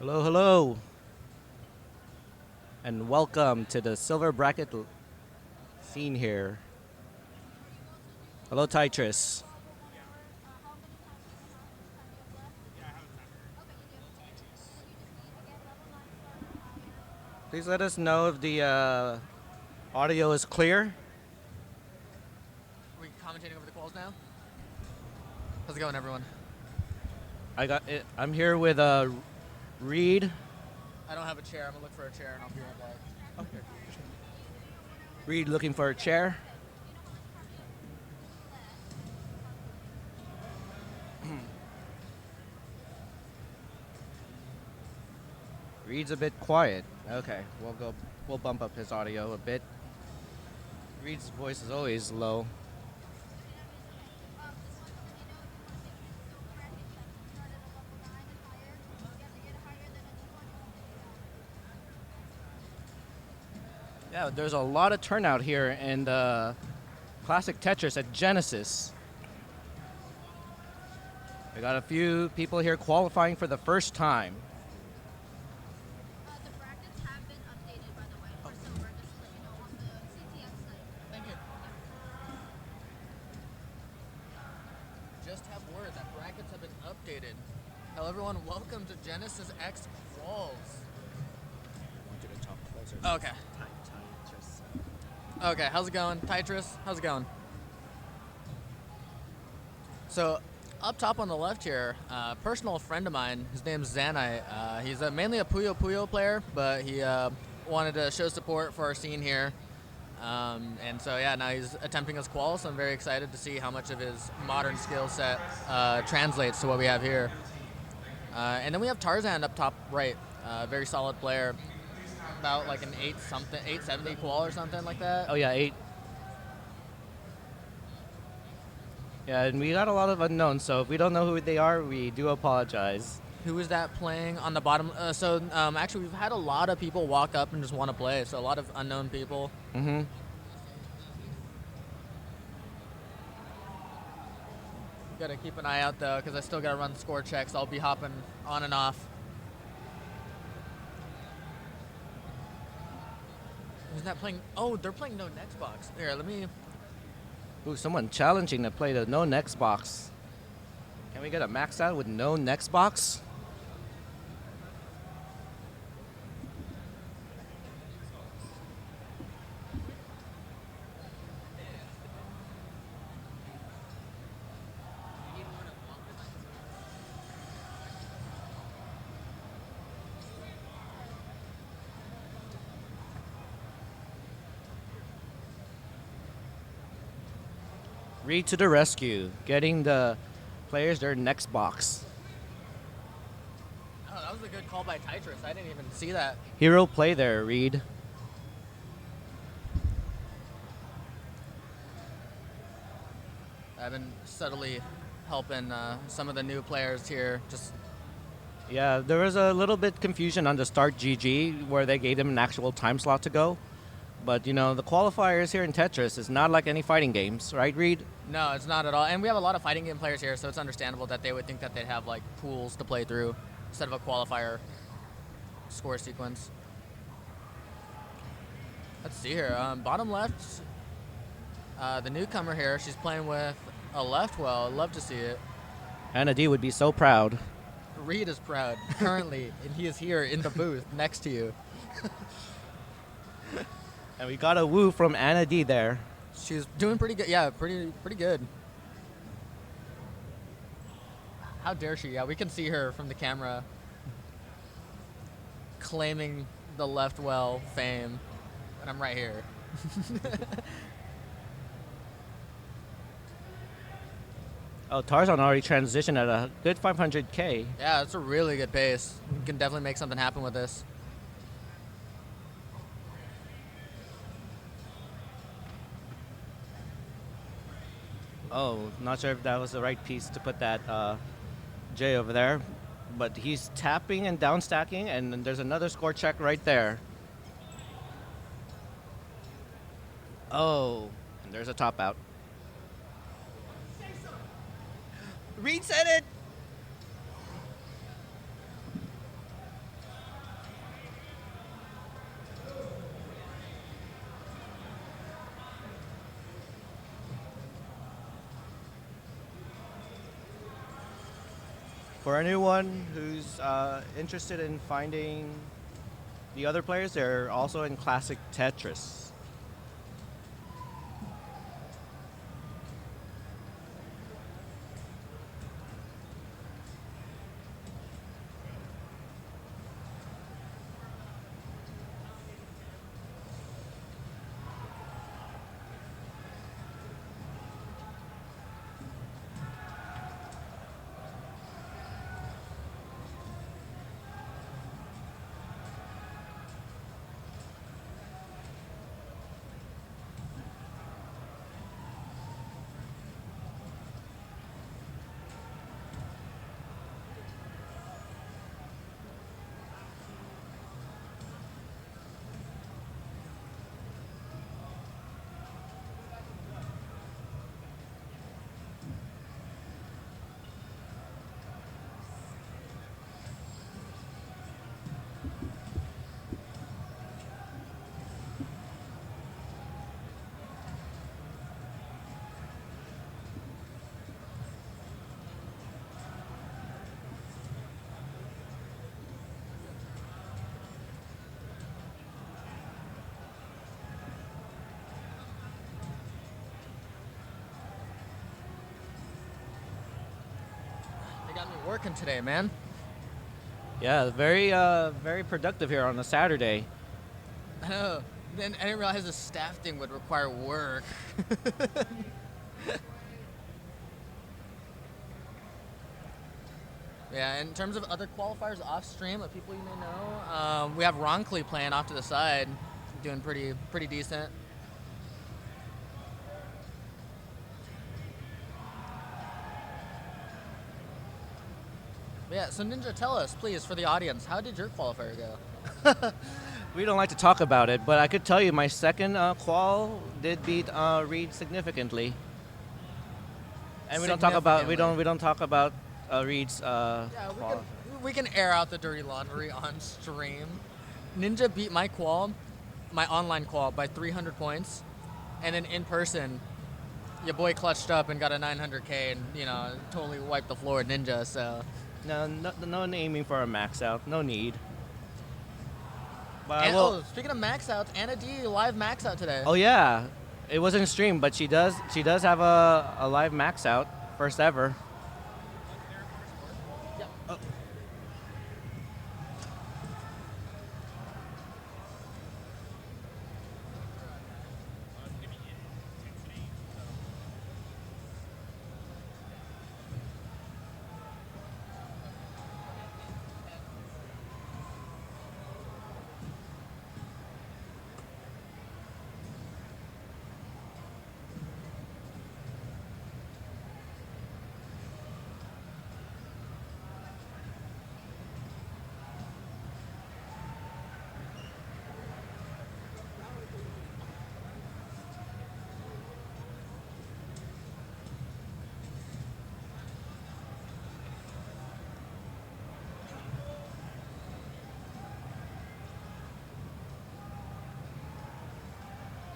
Hello, hello, and welcome to the silver bracket scene here. Hello, Titrus. Please let us know if the audio is clear. Are we commentating over the calls now? How's it going, everyone? I got it. I'm here with Reed. I don't have a chair. I'm gonna look for a chair and I'll be right back. Okay. Reed looking for a chair. Reed's a bit quiet. Okay, we'll bump up his audio a bit. Reed's voice is always low. Yeah, there's a lot of turnout here in the Classic Tetris at Genesis. We got a few people here qualifying for the first time. The brackets have been updated, by the way, for silver, just to let you know, on the CTF site. Thank you. Just have word that brackets have been updated. Hello, everyone. Welcome to Genesis X Quals. I want you to talk closer. Okay. Okay, how's it going? Titrus, how's it going? So, up top on the left here, a personal friend of mine, his name's Zanai. He's mainly a Puyo Puyo player, but he wanted to show support for our scene here. And so, yeah, now he's attempting his qual, so I'm very excited to see how much of his modern skill set translates to what we have here. And then we have Tarzan up top right, very solid player. About like an 870 qual or something like that. Oh yeah, 8. Yeah, and we got a lot of unknowns, so if we don't know who they are, we do apologize. Who is that playing on the bottom? Actually, we've had a lot of people walk up and just want to play, so a lot of unknown people. Mm-hmm. Gotta keep an eye out though, because I still gotta run score checks. I'll be hopping on and off. Who's that playing? Oh, they're playing no next box. Here, let me. Ooh, someone challenging to play the no next box. Can we get a max out with no next box? Reed to the rescue, getting the players their next box. Oh, that was a good call by Titrus. I didn't even see that. Hero play there, Reed. I've been subtly helping some of the new players here. Yeah, there was a little bit confusion on the start GG where they gave them an actual time slot to go. But, you know, the qualifiers here in Tetris is not like any fighting games, right, Reed? No, it's not at all. And we have a lot of fighting game players here, so it's understandable that they would think that they'd have like pools to play through instead of a qualifier score sequence. Let's see here. Bottom left, the newcomer here, she's playing with a left well. Love to see it. Anna D would be so proud. Reed is proud currently, and he is here in the booth next to you. And we got a woo from Anna D there. She's doing pretty good. Yeah, pretty good. How dare she? Yeah, we can see her from the camera claiming the left well fame, and I'm right here. Oh, Tarzan already transitioned at a good 500K. Yeah, it's a really good pace. You can definitely make something happen with this. Oh, not sure if that was the right piece to put that J over there. But he's tapping and down stacking, and then there's another score check right there. Oh, and there's a top out. Reed said it! For anyone who's interested in finding the other players, they're also in classic Tetris. They got me working today, man. Yeah, very productive here on a Saturday. Oh, then I didn't realize the staff thing would require work. Yeah, in terms of other qualifiers off stream of people you may know, we have Ronckley playing off to the side, doing pretty decent. Yeah, so Ninja, tell us, please, for the audience, how did your qualifier go? We don't like to talk about it, but I could tell you my second qual did beat Reed significantly. And we don't talk about Reed's Yeah, qual. we can air out the dirty laundry on stream. Ninja beat my online qual by 300 points, and then in person, your boy clutched up and got a 900K and totally wiped the floor with Ninja. So No aiming for a max out. No need. But and, speaking of max outs, Anna D live max out today. Oh yeah, it wasn't streamed, but she does have a live max out, first ever. Yep.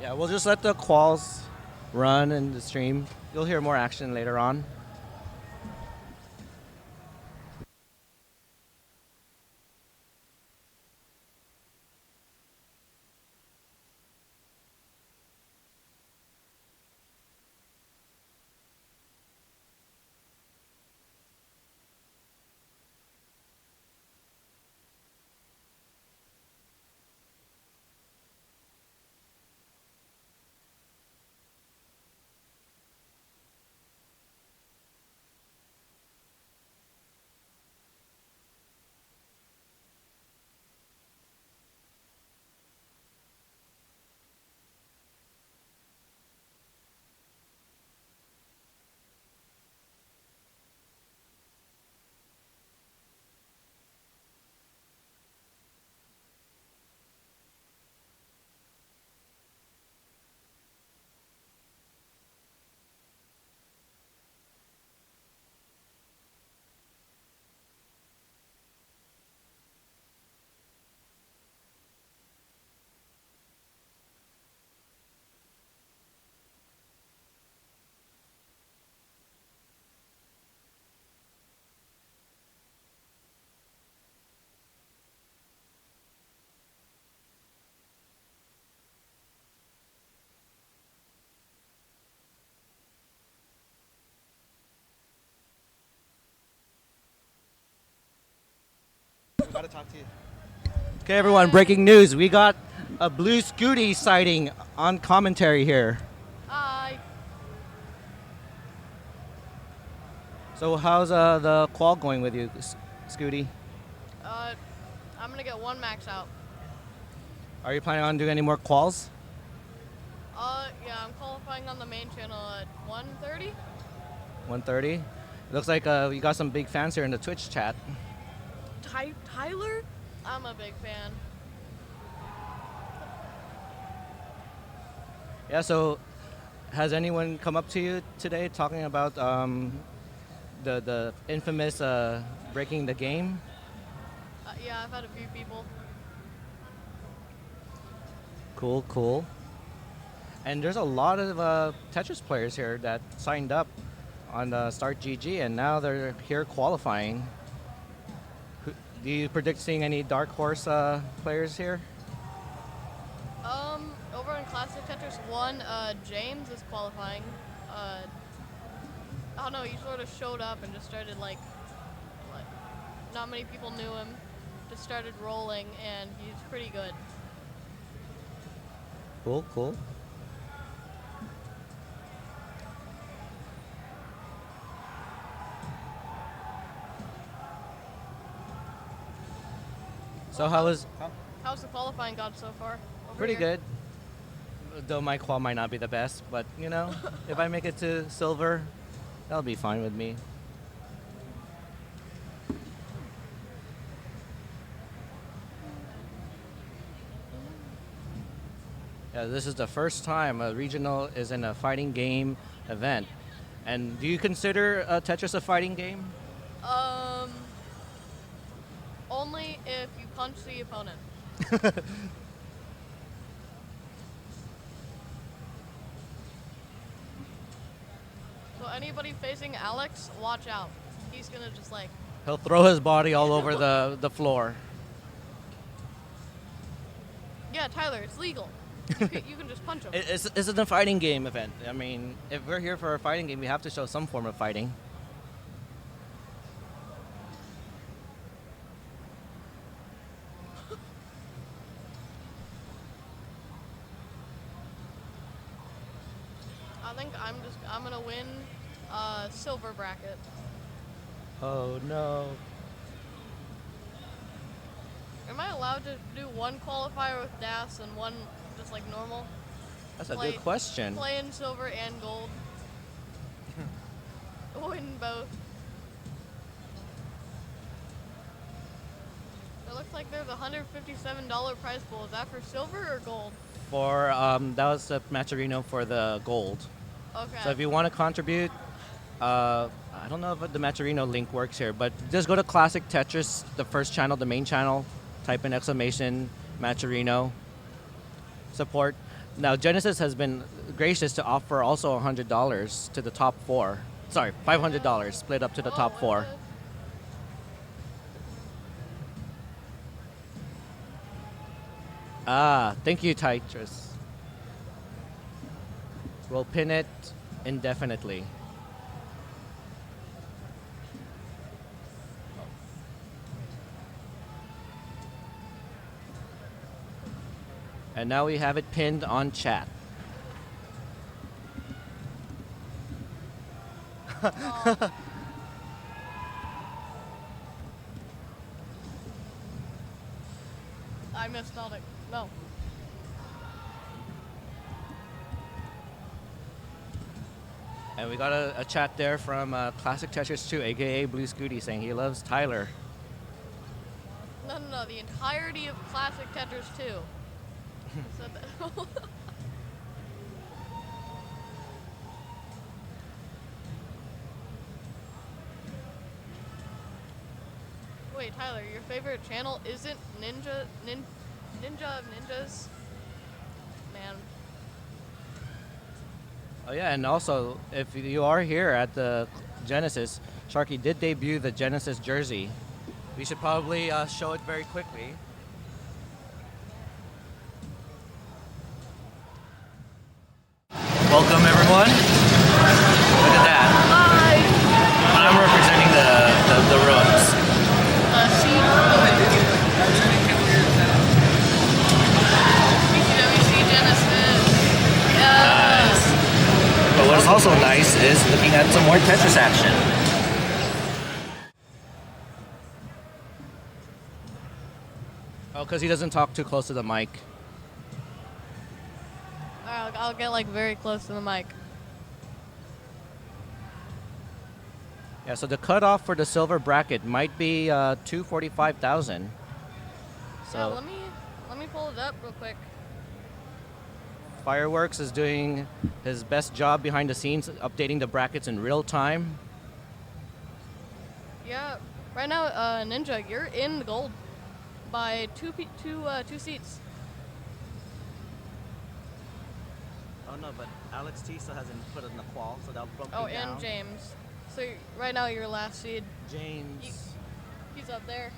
Yeah, we'll just let the quals run in the stream. You'll hear more action later on. Gotta talk to you. Okay, everyone, breaking news. We got a blue Scooty sighting on commentary here. Hi. So how's the qual going with you, Scooty? I'm gonna get one max out. Are you planning on doing any more quals? Yeah, I'm qualifying on the main channel at 1:30. 1:30? Looks like you got some big fans here in the Twitch chat. Tyler? I'm a big fan. Yeah, so has anyone come up to you today talking about the infamous breaking the game? Yeah, I've had a few people. Cool, cool. And there's a lot of Tetris players here that signed up on the Start GG, and now they're here qualifying. Do you predict seeing any dark horse players here? Over in Classic Tetris 1, James is qualifying. I don't know, he sort of showed up and just started like not many people knew him. Just started rolling, and he's pretty good. Cool, cool. So how's How's the qualifying gone so far? Over pretty here? good. Though my qual might not be the best, but you know, if I make it to silver, that'll be fine with me. Yeah, this is the first time a regional is in a fighting game event. And do you consider Tetris a fighting game? Only if you punch the opponent. So anybody facing Alex, watch out. He's gonna just like, He'll throw his body all over the floor. yeah, Tyler, it's legal. You can just punch him. It's a fighting game event. I mean, if we're here for a fighting game, we have to show some form of fighting. I think I'm gonna win silver bracket. Oh no. Am I allowed to do one qualifier with DAS and one just like normal? That's a Play- good question. Play in silver and gold. Win both. It looks like there's a $157 prize pool. Is that for silver or gold? For that was the Matcherino for the gold. Okay. So if you want to contribute, I don't know if the Matcherino link works here, but just go to Classic Tetris, the first channel, the main channel, type in exclamation Matcherino support. Now Genesis has been gracious to offer also $100 to the top four. Sorry, $500 split up to the top four. Ah, thank you, Tetris. We'll pin it indefinitely. And now we have it pinned on chat. I misspelled it. No. And we got a chat there from Classic Tetris 2, aka Blue Scooty, saying he loves Tyler. No. The entirety of Classic Tetris 2. I said that. Wait, Tyler, your favorite channel isn't Ninja of Ninjas? Man. Oh yeah, and also, if you are here at the Genesis, Sharky did debut the Genesis jersey. We should probably show it very quickly. Welcome everyone. Look at that. Hi! I'm representing the rooms. See? also nice is looking at some more Tetris action. Oh, because he doesn't talk too close to the mic. I'll get like very close to the mic. Yeah, so the cutoff for the silver bracket might be 245,000. So Yeah, let me pull it up real quick. Fireworks is doing his best job behind the scenes, updating the brackets in real time. Yeah, right now, Ninja, you're in the gold by two seats. Oh no, but Alex T still hasn't put in the qual, so that'll bump Oh, me down. and James. So right now you're last seed. James. He's up there.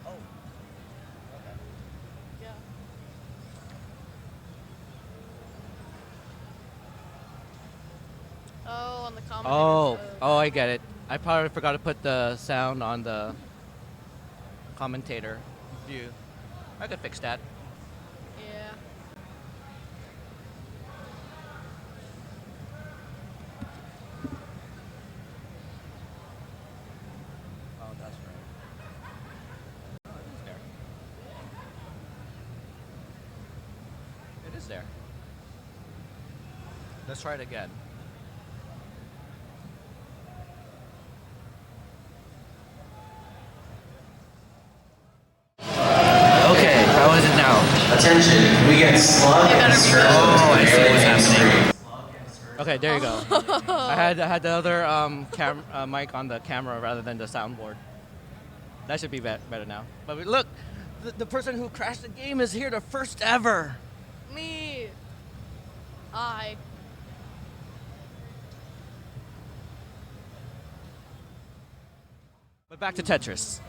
Oh. Okay. Yeah. Oh, on the commentators. Oh, I get it. I probably forgot to put the sound on the commentator view. I could fix that. Yeah. Oh, that's right. Oh, it is there. It is there. Let's try it again. Okay, how is it now? Attention, we get slug and scourge. Oh, I see what's happening. Okay, there you go. I had the other mic on the camera rather than the soundboard. That should be better now. But look, the person who crashed the game is here, the first ever. Me. But back to Tetris.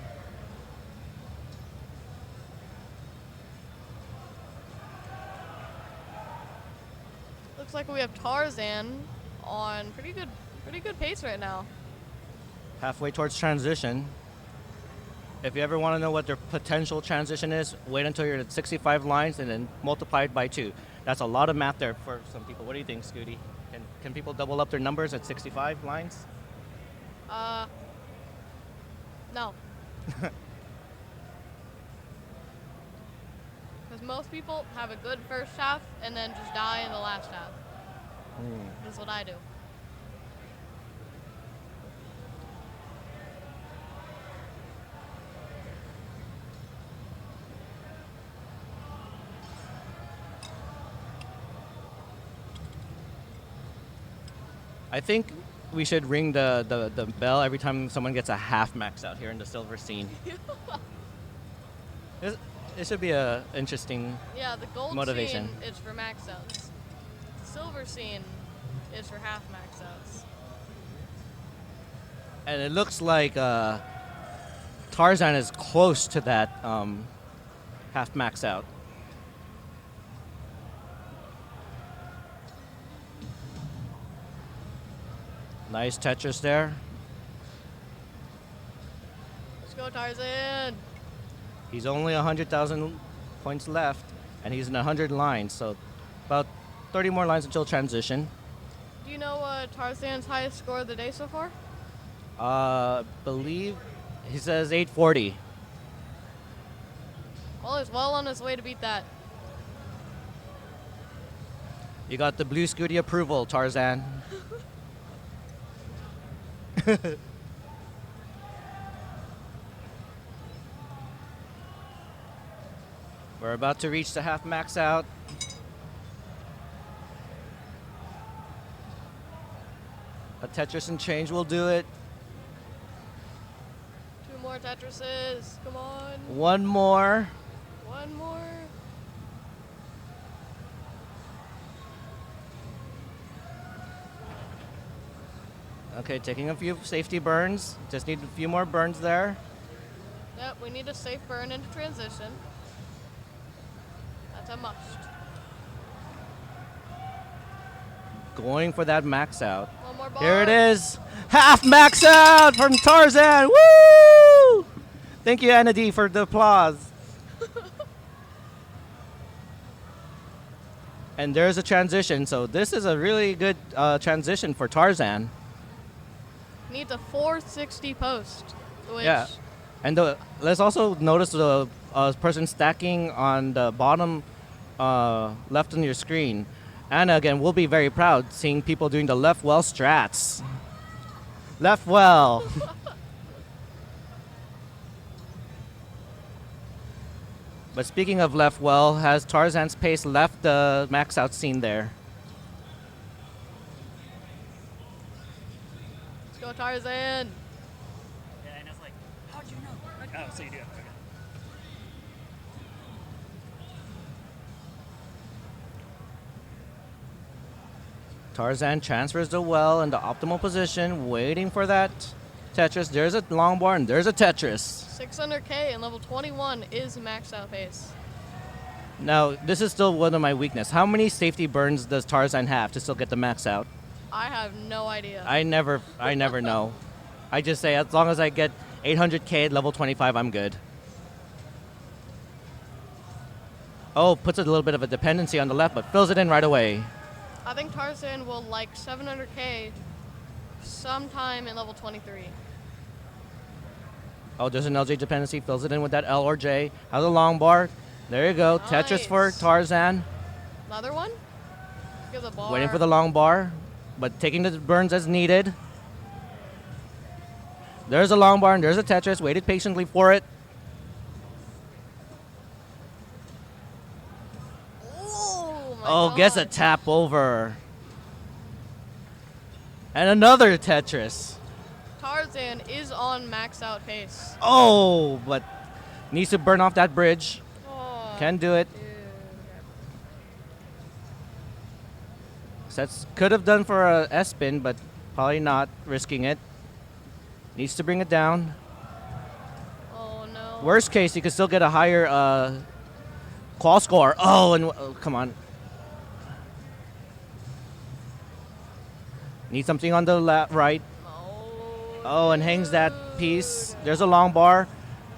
Looks like we have Tarzan on pretty good pace right now. Halfway towards transition. If you ever want to know what their potential transition is, wait until you're at 65 lines and then multiply it by 2. That's a lot of math there for some people. What do you think, Scooty? Can people double up their numbers at 65 lines? No. Because most people have a good first half and then just die in the last half. That's what I do. I think we should ring the bell every time someone gets a half max out here in the silver scene. It should be a interesting Yeah, the gold motivation. scene is for max outs. The silver scene is for half max outs. And it looks like Tarzan is close to that half max out. Nice Tetris there. Let's go, Tarzan. He's only 100,000 points left, and he's in 100 lines, so about 30 more lines until transition. Do you know Tarzan's highest score of the day so far? Believe he says 840. Well, he's well on his way to beat that. You got the blue Scooty approval, Tarzan. We're about to reach the half max out. A Tetris and change will do it. 2 more Tetrises. Come on. One more. 1 more. Okay, taking a few safety burns. Just need a few more burns there. Yep, we need a safe burn into transition. That's a must. Going for that max out. 1 more bar. Here it is. Half max out from Tarzan. Woo! Thank you, Anna D, for the applause. And there's a transition, so this is a really good transition for Tarzan. Needs a 460 post, which Yeah. And let's also notice the person stacking on the bottom left on your screen. Anna, again, will be very proud seeing people doing the left well strats. Left well. But speaking of left well, has Tarzan's pace left the max out scene there? let's go Tarzan. Yeah, and it's like, how'd you know? Oh, so you do. Okay. Tarzan transfers the well in the optimal position, waiting for that Tetris. There's a long bar and there's a Tetris. 600K and level 21 is max out pace. Now, this is still one of my weaknesses. How many safety burns does Tarzan have to still get the max out? I have no idea. I never know. I just say as long as I get 800K at level 25, I'm good. Oh, puts a little bit of a dependency on the left, but fills it in right away. I think Tarzan will like 700K sometime in level 23. Oh, there's an LJ dependency, fills it in with that L or J. Has a long bar. There you go. Tetris for Nice. Tarzan. Another one? Give the bar. Waiting for the long bar, but taking the burns as needed. There's a long bar and there's a Tetris. Waited patiently for it. Oh, my Oh, God. gets a tap over. And another Tetris. Tarzan is on max out pace. Oh, but needs to burn off that bridge. Oh, Can do it. dude. Sets could have done for a S spin, but probably not risking it. Needs to bring it down. Oh, no. Worst case, you could still get a higher qual score. Oh, and come on. Need something on the right. Oh, and hangs that piece. There's a long bar.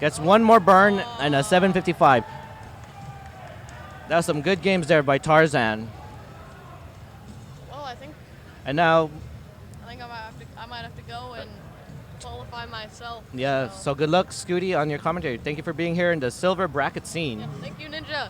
Gets one more burn and a 755. That's some good games there by Tarzan. Well, And now, I might have to go and qualify myself. yeah, so good luck, Scooty, on your commentary. Thank you for being here in the silver bracket scene. Yeah, thank you, Ninja.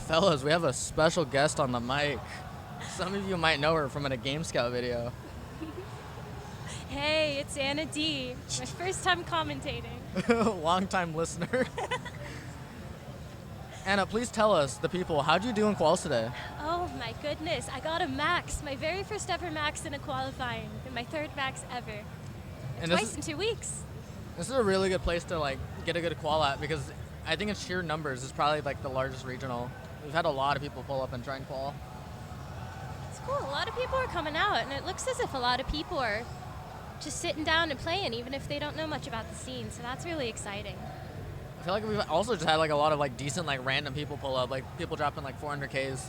Fellas, we have a special guest on the mic. Some of you might know her from a Game Scout video. Hey, it's Anna D. My first time commentating. Long-time listener. Anna, please tell us, the people, how'd you do in quals today? Oh my goodness, I got a max, my very first ever max in a qualifying, and my third max ever. And Twice in 2 weeks. this is a really good place to like get a good qual at because I think in sheer numbers is probably like the largest regional. We've had a lot of people pull up and try and qual. It's cool, a lot of people are coming out, and it looks as if a lot of people are just sitting down and playing, even if they don't know much about the scene, so that's really exciting. I feel like we've also just had like a lot of like decent like random people pull up, like people dropping like 400Ks.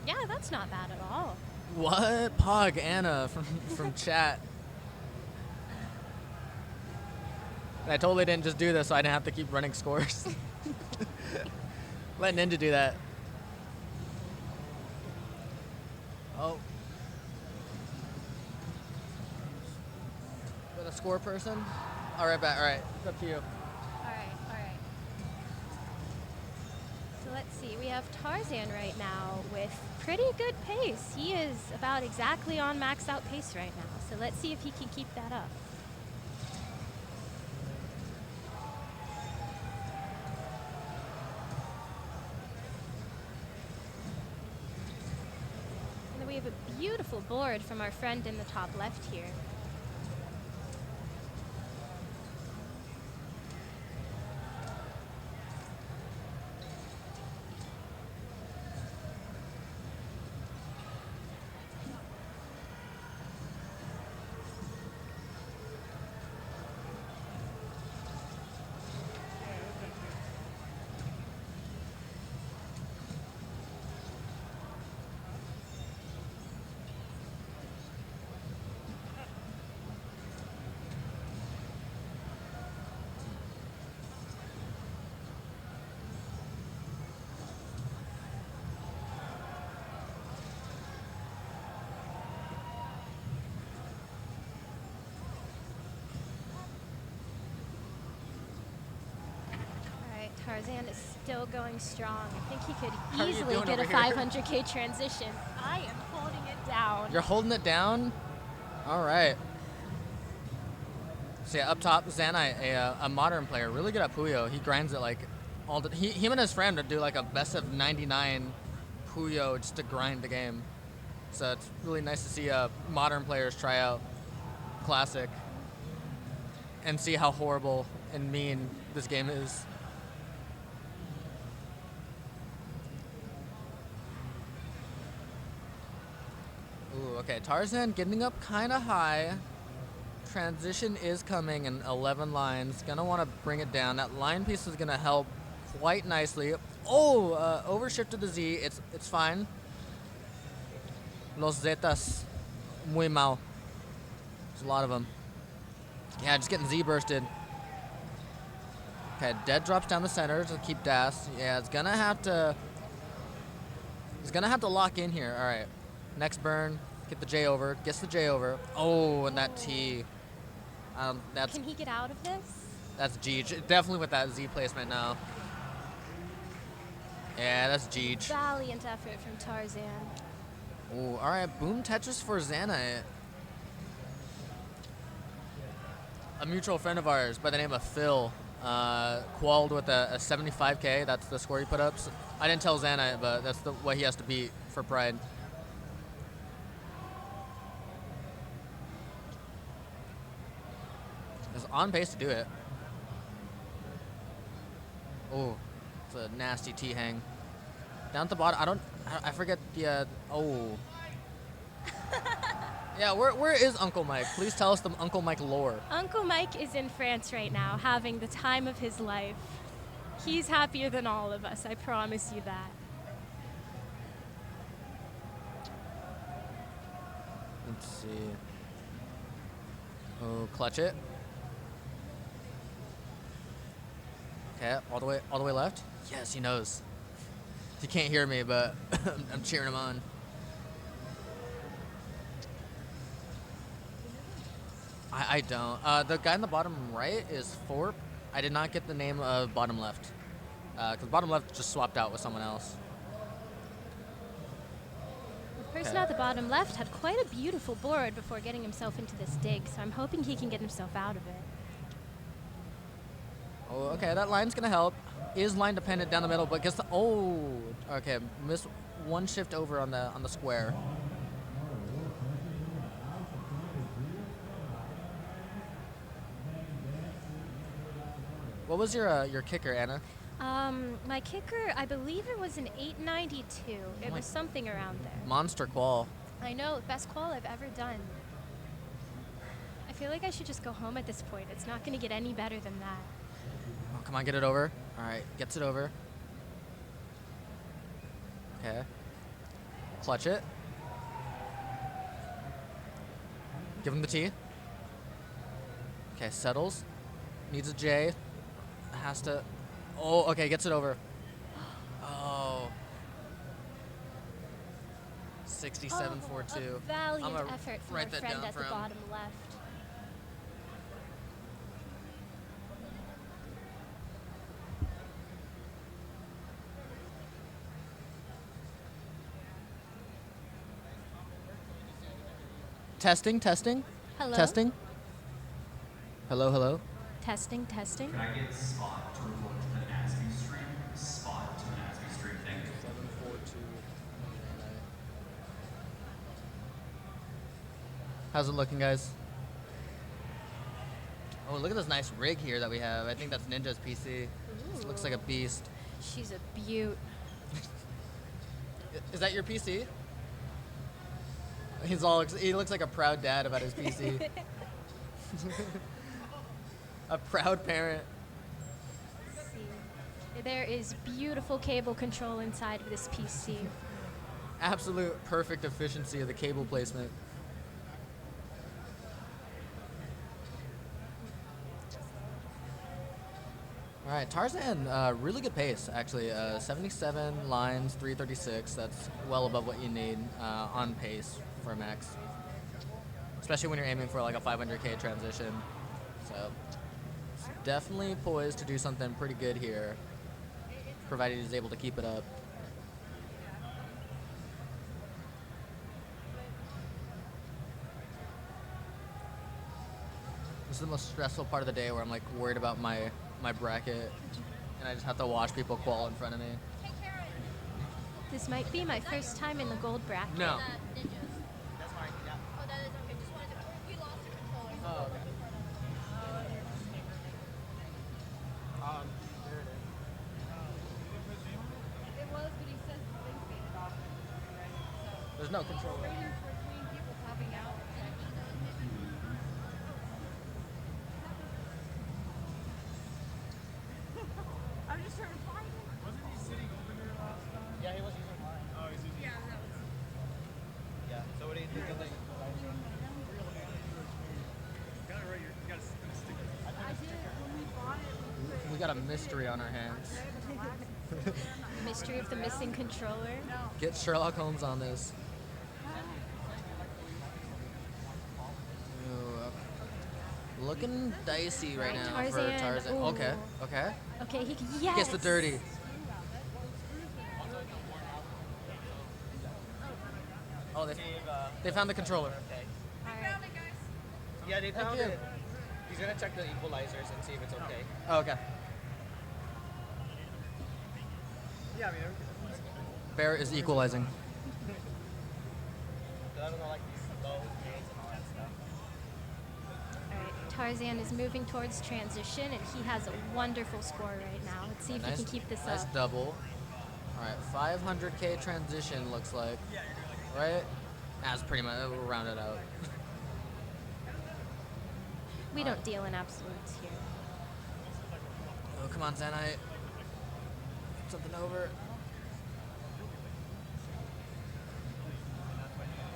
Yeah, that's not bad at all. What? Pog Anna from chat. And I totally didn't just do this so I didn't have to keep running scores. Let Ninja do that. Oh. Got a score person? Alright, back. Alright, it's up to you. All right. So let's see, we have Tarzan right now with pretty good pace. He is about exactly on max out pace right now, so let's see if he can keep that up. And then we have a beautiful board from our friend in the top left here. Tarzan is still going strong. I think he could How are you easily doing get a over here? 500K transition. I am holding it down. You're holding it down? Alright. So yeah, up top, Zanai, a modern player, really good at Puyo. He grinds it like all the. Him and his friend would do like a best of 99 Puyo just to grind the game. So it's really nice to see modern players try out Classic and see how horrible and mean this game is. Ooh, okay, Tarzan getting up kind of high. Transition is coming in 11 lines. Gonna want to bring it down. That line piece is gonna help quite nicely. Oh, overshift to the Z. It's fine. Los Zetas, muy mal. There's a lot of them. Yeah, just getting Z bursted. Okay, dead drops down the center to keep Das. Yeah, it's gonna have to. He's gonna have to lock in here. All right, next burn. Get the J over. Gets the J over. Oh, and that T. That's Can he get out of this? that's Jeej. Definitely with that Z placement now. Yeah, that's Jeej. Valiant effort from Tarzan. Ooh, all right. Boom Tetris for Xana. A mutual friend of ours by the name of Phil qualled with a 75K. That's the score he put up. So I didn't tell Xana, but that's what he has to beat for Pride. He's on pace to do it. Oh, it's a nasty T hang. Down at the bottom, I forget the, oh. Yeah, where is Uncle Mike? Please tell us the Uncle Mike lore. Uncle Mike is in France right now, having the time of his life. He's happier than all of us, I promise you that. Let's see. Oh, clutch it. Okay, all the way left. Yes, he knows. He can't hear me, but I'm cheering him on. I don't. The guy in the bottom right is Thorpe. I did not get the name of bottom left. Because bottom left just swapped out with someone else. The person at the bottom left had quite a beautiful board before getting himself into this dig, so I'm hoping he can get himself out of it. Oh, okay, that line's gonna help. Is line dependent down the middle, but gets the okay, miss one shift over on the square. What was your kicker, Anna? My kicker, I believe it was an 892. It was something around there. Monster qual. I know, best qual I've ever done. I feel like I should just go home at this point. It's not going to get any better than that. Oh, come on, get it over. All right, gets it over. Okay. Clutch it. Give him the T. Okay, settles. Needs a J. Has to. Oh, okay, gets it over. Oh. 67.42. A valiant I'm gonna effort from write our that friend down at for the him. bottom left. Testing, testing. Hello? Testing. Hello, hello. Testing, testing. Can I get Spot to report to the NASB stream? Spot to the NASB stream, thank you. 742. How's it looking, guys? Oh, look at this nice rig here that we have. I think that's Ninja's PC. This looks like a beast. She's a beaut. Is that your PC? He looks like a proud dad about his PC. A proud parent. Let's see. There is beautiful cable control inside of this PC. Absolute perfect efficiency of the cable placement. All right, Tarzan, really good pace, actually. 77 lines, 336. That's well above what you need on pace for a max. Especially when you're aiming for like a 500K transition. So, it's definitely poised to do something pretty good here, provided he's able to keep it up. This is the most stressful part of the day where I'm like worried about my bracket, and I just have to watch people qual in front of me. This might be my first time in the gold bracket. No. Ninjas. That's fine. Yeah. Oh, that is okay. Just wanted to. We lost the controller. Oh, okay. It was, but he says the thing's faded off. There's no controller. Waiting for clean people popping out. I'm just trying to find him. Wasn't he sitting over here last time? Yeah, he was using mine. Oh, he's using. Yeah, that was. Yeah. So what do you think of the? I did when we bought it. We got a mystery on our hands. Mystery of the missing controller. Get Sherlock Holmes on this. Ooh, looking dicey right now for Tarzan. Tarzan. Ooh. Okay, okay. Okay, yes. Gets the dirty. Oh, they found the controller. All right. Yeah, they found Thank you. it. He's gonna check the equalizers and see if it's okay. Oh, okay. Yeah, I mean, Bear is equalizing. I don't know, like these low grades and all that stuff. All right, Tarzan is moving towards transition, and he has a wonderful score right now. Let's see if he can keep this nice up. double. All right, 500K transition looks like. Right? That's pretty much, we'll round it out. We don't deal in absolutes here. Oh, come on, Zanite. Something over.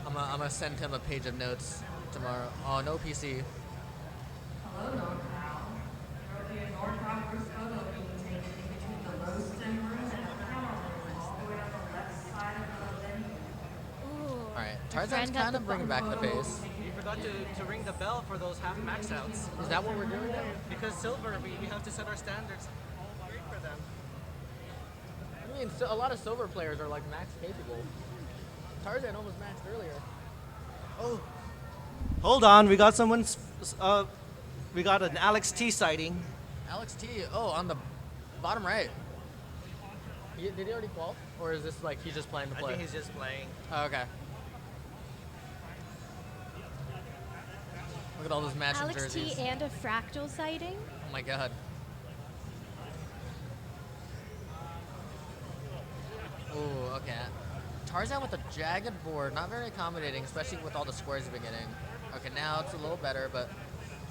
I'm gonna send him a page of notes tomorrow. Oh, no PC. Hello, NorCal. There will be a NorCal group photo being taken in between the roasting room and the power room, all the way on the left side of the venue. Ooh. All right, Our Tarzan's friend at kind the of bringing back the pace. We forgot to ring the bell for those half max outs. Is that what we're doing now? Because silver, we have to set our standards great for them. I mean, a lot of silver players are like max capable. Tarzan almost maxed earlier. Oh, hold on. We got someone's. We got an Alex T sighting. Alex T. Oh, on the bottom right. Did he already qual? Or is this like he's just playing to I play? think he's just playing. Oh, okay. Look at all those matching Alex jerseys. T and a fractal sighting. Oh my god. Ooh, okay. Tarzan with a jagged board, not very accommodating, especially with all the squares he's been getting. Okay, now it's a little better, but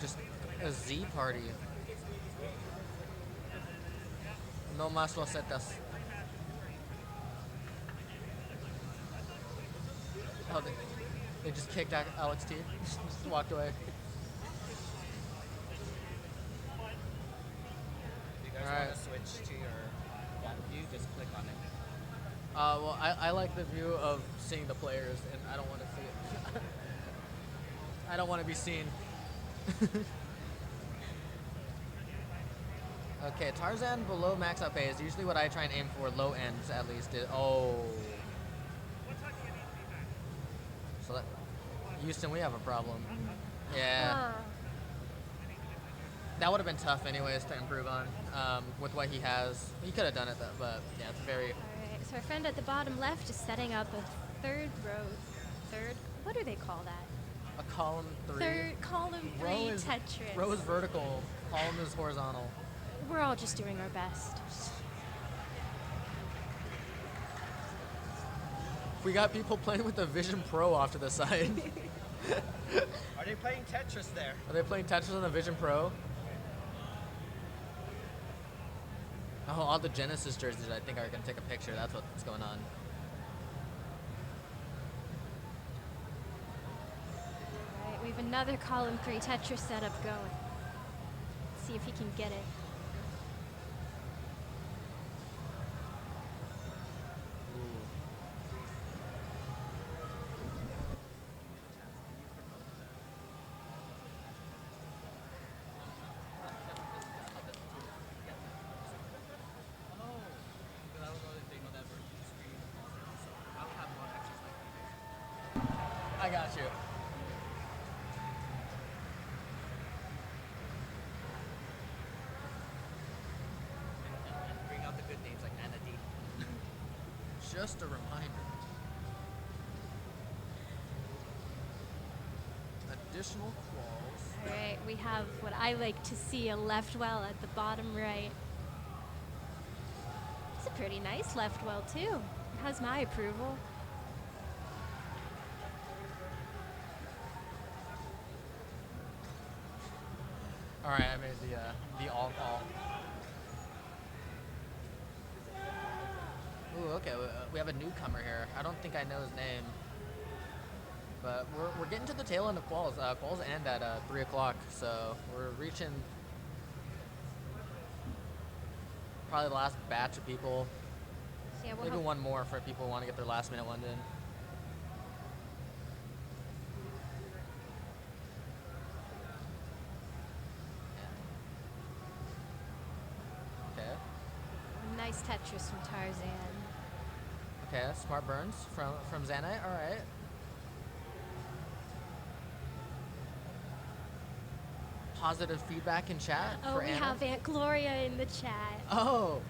just a Z party. No más rosetas. Oh, they just kicked Alex T. Just walked away. If you guys Alright. want to switch to your view, just click on it. Well, I like the view of seeing the players, and I don't want to see it. I don't want to be seen. Okay, Tarzan below max out pay is usually what I try and aim for, low ends at least. Oh. So that, Houston, we have a problem. Yeah. That would have been tough anyways to improve on with what he has. He could have done it though, but yeah, it's very... All right, so our friend at the bottom left is setting up a third row. What do they call that? A column 3. Third column 3 Row is, Tetris. row is vertical, column is horizontal. We're all just doing our best. We got people playing with the Vision Pro off to the side. Are they playing Tetris there? Are they playing Tetris on the Vision Pro? Oh, all the Genesis jerseys I think are going to take a picture. That's what's going on. All right, we have another column 3 Tetris setup going. Let's see if he can get it. I got you. And bring out the good names like Anna D. Just a reminder. Additional quals. All right, we have what I like to see, a left well at the bottom right. It's a pretty nice left well too. It has my approval. All right, I made the all call. Ooh, okay. We have a newcomer here. I don't think I know his name, but we're getting to the tail end of quals. Quals end at 3 o'clock, so we're reaching probably the last batch of people. So yeah, we'll Maybe have- one more for people who want to get their last minute one in. Okay. Nice Tetris from Tarzan. Okay, smart burns from Xanite. All right. Positive feedback in chat Oh, for we Anna. have Aunt Gloria in the chat. Oh.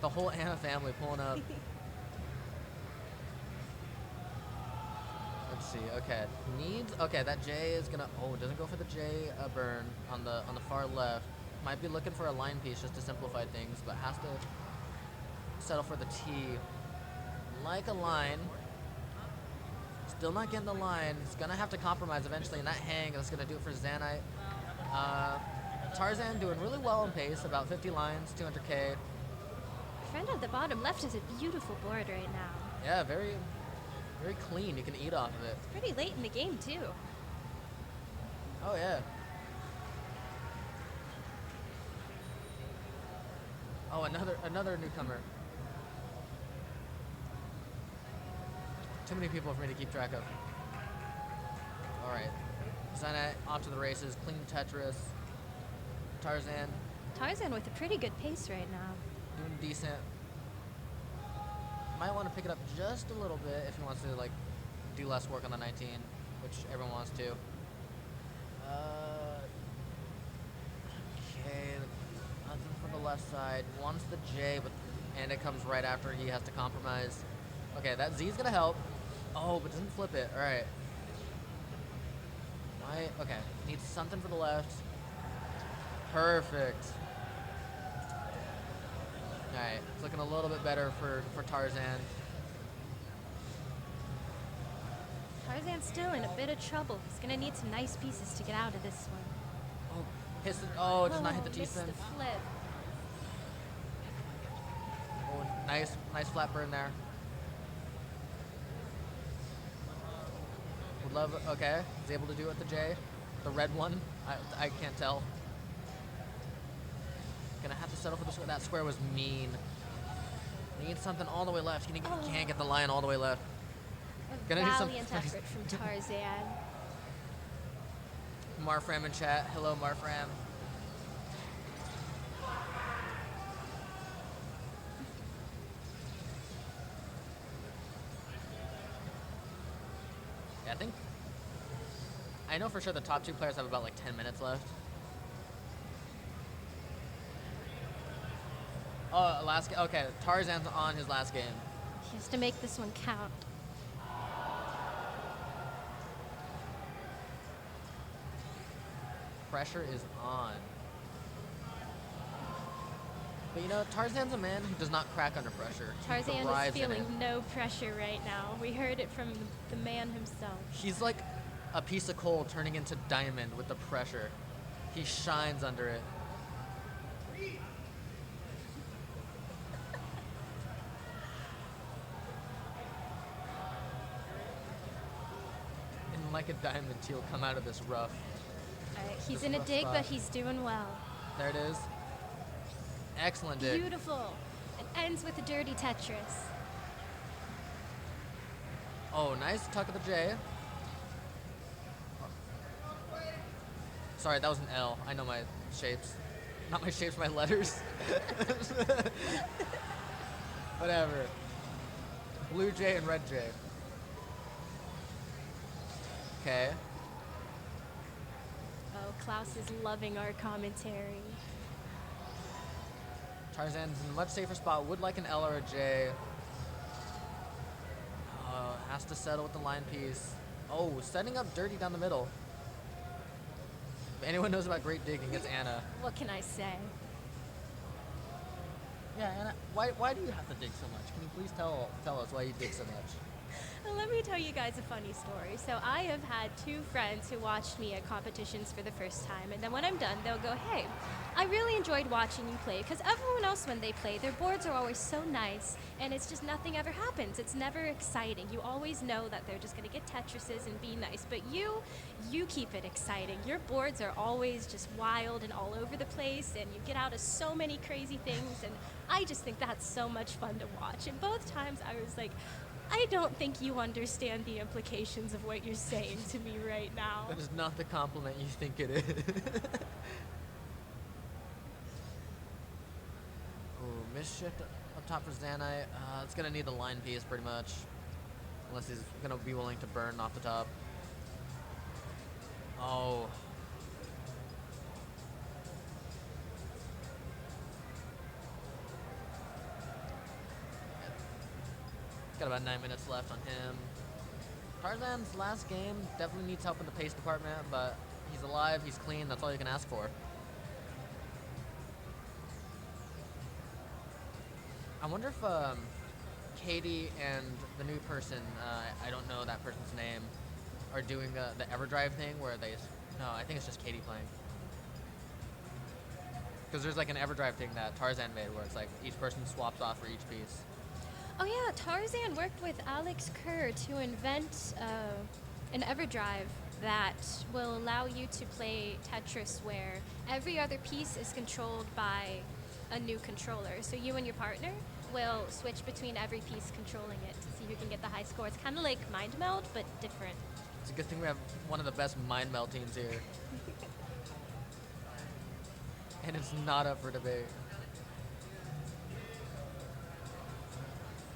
The whole Anna family pulling up. Let's see. Okay, needs. Okay, that J is gonna. Oh, it doesn't go for the J burn on the far left. Might be looking for a line piece just to simplify things, but has to settle for the T. Like a line. Still not getting the line. He's gonna have to compromise eventually, and that hang is gonna do it for Xanite. Tarzan doing really well in pace, about 50 lines, 200K. Friend at the bottom left has a beautiful board right now. Yeah, very, very clean. You can eat off of it. It's pretty late in the game too. Oh yeah. Oh, another newcomer. Too many people for me to keep track of. All right, Xanite off to the races. Clean Tetris. Tarzan Tarzan with a pretty good pace right now. doing decent. Might want to pick it up just a little bit if he wants to like do less work on the 19, which everyone wants to. Okay, nothing for the left side. Wants the J, and it comes right after he has to compromise. Okay, that Z's gonna help. Oh, but doesn't flip it. All right. Why? Okay, needs something for the left. Perfect. All right, it's looking a little bit better for Tarzan. Tarzan's still in a bit of trouble. He's gonna need some nice pieces to get out of this one. Oh, hits the, oh, does not hit the missed T-spin. the flip. Oh, nice flat burn there. Would love, okay, he's able to do it with the J. The red one, I can't tell. Gonna have to settle for the square. That square was mean. Needs something all the way left. He can't get the line all the way left. A Gonna do some valiant effort from Tarzan. Marfram in chat. Hello, Marfram. Yeah, I know for sure the top two players have about like 10 minutes left. Oh, last game. Okay, Tarzan's on his last game. He has to make this one count. Pressure is on. But you know, Tarzan's a man who does not crack under pressure. He Tarzan is thrives in it. feeling no pressure right now. We heard it from the man himself. He's like a piece of coal turning into diamond with the pressure. He shines under it. And like a diamond, he'll come out of this rough. All right, he's This in a rough dig, spot. but he's doing well. There it is. Excellent dig. Beautiful. It ends with a dirty Tetris. Oh, nice tuck of the J. Sorry, that was an L. I know my shapes. Not my shapes, my letters. Whatever. Blue J and red J. Okay. Oh, Klaus is loving our commentary. Tarzan's in a much safer spot. Would like an L or a J. Has to settle with the line piece. Oh, setting up dirty down the middle. If anyone knows about great digging, it's Anna. What can I say? Yeah, Anna, why do you have to dig so much? Can you please tell us why you dig so much? Well, let me tell you guys a funny story. So I have had two friends who watched me at competitions for the first time, and then when I'm done, they'll go, "Hey, I really enjoyed watching you play," because everyone else, when they play, their boards are always so nice, and it's just nothing ever happens. It's never exciting. You always know that they're just gonna get Tetrises and be nice, but you keep it exciting. Your boards are always just wild and all over the place, and you get out of so many crazy things, and I just think that's so much fun to watch. And both times I was like, I don't think you understand the implications of what you're saying to me right now. That is not the compliment you think it is. Ooh, misshift up top for Zanite. It's gonna need the line piece pretty much. Unless he's gonna be willing to burn off the top. Oh. Got about 9 minutes left on him. Tarzan's last game definitely needs help in the pace department, but he's alive, he's clean, that's all you can ask for. I wonder if Katie and the new person, I don't know that person's name, are doing the EverDrive thing where they... No, I think it's just Katie playing. Because there's like an EverDrive thing that Tarzan made where it's like each person swaps off for each piece. Oh yeah, Tarzan worked with Alex Kerr to invent an EverDrive that will allow you to play Tetris where every other piece is controlled by a new controller. So you and your partner will switch between every piece controlling it to see who can get the high score. It's kind of like Mind Meld, but different. It's a good thing we have one of the best Mind Meld teams here. And it's not up for debate.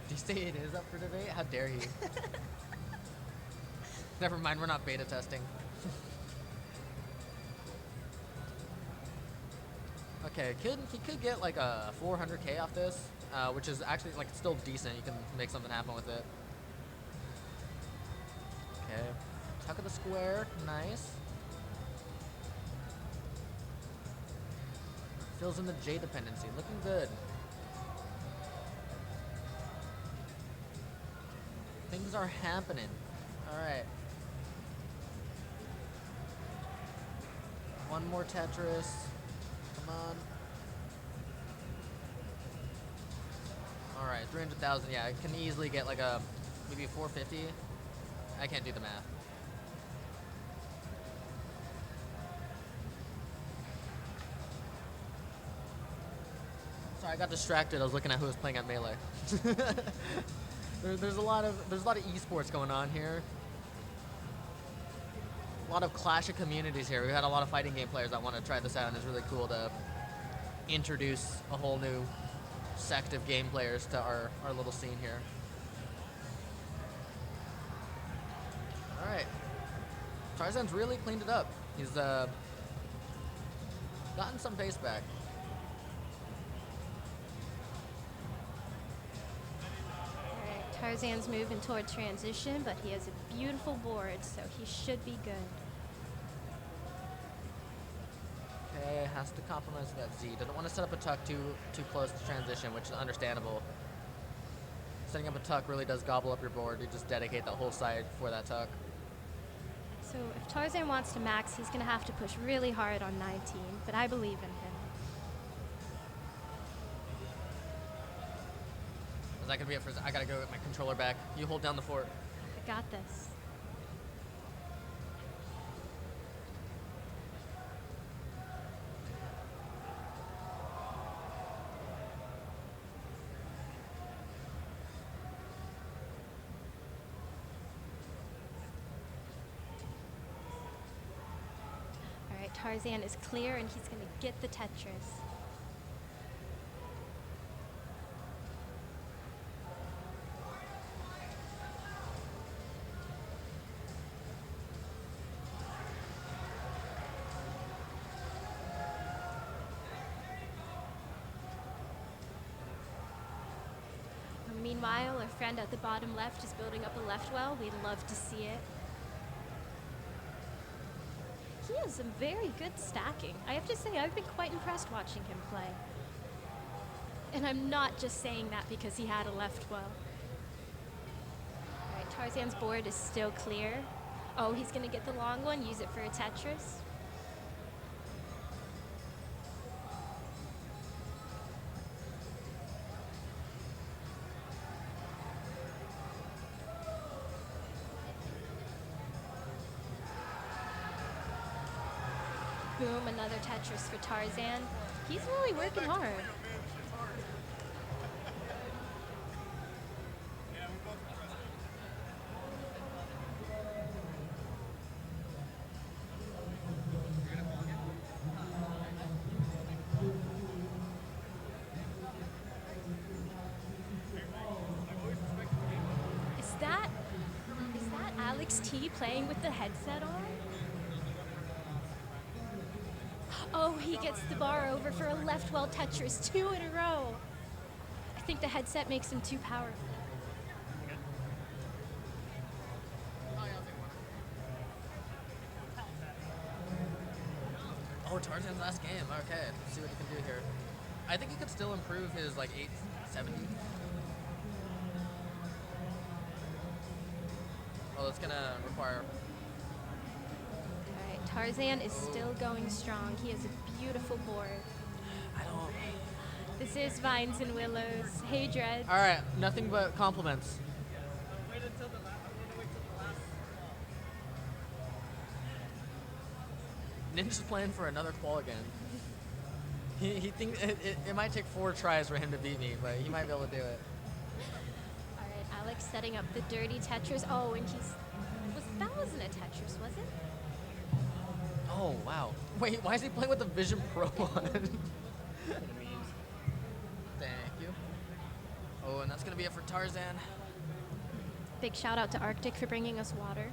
Do you say it is up for debate? How dare you? Never mind, we're not beta testing. Okay, he could get like a 400k off this, which is actually like still decent. You can make something happen with it. Okay, tuck of the square, nice. Fills in the J dependency, looking good. Things are happening. All right. One more Tetris. Come on. All right, 300,000. Yeah, I can easily get like a maybe 450. I can't do the math. Sorry, I got distracted. I was looking at who was playing at Melee. There's a lot of esports going on here. A lot of clash of communities here. We had a lot of fighting game players that want to try this out, and it's really cool to introduce a whole new sect of game players to our little scene here. All right, Tarzan's really cleaned it up. He's gotten some pace back. Alright, Tarzan's moving toward transition, but he has a beautiful board, so he should be good. Okay, has to compromise that Z. Doesn't want to set up a tuck too close to transition, which is understandable. Setting up a tuck really does gobble up your board. You just dedicate the whole side for that tuck. So if Tarzan wants to max, he's going to have to push really hard on 19, but I believe in him. Is that gonna be it for? I gotta go get my controller back. You hold down the fort. I got this. Alright, Tarzan is clear and he's going to get the Tetris. Meanwhile, our friend at the bottom left is building up a left well. We'd love to see it. He has some very good stacking. I have to say, I've been quite impressed watching him play. And I'm not just saying that because he had a left well. Alright, Tarzan's board is still clear. Oh, he's gonna get the long one, use it for a Tetris. Boom, another Tetris for Tarzan. He's really working hard. Is that Alex T playing with the headset on? Oh, he gets the bar over for a left well Tetris, 2 in a row. I think the headset makes him too powerful. Oh, Tarzan's last game. Okay, let's see what he can do here. I think he could still improve his like 870. Oh, that's gonna require. Alright, Tarzan is still going strong. He has a beautiful board. I don't. This is Vines and Willows. Hey, Dread. All right, nothing but compliments. Wait until the last. I'm gonna wait till the last. Ninja's playing for another qual again. He thinks it might take 4 tries for him to beat me, but he might be able to do it. Alright, Alex setting up the dirty Tetris. Oh, and that wasn't a Tetris, was it? Oh, wow. Wait, why is he playing with the Vision Pro on? Thank you. Oh, and that's going to be it for Tarzan. Big shout out to Arctic for bringing us water.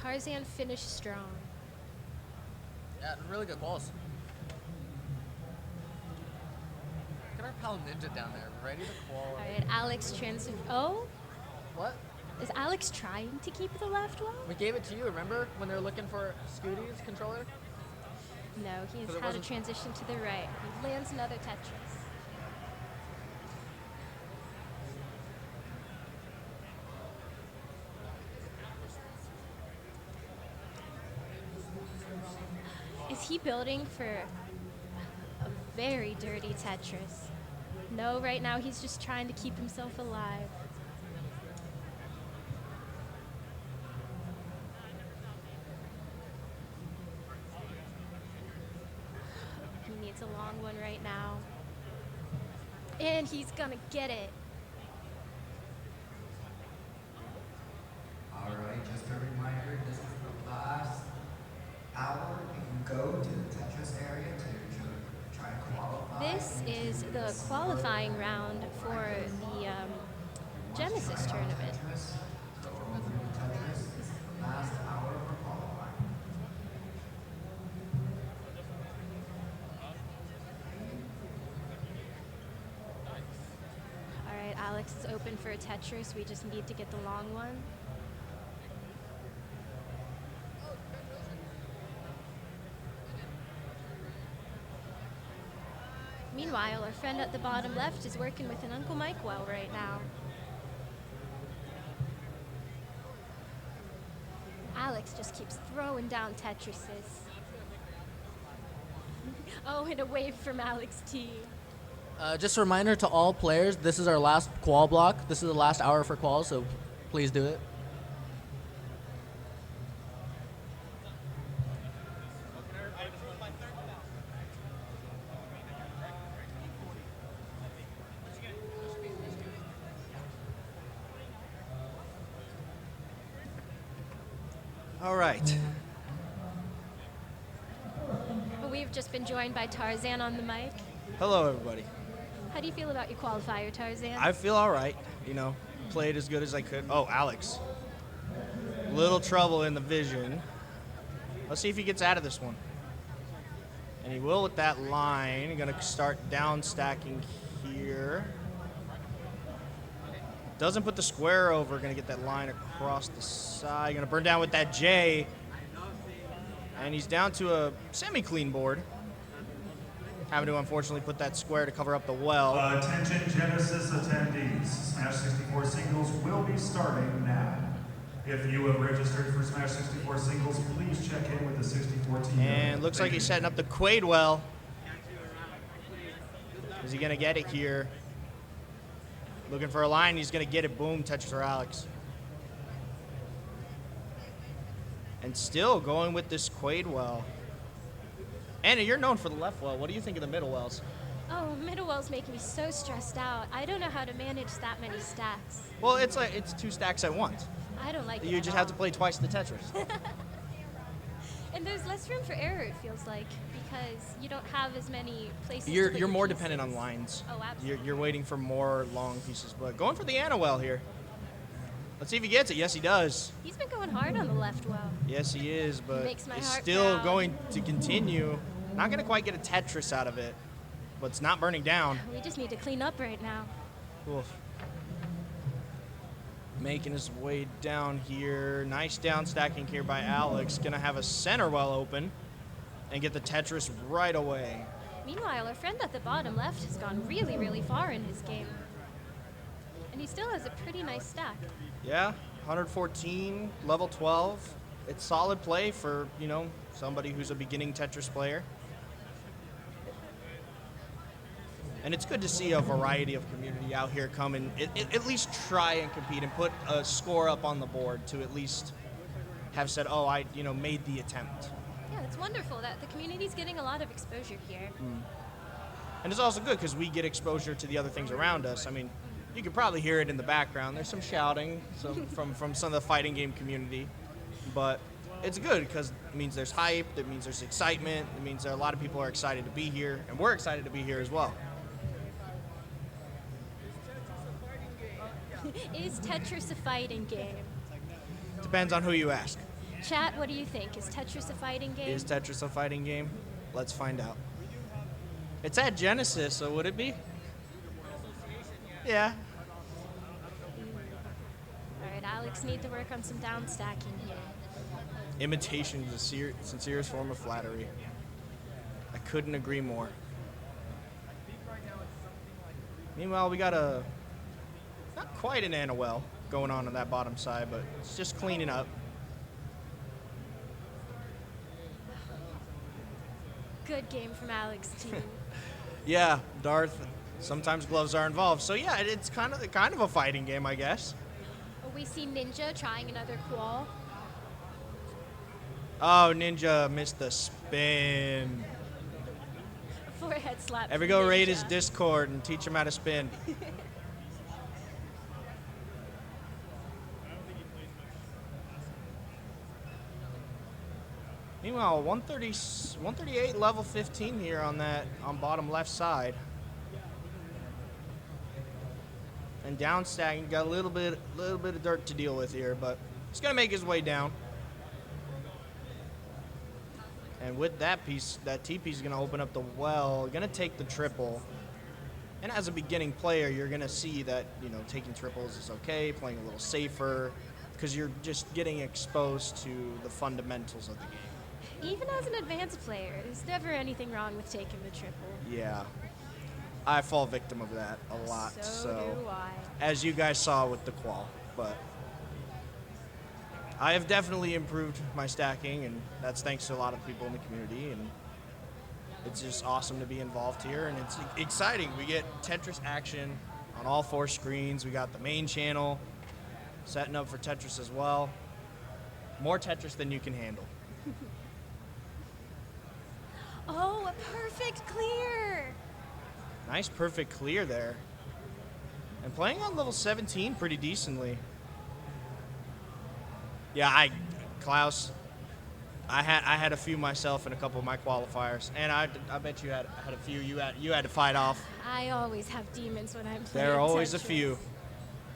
Tarzan finished strong. Yeah, really good balls. Look at our pal Ninja down there, ready to qual. All right, Alex Oh, What? is Alex trying to keep the left wall? We gave it to you, remember? When they were looking for Scooty's controller? No, he has So there had a wasn't- transition to the right. He lands another Tetris. Is he building for a very dirty Tetris? No, right now he's just trying to keep himself alive. He needs a long one right now. And he's gonna get it. All right, just a reminder, this is the last hour. You can go to the Tetris area to try to qualify. This is the qualifying round for the Genesis tournament. Tetris. Go over to Tetris. This is the last hour for qualifying. All right, Alex is open for a Tetris. We just need to get the long one. Meanwhile, our friend at the bottom left is working with an Uncle Mike well right now. Alex just keeps throwing down Tetrises. Oh, and a wave from Alex T. Just a reminder to all players, this is our last qual block. This is the last hour for qual, so please do it. All right. We've just been joined by Tarzan on the mic. Hello, everybody. How do you feel about your qualifier, Tarzan? I feel all right. You know, played as good as I could. Oh, Alex. Little trouble in the vision. Let's see if he gets out of this one. And he will with that line. Gonna start down stacking here. Doesn't put the square over. Gonna get that line across the side. Gonna burn down with that J. And he's down to a semi-clean board. Having to unfortunately put that square to cover up the well. Attention Genesis attendees. Smash 64 singles will be starting now. If you have registered for Smash 64 singles, please check in with the 64 team. And looks like he's setting up the Quaid well. Is he gonna get it here? Looking for a line, he's gonna get it. Boom, Tetris for Alex. And still going with this Quaid well. Anna, you're known for the left well. What do you think of the middle wells? Oh, middle wells make me so stressed out. I don't know how to manage that many stacks. Well, it's like it's 2 stacks at once. I don't like it. You at just all. have to play twice the Tetris. And there's less room for error, it feels like, because you don't have as many places. to You're put you're your more pieces. dependent on lines. Oh, absolutely. You're waiting for more long pieces, but going for the Anna well here. Let's see if he gets it. Yes, he does. He's been going hard on the left well. Yes, he is, but Makes my he's heart still proud. going to continue. Not going to quite get a Tetris out of it, but it's not burning down. We just need to clean up right now. Oof. Making his way down here. Nice down stacking here by Alex. Going to have a center well open and get the Tetris right away. Meanwhile, our friend at the bottom left has gone really, really far in his game. And he still has a pretty nice stack. Yeah, 114, level 12. It's solid play for, you know, somebody who's a beginning Tetris player. And it's good to see a variety of community out here come and at least try and compete and put a score up on the board to at least have said, oh, I, you know, made the attempt. Yeah, it's wonderful that the community's getting a lot of exposure here. And it's also good because we get exposure to the other things around us. I mean, you can probably hear it in the background. There's some shouting from some of the fighting game community. But it's good because it means there's hype, it means there's excitement, it means that a lot of people are excited to be here, and we're excited to be here as well. Is Tetris a fighting game? Depends on who you ask. Chat, what do you think? Is Tetris a fighting game? Is Tetris a fighting game? Let's find out. It's at Genesis, so would it be? Yeah. All right, Alex need to work on some down stacking here. Imitation is the sincerest form of flattery. I couldn't agree more. Meanwhile, we got a, not quite an NOL going on that bottom side, but it's just cleaning up. Good game from Alex team. Yeah, Darth. Sometimes gloves are involved, so yeah, it's kind of a fighting game, I guess. We see Ninja trying another qual. Oh, Ninja missed the spin. Forehead slap. Ever from go Ninja. raid his Discord and teach him how to spin. Meanwhile, 138 level 15 here on bottom left side. And down stacking, got a little bit of dirt to deal with here, but he's gonna make his way down. And with that piece, that T-piece is gonna open up the well, gonna take the triple. And as a beginning player, you're gonna see that, you know, taking triples is okay, playing a little safer, because you're just getting exposed to the fundamentals of the game. Even as an advanced player, there's never anything wrong with taking the triple. Yeah. I fall victim of that a lot, So do I. as you guys saw with the qual, but I have definitely improved my stacking, and that's thanks to a lot of people in the community, and it's just awesome to be involved here, and it's exciting. We get Tetris action on all 4 screens. We got the main channel setting up for Tetris as well. More Tetris than you can handle. Oh, a perfect clear. Nice perfect clear there. And playing on level 17 pretty decently. Yeah, Klaus, I had a few myself in a couple of my qualifiers, and I bet you had a few you had to fight off. I always have demons when I'm playing There are always a Tetris. few.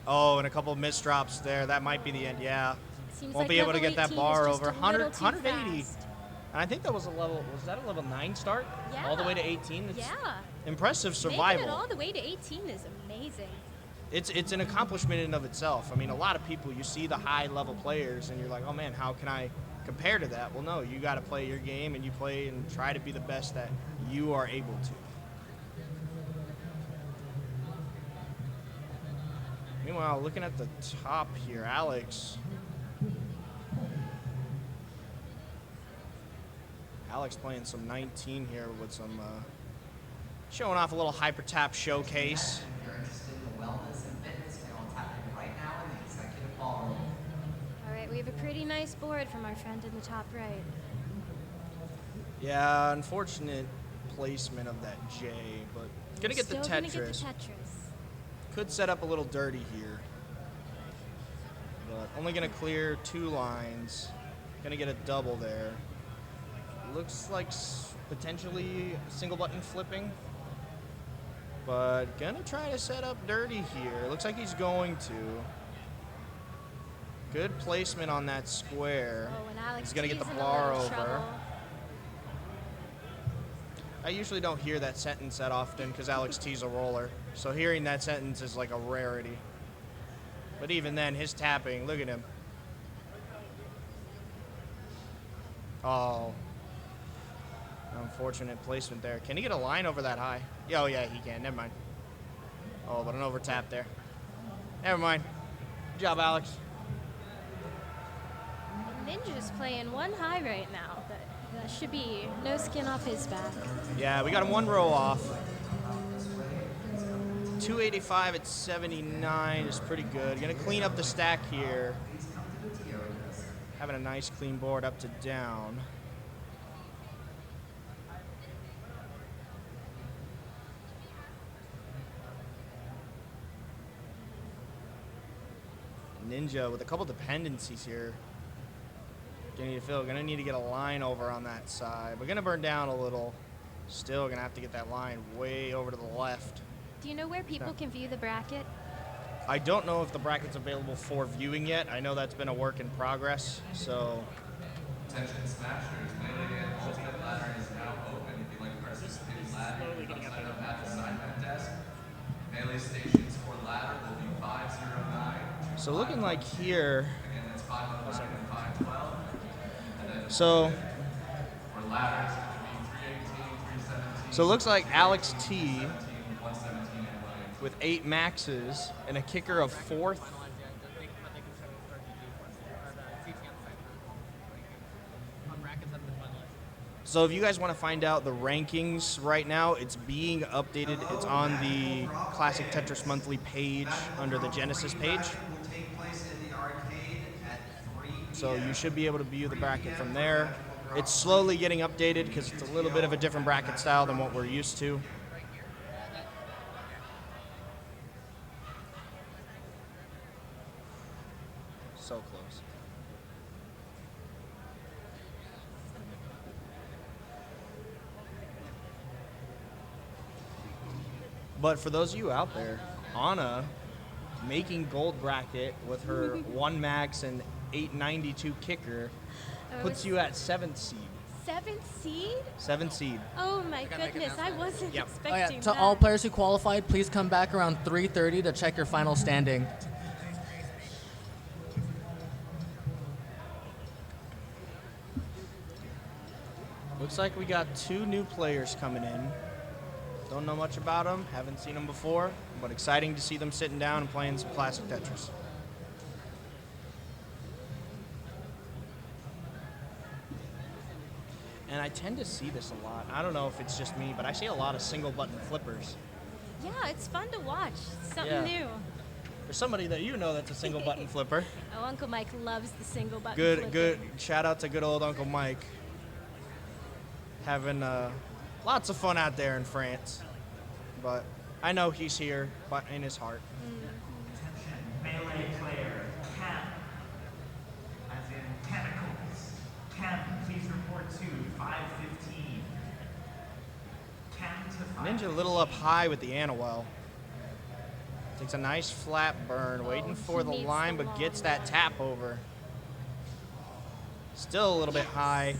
Oh, and a couple of misdrops there. That might be the end. Yeah. Seems Won't like be able to level get that 18 bar is just over. a little 100, too 180. fast. And I think that was was that a level 9 start? Yeah. All the way to 18? It's Yeah. impressive Making it survival. all the way to 18 is amazing. It's an accomplishment in and of itself. I mean, a lot of people, you see the high level players and you're like, oh man, how can I compare to that? Well, no, you got to play your game, and you play and try to be the best that you are able to. Meanwhile, looking at the top here, Alex playing some 19 here with some showing off a little hyper tap showcase. If you're interested in wellness and fitness, you know what's happening right now in the executive ballroom. All right, we have a pretty nice board from our friend in the top right. Yeah, unfortunate placement of that J, but gonna get the Still gonna get the Tetris. Tetris. Could set up a little dirty here, but only gonna clear 2 lines. Gonna get a double there. Looks like potentially single button flipping, but gonna try to set up dirty here. Looks like he's going to. Good placement on that square. Oh, and Alex He's gonna get the T's in a bar little over. trouble. I usually don't hear that sentence that often because Alex T's a roller, so hearing that sentence is like a rarity. But even then, his tapping, look at him. Oh. Unfortunate placement there. Can he get a line over that high? Oh, yeah, he can. Never mind. Oh, but an over tap there. Never mind. Good job, Alex. Ninja's playing 1 high right now, but that should be no skin off his back. Yeah, we got him 1 row off. 285 at 79 is pretty good. Gonna clean up the stack here. Having a nice clean board up to down. Ninja with a couple dependencies here. Gonna need to get a line over on that side. We're gonna burn down a little. Still gonna have to get that line way over to the left. Do you know where people can view the bracket? I don't know if the bracket's available for viewing yet. I know that's been a work in progress, so Attention Smashers, Melee and Ultimate Ladder is now open. If you'd like to participate in ladder, you can sign up at the Sideman desk. Melee stations for ladder will be 509. So looking like here. Again, that's 509 and 512. And then So. for ladder, it's going to be 318, 317. So it looks like Alex T 117 and 118. with 8 maxes and a kicker of 4th. So if you guys want to find out the rankings right now, it's being updated. It's on the Classic Tetris Monthly page under the Genesis page. So you should be able to view the bracket from there. It's slowly getting updated because it's a little bit of a different bracket style than what we're used to. So close. But for those of you out there, Anna making gold bracket with her 1 max and 892 kicker puts you at 7th seed. 7th seed? 7th seed. Oh my goodness, I wasn't Yep. expecting To that. all players who qualified, please come back around 3:30 to check your final standing. Looks like we got 2 new players coming in. Don't know much about them, haven't seen them before, but exciting to see them sitting down and playing some classic Tetris. And I tend to see this a lot. I don't know if it's just me, but I see a lot of single button flippers. Yeah, it's fun to watch. Something new. For somebody that you know that's a single button flipper. Oh, Uncle Mike loves the single button Good. Shout out to good old Uncle Mike. Having lots of fun out there in France. But I know he's here, but in his heart. Attention, melee player, Cam. As in tentacles. Cam, please report to 515. Cam to 515. Ninja a little up high with the Anawell. Takes a nice flat burn, waiting for the line, but gets that tap over. Still a little bit high.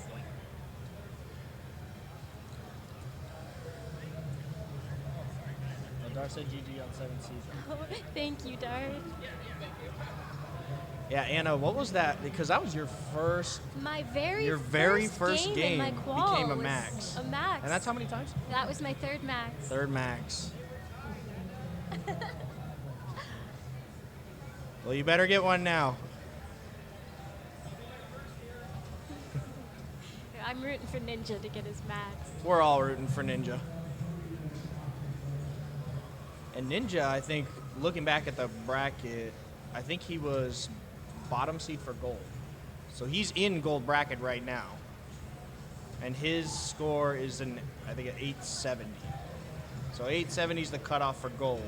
Dar said GG on 7th season. Oh, thank you, Dar. Yeah, Anna, what was that? Because that was your first. My very first game in my qual became a was max. A max. And that's how many times? That was my 3rd max. 3rd max. Well, you better get one now. I'm rooting for Ninja to get his max. We're all rooting for Ninja. And Ninja, I think, looking back at the bracket, I think he was bottom seed for gold. So he's in gold bracket right now. And his score is, I think, an 870. So 870 is the cutoff for gold.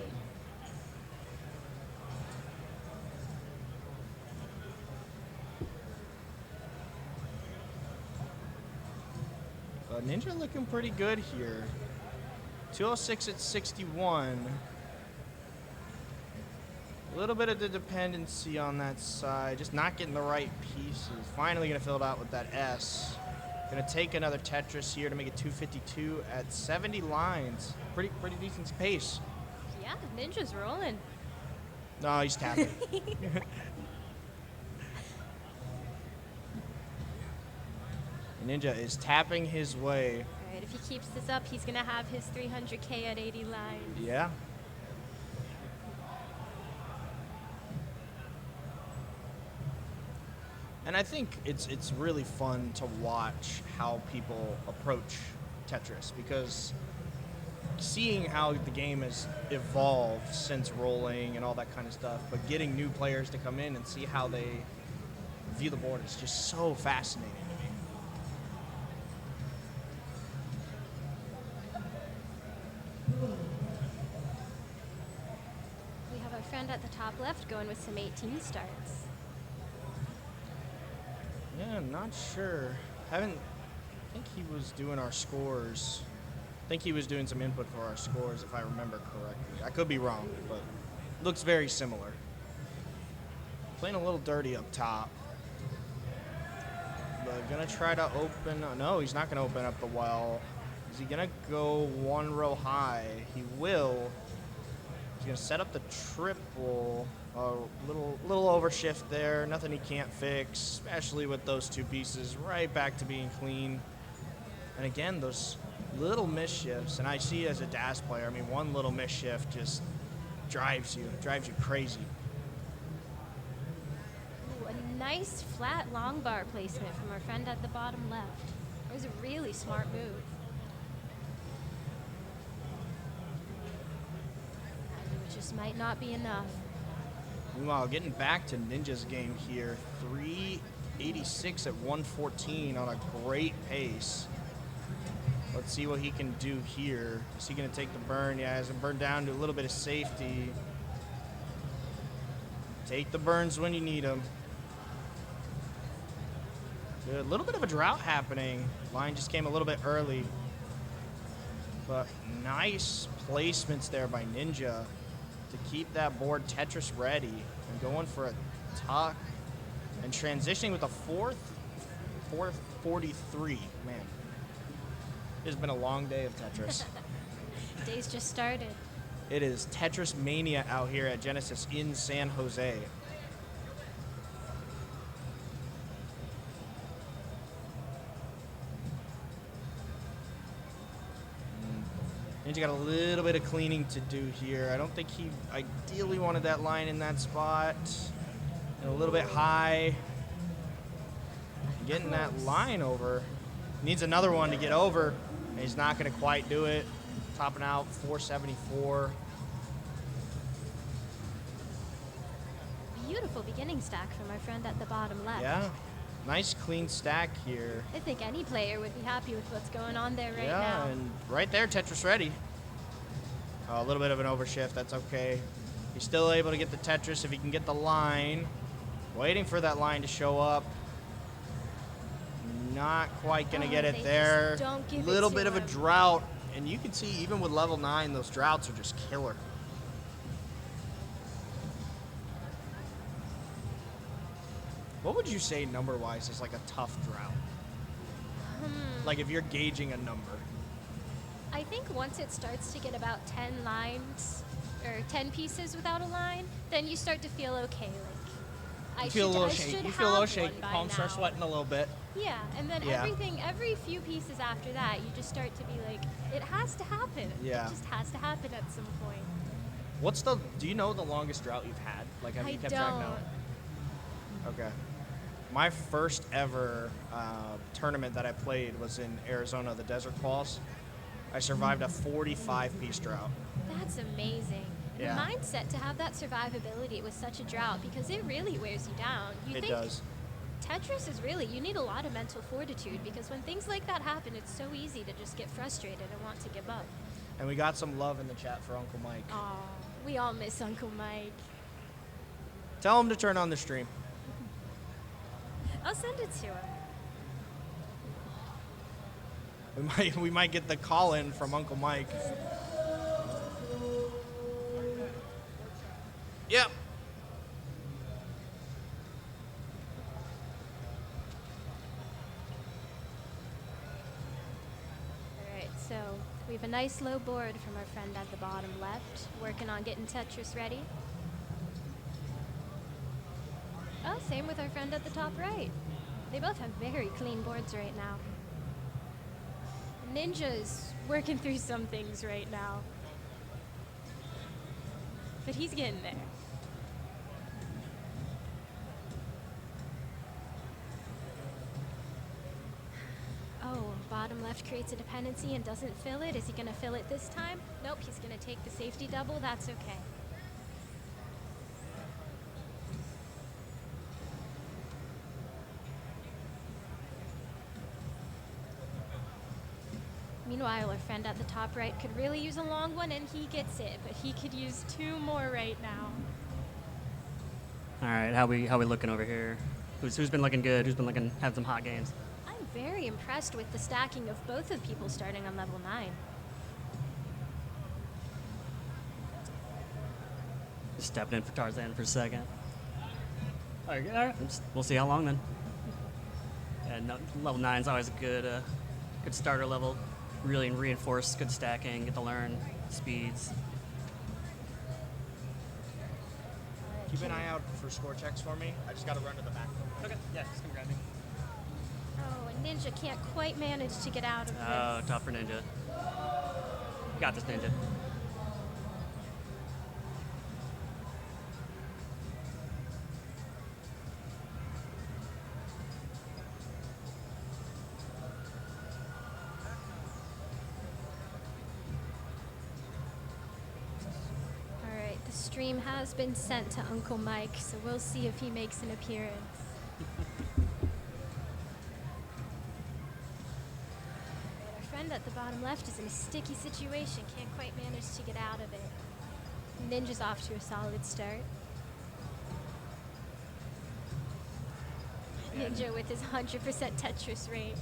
But Ninja looking pretty good here. 206 at 61. A little bit of the dependency on that side, just not getting the right pieces. Finally gonna fill it out with that S. Gonna take another Tetris here to make it 252 at 70 lines. Pretty decent pace. Yeah, Ninja's rolling. No, he's tapping. Ninja is tapping his way. All right, if he keeps this up, he's gonna have his 300K at 80 lines. Yeah. And I think it's really fun to watch how people approach Tetris, because seeing how the game has evolved since rolling and all that kind of stuff, but getting new players to come in and see how they view the board is just so fascinating to me. We have our friend at the top left going with some 18 starts. Yeah, I'm not sure. I think he was doing our scores. I think he was doing some input for our scores, if I remember correctly. I could be wrong, but looks very similar. Playing a little dirty up top. Gonna try to open. No, he's not gonna open up the well. Is he gonna go one row high? He will. He's gonna set up the triple. A little overshift there. Nothing he can't fix, especially with those two pieces. Right back to being clean. And again, those little misshifts. And I see as a DAS player, I mean, one little misshift just drives you crazy. Ooh, a nice flat long bar placement from our friend at the bottom left. It was a really smart move. It just might not be enough. Meanwhile, getting back to Ninja's game here, 386 at 114 on a great pace. Let's see what he can do here. Is he going to take the burn? Yeah, has him burned down to a little bit of safety. Take the burns when you need them. A little bit of a drought happening. Line just came a little bit early. But nice placements there by Ninja to keep that board Tetris ready and going for a tuck and transitioning with a fourth 43. Man, it's been a long day of Tetris. Day's just started. It is Tetris Mania out here at Genesis in San Jose. Ninja got a little bit of cleaning to do here. I don't think he ideally wanted that line in that spot. And a little bit high. Getting that line over. Needs another one to get over. And he's not going to quite do it. Topping out 474. Beautiful beginning stack from our friend at the bottom left. Yeah. Nice clean stack here. I think any player would be happy with what's going on there right yeah, now. And right there, Tetris ready. Oh, a little bit of an overshift. That's okay. He's still able to get the Tetris if he can get the line. Waiting for that line to show up. Not quite going to get it there. Don't give little it to bit of a him. drought. And you can see even with level 9, those droughts are just killer. What would you say number-wise is like a tough drought? Like if you're gauging a number. I think once it starts to get about 10 lines or 10 pieces without a line, then you start to feel okay. Like You feel a little shaky. You feel a little shaky. Palms start sweating a little bit. Yeah, and then Yeah. every few pieces after that, you just start to be like, it has to happen. Yeah. It just has to happen at some point. Do you know the longest drought you've had? Like have you I kept track now? don't. Okay. My first ever tournament that I played was in Arizona, the Desert Quals. I survived a 45-piece drought. That's amazing. Yeah. The mindset to have that survivability with such a drought, because it really wears you down. You It think does. Tetris is really, you need a lot of mental fortitude, because when things like that happen, it's so easy to just get frustrated and want to give up. And we got some love in the chat for Uncle Mike. Aw, we all miss Uncle Mike. Tell him to turn on the stream. I'll send it to him. We might get the call in from Uncle Mike. Yep. Alright, so we have a nice low board from our friend at the bottom left, working on getting Tetris ready. Oh, same with our friend at the top right. They both have very clean boards right now. Ninja's working through some things right now. But he's getting there. Oh, bottom left creates a dependency and doesn't fill it. Is he going to fill it this time? Nope, he's going to take the safety double. That's okay. Meanwhile, our friend at the top right could really use a long one, and he gets it, but he could use 2 more right now. All right, how we looking over here? Who's been looking good? Who's been having some hot games? I'm very impressed with the stacking of both of people starting on level 9. Just stepping in for Tarzan for a second. All right, we'll see how long then. And level 9 is always a good starter level. Really reinforce good stacking, get to learn speeds. Keep an eye out for score checks for me. I just got to run to the back. Okay, yeah, just come grab me. Oh, and Ninja can't quite manage to get out of Oh, this. tough for Ninja. Got this, Ninja. All right, the stream has been sent to Uncle Mike, so we'll see if he makes an appearance. Our friend at the bottom left is in a sticky situation, can't quite manage to get out of it. Ninja's off to a solid start. Ninja with his 100% Tetris rate.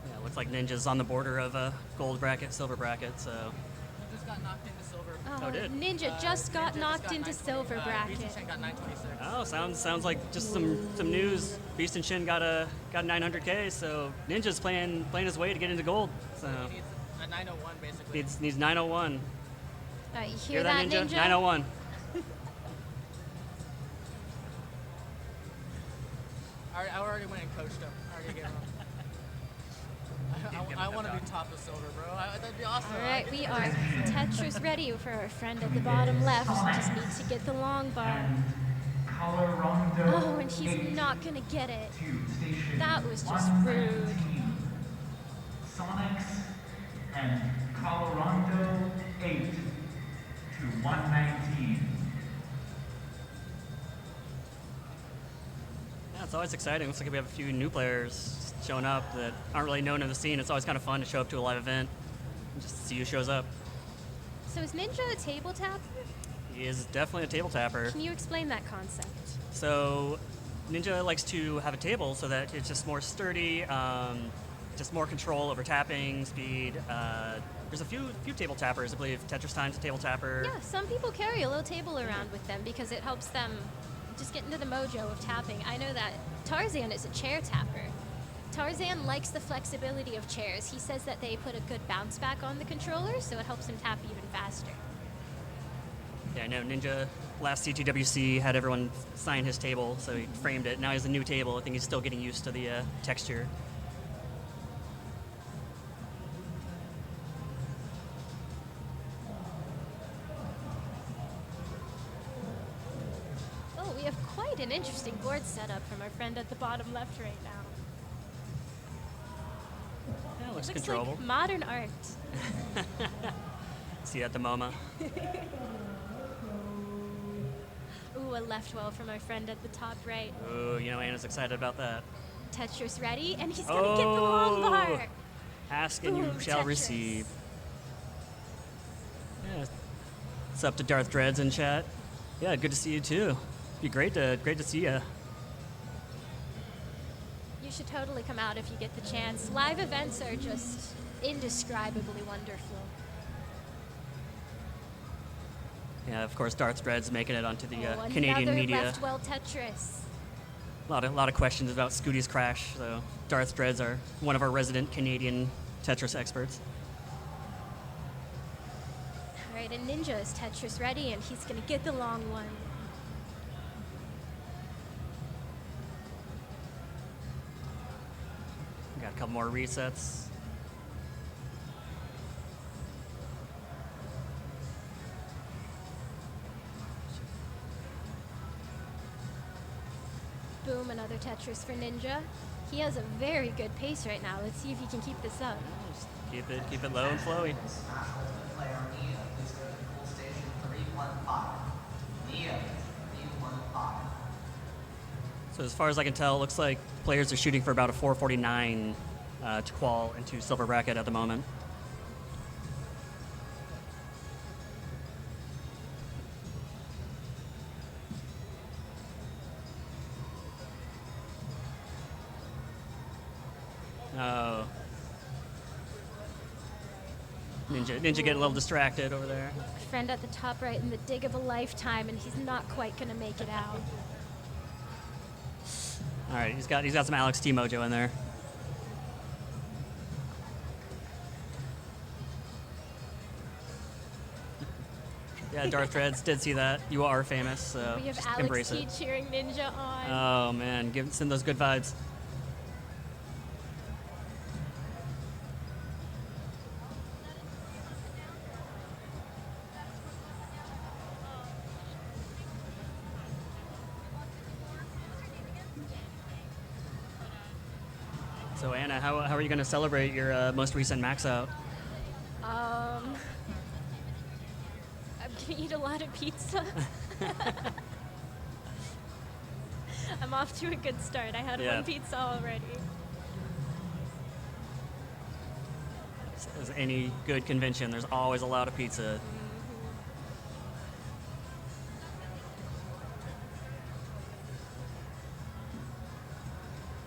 Yeah, looks like Ninja's on the border of a gold bracket, silver bracket, so. Just got knocked into silver. Oh, Oh, did? Ninja just got knocked into silver bracket. Beast and Shen got 926. Oh, sounds like just some news. Beast and Shin got 900K, so Ninja's playing his way to get into gold. So He needs a 901 basically. needs 901. All right, you hear that, Ninja? 901. I already went and coached him. I already gave him. I want to be top of silver, bro. That'd be awesome. All right, we are Tetris ready for our friend at the bottom left. Just need to get the long bar. Oh, and he's not going to get it. That was just rude. Sonics and Colorado 8 to 119. Yeah, it's always exciting. Looks like we have a few new players showing up that aren't really known in the scene. It's always kind of fun to show up to a live event and just see who shows up. So is Ninja a table tapper? He is definitely a table tapper. Can you explain that concept? So Ninja likes to have a table so that it's just more sturdy, just more control over tapping, speed. There's a few table tappers. I believe Tetris Time's a table tapper. Yeah, some people carry a little table around with them because it helps them just get into the mojo of tapping. I know that Tarzan is a chair tapper. Tarzan likes the flexibility of chairs. He says that they put a good bounce back on the controller, so it helps him tap even faster. Yeah, I know Ninja last CTWC had everyone sign his table, so he framed it. Now he has a new table. I think he's still getting used to the texture. Oh, we have quite an interesting board setup from our friend at the bottom left right now. Yeah, it looks Looks controllable. like modern art. See at the MoMA. Ooh, a left well from our friend at the top right. Ooh, Anna's excited about that. Tetris ready, and he's gonna get the long bar. Ask and you Boom, shall Tetris. receive. Yeah. What's up to Darth Dreads in chat? Yeah, good to see you too. Be great to see you. You should totally come out if you get the chance. Live events are just indescribably wonderful. Yeah, of course, Darth Dreads making it onto the Oh, Canadian another media. left well Tetris. A lot of questions about Scooty's crash. So Darth Dreads are one of our resident Canadian Tetris experts. All right, and Ninja is Tetris ready, and he's gonna get the long one. Got a couple more resets. Boom, another Tetris for Ninja. He has a very good pace right now. Let's see if he can keep this up. Just keep it low and flowy. Smash Ultimate player Nia, please go to pool station 315. Nia, 315. So as far as I can tell, it looks like players are shooting for about a 449 to qual into silver bracket at the moment. Oh. Ninja getting a little distracted over there. Friend at the top right in the dig of a lifetime, and he's not quite gonna make it out. All right, he's got some Alex T mojo in there. Yeah, Darth Dreads did see that. You are famous, so We have just Alex embrace T it. cheering Ninja on. Oh man, send those good vibes. So Anna, how are you going to celebrate your most recent max out? I'm gonna eat a lot of pizza. I'm off to a good start. I had Yeah. one pizza already. As any good convention, there's always a lot of pizza.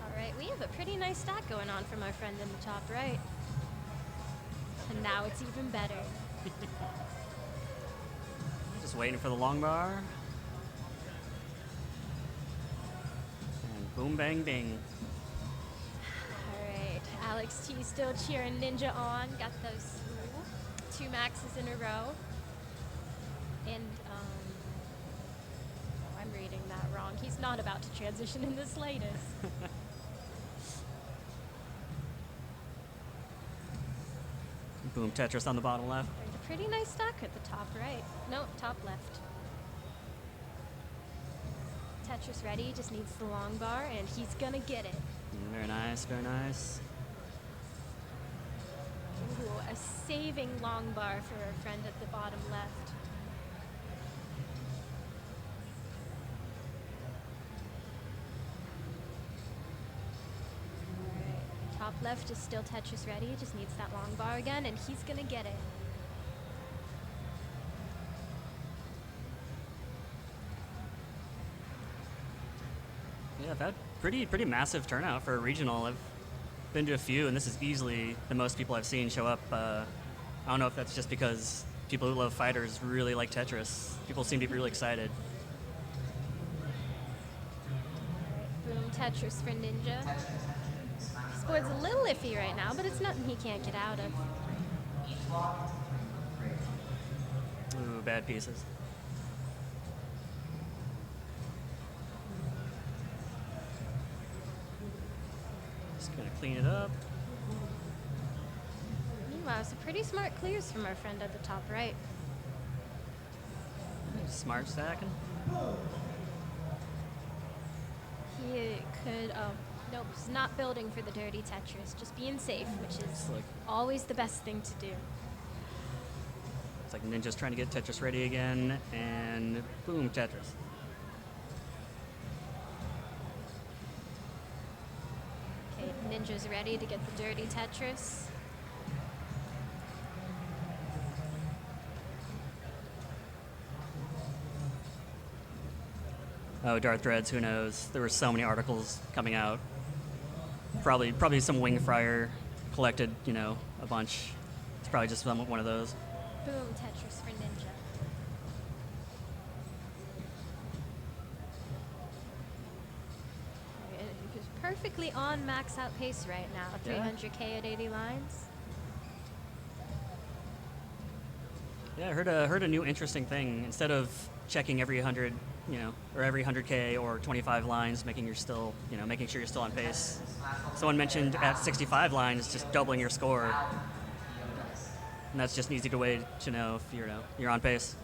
All right, we have a pretty nice stack going on from our friend in the top right. And now it's even better. Just waiting for the long bar. And boom, bang, ding. All right, Alex T still cheering Ninja on. Got those 2 maxes in a row. And, I'm reading that wrong. He's not about to transition in the slightest. Boom, Tetris on the bottom left. There's a pretty nice stack at the top right. No, top left. Tetris ready, just needs the long bar, and he's gonna get it. Very nice, very nice. Ooh, a saving long bar for our friend at the bottom left. Alright, top left is still Tetris ready, just needs that long bar again, and he's gonna get it. Yeah, I've had pretty massive turnout for a regional. I've been to a few, and this is easily the most people I've seen show up. I don't know if that's just because people who love fighters really like Tetris. People seem to be really excited. Boom, Tetris for Ninja. His board's a little iffy right now, but it's nothing he can't get out of. Ooh, bad pieces. Just gonna clean it up. Meanwhile, some pretty smart clears from our friend at the top right. Smart stacking. He could, nope, he's not building for the dirty Tetris, just being safe, which is always the best thing to do. It's like Ninja's trying to get Tetris ready again, and boom, Tetris. Okay, Ninja's ready to get the dirty Tetris. Oh, Darth Dreads, who knows? There were so many articles coming out. Probably some wing fryer collected, a bunch. It's probably just one of those. Boom, Tetris for Ninja. He's perfectly on max out pace right now. Yeah. 300k at 80 lines. Yeah, I heard a new interesting thing. Instead of checking every 100, or every 100k or 25 lines, making sure you're still on pace. Someone mentioned at 65 lines, just doubling your score. And that's just an easy way to know if you're on pace.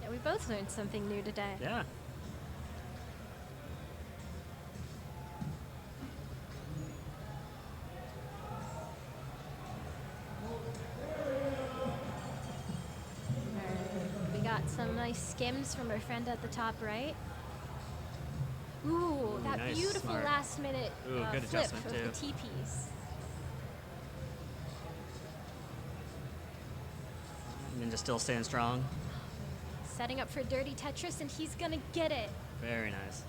Yeah, we both learned something new today. Yeah. We got some nice skims from our friend at the top right. Ooh, that nice, beautiful smart. last minute Ooh, good flip adjustment, of too. the T-piece. Ninja still staying strong. Setting up for dirty Tetris, and he's gonna get it. Very nice.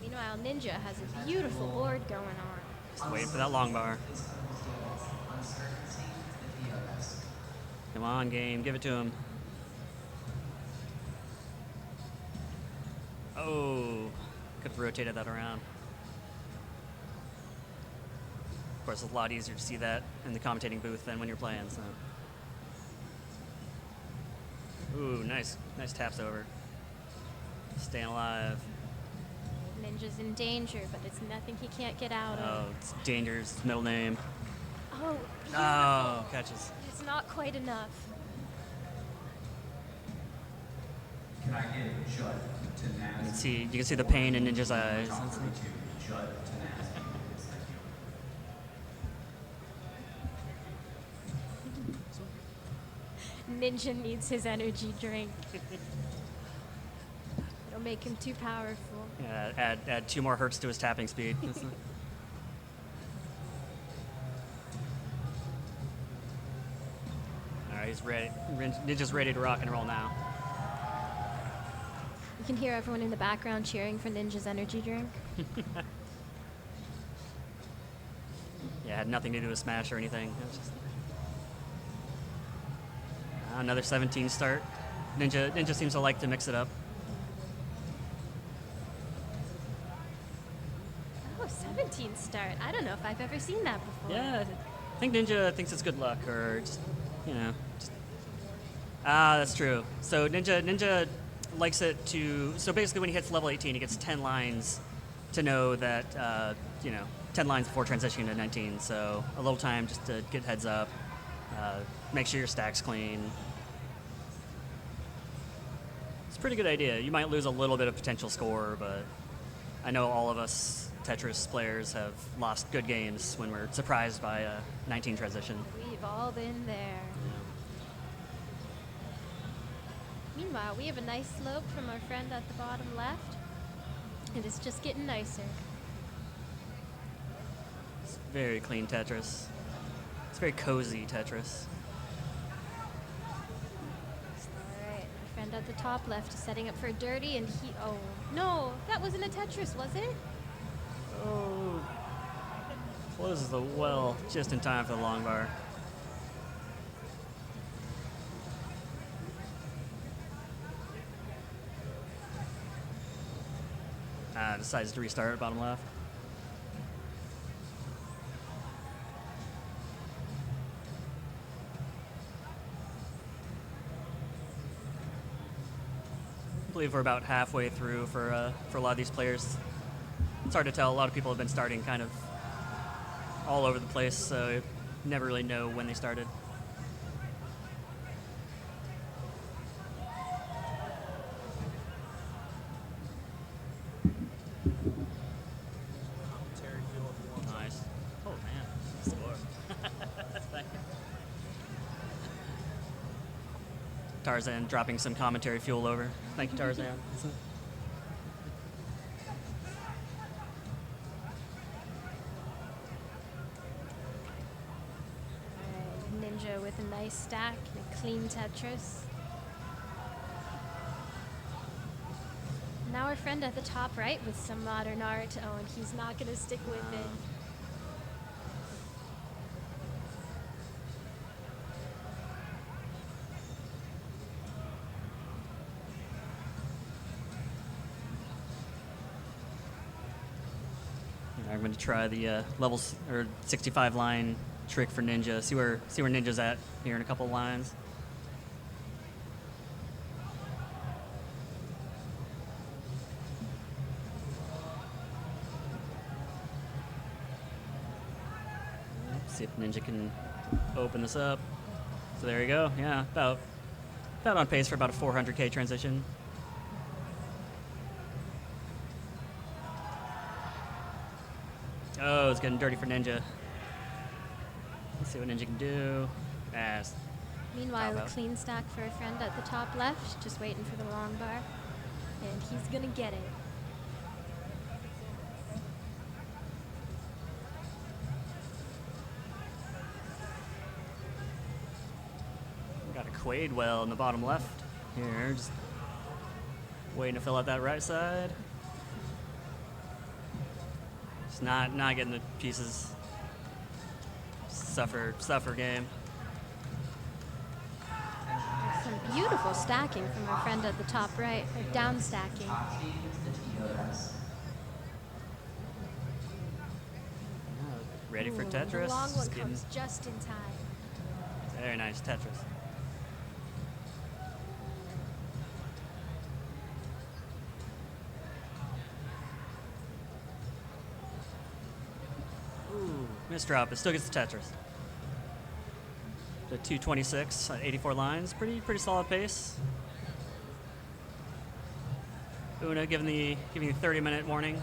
Meanwhile, Ninja has a beautiful board going on. Just waiting for that long bar. Come on, game. Give it to him. Oh, could have rotated that around. Of course, it's a lot easier to see that in the commentating booth than when you're playing. So. Ooh, nice taps over. Staying alive. Ninja's in danger, but it's nothing he can't get out Oh, of. it's Danger's middle name. Oh, beautiful. Oh, catches. It's not quite enough. Can I get Judd to You can see the pain in Ninja's eyes. Judd to Nasty. Ninja needs his energy drink. It'll make him too powerful. Yeah, add 2 more hertz to his tapping speed. All right, he's ready. Ninja's ready to rock and roll now. You can hear everyone in the background cheering for Ninja's energy drink. Yeah, it had nothing to do with Smash or anything. It was just another 17 start. Ninja seems to like to mix it up. Oh, 17 start. I don't know if I've ever seen that before. Yeah, I think Ninja thinks it's good luck, or just, that's true. So Ninja likes it to. So basically, when he hits level 18, he gets 10 lines to know that 10 lines before transitioning to 19. So a little time just to get heads up, make sure your stack's clean. It's a pretty good idea. You might lose a little bit of potential score, but I know all of us Tetris players have lost good games when we're surprised by a 19 transition. We've all been there. Meanwhile, we have a nice slope from our friend at the bottom left. It is just getting nicer. It's very clean Tetris. It's very cozy Tetris. Alright, our friend at the top left is setting up for a dirty, and he. Oh, no, that wasn't a Tetris, was it? Oh. Closes the well just in time for the long bar. Decides to restart at bottom left. I believe we're about halfway through for a lot of these players. It's hard to tell. A lot of people have been starting kind of all over the place, so you never really know when they started. Nice. Oh man, score. Thank you. Tarzan dropping some commentary fuel over. Thank you, Tarzan. Ninja with a nice stack and a clean Tetris. Now our friend at the top right with some modern art. Oh, and he's not going to stick with it. I'm going to try the levels or 65 line trick for Ninja. See where Ninja's at here in a couple lines. See if Ninja can open this up. So there you go. Yeah, about on pace for about a 400K transition. Oh, it's getting dirty for Ninja. Let's see what Ninja can do. Meanwhile, a clean stack for a friend at the top left, just waiting for the long bar. And he's gonna get it. Got a Quaid well in the bottom left here. Just waiting to fill out that right side. Just not getting the pieces. Suffer game. Some beautiful beautiful stacking from our friend at the top right, or down stacking. Top team is the TOS. Ready for Ooh, Tetris. The long one Just getting- comes just in time. Very nice Tetris. Ooh, misdrop. It still gets the Tetris. The 226 on 84 lines. Pretty solid pace. Una giving you 30-minute warning.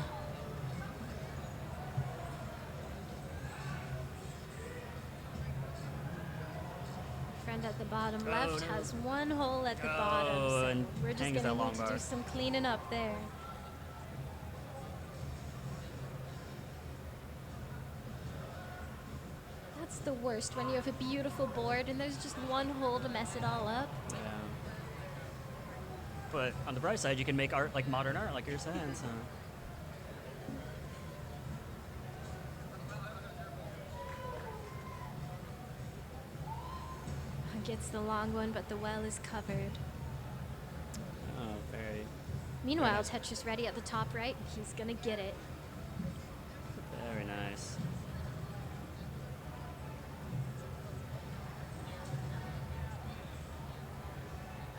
Friend at the bottom Oh, left no. has one hole at the bottom, so and we're just hangs gonna that long need to bar. do some cleaning up there. That's the worst when you have a beautiful board and there's just one hole to mess it all up. Yeah. But on the bright side, you can make art like modern art, like you're saying. So. Gets the long one, but the well is covered. Oh, very. Meanwhile, Tetris ready at the top right. He's gonna get it. Very nice.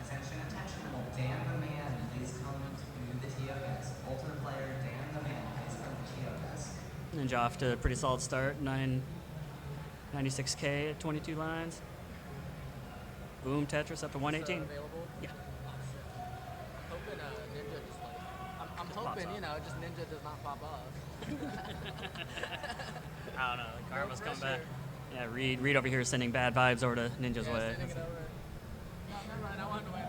Attention, attention. Will Dan the Man please come to the TOS? Ultimate player Dan the Man please come to TOS. Ninja off to a pretty solid start. 96K at 22 lines. Boom, Tetris up to 118. Available? Yeah. Hoping Ninja just like I'm hoping just Ninja does not pop off. I don't know. The karma's No coming back. pressure. Yeah, Reed over here sending bad vibes over to Ninja's Yeah, way. sending it over. No, never mind. I wanted to win.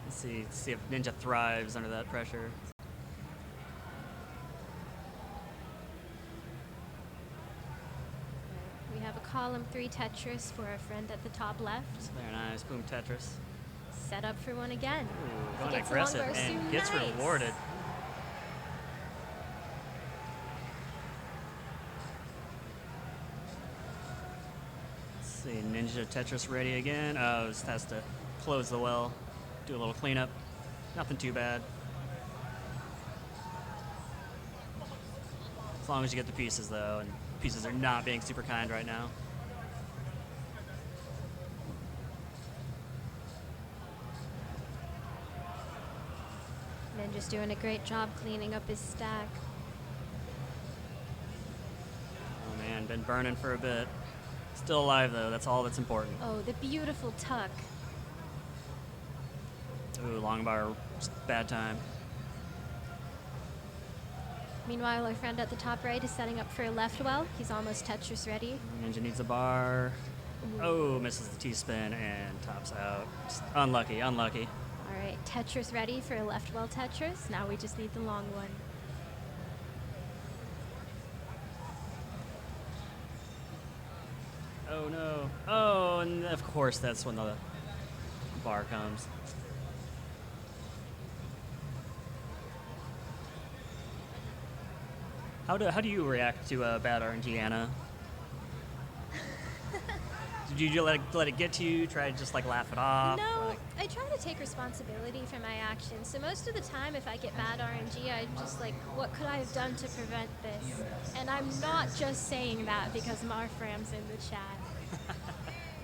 Let's see if Ninja thrives under that pressure. We have a column 3 Tetris for our friend at the top left. Very nice. Boom, Tetris. Set up for one again. Ooh, He going gets a aggressive long bar and soon. gets Nice. rewarded. Let's see, Ninja Tetris ready again. Oh, just has to close the well, do a little cleanup. Nothing too bad. As long as you get the pieces though, and pieces are not being super kind right now. Ninja's doing a great job cleaning up his stack. Oh man, been burning for a bit. Still alive though, that's all that's important. Oh, the beautiful tuck. Ooh, long bar, just bad time. Meanwhile, our friend at the top right is setting up for a left well. He's almost Tetris ready. Ninja needs a bar. Oh, misses the T-spin and tops out. Just unlucky. All right, Tetris ready for a left well Tetris. Now we just need the long one. Oh no. Oh, and of course that's when the bar comes. How do you react to bad RNG, Anna? Did you let it get to you? Try to just like laugh it off? No, Like, I try to take responsibility for my actions. So most of the time, if I get bad RNG, I'm just like, what could I have done to prevent this? And I'm not just saying that because Marfram's in the chat.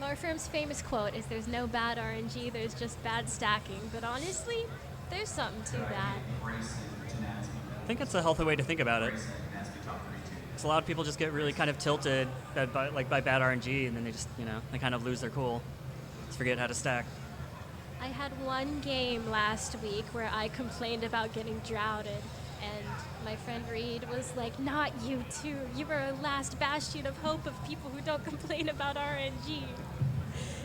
Marfram's famous quote is, "There's no bad RNG, there's just bad stacking." But honestly, there's something to that. I think it's a healthy way to think about it. Because a lot of people just get really kind of tilted by bad RNG, and then they just, they kind of lose their cool. Just forget how to stack. I had one game last week where I complained about getting droughted, and my friend Reed was like, "Not you too. You are a last bastion of hope of people who don't complain about RNG."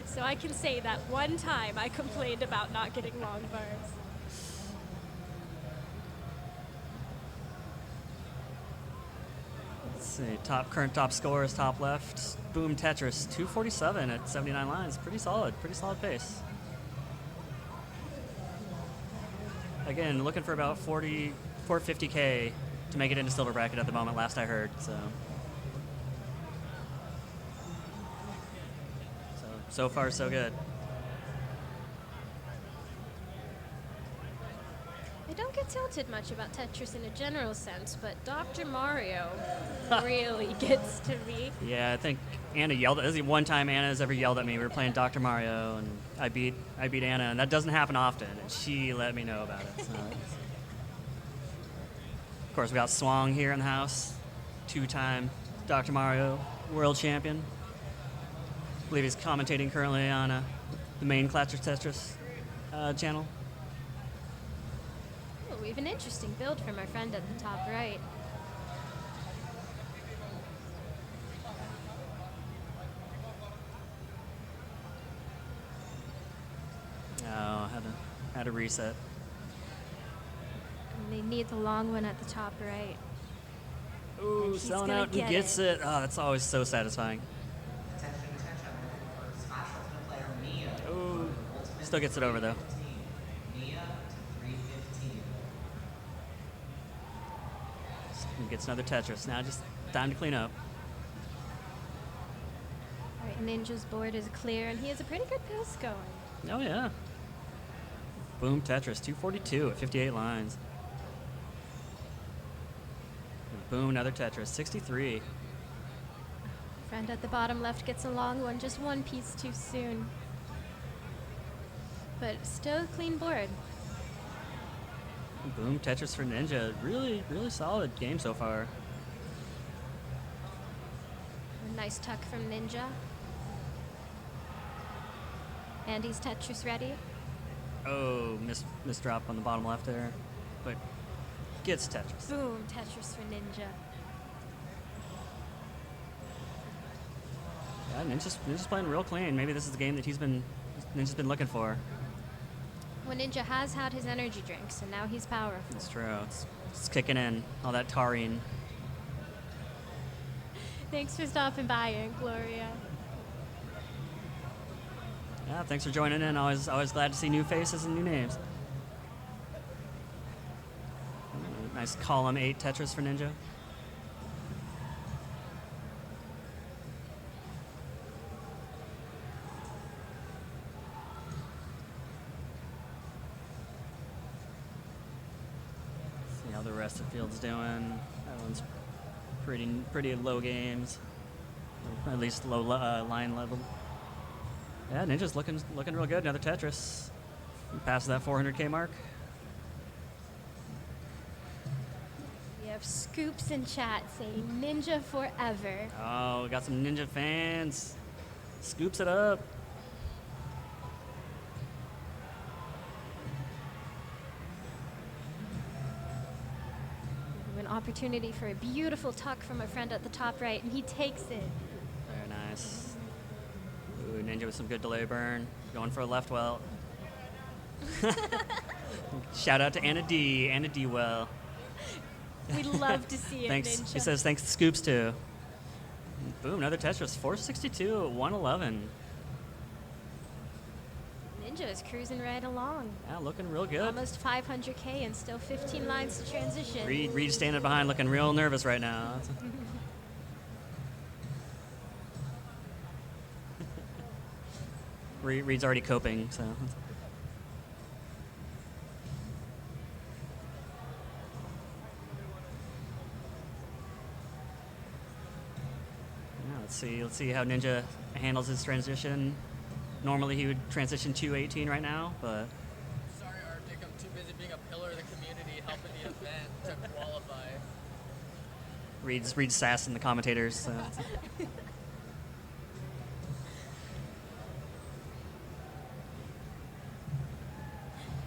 So I can say that one time I complained about not getting long bars. Let's see, current top score is top left. Boom Tetris, 247 at 79 lines. Pretty solid pace. Again, looking for about 450K to make it into silver bracket at the moment, last I heard, so. So far, so good. I don't get tilted much about Tetris in a general sense, but Dr. Mario really gets to me. Yeah, I think Anna yelled. This is the one time Anna's ever yelled at me. We were playing Dr. Mario, and I beat Anna, and that doesn't happen often. And she let me know about it. So of course, we got Swang here in the house, 2-time Dr. Mario world champion. I believe he's commentating currently on the main Clash of Tetris channel. Ooh, we have an interesting build from our friend at the top right. Oh, had to reset. And they need the long one at the top right. Ooh, And he's selling gonna out and get gets it. Oh, that's always so satisfying. Attention, attention. I'm looking for Smash Ultimate player Mia. Ooh, Ultimate still gets it over though. 315. Mia to 315. Gets another Tetris. Now just time to clean up. All right, Ninja's board is clear, and he has a pretty good pace going. Oh yeah. Boom, Tetris, 242 at 58 lines. Boom, another Tetris, 63. Friend at the bottom left gets a long one, just one piece too soon. But still a clean board. Boom, Tetris for Ninja. Really, really solid game so far. A nice tuck from Ninja. Andy's Tetris ready. Oh, miss drop on the bottom left there. But gets Tetris. Boom, Tetris for Ninja. Yeah, Ninja's playing real clean. Maybe this is the game that Ninja's been looking for. Well, Ninja has had his energy drinks, and now he's powerful. It's true. It's kicking in. All that taurine. Thanks for stopping by, Aunt Gloria. Yeah, thanks for joining in. Always glad to see new faces and new names. Nice column 8 Tetris for Ninja. See how the rest of the field's doing. That one's pretty low games, at least low line level. Yeah, Ninja's looking real good. Another Tetris. Past that 400K mark. We have Scoops in chat saying Ninja forever. Oh, we got some Ninja fans. Scoops it up. We have an opportunity for a beautiful tuck from a friend at the top right, and he takes it. Very nice. Ooh, Ninja with some good delay burn. Going for a left well. Shout out to Anna D. Anna D. Well. We'd love to see it, Thanks. Ninja. He says thanks to Scoops too. Boom, another Tetris. 462 at 111. Ninja is cruising right along. Yeah, looking real good. Almost 500K and still 15 lines to transition. Reed standing behind looking real nervous right now. Reed's already coping, so. Yeah, let's see how Ninja handles his transition. Normally he would transition 218 right now, but Sorry, Arctic. I'm too busy being a pillar of the community, helping the event to qualify. Reed's sassing the commentators. So.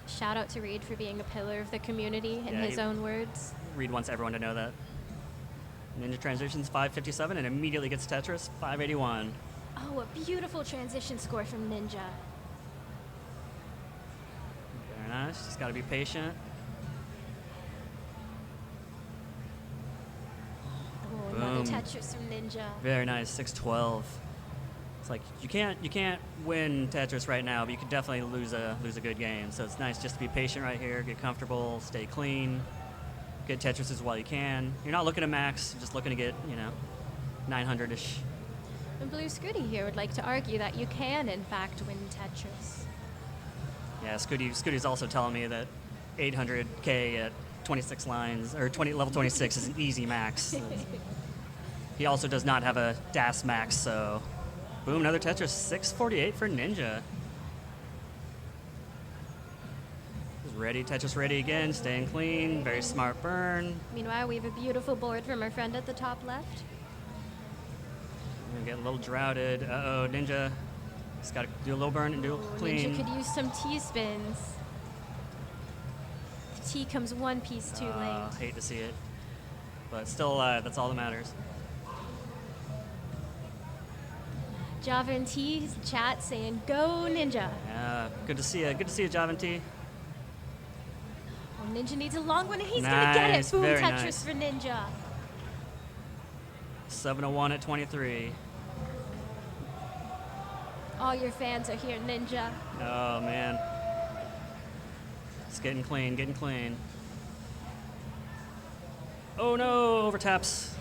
Shout out to Reed for being a pillar of the community in Yeah, his own words. Reed wants everyone to know that. Ninja transitions 557 and immediately gets Tetris 581. Oh, a beautiful transition score from Ninja. Very nice. Just got to be patient. Oh, another Boom. Tetris from Ninja. Very nice. 612. It's like you can't win Tetris right now, but you can definitely lose a good game. So it's nice just to be patient right here, get comfortable, stay clean, get Tetrises while you can. You're not looking to max, you're just looking to get 900-ish. And Blue Scooty here would like to argue that you can, in fact, win Tetris. Yeah, Scooty's also telling me that 800K at 26 lines, or level 26 is an easy max. He also does not have a DAS max, so boom, another Tetris. 648 for Ninja. Ready, Tetris ready again, staying clean, very smart burn. Meanwhile, we have a beautiful board from our friend at the top left. We're getting a little droughted. Uh-oh, Ninja. Just gotta do a little burn and do a clean. Ninja could use some T-spins. The T comes one piece too late. Hate to see it. But still alive, that's all that matters. Java and T's chat saying, "Go Ninja." Yeah, good to see you. Good to see you, Javin T. Oh, Ninja needs a long one, and he's gonna get it. Boom, very Tetris nice. for Ninja. 701 at 23. All your fans are here, Ninja. Oh, man. It's getting clean, getting clean. Oh, no, overtaps.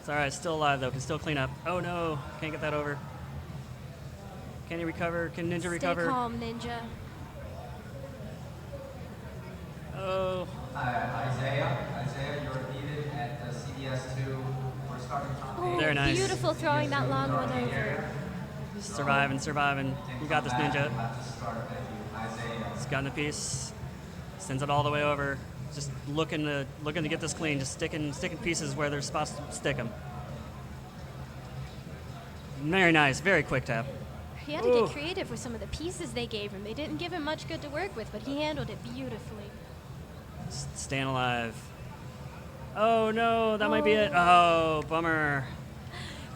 It's all right, still alive, though. Can still clean up. Oh, no, can't get that over. Can he recover? Can Ninja recover? Stay calm, Ninja. Oh. Isaiah, you're needed at the CDS2. We're starting top Oh, very nice. Beautiful throwing that long one over. Surviving, surviving. You got this, Ninja. He's gotten the piece. Sends it all the way over. Just looking to get this clean. Just sticking pieces where they're supposed to stick them. Very nice. Very quick tap. He had to get creative with some of the pieces they gave him. They didn't give him much good to work with, but he handled it beautifully. Staying alive. Oh no, that might be it. Oh, bummer.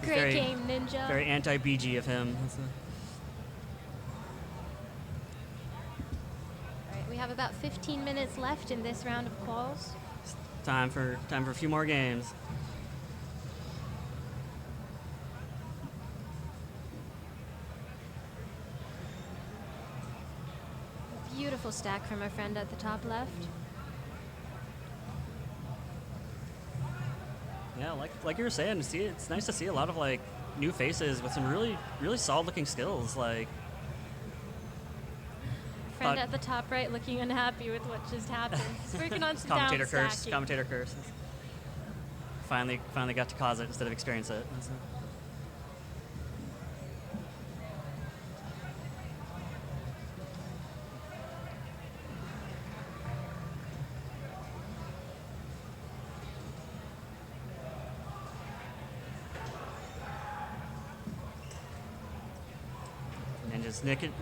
Great game, Ninja. Very anti-BG of him. All right, we have about 15 minutes left in this round of quals. Time for a few more games. Beautiful stack from our friend at the top left. Yeah, like you were saying, it's nice to see a lot of like new faces with some really solid looking skills. Like Friend at the top right looking unhappy with what just happened. He's working on some commentator down curse. stacking. Commentator curse. Finally got to cause it instead of experience it.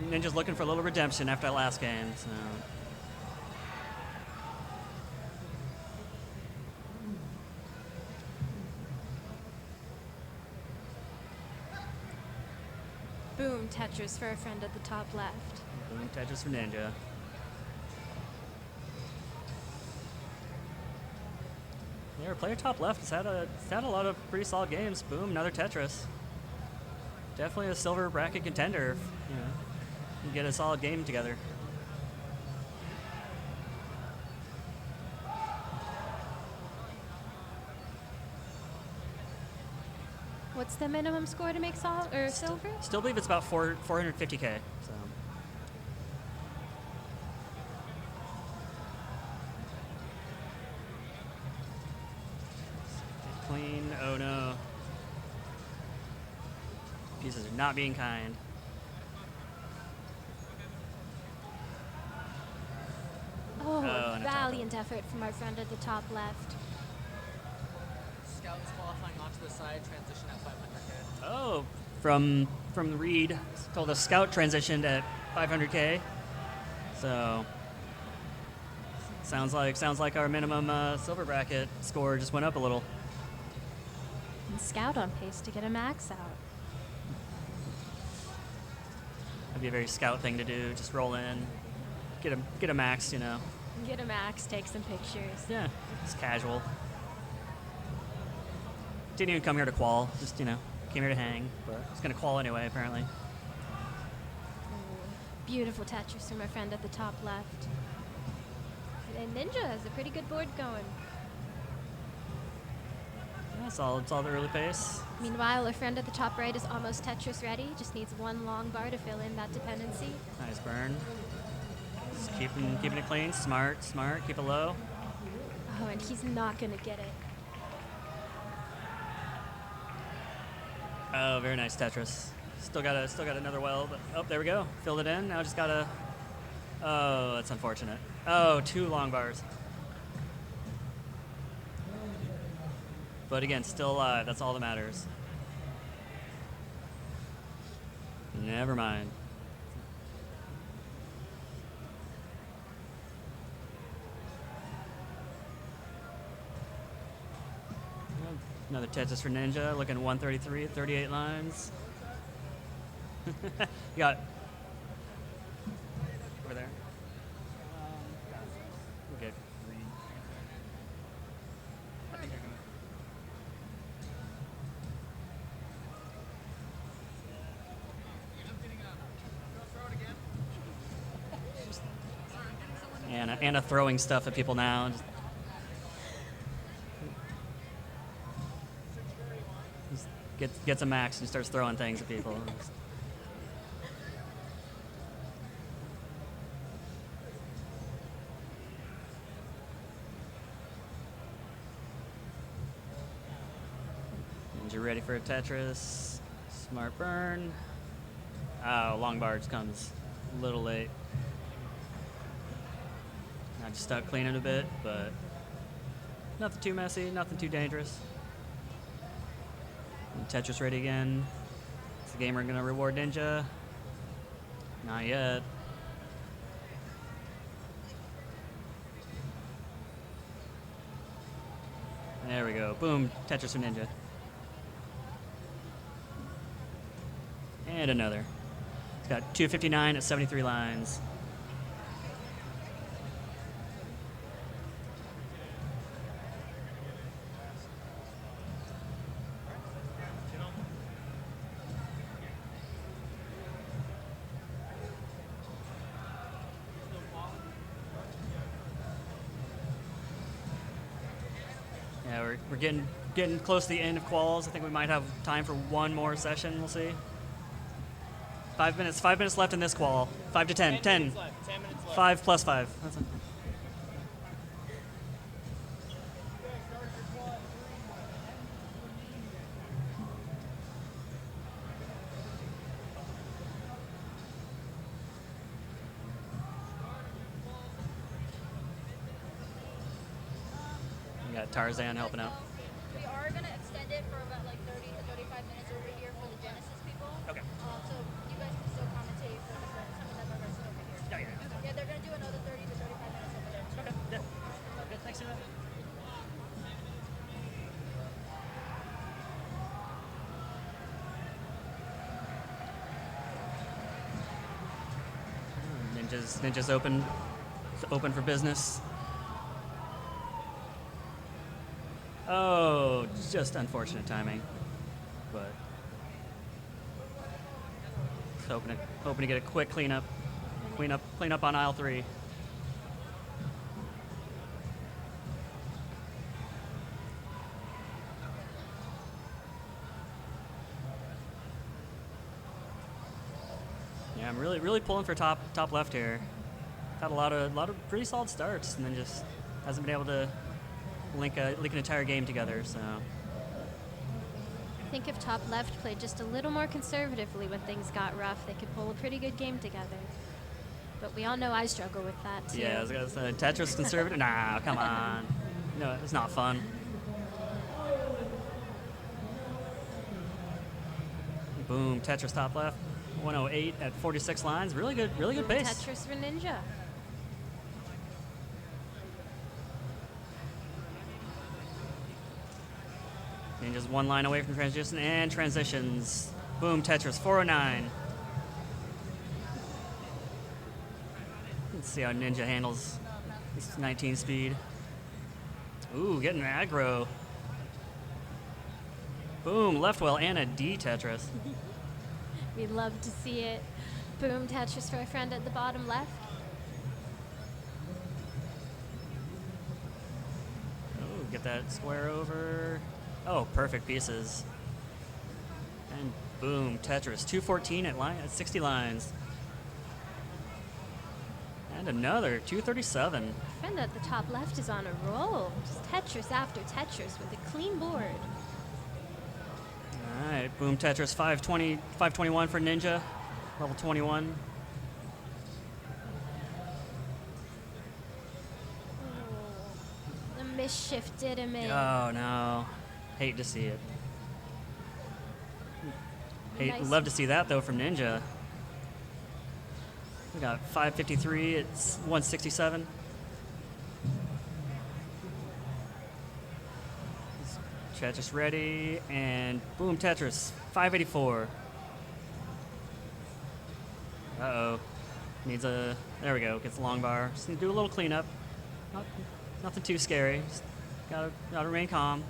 Ninja's looking for a little redemption after that last game. So. Boom, Tetris for our friend at the top left. Boom, Tetris for Ninja. Yeah, our player top left has had a lot of pretty solid games. Boom, another Tetris. Definitely a silver bracket contender if, you get a solid game together. What's the minimum score to make silver? Still believe it's about 450K. So. Clean. Oh no. Pieces are not being kind. Oh, and a valiant effort from our friend at the top left. Scouts qualifying onto the side, transition at 500K. Oh, from Reed, told us Scout transitioned at 500K. So sounds like our minimum silver bracket score just went up a little. And Scout on pace to get a max out. That'd be a very Scout thing to do. Just roll in, get a max, Get a max, take some pictures. Yeah, it's casual. Didn't even come here to qual. Just came here to hang. But it's gonna qual anyway, apparently. Ooh, beautiful Tetris from our friend at the top left. And Ninja has a pretty good board going. Yeah, solid early pace. Meanwhile, our friend at the top right is almost Tetris ready. Just needs one long bar to fill in that dependency. Nice burn. Just keeping it clean. Smart. Keep it low. Oh, and he's not gonna get it. Oh, very nice Tetris. Still got another well, but oh, there we go. Filled it in. Now just gotta. Oh, that's unfortunate. Oh, 2 long bars. But again, still alive. That's all that matters. Never mind. Another Tetris for Ninja, looking 133, 38 lines. You got over there. Okay. I think they're gonna. Anna throwing stuff at people now. Just gets a max and starts throwing things at people. And you're ready for a Tetris. Smart burn. Oh, long bar just comes a little late. I just stuck cleaning a bit, but nothing too messy, nothing too dangerous. And Tetris ready again. Is the gamer gonna reward Ninja? Not yet. There we go. Boom, Tetris for Ninja. And another. It's got 259 at 73 lines. Yeah, we're getting close to the end of quals. I think we might have time for one more session. We'll see. 5 minutes. 5 minutes left in this qual. 5 to 10. 10. 10 minutes left. 5 plus 5. That's it. We got Tarzan helping out. We are going to extend it for about like 30 to 35 minutes over here for the Genesis people. Okay. So you guys can still commentate for some of them are still over here. Yeah. Yeah, they're going to do another 30 to 35 minutes over there. Okay. Yeah. Good. Thanks for that. Ninja's open for business. Oh, just unfortunate timing, but hoping to get a quick cleanup on aisle 3. Yeah, I'm really pulling for top left here. Had a lot of pretty solid starts, and then just hasn't been able to link an entire game together. So I think if top left played just a little more conservatively when things got rough, they could pull a pretty good game together. But we all know I struggle with that too. yeah, I was gonna say Tetris conservative. Nah, come on. No, it's not fun. Boom, Tetris top left. 108 at 46 lines. Really good pace. Tetris for Ninja. Ninja's one line away from transition and transitions. Boom, Tetris 409. Let's see how Ninja handles this 19 speed. Ooh, getting aggro. Boom, left well and a D Tetris. We love to see it. Boom, Tetris for our friend at the bottom left. Oh, get that square over. Oh, perfect pieces. And boom, Tetris. 214 at 60 lines. And another 237. Friend at the top left is on a roll. Just Tetris after Tetris with a clean board. All right, boom, Tetris. 521 for Ninja. Level 21. Oh, the mischief did him in. Oh, no. Hate to see it. Nice. Love to see that, though, from Ninja. We got 553. It's 167. Tetris ready, and boom, Tetris. 584. Uh-oh. Needs a... There we go. Gets a long bar. Just need to do a little cleanup. Nothing too scary. Just gotta remain calm.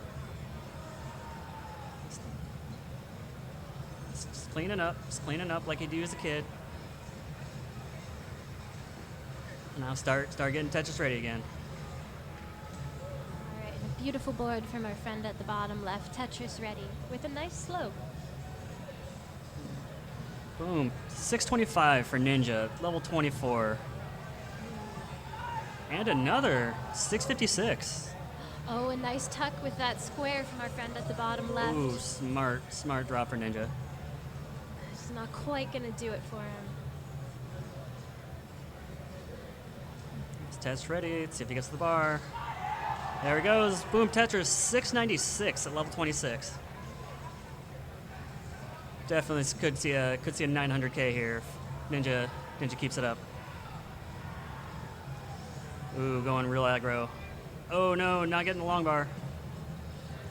Just cleaning up. Just cleaning up like you do as a kid. Now start getting Tetris ready again. All right, and a beautiful board from our friend at the bottom left. Tetris ready with a nice slope. Boom. 625 for Ninja. Level 24. And another 656. Oh, a nice tuck with that square from our friend at the bottom left. Ooh, smart drop for Ninja. It's not quite gonna do it for him. Test ready. Let's see if he gets to the bar. There he goes. Boom, Tetris. 696 at level 26. Definitely could see a 900K here if Ninja keeps it up. Ooh, going real aggro. Oh no, not getting the long bar.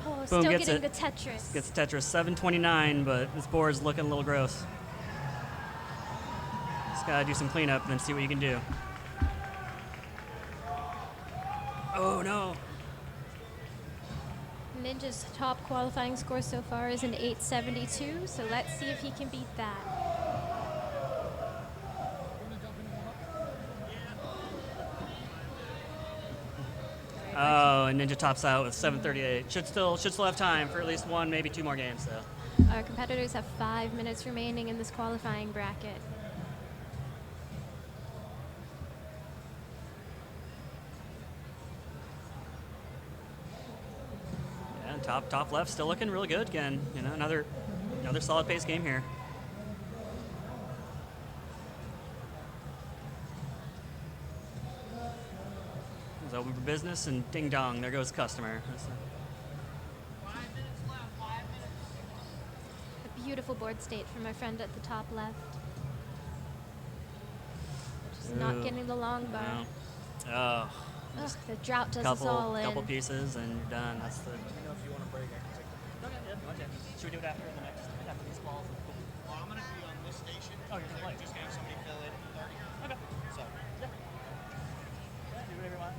Oh, Boom, still gets getting it. the Tetris. Gets Tetris. 729, but this board's looking a little gross. Just gotta do some cleanup and then see what you can do. Oh no. Ninja's top qualifying score so far is an 872, so let's see if he can beat that. Oh, and Ninja tops out with 738. Should still have time for at least one, maybe two more games though. Our competitors have 5 minutes remaining in this qualifying bracket. Yeah, and top left still looking really good again. You know, another solid pace game here. It's open for business and ding dong, there goes customer. A beautiful board state from our friend at the top left. Just not Ooh, getting the long bar. no. Oh. Ugh, the drought does us all in. Couple pieces and you're done. That's the. Let me know if you want to break. I can take them. Okay, yeah. Should we do it after the next? After these balls? Well, I'm gonna be on this station. Oh, you're gonna play. Just gonna have somebody fill in 30. Okay. So. Yeah. Do whatever you want.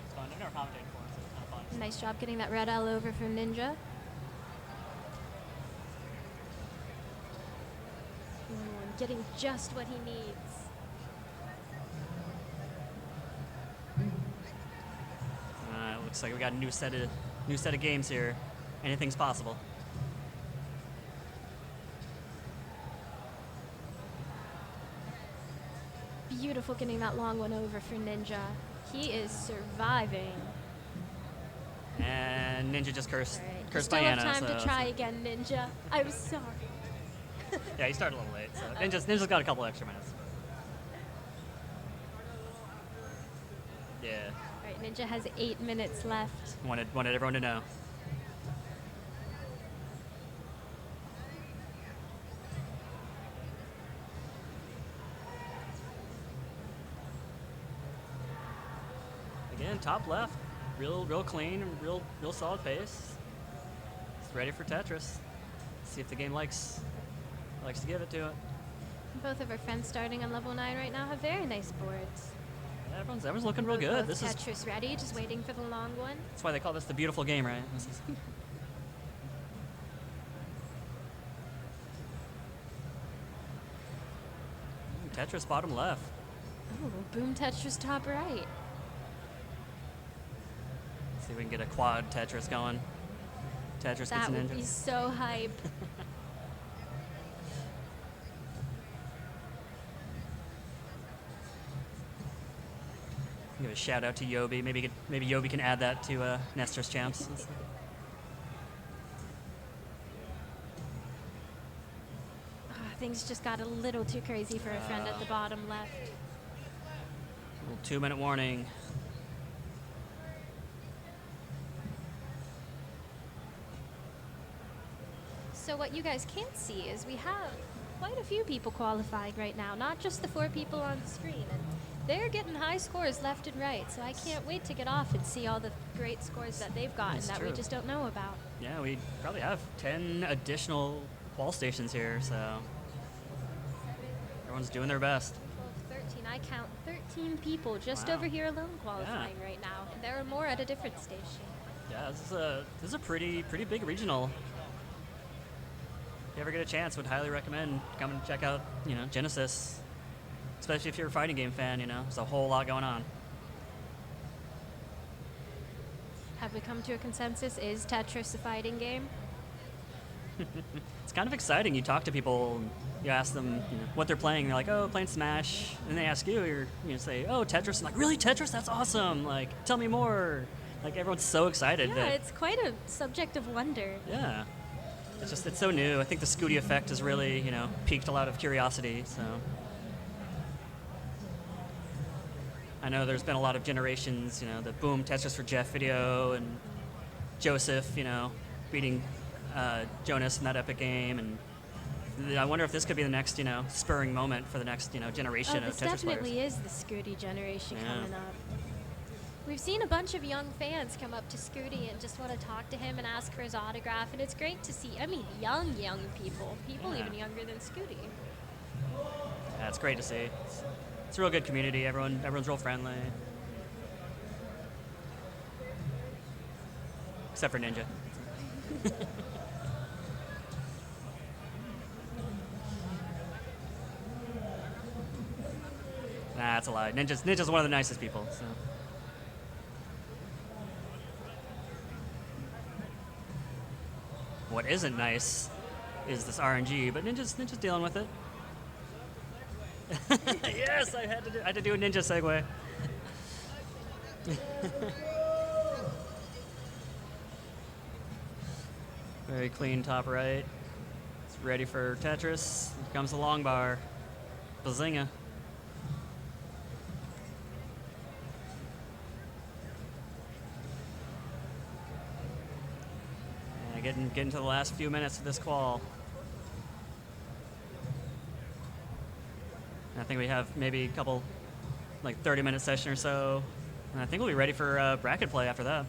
It's fun. I've never commentated before, so it's kind of fun. Nice job getting that red L over from Ninja. Getting just what he needs. Looks like we got a new set of games here. Anything's possible. Beautiful getting that long one over for Ninja. He is surviving. And Ninja just cursed You still by have Anna. time to try again, Ninja. I'm sorry. Yeah, he started a little late, so Ninja's got a couple extra minutes. Yeah. All right, Ninja has 8 minutes left. Wanted everyone to know. Again, top left, real clean, real solid pace. It's ready for Tetris. See if the game likes to give it to it. Both of our friends starting on level 9 right now have very nice boards. Yeah, everyone's looking real good. Both This is Tetris ready, just waiting for the long one. that's why they call this the beautiful game, right? This is Tetris bottom left. Oh, boom Tetris top right. See if we can get a quad Tetris going. Tetris That gets an would engine. be so hype. Give a shout out to Yobi. Maybe Yobi can add that to Nestor's champs. Things just got a little too crazy for a friend at the bottom left. Little 2-minute warning. So what you guys can't see is we have quite a few people qualifying right now, not just the 4 people on the screen. And they're getting high scores left and right, so I can't wait to get off and see all the great scores that they've gotten That's that true. we just don't know about. Yeah, we probably have 10 additional qual stations here, so everyone's doing their best. 12, 13, I count 13 people just over here alone qualifying right now. And there are more at a different station. Yeah, this is a pretty big regional. If you ever get a chance, would highly recommend come and check out, Genesis. Especially if you're a fighting game fan, there's a whole lot going on. Have we come to a consensus? Is Tetris a fighting game? It's kind of exciting. You talk to people, you ask them what they're playing. They're like, oh, playing Smash. And they ask you, you say, oh, Tetris. I'm like, really, Tetris? That's awesome. Like, tell me more. Like, everyone's so excited. Yeah, that, it's quite a subject of wonder. yeah. It's so new. I think the Scooty effect has really, piqued a lot of curiosity. So I know there's been a lot of generations, the Boom Tetris for Jeff video and Joseph, beating Jonas in that epic game. And I wonder if this could be the next, spurring moment for the next, generation of This Tetris definitely players. is the Scooty generation Yeah. coming up. We've seen a bunch of young fans come up to Scooty and just want to talk to him and ask for his autograph, and it's great to see. I mean, young people Yeah. even younger than Scooty. Yeah, it's great to see. It's a real good community. Everyone's real friendly. Except for Ninja. Nah, that's a lie. Ninja's one of the nicest people. So. What isn't nice is this RNG, but Ninja's dealing with it. Yes, I had to do a Ninja segue. Very clean top right. It's ready for Tetris. Here comes the long bar. Bazinga. Getting to the last few minutes of this qual. I think we have maybe a couple, 30-minute session or so. And I think we'll be ready for bracket play after that.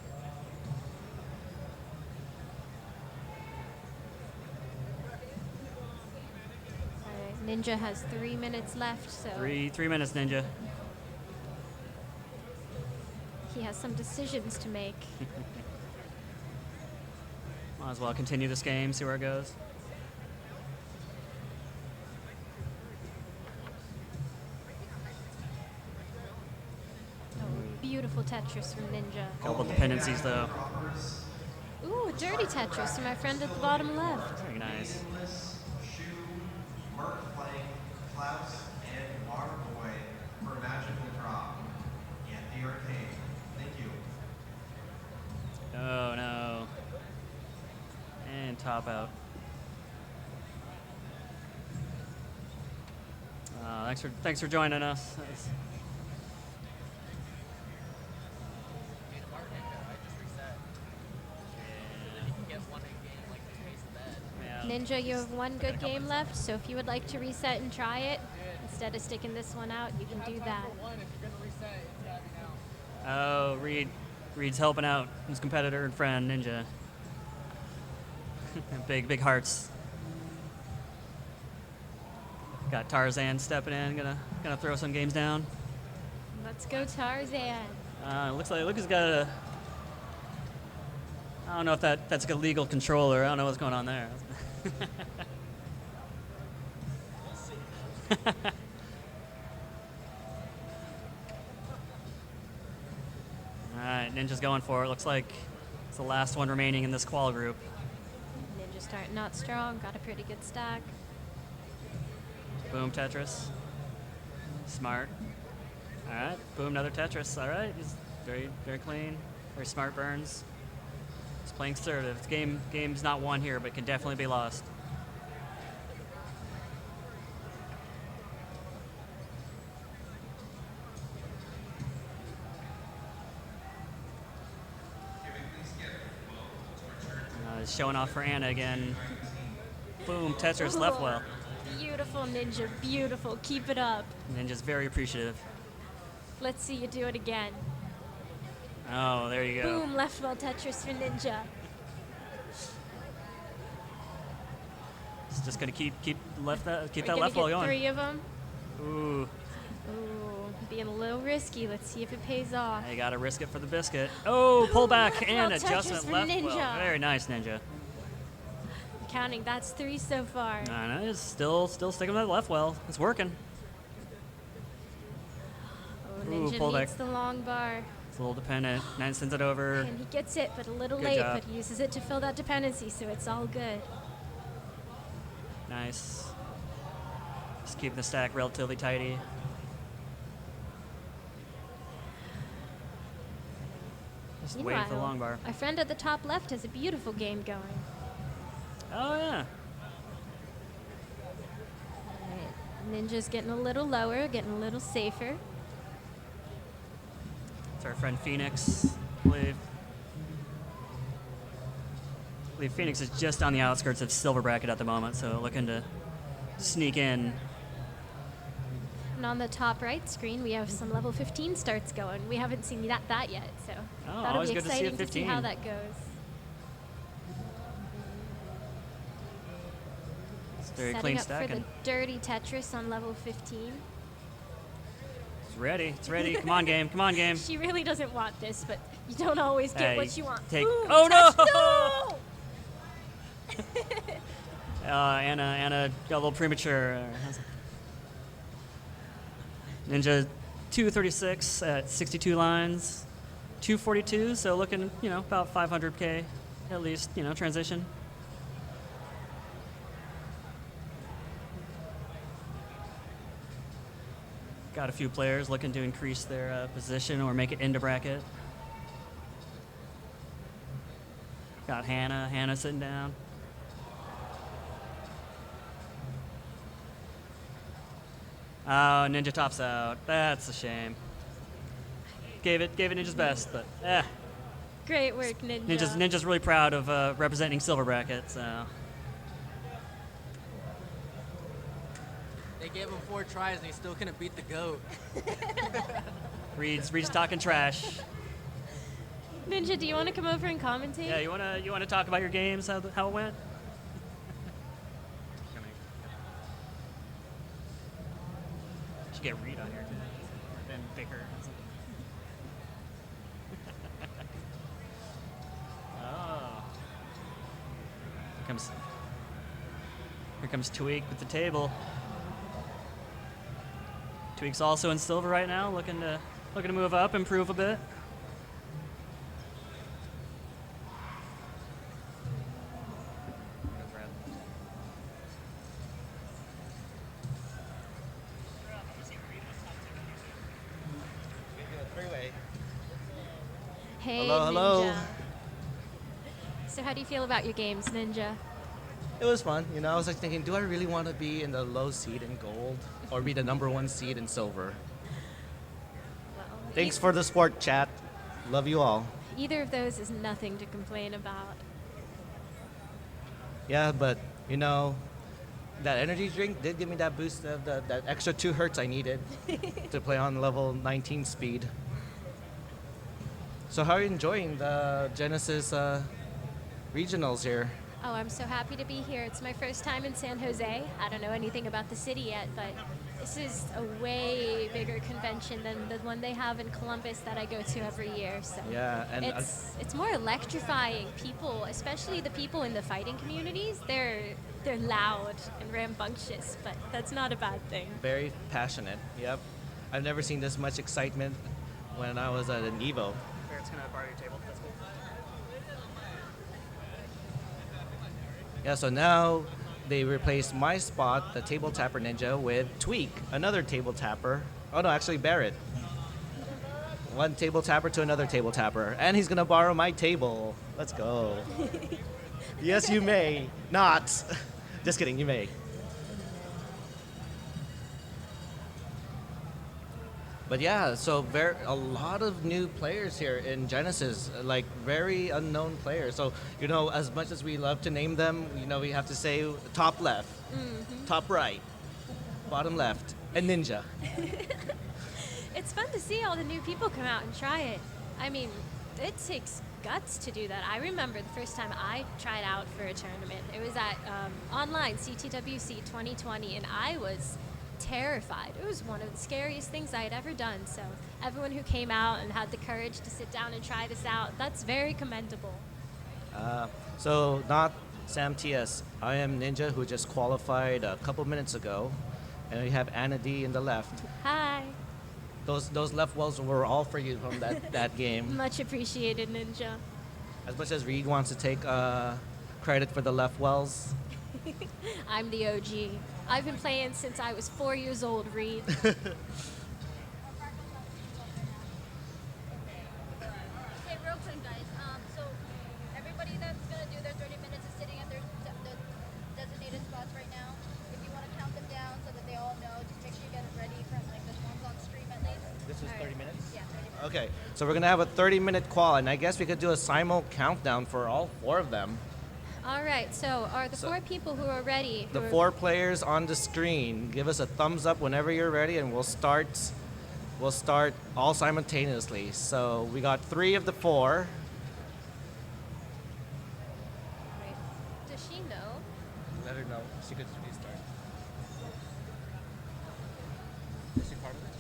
All right, Ninja has 3 minutes left, so 3 minutes, Ninja. he has some decisions to make. Might as well continue this game, see where it goes. Oh, beautiful Tetris from Ninja. Couple dependencies, though. Ooh, a dirty Tetris from my friend at the bottom left. Very nice. Shoe, Merc playing Klaus and Waterboy for a magical drop at the arcade. Thank you. Oh, no. And top out. Thanks for joining us. Ninja, you have one good game left, so if you would like to reset and try it, instead of sticking this one out, you can do that. Oh, Reed's helping out his competitor and friend, Ninja. Big hearts. Got Tarzan stepping in, gonna throw some games down. Let's go, Tarzan. Looks like he's got a. I don't know if that's a legal controller. I don't know what's going on there. All right, Ninja's going for it. Looks like it's the last one remaining in this qual group. Ninja starting out strong, got a pretty good stack. Boom, Tetris. Smart. All right, boom, another Tetris. All right, he's very, very clean, very smart burns. He's playing conservative. Game's not won here, but can definitely be lost. He's showing off for Anna again. Boom, Tetris left well. Beautiful, Ninja, beautiful. Keep it up. Ninja's very appreciative. Let's see you do it again. Oh, there you go. Boom, left well Tetris for Ninja. He's just gonna keep that We're left well gonna get going. 3 of them. Ooh, Ooh, being a little risky. Let's see if it pays off. you gotta risk it for the biscuit. Oh, pull back Left and well Tetris adjustment for left Ninja. well. Very nice, Ninja. Counting, that's 3 so far. I know, he's still sticking with that left well. It's working. Oh, Ooh, Ninja pull back. needs the long bar. It's a little dependent. Nine sends it over. And he gets it, but a little Good late, job. but he uses it to fill that dependency, so it's all good. Nice. Just keeping the stack relatively tidy. Just waiting for the Meanwhile, long bar. our friend at the top left has a beautiful game going. Oh, yeah. Alright, Ninja's getting a little lower, getting a little safer. It's our friend Phoenix, I believe. I believe Phoenix is just on the outskirts of silver bracket at the moment, so looking to sneak in. And on the top right screen, we have some level 15 starts going. We haven't seen that yet, so that'll always be good to see a exciting to see how 15. that goes. It's very Setting clean up for the stacking. dirty Tetris on level 15. It's ready. It's ready. Come on, game. Come on, game. She really doesn't want this, but you don't always get Hey, what you want. take- Ooh, oh, no! no! Anna got a little premature. Ninja 236 at 62 lines, 242, so looking, about 500K at least, transition. Got a few players looking to increase their position or make it into bracket. Got Hannah sitting down. Oh, Ninja tops out. That's a shame. Gave it Ninja's best, but Great work, Ninja. Ninja's really proud of representing silver bracket. So They gave him 4 tries and he still couldn't beat the GOAT. Reed's talking trash. Ninja, do you want to come over and commentate? Yeah, you wanna talk about your games, how it went? Should get Reed on here too. Then Baker. Oh. Here comes Tweak with the table. Tweak's also in silver right now, looking to move up, improve a bit. Hey, Hello. Ninja. So how do you feel about your games, Ninja? It was fun. I was thinking, do I really want to be in the low seed in gold or be the number 1 seed in silver? Thanks for the support, chat. Love you all. Either of those is nothing to complain about. Yeah, but that energy drink did give me that boost of that extra 2 hertz I needed to play on level 19 speed. So how are you enjoying the Genesis regionals here? Oh, I'm so happy to be here. It's my first time in San Jose. I don't know anything about the city yet, but this is a way bigger convention than the one they have in Columbus that I go to every year. So Yeah, and it's more electrifying. People, especially the people in the fighting communities, they're loud and rambunctious, but that's not a bad thing. very passionate. Yep. I've never seen this much excitement when I was at an Evo. Barrett's gonna borrow your table. That's cool. Yeah, so now they replaced my spot, the table tapper ninja, with Tweak, another table tapper. Oh no, actually Barrett. One table tapper to another table tapper. And he's gonna borrow my table. Let's go. Yes, you may. Not. Just kidding, you may. But yeah, so a lot of new players here in Genesis, like very unknown players. So, you know, as much as we love to name them, you know, we have to say top left, top right, bottom left, and ninja. It's fun to see all the new people come out and try it. I mean, it takes guts to do that. I remember the first time I tried out for a tournament. It was at online CTWC 2020, and I was terrified. It was one of the scariest things I had ever done. So everyone who came out and had the courage to sit down and try this out, that's very commendable. So not Sam TS. I am Ninja, who just qualified a couple minutes ago. And we have Anna D in the left. Hi. Those left wells were all for you from that game. Much appreciated, Ninja. As much as Reed wants to take credit for the left wells. I'm the OG. I've been playing since I was 4 years old, Reed. Okay, real quick, guys. So everybody that's gonna do their 30 minutes is sitting at their the designated spots right now. If you want to count them down so that they all know, just make sure you get it ready from like this one's on stream at least. This is 30 minutes? Yeah, 30 minutes. Okay, so we're gonna have a 30-minute qual, and I guess we could do a simul countdown for all 4 of them. All right, so are the 4 people who are ready? The 4 players on the screen, give us a thumbs up whenever you're ready, and we'll start all simultaneously. So we got 3 of the 4. Right. Does she know? Let her know. She could restart. Is she part of it?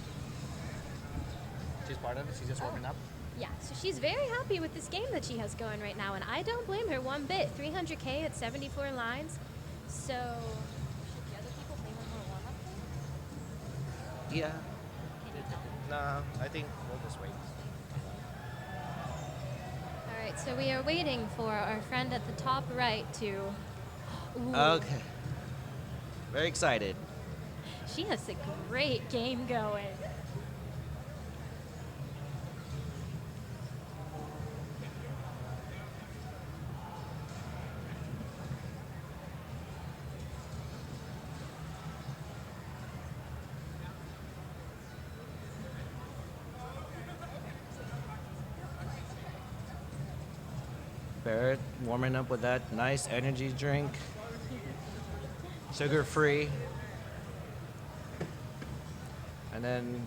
She's part of it? She's just warming up? Yeah, so she's very happy with this game that she has going right now, and I don't blame her one bit. 300K at 74 lines. So, should the other people play one more warm-up thing? Yeah. No, I think we'll just wait. All right, so we are waiting for our friend at the top right to... Ooh, Okay. Very excited. she has a great game going. Barrett warming up with that nice energy drink. Sugar-free. And then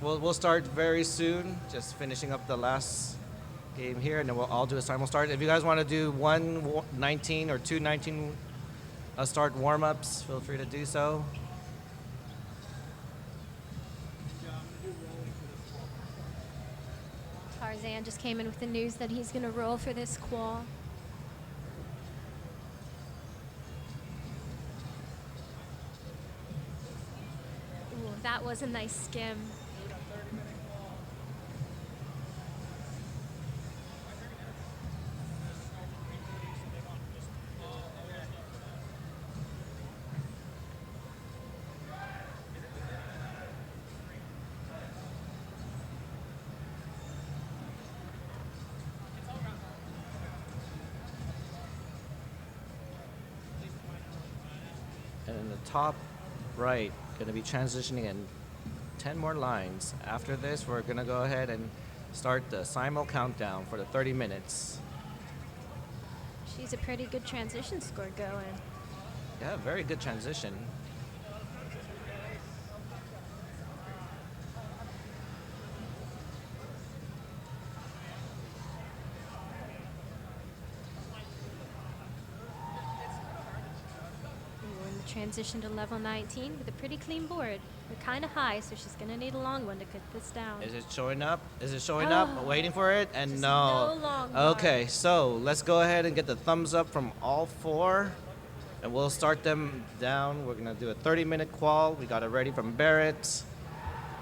we'll start very soon, just finishing up the last game here, and then we'll all do a simul start. If you guys want to do 1:19 or 2:19 start warm-ups, feel free to do so. Tarzan just came in with the news that he's going to roll for this qual. Ooh, that was a nice skim. And in the top right, going to be transitioning in 10 more lines. After this, we're going to go ahead and start the simul countdown for the 30 minutes. She's a pretty good transition score going. Yeah, very good transition. Transition to level 19 with a pretty clean board. We're kind of high, so she's going to need a long one to cut this down. Is it showing up? Is it showing up? Waiting for it? And Just no. no long Okay, so let's go ahead and get the thumbs up from all 4. And we'll start them down. We're going to do a 30-minute qual. We got it ready from Barrett.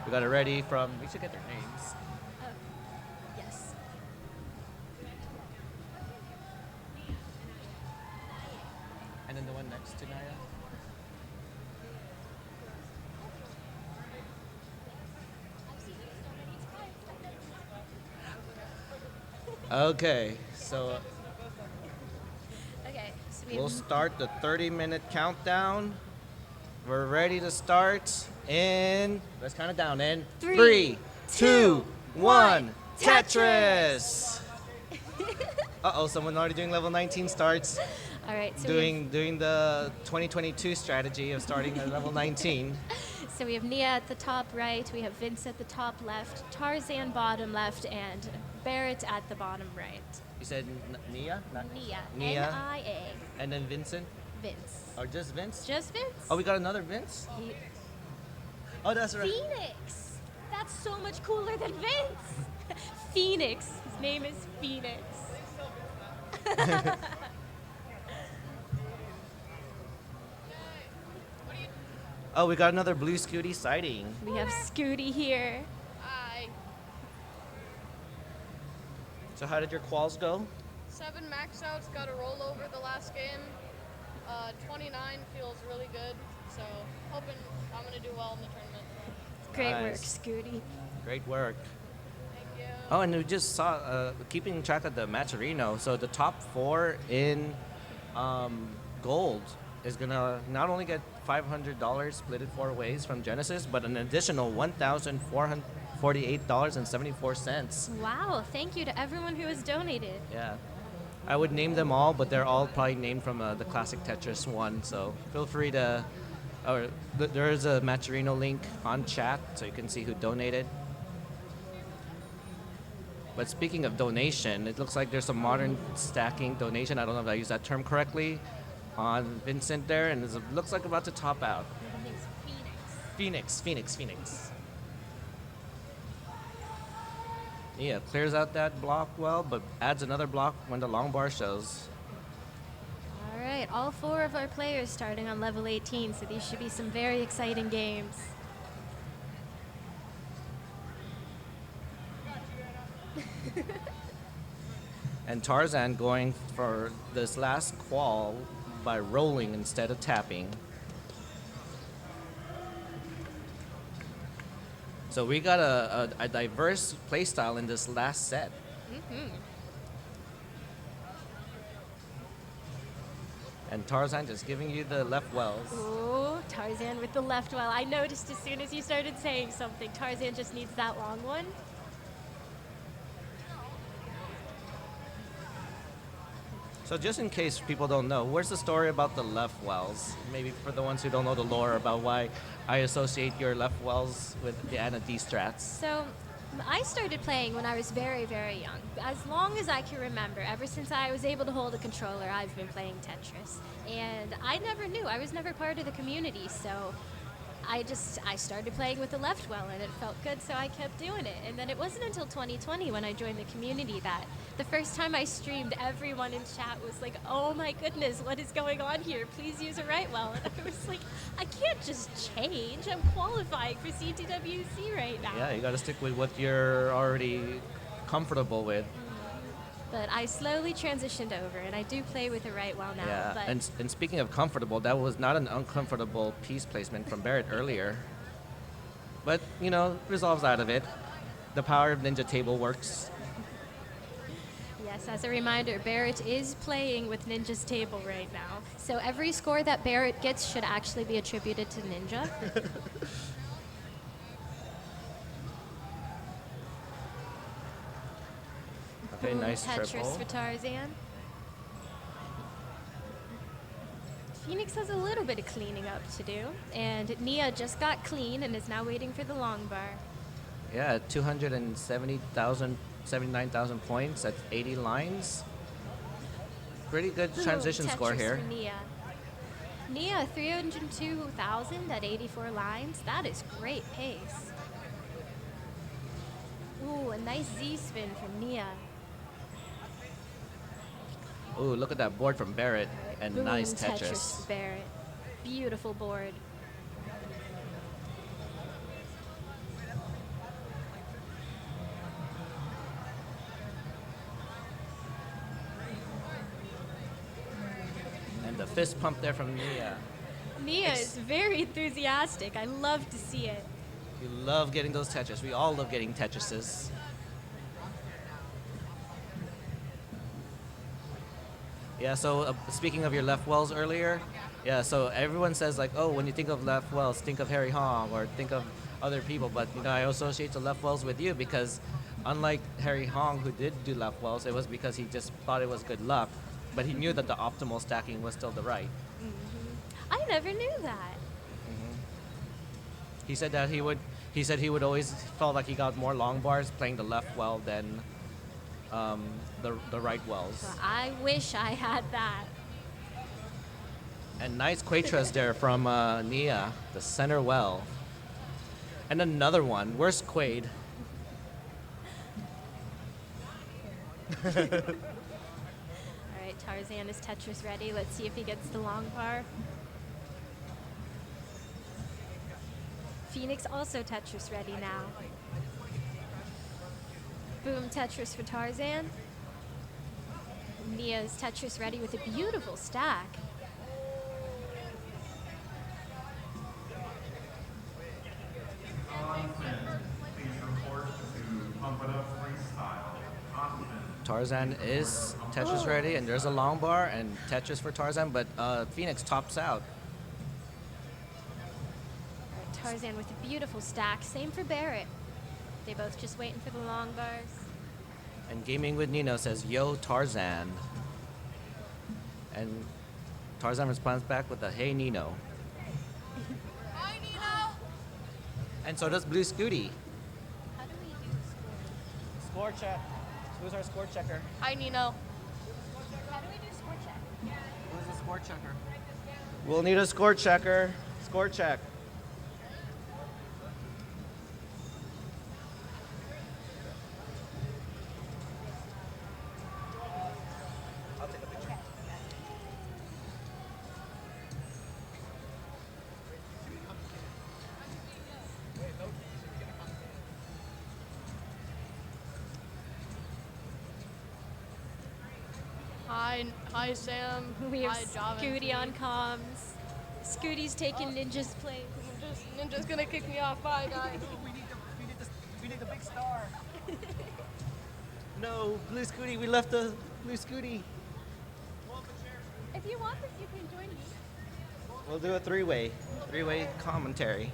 We got it ready from... We should get their names. Yes. Thanks to Naya. Okay, so Okay, so we'll start the 30-minute countdown. We're ready to start in, let's count it down in Three, 3, 2, 1, Tetris! Uh-oh, someone already doing level 19 starts. All right, so doing the 2022 strategy of starting at level 19. So we have Nia at the top right, we have Vince at the top left, Tarzan bottom left, and Barrett at the bottom right. You said Nia? Nia. Nia. N-I-A. And then Vincent? Vince. Or just Vince? Just Vince? Oh, we got another Vince? Oh, that's right. Phoenix! That's so much cooler than Vince! Phoenix. His name is Phoenix. Oh, we got another blue Scooty sighting. We have Scooty here. Hi. So how did your quals go? 7 max outs, got a rollover the last game. 29 feels really good, so hoping I'm going to do well in the tournament. Great Nice. work, Scooty. Great work. Thank you. Oh, and we just saw, keeping track of the Matcherino, so the top 4 in gold is going to not only get $500 split it 4 ways from Genesis, but an additional $1,448.74. Wow, thank you to everyone who has donated. Yeah. I would name them all, but they're all probably named from the classic Tetris one, so feel free to, there is a Matcherino link on chat, so you can see who donated. But speaking of donation, it looks like there's some modern stacking donation, I don't know if I used that term correctly, on Vincent there, and it looks like about to top out. Phoenix. Yeah, clears out that block well, but adds another block when the long bar shows. All right, all 4 of our players starting on level 18, so these should be some very exciting games. And Tarzan going for this last qual by rolling instead of tapping. So we got a diverse playstyle in this last set. And Tarzan just giving you the left wells. Ooh, Tarzan with the left well. I noticed as soon as you started saying something, Tarzan just needs that long one. So just in case people don't know, where's the story about the left wells? Maybe for the ones who don't know the lore about why I associate your left wells with the Anna D strats. So I started playing when I was very, very young. As long as I can remember, ever since I was able to hold a controller, I've been playing Tetris. And I never knew. I was never part of the community, so I started playing with the left well, and it felt good, so I kept doing it. And then it wasn't until 2020 when I joined the community that the first time I streamed, everyone in chat was like, oh my goodness, what is going on here? Please use a right well. And I was like, I can't just change. I'm qualifying for CTWC right now. Yeah, you got to stick with what you're already comfortable with. But I slowly transitioned over, and I do play with the right well now. Yeah, But and speaking of comfortable, that was not an uncomfortable piece placement from Barrett earlier. But, you know, resolves out of it. The power of Ninja Table works. yes, as a reminder, Barrett is playing with Ninja's table right now. So every score that Barrett gets should actually be attributed to Ninja. Okay, nice Tetris triple. for Tarzan. Phoenix has a little bit of cleaning up to do, and Nia just got clean and is now waiting for the long bar. Yeah, 79,000 points at 80 lines. Pretty good transition Ooh, score Tetris here. for Nia. Nia, 302,000 at 84 lines. That is great pace. Ooh, a nice Z-spin from Nia. Ooh, look at that board from Barrett, and Boom, nice Tetris Tetris. for Barrett. Beautiful board. And the fist pump there from Nia. Nia is very enthusiastic. I love to see it. We love getting those Tetris. We all love getting Tetrises. Yeah, so speaking of your left wells earlier, yeah, so everyone says like, oh, when you think of left wells, think of Harry Hong or think of other people, but you know, I associate the left wells with you because unlike Harry Hong who did do left wells, it was because he just thought it was good luck, but he knew that the optimal stacking was still the right. I never knew that. He said that he would always felt like he got more long bars playing the left well than the right wells. So I wish I had that. And nice Quatras there from Nia, the center well. And another one. Where's Quaid? All right, Tarzan is Tetris ready. Let's see if he gets the long bar. Phoenix also Tetris ready now. Boom Tetris for Tarzan. Nia's Tetris ready with a beautiful stack. Tarzan is Tetris ready, and there's a long bar and Tetris for Tarzan, but Phoenix tops out. Tarzan with a beautiful stack. Same for Barrett. They both just waiting for the long bars. And Gaming with Nino says, yo, Tarzan. And Tarzan responds back with a, hey, Nino. Hi, Nino. And so does Blue Scooty. How do we do the Score check. Who's our score checker? Hi, Nino. How do we do score check? Who's the score checker? We'll need a score checker. Score check. Hi, Sam. We have Hi, Java. Scooty on comms. Scooty's taking Ninja's place. Ninja's gonna kick me off. Bye, guys. We need the big star. No, Blue Scooty, we left the Blue Scooty. If you want this, you can join me. We'll do a three-way commentary.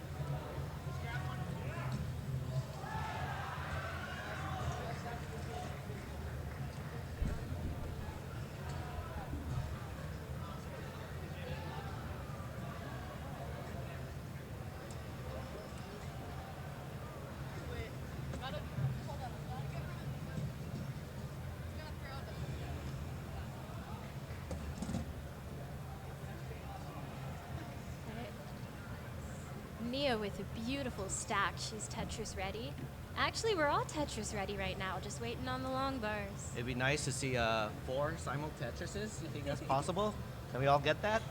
Nia with a beautiful stack. She's Tetris ready. Actually, we're all Tetris ready right now, just waiting on the long bars. It'd be nice to see 4 simul Tetrises. You think that's possible? Can we all get that?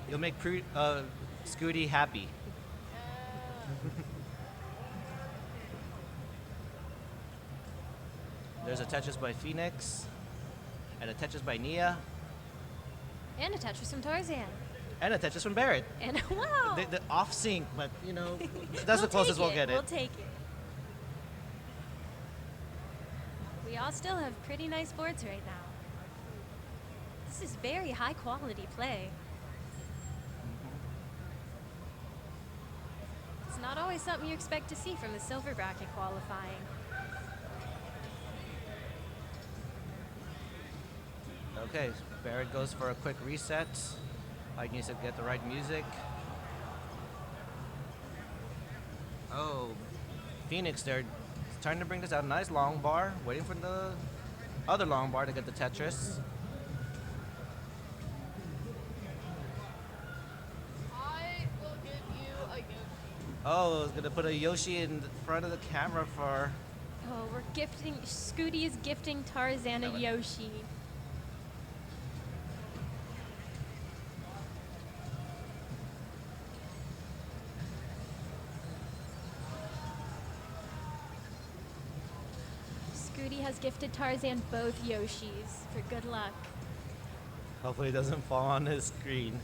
You'll make Scooty happy. There's a Tetris by Phoenix, and a Tetris by Nia, And a Tetris from Tarzan. and a Tetris from Barrett. And wow! The off sync, but you know, that's We'll the closest take we'll get it. We'll take it. We all still have pretty nice boards right now. This is very high quality play. It's not always something you expect to see from the silver bracket qualifying. Okay, Barrett goes for a quick reset. I need to get the right music. Oh, Phoenix there, trying to bring this out. Nice long bar, waiting for the other long bar to get the Tetris. I will give you a gift. Oh, I was gonna put a Yoshi in front of the camera for. Oh, we're gifting. Scooty is gifting Tarzan a Yoshi. Scooty has gifted Tarzan both Yoshis for good luck. Hopefully it doesn't fall on his screen.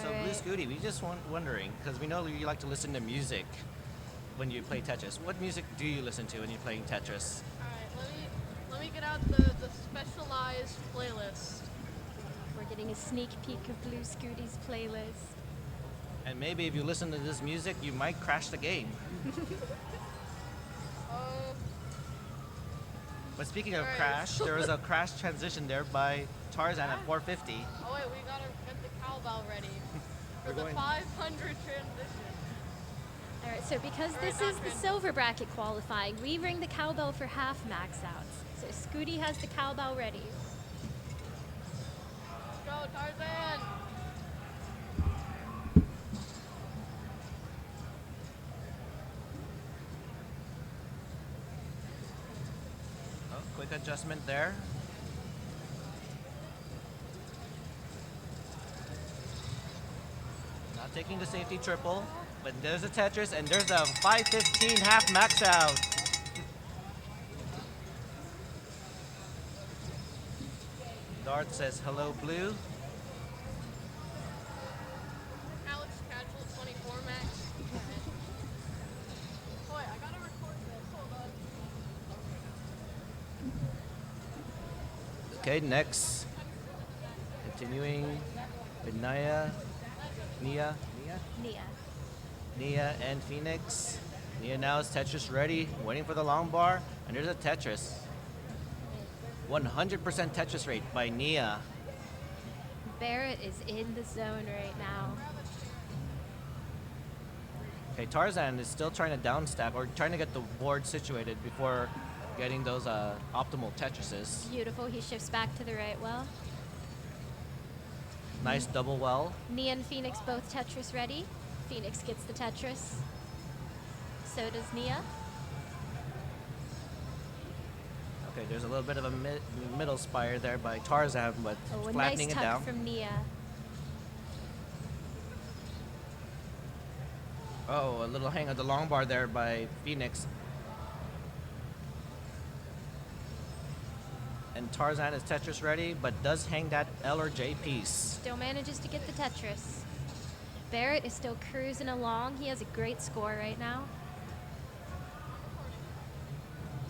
So, Blue Alright. Scooty, we just wondering, because we know you like to listen to music when you play Tetris. What music do you listen to when you're playing Tetris? Alright, let me get out the specialized playlist. We're getting a sneak peek of Blue Scooty's playlist. And maybe if you listen to this music, you might crash the game. But speaking of Alright. crash, there was a crash transition there by Tarzan at 450. Oh wait, we gotta get the cowbell ready for We're the going- 500 transition. Alright, so because Alright, this now is the Trin. silver bracket qualifying, we ring the cowbell for half max outs. So Scooty has the cowbell ready. Let's go, Tarzan! Oh, quick adjustment there. Not taking the safety triple, but there's a Tetris and there's a 515 half max out. Darth says hello, Blue. Alex Casual 24 max. Boy, I gotta record this. Hold on. Okay, next. Continuing with Nia, Nia. and Phoenix. Nia now is Tetris ready, waiting for the long bar, and there's a Tetris. 100% Tetris rate by Nia. Barrett is in the zone right now. Okay, Tarzan is still trying to downstack or trying to get the board situated before getting those optimal Tetrises. Beautiful, he shifts back to the right well. Nice double well. Nia and Phoenix both Tetris ready. Phoenix gets the Tetris. So does Nia. Okay, there's a little bit of a middle spire there by Tarzan, but Oh, a nice flattening it tuck down. from Nia. Oh, a little hang of the long bar there by Phoenix. And Tarzan is Tetris ready, but does hang that L or J piece. Still manages to get the Tetris. Barrett is still cruising along. He has a great score right now.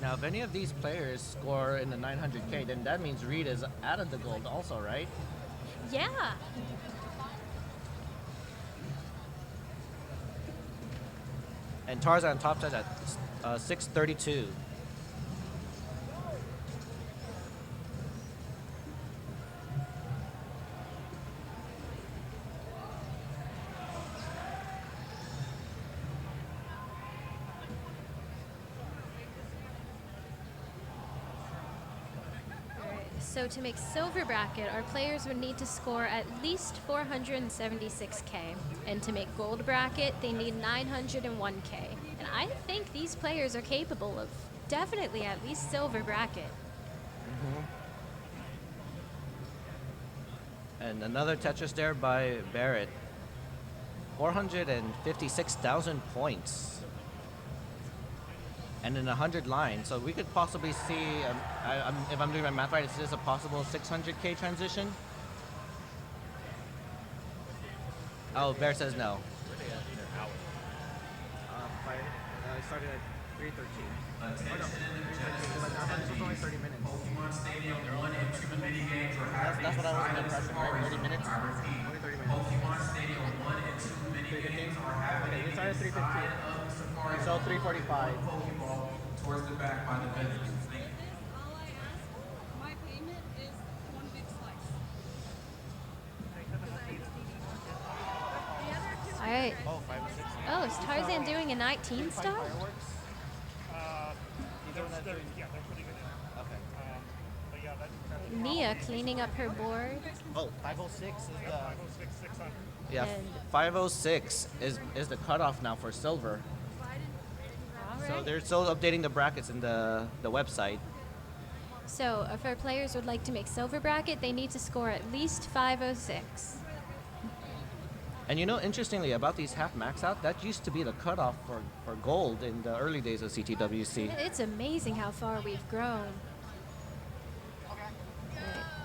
Now, if any of these players score in the 900K, then that means Reed is out of the gold also, right? Yeah. And Tarzan tops it at 632. So to make silver bracket, our players would need to score at least 476K. And to make gold bracket, they need 901K. And I think these players are capable of definitely at least silver bracket. And another Tetris there by Barrett. 456,000 points. And in 100 lines. So we could possibly see, if I'm doing my math right, is this a possible 600K transition? Oh, Bear says no. I started at 3:13. Pokemon Stadium 1 and 2 mini games are happening. That's what I was under pressure, right? 30 minutes? I repeat, Only 30 minutes. Pokemon Stadium 1 and 2 mini games are happening. We started at 3:15. Inside of the Safari So Zone. 3:45. Pokeball towards the back by the vendors. Thank you. All I ask, my payment is one big slice. All right. Oh, 5 or 6. Oh, is Tarzan doing a 19 star? Yeah, they're pretty good. Okay. But yeah, that's Nia cleaning up her board. Oh, 506 is the... 506, 600. Yeah, And- 506 is the cutoff now for silver. All So right. they're still updating the brackets in the website. So if our players would like to make silver bracket, they need to score at least 506. And you know, interestingly, about these half max out, that used to be the cutoff for gold in the early days of CTWC. It's amazing how far we've grown.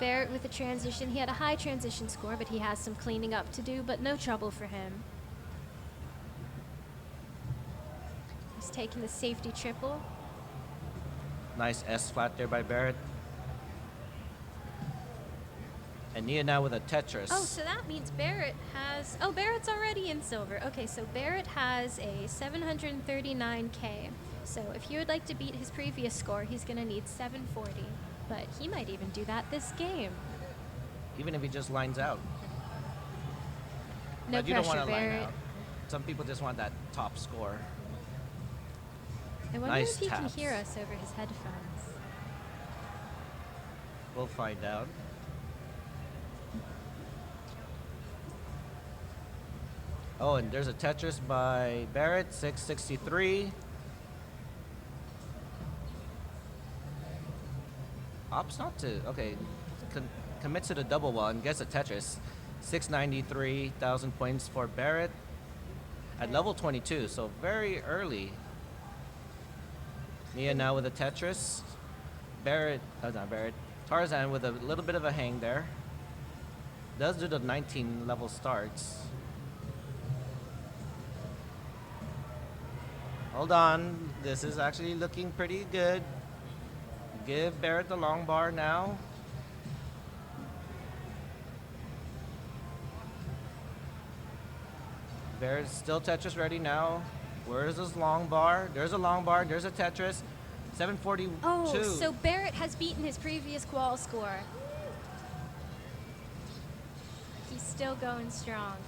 Barrett with the transition. He had a high transition score, but he has some cleaning up to do, but no trouble for him. He's taking the safety triple. Nice S flat there by Barrett. And Nia now with a Tetris. Oh, so that means Barrett has... Oh, Barrett's already in silver. Okay, so Barrett has a 739K. So if he would like to beat his previous score, he's going to need 740. But he might even do that this game. Even if he just lines out. No but you don't pressure, want to line Barrett. out. Some people just want that top score. I wonder Nice if he can taps. hear us over his headphones. We'll find out. Oh, and there's a Tetris by Barrett, 663. Opts not to, okay, commits to the double one, gets a Tetris. 693,000 points for Barrett at level 22, so very early. Nia now with a Tetris. Barrett, not Barrett, Tarzan with a little bit of a hang there. Does do the 19 level starts. Hold on, this is actually looking pretty good. Give Barrett the long bar now. Barrett's still Tetris ready now. Where's his long bar? There's a long bar, there's a Tetris. 742. Oh, so Barrett has beaten his previous qual score. He's still going strong.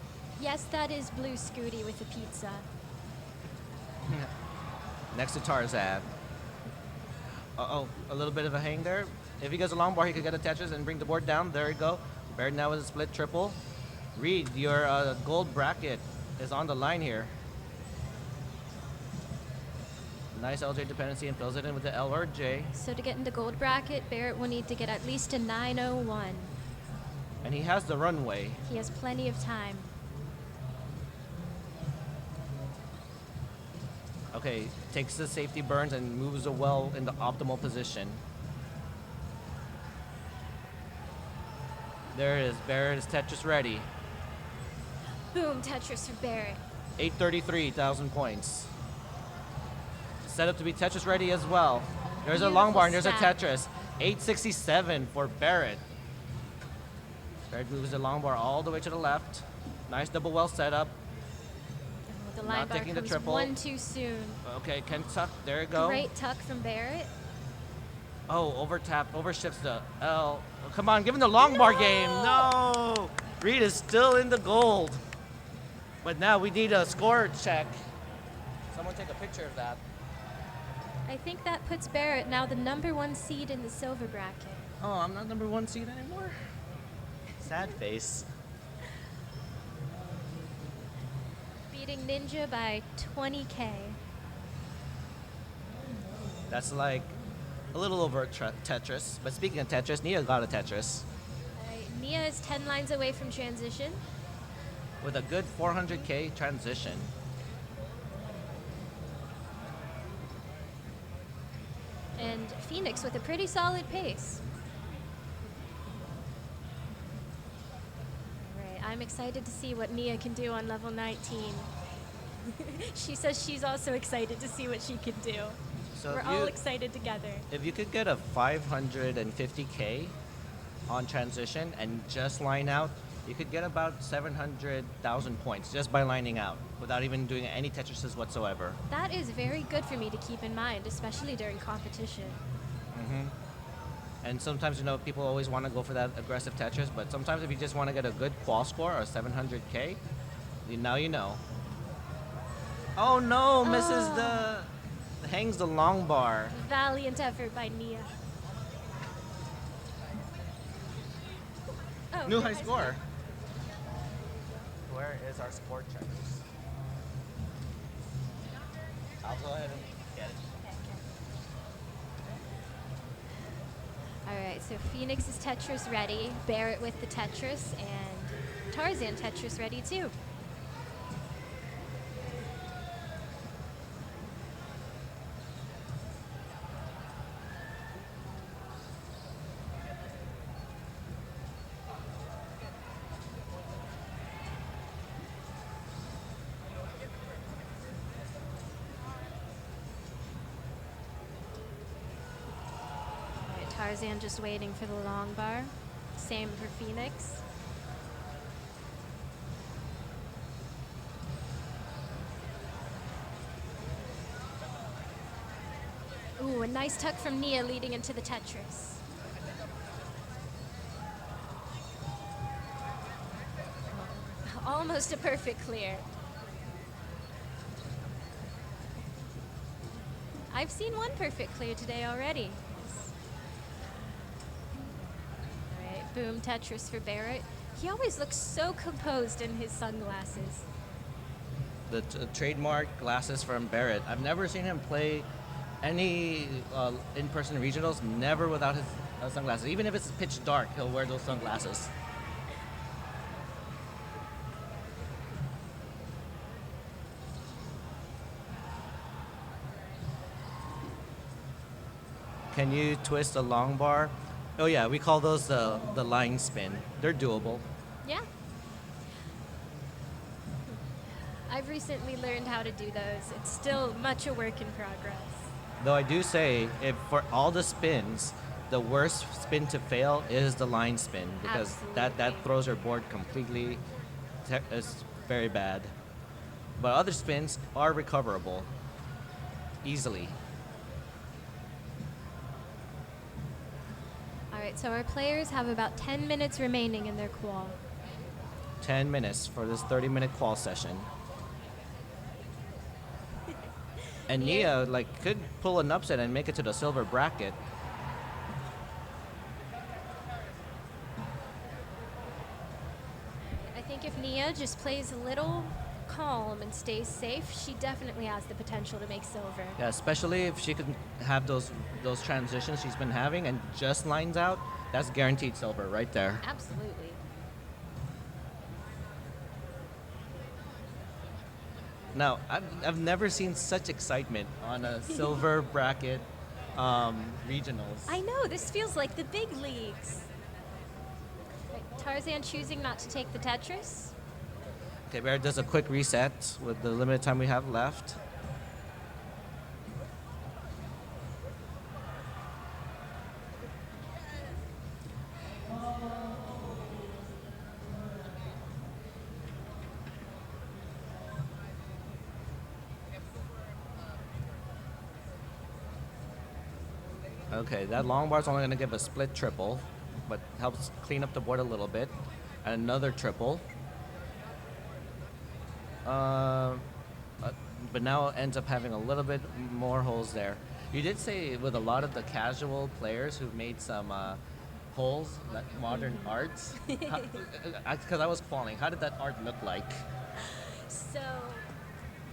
Yes, that is Blue Scooty with the pizza. Next to Tarzan. Uh-oh, a little bit of a hang there. If he gets a long bar, he could get a Tetris and bring the board down. There you go. Barrett now with a split triple. Reed, your gold bracket is on the line here. Nice LJ dependency and fills it in with the L or J. So to get into gold bracket, Barrett will need to get at least a 901. And he has the runway. He has plenty of time. Okay, takes the safety burns and moves the well in the optimal position. There it is. Barrett is Tetris ready. Boom, Tetris for Barrett. 833,000 points. Set up to be Tetris ready as well. There's a long bar and there's a Tetris. 867 for Barrett. Barrett moves the long bar all the way to the left. Nice double well setup. The line Not bar taking the comes triple. one too soon. Okay, can tuck. There you go. Great tuck from Barrett. Oh, over tap, overshifts the L. Oh, come on, give him the long bar game. No! Reed is still in the gold. But now we need a score check. Someone take a picture of that. I think that puts Barrett now the #1 seed in the silver bracket. Oh, I'm not #1 seed anymore. Sad face. Beating Ninja by 20K. That's like a little over Tetris. But speaking of Tetris, Nia got a Tetris. Nia is 10 lines away from transition. With a good 400K transition. And Phoenix with a pretty solid pace. Alright, I'm excited to see what Nia can do on level 19. She says she's also excited to see what she can do. So We're all excited together. If you could get a 550K on transition and just line out, you could get about 700,000 points just by lining out without even doing any Tetrises whatsoever. That is very good for me to keep in mind, especially during competition. And sometimes, you know, people always want to go for that aggressive Tetris, but sometimes if you just want to get a good qual score or 700K, now you know. Oh no, misses hangs the long bar. Valiant effort by Nia. Oh, New high score. Where is our score checkers? I'll go ahead and get it. Alright, so Phoenix is Tetris ready, Barrett with the Tetris, and Tarzan Tetris ready too. Tarzan just waiting for the long bar. Same for Phoenix. Ooh, a nice tuck from Nia leading into the Tetris. Almost a perfect clear. I've seen one perfect clear today already. All right, boom, Tetris for Barrett. He always looks so composed in his sunglasses. The trademark glasses from Barrett. I've never seen him play any in-person regionals, never without his sunglasses. Even if it's pitch dark, he'll wear those sunglasses. Can you twist a long bar? Oh yeah, we call those the line spin. They're doable. Yeah. I've recently learned how to do those. It's still much a work in progress. Though I do say, if for all the spins, the worst spin to fail is the line spin because that throws your board completely. It's very bad. But other spins are recoverable easily. All right, so our players have about 10 minutes remaining in their qual. 10 minutes for this 30-minute qual session. And Nia could pull an upset and make it to the silver bracket. I think if Nia just plays a little calm and stays safe, she definitely has the potential to make silver. Yeah, especially if she can have those transitions she's been having and just lines out, that's guaranteed silver right there. Absolutely. Now, I've never seen such excitement on a silver bracket regionals. I know, this feels like the big leagues. Right, Tarzan choosing not to take the Tetris. Okay, Barrett does a quick reset with the limited time we have left. Okay, that long bar's only going to give a split triple, but helps clean up the board a little bit. And another triple. But now ends up having a little bit more holes there. You did say with a lot of the casual players who've made some holes, like modern arts, because I was falling, how did that art look like? So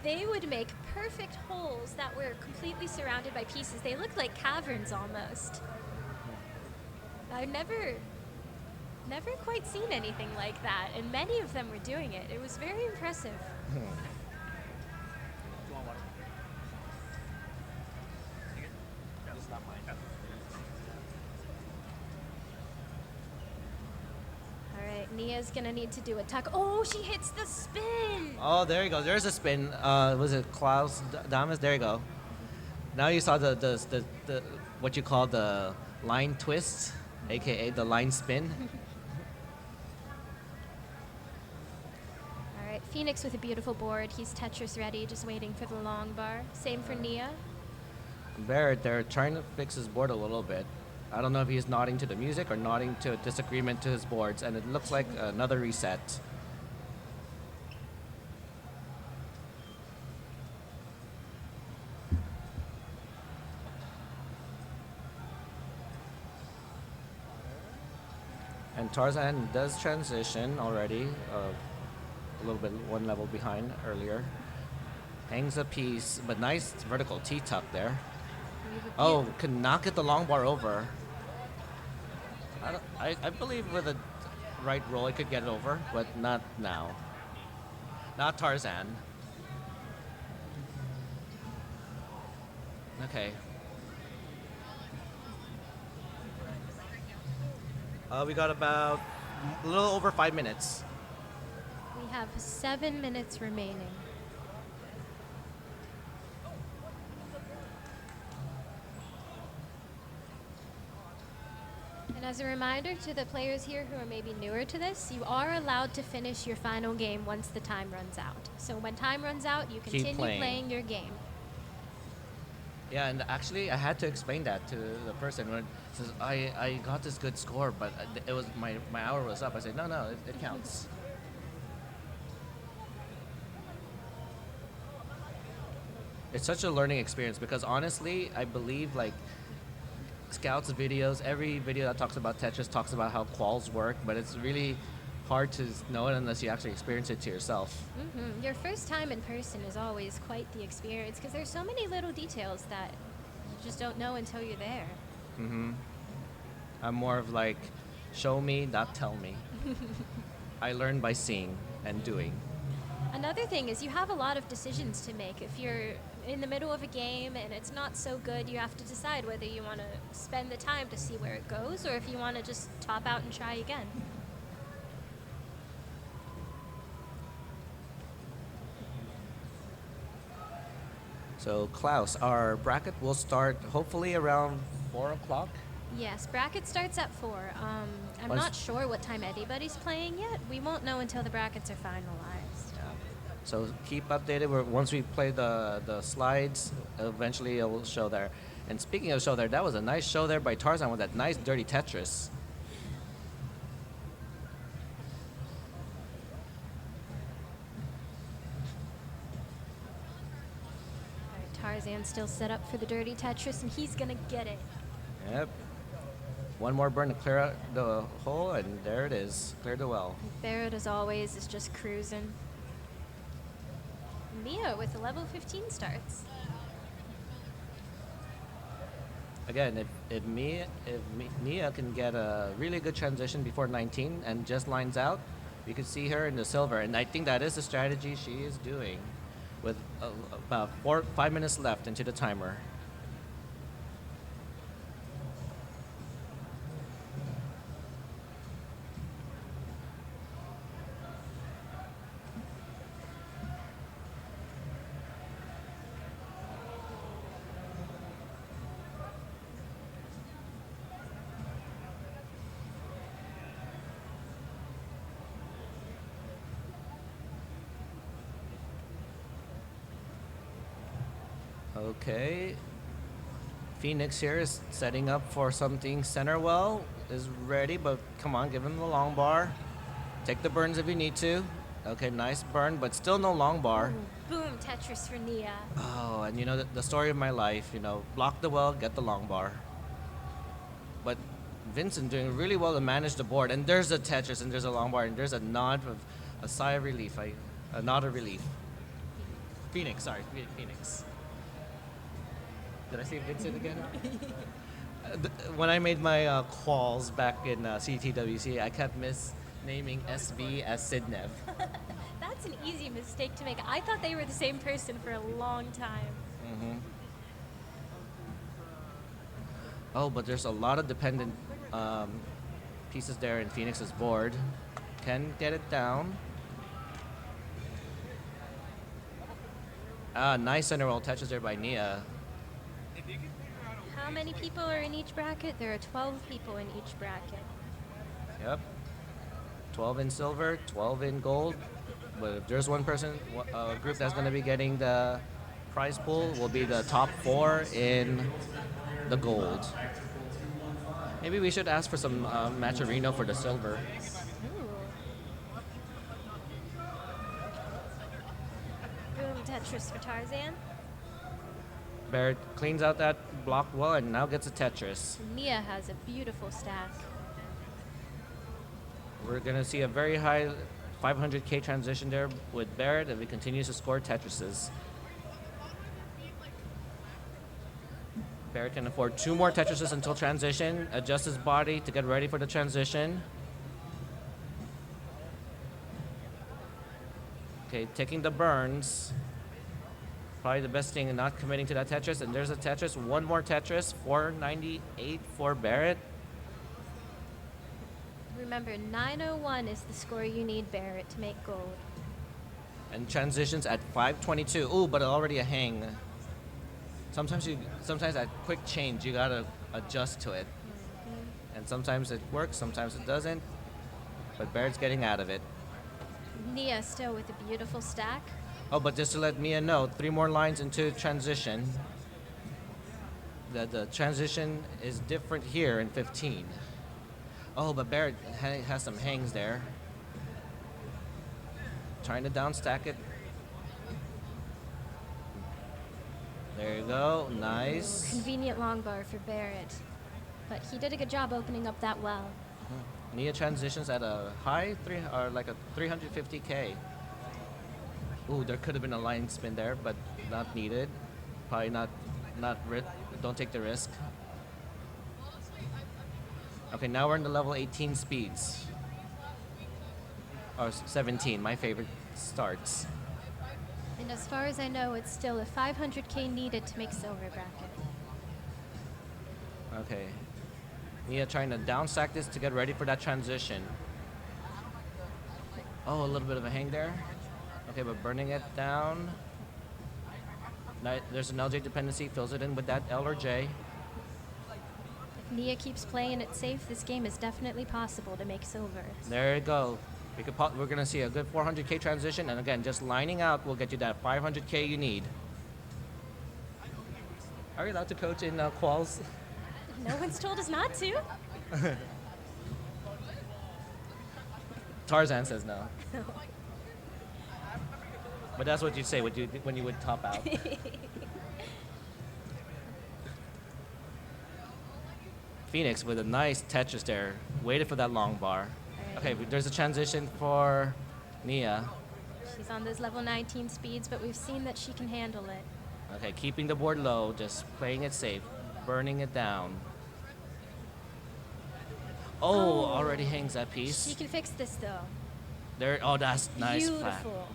they would make perfect holes that were completely surrounded by pieces. They looked like caverns almost. I've never quite seen anything like that, and many of them were doing it. It was very impressive. Do you want water? This is not mine. All right, Nia's gonna need to do a tuck. Oh, she hits the spin! Oh, there you go. There's a spin. Was it Klaus Damas? There you go. Now you saw the what you call the line twist, aka the line spin. All right, Phoenix with a beautiful board. He's Tetris ready, just waiting for the long bar. Same for Nia. Barrett, they're trying to fix his board a little bit. I don't know if he's nodding to the music or nodding to a disagreement to his boards, and it looks like another reset. And Tarzan does transition already, a little bit, one level behind earlier. Hangs a piece, but nice vertical T-tuck there. Oh, can not get the long bar over. I believe with a right roll I could get it over, but not now. Not Tarzan. Okay. We got about a little over 5 minutes. We have 7 minutes remaining. And as a reminder to the players here who are maybe newer to this, you are allowed to finish your final game once the time runs out. So when time runs out, you Keep continue playing. playing your game. Yeah, and actually, I had to explain that to the person when says I got this good score, but it was my hour was up. I said no, it counts. It's such a learning experience because honestly, I believe like Scouts videos, every video that talks about Tetris talks about how quals work, but it's really hard to know it unless you actually experience it to yourself. Your first time in person is always quite the experience because there's so many little details that you just don't know until you're there. I'm more of like, show me, not tell me. I learn by seeing and doing. Another thing is you have a lot of decisions to make. If you're in the middle of a game and it's not so good, you have to decide whether you want to spend the time to see where it goes or if you want to just top out and try again. So Klaus, our bracket will start hopefully around 4 o'clock. Yes, bracket starts at 4. I'm Once- not sure what time anybody's playing yet. We won't know until the brackets are finalized. So keep updated. Once we play the slides, eventually it will show there. And speaking of show there, that was a nice show there by Tarzan with that nice dirty Tetris. All right, Tarzan's still set up for the dirty Tetris, and he's going to get it. Yep. One more burn to clear out the hole, and there it is. Cleared the well. Barrett, as always, is just cruising. Mia with a level 15 starts. Again, if Nia can get a really good transition before 19 and just lines out, we could see her in the silver. And I think that is the strategy she is doing with about 5 minutes left into the timer. Okay. Phoenix here is setting up for something. Center well is ready, but come on, give him the long bar. Take the burns if you need to. Okay, nice burn, but still no long bar. Boom, Tetris for Nia. Oh, and you know, the story of my life, you know, block the well, get the long bar. But Vincent doing really well to manage the board. And there's a Tetris and there's a long bar and there's a nod of a sigh of relief, a nod of relief. Phoenix. Did I say Vincent again? When I made my calls back in CTWC, I kept misnaming SB as Sidnev. That's an easy mistake to make. I thought they were the same person for a long time. Mm-hmm. Oh, but there's a lot of dependent pieces there in Phoenix's board. Can get it down. Nice center roll touches there by Nia. How many people are in each bracket? There are 12 people in each bracket. Yep. 12 in silver, 12 in gold. But if there's one person, a group that's going to be getting the prize pool, will be the top 4 in the gold. Maybe we should ask for some Matcherino for the silver. Boom, Tetris for Tarzan. Barrett cleans out that blocked wall and now gets a Tetris. Nia has a beautiful stack. We're going to see a very high 500k transition there with Barrett if he continues to score Tetrises. Barrett can afford 2 more Tetrises until transition, adjust his body to get ready for the transition. Okay, taking the burns. Probably the best thing in not committing to that Tetris. And there's a Tetris, one more Tetris, 498 for Barrett. Remember, 901 is the score you need, Barrett, to make gold. And transitions at 522. Ooh, but already a hang. Sometimes that quick change, you gotta adjust to it. And And sometimes it works, sometimes it doesn't. But Barrett's getting out of it. Nia still with a beautiful stack. Oh, but just to let Mia know, 3 more lines into transition. The transition is different here in 15. Oh, but Barrett has some hangs there. Trying to down stack it. There you go. Nice. Convenient long bar for Barrett. But he did a good job opening up that well. Nia transitions at a high or like a 350K. Ooh, there could have been a line spin there, but not needed. Probably not don't take the risk. Okay, now we're in the level 18 speeds. Or 17, my favorite starts. And as far as I know, it's still a 500K needed to make silver bracket. Okay. Nia trying to down stack this to get ready for that transition. Oh, a little bit of a hang there. Okay, but burning it down. There's an LJ dependency, fills it in with that L or J. If Nia keeps playing it safe, this game is definitely possible to make silver. There you go. We're going to see a good 400K transition, and again, just lining out will get you that 500K you need. Are you allowed to coach in quals? No one's told us not to. Tarzan says no. But that's what you'd say when you would top out. Phoenix with a nice Tetris there. Waited for that long bar. Okay, there's a transition for Nia. She's on those level 19 speeds, but we've seen that she can handle it. Okay, keeping the board low, just playing it safe, burning it down. Oh, already hangs that piece. She can fix this though. There. Oh, that's nice. Flat. Beautiful.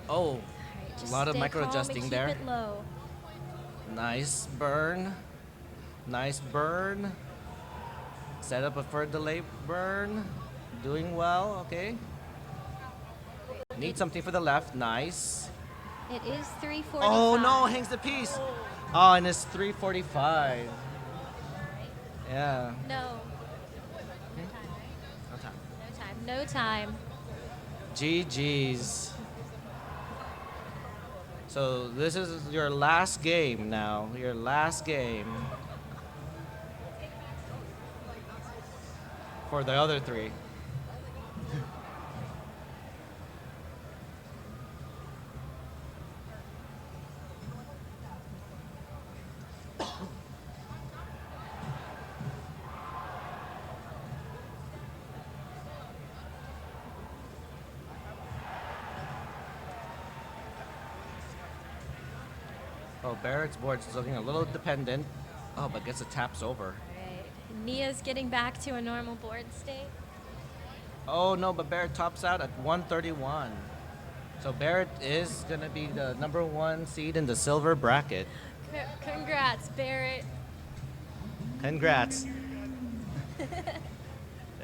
Oh, Right, a lot of micro calm adjusting and there. Keep it low. Nice burn. Nice burn. Set up a further delay burn. Doing well. Okay. Need something for the left. Nice. It is 345. Oh no, hangs the piece. Oh, and it's 345. Yeah. No. No time. No time. No time. GG's. So this is your last game now. Your last game. For the other 3. Oh, Barrett's board is looking a little dependent. Oh, but gets the taps over. Right. Nia's getting back to a normal board state. Oh no, but Barrett tops out at 131. So Barrett is gonna be the number 1 seed in the silver bracket. Congrats, Barrett. Congrats.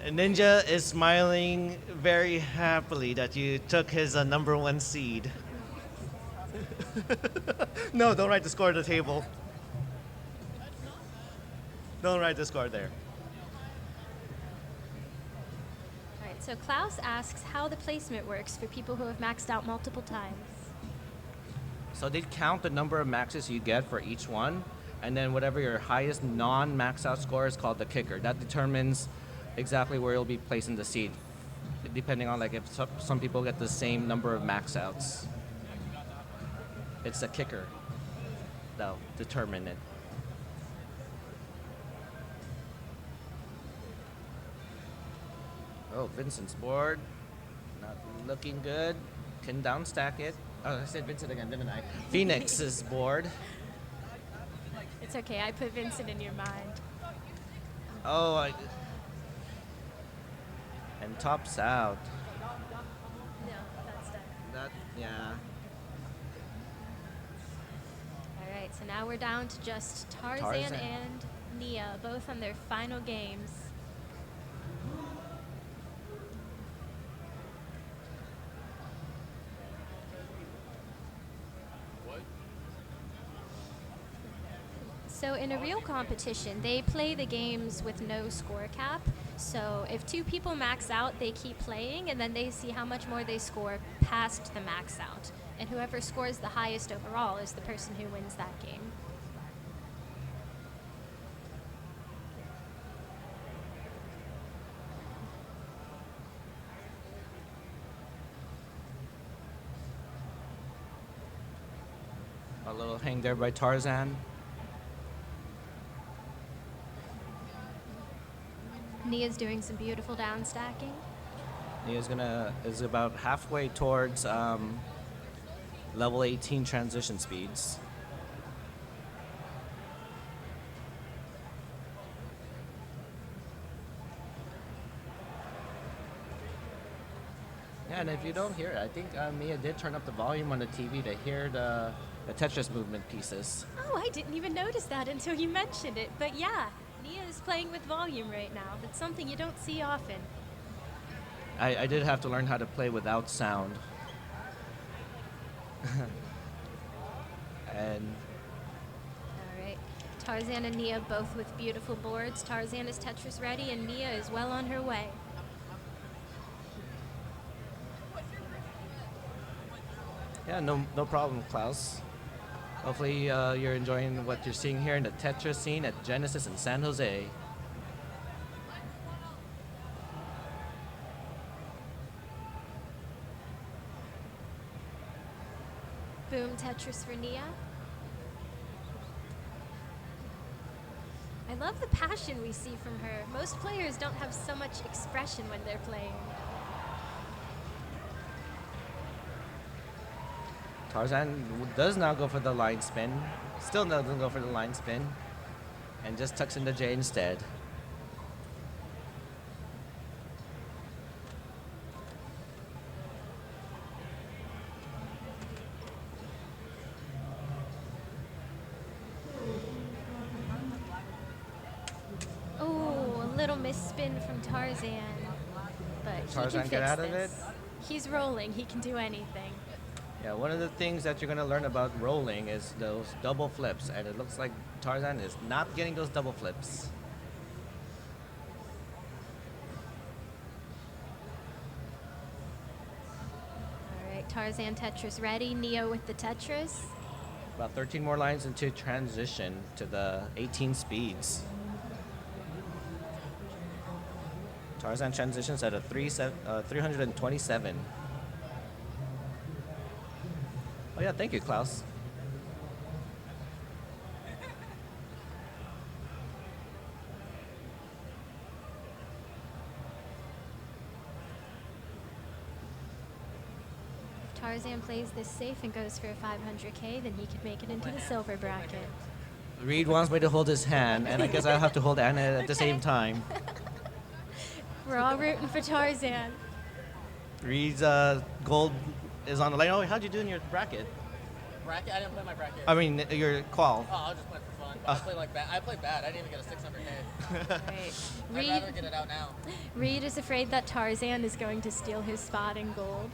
Ninja is smiling very happily that you took his number 1 seed. No, don't write the score on the table. Don't write the score there. All right, so Klaus asks how the placement works for people who have maxed out multiple times. So they count the number of maxes you get for each one, and then whatever your highest non-max out score is called the kicker. That determines exactly where you'll be placing the seed, depending on like if some people get the same number of max outs. It's the kicker that'll determine it. Oh, Vincent's board, not looking good. Can down stack it. Oh, I said Vincent again, didn't I? Phoenix's board. It's okay, I put Vincent in your mind. Oh, and tops out. No, that's done. That, yeah. All right, so now we're down to just Tarzan and Nia, both on their final games. So in a real competition, they play the games with no score cap. So if two people max out, they keep playing, and then they see how much more they score past the max out. And whoever scores the highest overall is the person who wins that game. A little hang there by Tarzan. Nia's doing some beautiful down stacking. Nia's is about halfway towards level 18 transition speeds. Yeah, and if you don't hear it, I think Mia did turn up the volume on the TV to hear the Tetris movement pieces. Oh, I didn't even notice that until you mentioned it. But yeah, Nia is playing with volume right now. That's something you don't see often. I did have to learn how to play without sound. And All right. Tarzan and Nia both with beautiful boards. Tarzan is Tetris ready, and Nia is well on her way. yeah, no problem, Klaus. Hopefully you're enjoying what you're seeing here in the Tetris scene at Genesis in San Jose. Boom Tetris for Nia. I love the passion we see from her. Most players don't have so much expression when they're playing. Tarzan does now go for the line spin. Still doesn't go for the line spin. And just tucks in the J instead. Oh, a little misspin from Tarzan. But Tarzan he can get fix out of this. He's rolling. He can do anything. Yeah, one of the things that you're going to learn about rolling is those double flips. And it looks like Tarzan is not getting those double flips. All right, Tarzan Tetris ready. Nia with the Tetris. About 13 more lines into transition to the 18 speeds. Tarzan transitions at a 327. Oh yeah, thank you, Klaus. If Tarzan plays this safe and goes for a 500K, then he could make it into the silver bracket. Reed wants me to hold his hand, and I guess I'll have to hold Anna at the same time. We're all rooting for Tarzan. Reed's gold is on the line. Oh, how'd you do in your bracket? Bracket? I didn't play my bracket. I mean, your qual. Oh, I was just playing for fun. But I played like bad. I played bad. I didn't even get a 600K. Right. I'd rather get it out now. Reed is afraid that Tarzan is going to steal his spot in gold.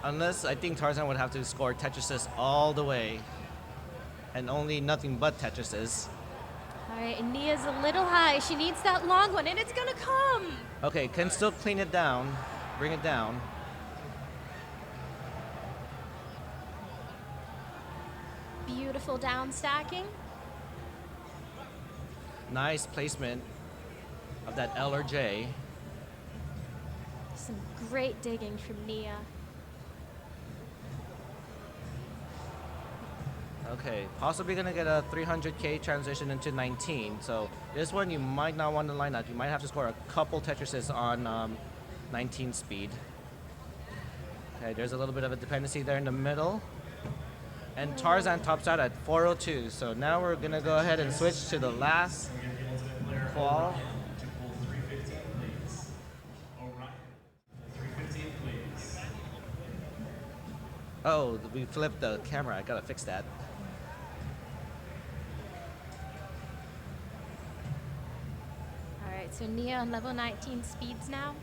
Unless I think Tarzan would have to score Tetrises all the way. And only nothing but Tetrises. All right, and Nia's a little high. She needs that long one, and it's going to come. Okay, can still clean it down. Bring it down. Beautiful down stacking. Nice placement of that L or J. Some great digging from Nia. Okay, possibly gonna get a 300K transition into 19. So this one you might not want to line up. You might have to score a couple Tetrises on 19 speed. Okay, there's a little bit of a dependency there in the middle. And Tarzan tops out at 402. So now we're gonna go ahead and switch to the last qual. Oh, we flipped the camera. I gotta fix that. All right, so Nia on level 19 speeds now.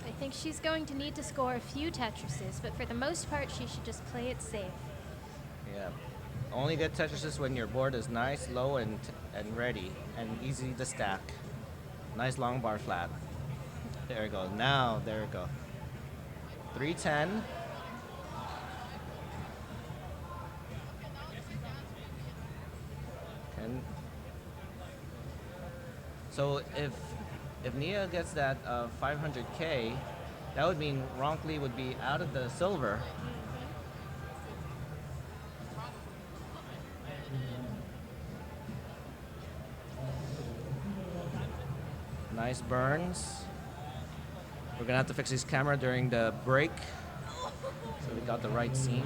I think she's going to need to score a few Tetrises, but for the most part, she should just play it safe. Yeah. Only get Tetrises when your board is nice, low, and ready, and easy to stack. Nice long bar flat. There we go. Now, there we go. 310. And so if Nia gets that 500K, that would mean Ronkley would be out of the silver. Nice burns. We're gonna have to fix his camera during the break, so we got the right scene.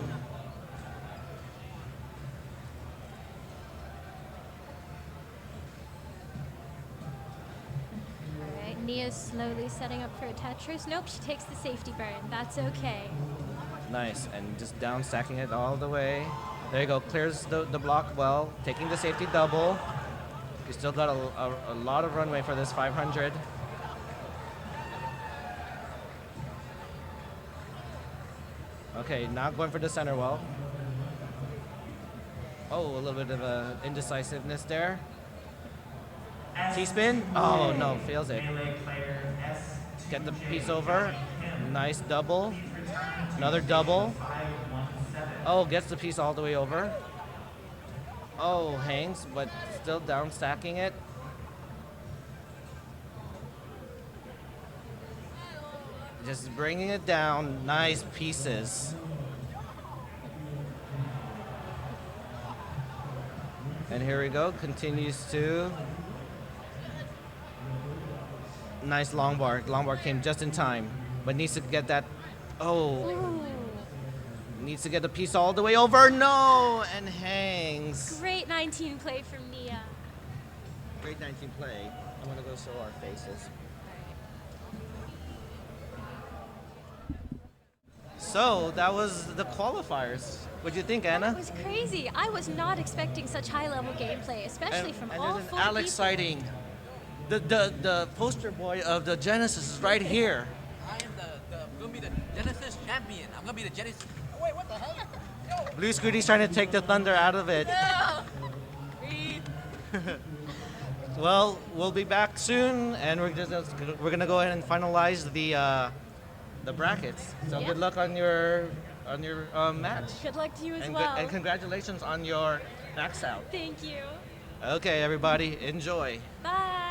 Alright, Nia's slowly setting up for a Tetris. Nope, she takes the safety burn. That's okay. Nice, and just down stacking it all the way. There you go, clears the block well, taking the safety double. You still got a lot of runway for this 500. Okay, not going for the center well. Oh, a little bit of indecisiveness there. T-spin? Oh no, fails it. Get the piece over. Nice double. Another double. Oh, gets the piece all the way over. Oh, hangs, but still down stacking it. Just bringing it down. Nice pieces. And here we go. Continues to. Nice long bar. Long bar came just in time, but needs to get that. Oh. Ooh. Needs to get the piece all the way over. No! And hangs. Great 19 play from Nia. Great 19 play. I'm going to go show our faces. So that was the qualifiers. What'd you think, Anna? It was crazy. I was not expecting such high-level gameplay, especially from and all there's an four Alex people. sighting. The poster boy of the Genesis is right here. I am gonna be the Genesis champion. I'm gonna be the Genesis. Oh, wait, what the hell? Yo. Blue Scooty's trying to take the thunder out of it. No. Well, we'll be back soon, and we're gonna go ahead and finalize the brackets. So Yeah. good luck on your match. Good luck to you as and well. And congratulations on your max out. Thank you. Okay, everybody, enjoy. Bye.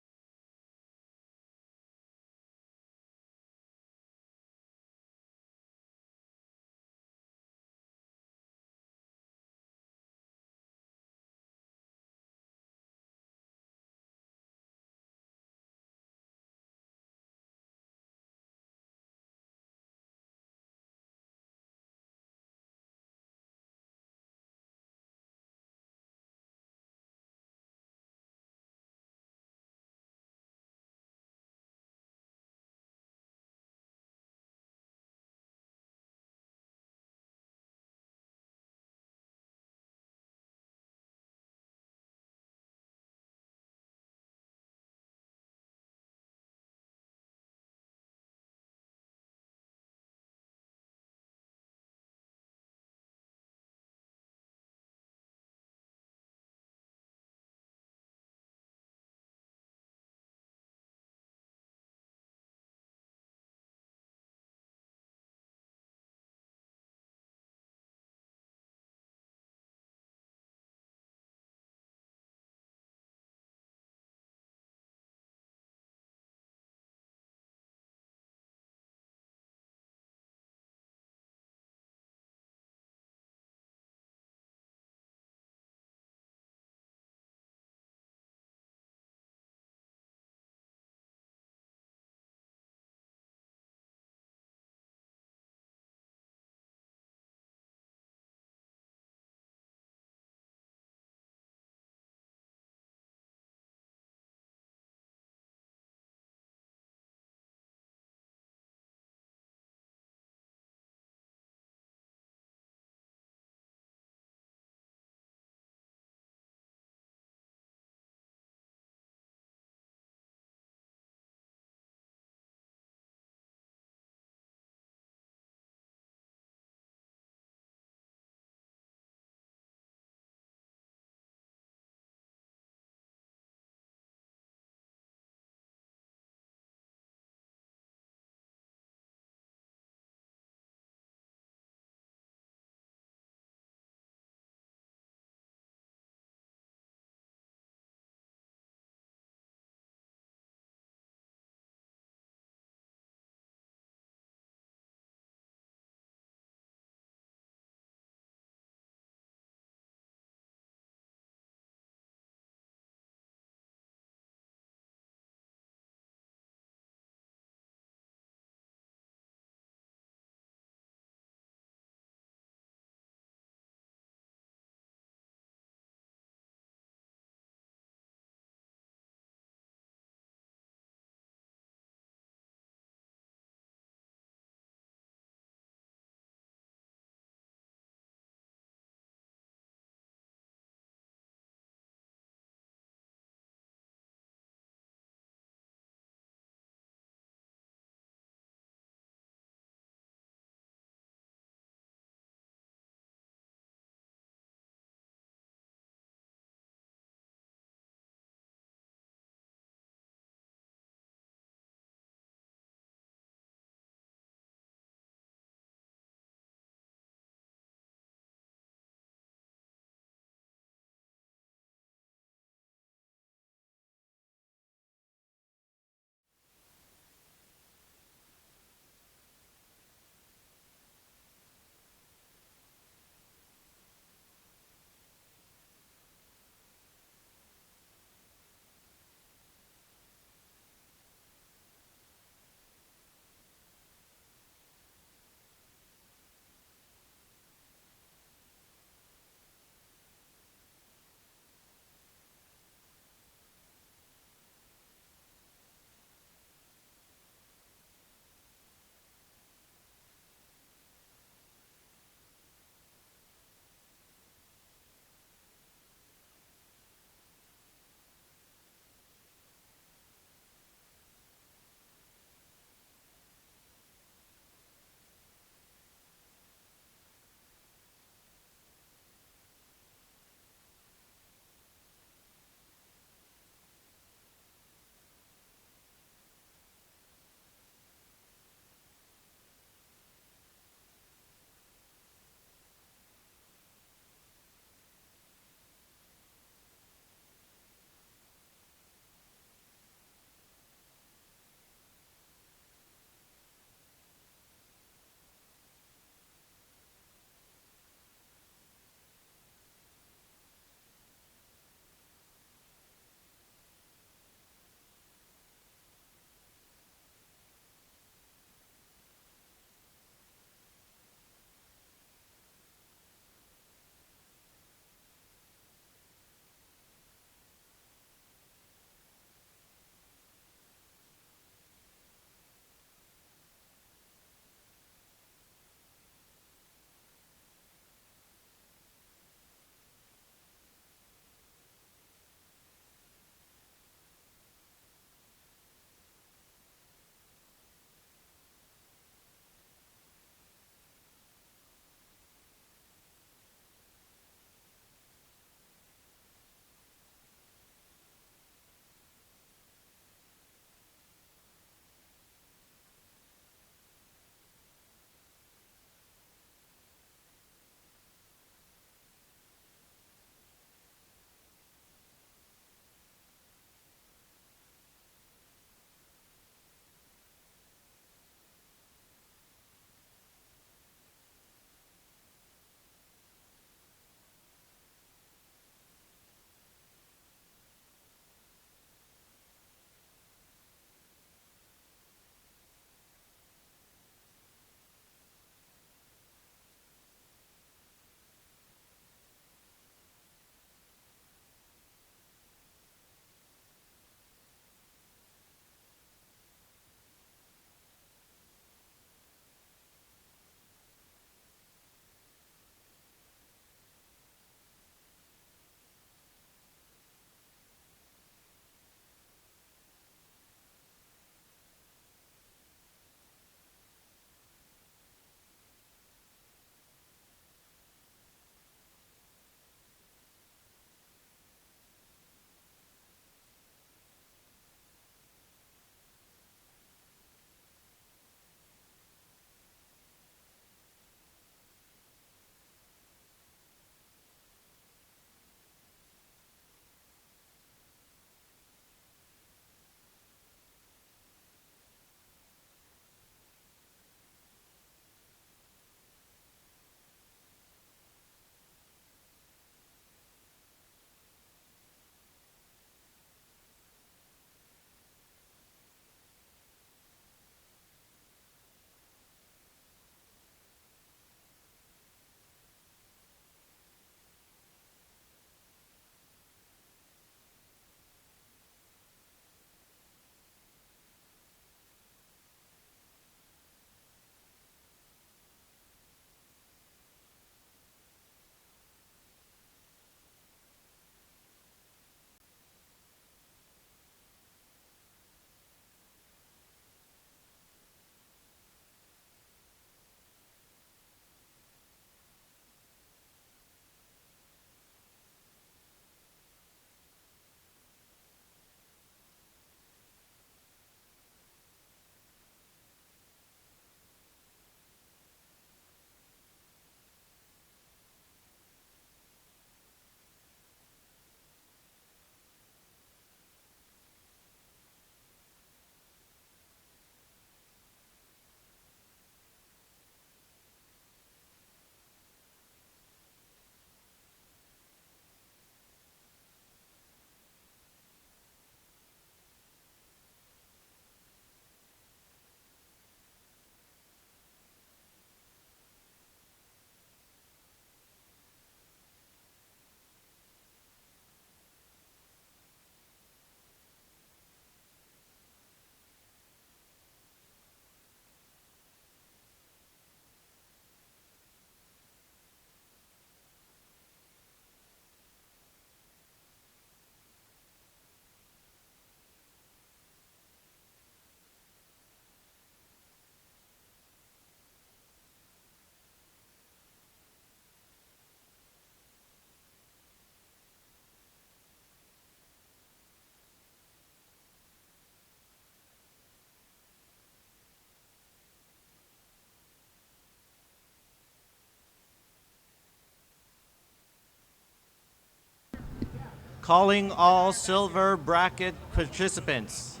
Calling all silver bracket participants.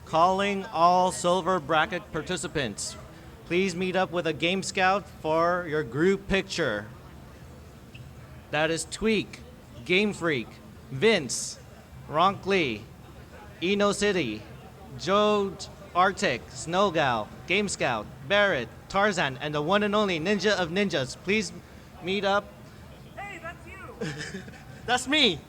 Calling all silver bracket participants. Please meet up with a Game Scout for your group picture. That is Tweak, Game Freak, Vince, Ronkley, Eno City, Joe Arctic, Snowgal, Game Scout, Barrett, Tarzan, and the one and only Ninja of Ninjas. Please meet up. Hey, that's you! That's me.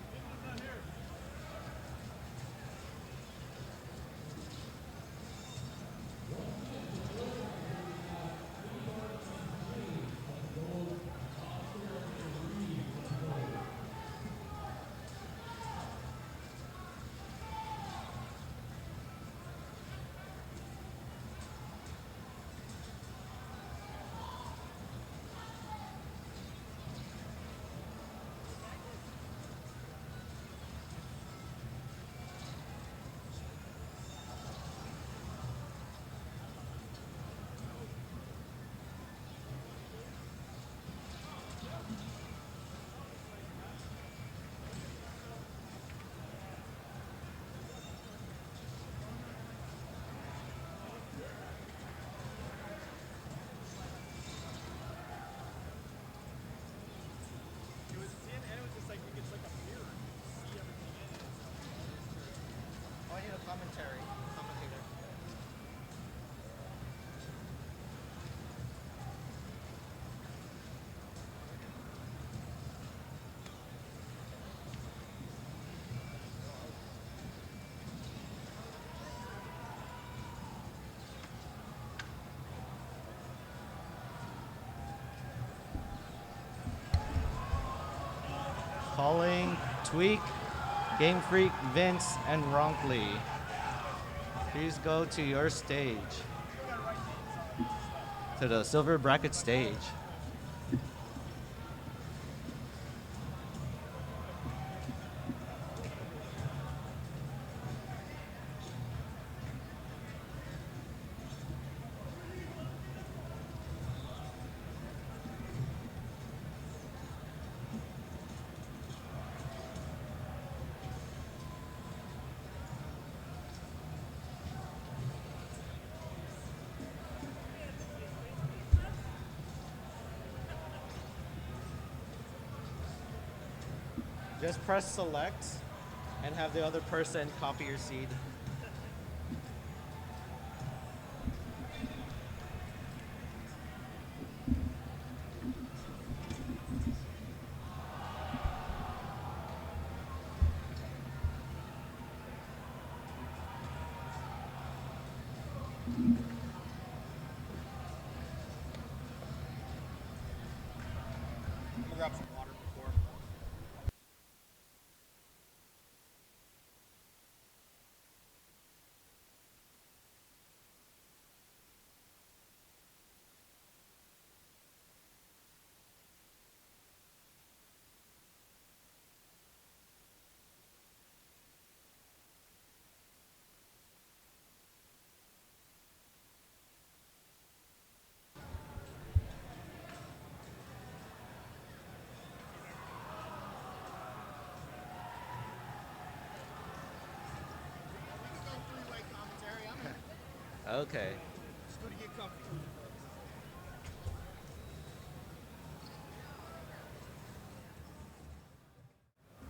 Oh, I need a commentator. Calling Tweak, Game Freak, Vince, and Ronkley. Please go to your stage. To the silver bracket stage. Just press select and have the other person copy your seed. I'm gonna grab some water before. Okay. Just go to get comfy.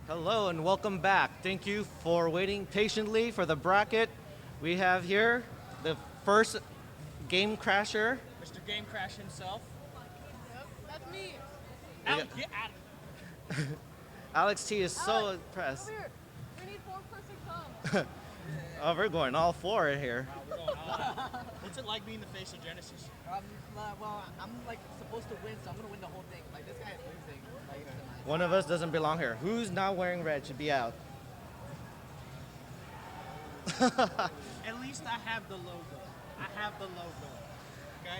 Hello and welcome back. Thank you for waiting patiently for the bracket. We have here the first game crasher. Mr. Game Crash himself. Yep, that's me. Alex, get out of here. Alex T is so impressed. Come here. We need 4-person come. Oh, we're going all four in here. Wow, we're going all out. What's it like being the face of Genesis? Well, I'm like supposed to win, so I'm gonna win the whole thing. Like this guy is losing. Like, One of us doesn't belong here. Who's not wearing red should be out. At least I have the logo. I have the logo. Okay?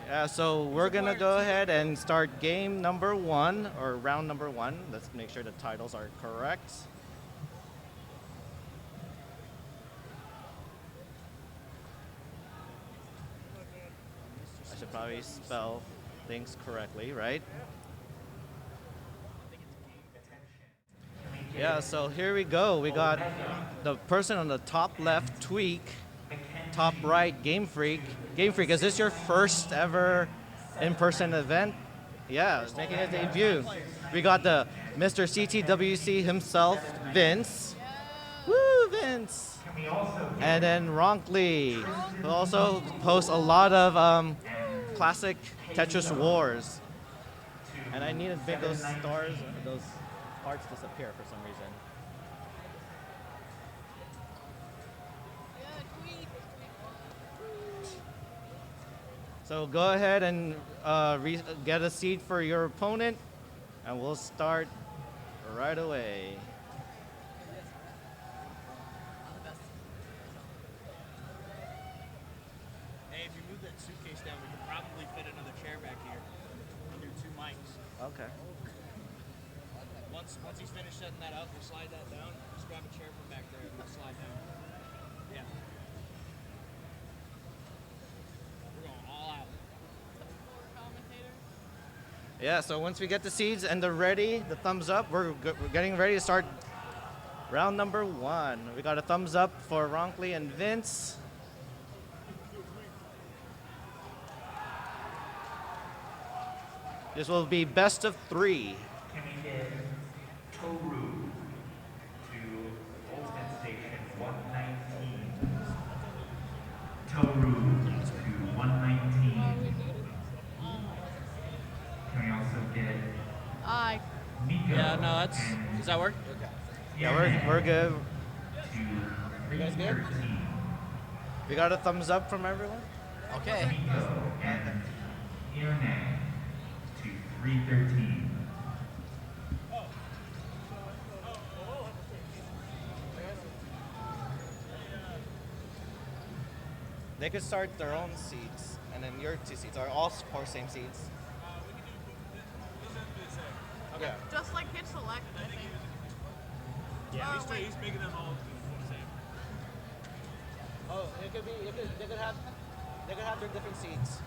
Yeah, so we're gonna go ahead and start game number one, or round number one. Let's make sure the titles are correct. I should probably spell things correctly, right? Yeah, so here we go. We got the person on the top left, Tweak. Top right, Game Freak. Game Freak, is this your first ever in-person event? Yeah, making his debut. We got the Mr. CTWC himself, Vince. Woo, Vince! And then Ronkley, who also posts a lot of classic Tetris Wars. And I need to make those stars, those hearts disappear for some reason. So go ahead and get a seat for your opponent, and we'll start right away. Hey, if you move that suitcase down, we could probably fit another chair back here under 2 mics. Okay. Once he's finished setting that up, we'll slide that down. Just grab a chair from back there and we'll slide down. Yeah. We're going all out. Yeah, so once we get the seeds and they're ready, the thumbs up, we're getting ready to start round number 1. We got a thumbs up for Ronkley and Vince. This will be best of 3. Can we get Toru to Ultimate Station 119? Toru to 119. Can we also get Miko? Yeah, no, that's. Does that work? Okay. Yeah, we're good. To You guys good? 313. We got a thumbs up from everyone? Okay. Miko and Irene to 313. They could start their own seats, and then your 2 seats are all 4 same seats. Okay. Just like hit select, I think. Yeah, Oh, wait. he's making them all the same. Oh, it could be. They could have their different seats.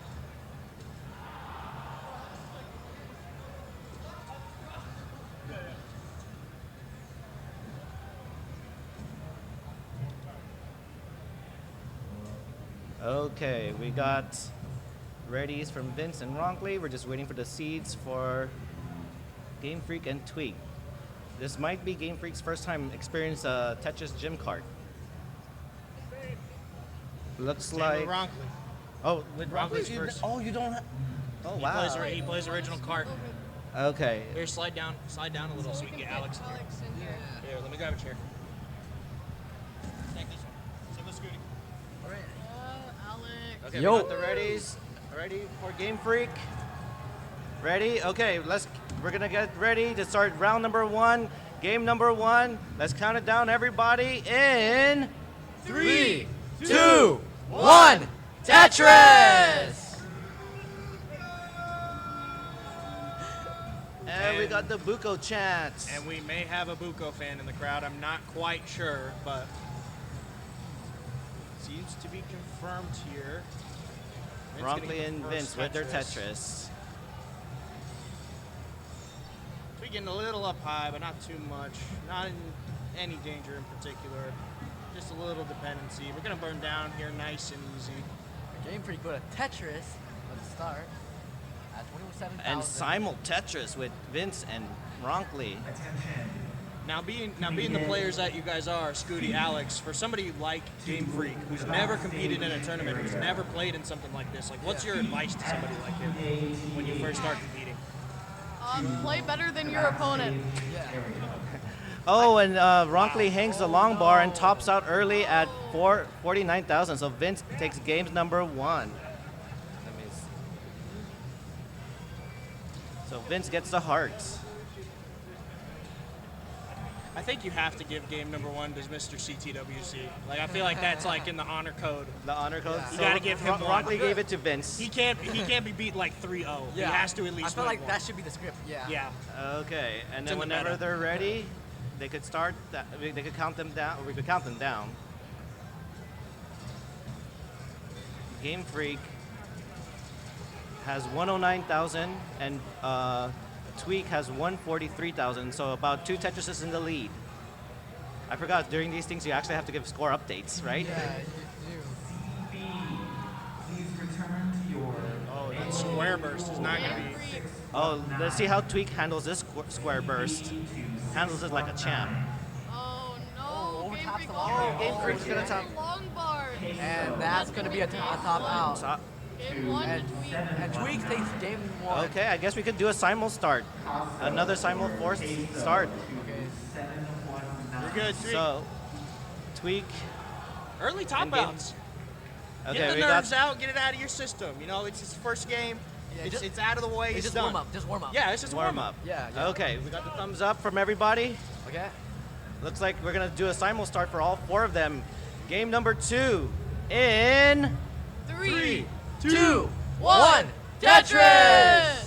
Okay, we got readies from Vince and Ronkley. We're just waiting for the seeds for Game Freak and Tweak. This might be Game Freak's first time experience Tetris Gym Cart. Looks Same like. with Ronkley. Oh, with Ronkley's Ronkley. first. Oh, you don't. Oh, He wow. He plays original cart. Okay. Here, slide down a little so we can get Alex in here. Here, let me grab a chair. Take this one. Same with Scooty. All right. Alex. Okay, we got the readies. Ready for Game Freak? Ready? Okay, we're gonna get ready to start round number 1, game number 1. Let's count it down, everybody, in 3, 2, 1, Tetris! And we got the Buko chant. And we may have a Buko fan in the crowd. I'm not quite sure, but seems to be confirmed here. Ronkley and Vince with their Tetris. We're getting a little up high, but not too much. Not in any danger in particular. Just a little dependency. We're gonna burn down here nice and easy. Game Freak with a Tetris at the start at 27,000. And simul Tetris with Vince and Ronkley. Now being the players that you guys are, Scooty, Alex, for somebody like Game Freak, who's never competed in a tournament, who's never played in something like this, like what's your advice to somebody like him when you first start competing? Play better than your opponent. Yeah. Oh, and Ronkley hangs the long bar and tops out early at 49,000. So Vince takes games number 1. So Vince gets the hearts. I think you have to give game number 1 to Mr. CTWC. Like I feel like that's like in the honor code. The honor code. You So gotta give him one. Ronkley gave it to Vince. He can't be beat like 3-0. Yeah. He has to at least I feel win like one. that should be the script. Yeah. Yeah. Okay, and It's then in the whenever meta. they're ready, they could start. They could count them down, or we could count them down. Game Freak has 109,000, and Tweak has 143,000, so about 2 Tetrises in the lead. I forgot, during these things you actually have to give score updates, right? Yeah, you do. Please return to your. Oh, that square burst is not going to be. Oh, let's see how Tweak handles this square burst. Handles it like a champ. Oh no! Oh, Game overtops Freak the long Game Freak's gonna top. long bar. And that's going to be a top out. So, Game 1 And, Tweak. and Tweak takes game 1. okay, I guess we could do a simul start. Another simul force start. You're good, Tweak. So, Tweak. Early top And game- outs. Okay, Get we the nerves got. out, get it out of your system. You know, it's his first game. Yeah, It's out of the way. It's It's just done. warm up. Just warm up. Yeah, it's just Warm up. Yeah. Okay, we got the thumbs up from everybody. Okay. Looks like we're gonna do a simul start for all 4 of them. Game number 2 in 3, 2, 1. Tetris!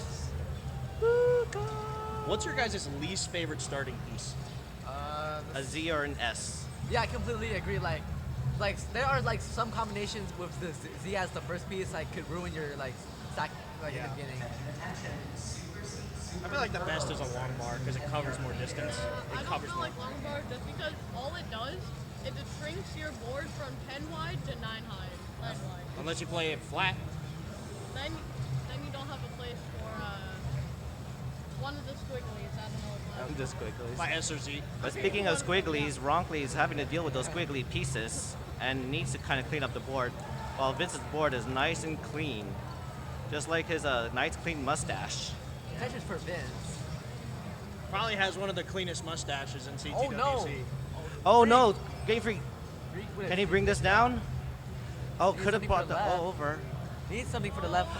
What's your guys' least favorite starting piece? a Z or an S. Yeah, I completely agree. Like there are like some combinations with the Z as the first piece like could ruin your like stack like in the beginning. I feel like the best is a long bar because it covers more distance. I It don't covers feel more. like long bar just because all it does is it shrinks your board from 10 wide to 9 high. 9 wide. Unless you play it flat. Then you don't have a place for one of the squigglies. I don't know what I'm just squigglies. By S or Z. But speaking of squigglies, Ronkley is having to deal with those squiggly pieces and needs to kind of clean up the board, while Vince's board is nice and clean, just like his nice clean mustache. Tetris for Vince. Probably has one of the cleanest mustaches in CTWC. Oh no! Oh no, Game Freak, Freak with can he it. bring this down? Oh, Needs could have something brought for the left. O over. Needs something for the left.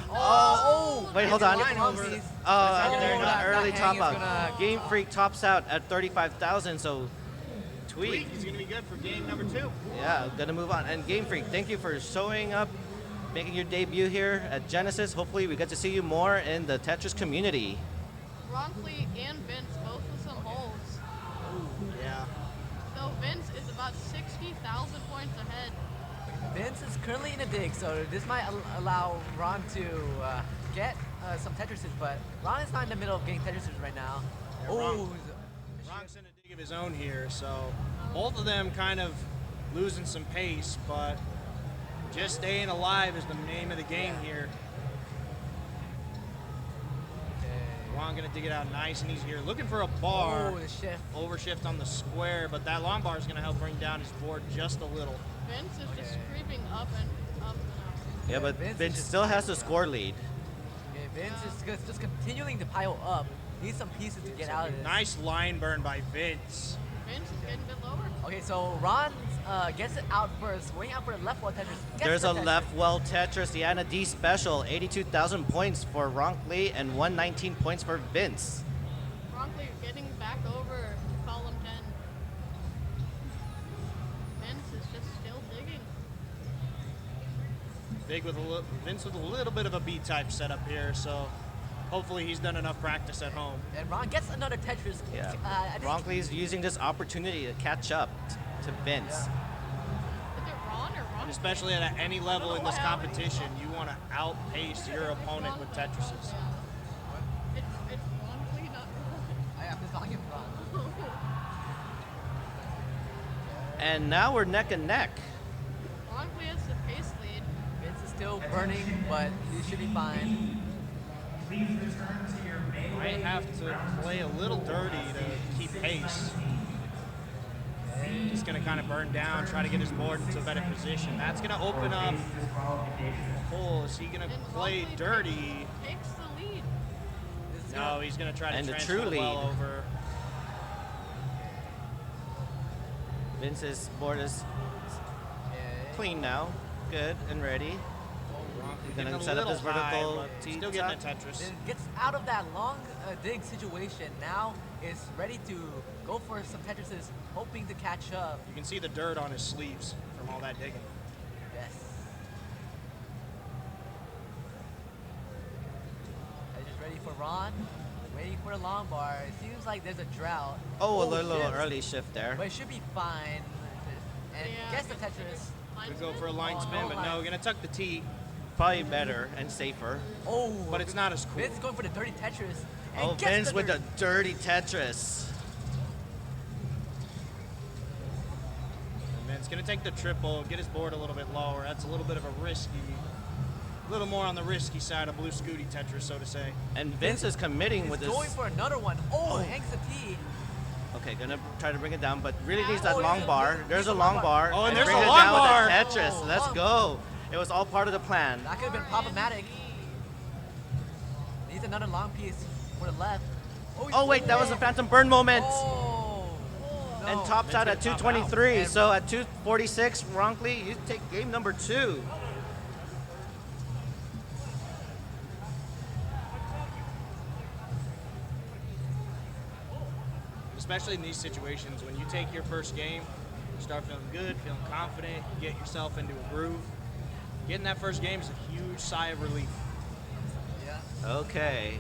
Wait, hold on. Line over. Not early that top hang is out. gonna- Game Freak tops out at 35,000, so Tweak. Tweak is going to be good for game number 2. Yeah, gonna move on. And Game Freak, thank you for showing up, making your debut here at Genesis. Hopefully we get to see you more in the Tetris community. Ronkley and Vince both with some holes. Yeah. Though Vince is about 60,000 points ahead. Vince is currently in a dig, so this might allow Ron to get some Tetrises, but Ron is not in the middle of getting Tetrises right now. Yeah, Ron's in a dig of his own here, so both of them kind of losing some pace, but just staying alive is the name of the game here. Ron gonna dig it out nice and easy here. Looking for a bar. Oh, the shift. Overshift on the square, but that long bar is gonna help bring down his board just a little. Vince is just creeping up and up and up. Yeah, but Vince is Vince just still has the score lead. Okay, Vince is just continuing to pile up. Needs some pieces to get out of this. Nice line burn by Vince. Vince is getting a bit lower. Okay, so Ron gets it out first, waiting out for the left wall Tetris. Gets There's the a Tetris. left well Tetris, the Anna D special, 82,000 points for Ronkley and 119 points for Vince. Ronkley getting back over column 10. Vince is just still digging. Big with Vince with a little bit of a B-type setup here, so hopefully he's done enough practice at home. And Ron gets another Tetris. Yeah. I think Ronkley's using this opportunity to catch up to Vince. Is it Ron or Ron? Especially at any level in this competition, you want to outpace your opponent with Tetrises. It's Ronkley, not I'm just calling him Ron. And now we're neck and neck. Ronkley has the pace lead. Vince is still burning, but he should be fine. Please return to your melee. Might have to play a little dirty to keep pace. Just gonna kind of burn down, try to get his board into a better position. That's gonna open up a hole. Is he gonna play dirty? Takes the lead. No, he's gonna try to And the transfer true the well lead. over. Vince's board is clean now, good and ready. He's Getting gonna a set up little his vertical high, but T still getting a Tetris. Then gets out of that long dig situation. Now is ready to go for some Tetrises, hoping to catch up. You can see the dirt on his sleeves from all that digging. Yes. Just ready for Ron. Waiting for a long bar. It seems like there's a drought. Oh, a little shit. early shift there. But it should be fine. And gets the Tetris. Could go for a line spin, but no, gonna tuck the T. Probably better and safer. Oh, But it's not as cool. Vince going for the dirty Tetris. Oh, gets Vince the with the dirty. dirty Tetris. And Vince gonna take the triple, get his board a little bit lower. That's a little bit of a little more on the risky side of Blue Scooty Tetris, so to say. And Vince is committing with He's this. going for another one. Oh, hangs the T. Okay, gonna try to bring it down, but really needs Oh, that long bar. There's a long bar. Oh, and there's brings a it long down bar. with a Tetris. Oh, Let's long. go. It was all part of the plan. That could have been problematic. Needs another long piece for the left. Oh wait, that was a phantom burn moment. Oh. And No. tops out at Vince gonna top 223. out. So at 246, Ronkley, you take game number 2. Especially in these situations, when you take your first game, you start feeling good, feeling confident, you get yourself into a groove. Getting that first game is a huge sigh of relief. Yeah. Okay.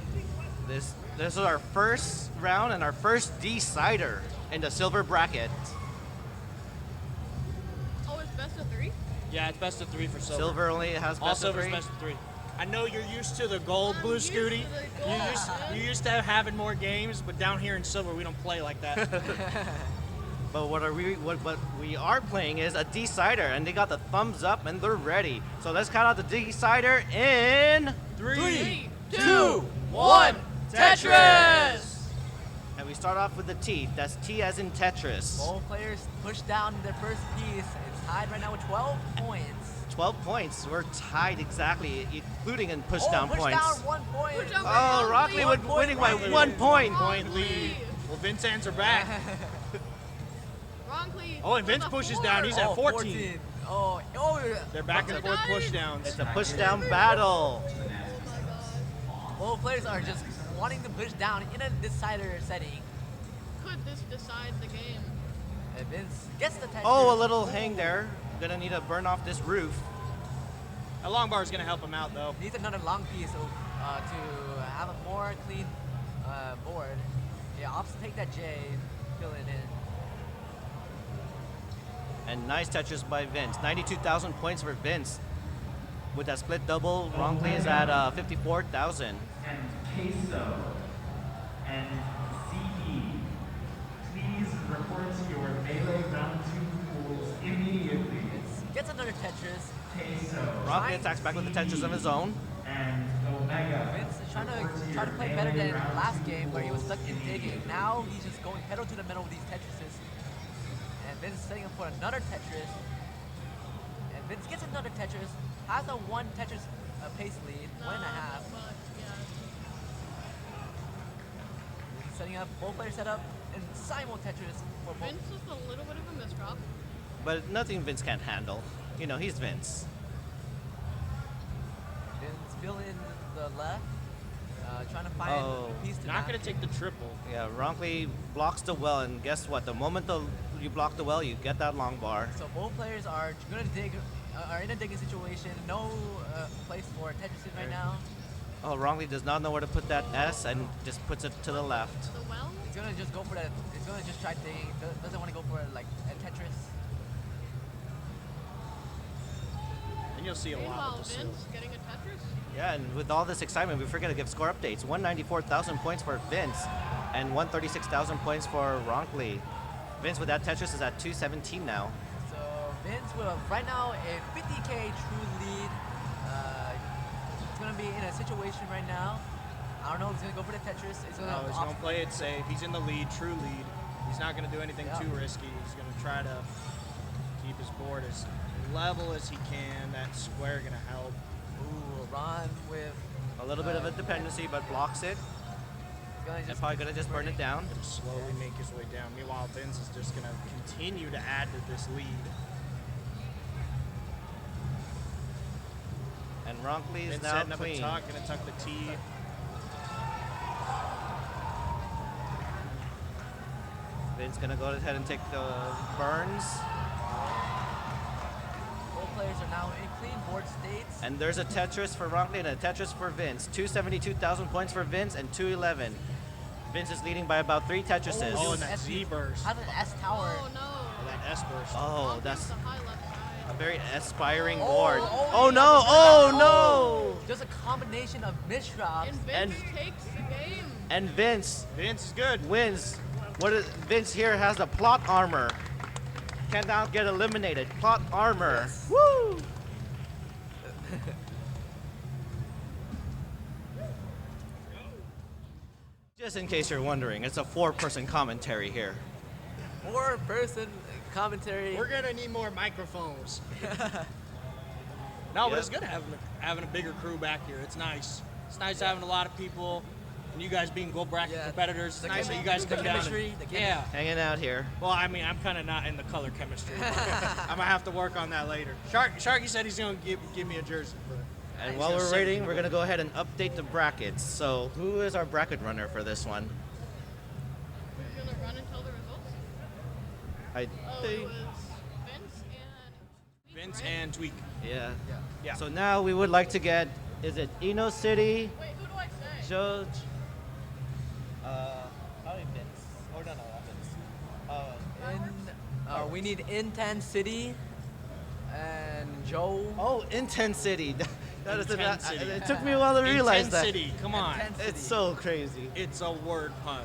This is our first round and our first decider in the silver bracket. Oh, it's best of 3? Yeah, it's best of 3 for silver. Silver only has All best of silver's 3. best of 3. I know you're used to the gold, Blue used to Scooty. the gold, You used to having more games, but down here in silver, we don't play like that. But what we are playing is a decider, and they got the thumbs up and they're ready. So let's count out the decider in 3, 2, 1, Tetris! And we start off with the T. That's T as in Tetris. Both players push down their first piece. It's tied right now with 12 points. 12 points. We're tied exactly, including in push Oh, down push points. down 1 point. Push down Oh, one Rockley point. winning by lead. 1 point. Point lead. Well, Vince hands are back. Wrongly. Oh, and Vince pushes down. He's at 14. Oh, They're back and forth push downs. It's a push down battle. both players are just wanting to push down in a decider setting. Could this decide the game? And Vince gets the Tetris. Oh, a little hang there. Gonna need to burn off this roof. A long bar is going to help him out, though. Needs another long piece to have a more clean board. Yeah, opts to take that J, fill it in. And nice touches by Vince. 92,000 points for Vince. With that split double, Ronkley is at 54,000. And Queso and CE, please report to your Melee Round 2 pools immediately. Gets another Tetris. Queso Ronkley attacks back with the Tetris of his own. and Omega. Vince is trying to play better than last game where he was stuck in digging. Now he's just going pedal to the metal with these Tetrises. And Vince is setting up for another Tetris. And Vince gets another Tetris. Has a 1 Tetris pace lead, 1.5. But, yeah. He's setting up, both players set up, and simul Tetris for both. Vince is a little bit of a misdrop. But nothing Vince can't handle. You know, he's Vince. Vince fill in the left, trying to find Oh. a piece to Not going to take the triple. Yeah, Ronkley blocks the well, and guess what? The moment you block the well, you get that long bar. So both players are going to dig, are in a digging situation. No place for Tetrises right now. Oh, Ronkley does not know where to put that S and just puts it to the left. The well? He's going to just go for that. He's going to just try digging. Doesn't want to go for like a Tetris. And you'll see a lot Meanwhile, with the Vince silver. getting a Tetris. Yeah, and with all this excitement, we forget to give score updates. 194,000 points for Vince, and 136,000 points for Ronkley. Vince with that Tetris is at 217 now. So Vince will right now a 50K true lead. He's going to be in a situation right now. I don't know if he's going to go for the Tetris. He's going No, he's going to play it safe. He's in the lead, true lead. He's not going to do anything too risky. He's going to try to keep his board as level as he can. That square going to help. Ooh, Ron with A little bit of a dependency, but blocks it. And probably going to just burn it down. Going to slowly make his way down. Meanwhile, Vince is just going to continue to add to this lead. And Ronkley is Vince now setting up a clean. tuck, going to tuck the T. Vince going to go ahead and take the burns. both players are now in clean board states. And there's a Tetris for Ronkley and a Tetris for Vince. 272,000 points for Vince and 211. Vince is leading by about 3 Tetrises. Oh, and that Z burst. Has an S tower. Oh no. Oh, that S burst. Oh, that's The high left side. a very aspiring board. oh, Oh he no! got the Oh no! Just a combination of misdrops. And Vince takes the game. And Vince Vince is good. wins. Vince here has the plot armor. Cannot get eliminated. Plot armor. Woo! Just in case you're wondering, it's a 4-person commentary here. 4-person commentary. We're gonna need more microphones. No, but Yep. it's good having a bigger crew back here. It's nice. It's nice having a lot of people, and you guys being gold bracket competitors. It's nice that you guys come down. Yeah. Hanging out here. Well, I mean, I'm kind of not in the color chemistry. I'm gonna have to work on that later. Sharky said he's gonna give me a jersey. But And he's while gonna we're send me waiting, the we're going to go ahead and update the brackets. So, who is our bracket runner for this one? We're gonna run until the results. I Oh, it think. was Vince and Vince and Tweak. Yeah. Yeah. So now we would like to get, is it Eno City, wait, who do I say? Judge, probably Vince. Or no, not Vince. We need Inten City and Joe. Oh, Inten City. That is Inten City. It took me a while to realize Inten that. City, come on. Inten City. It's so crazy. It's a word pun.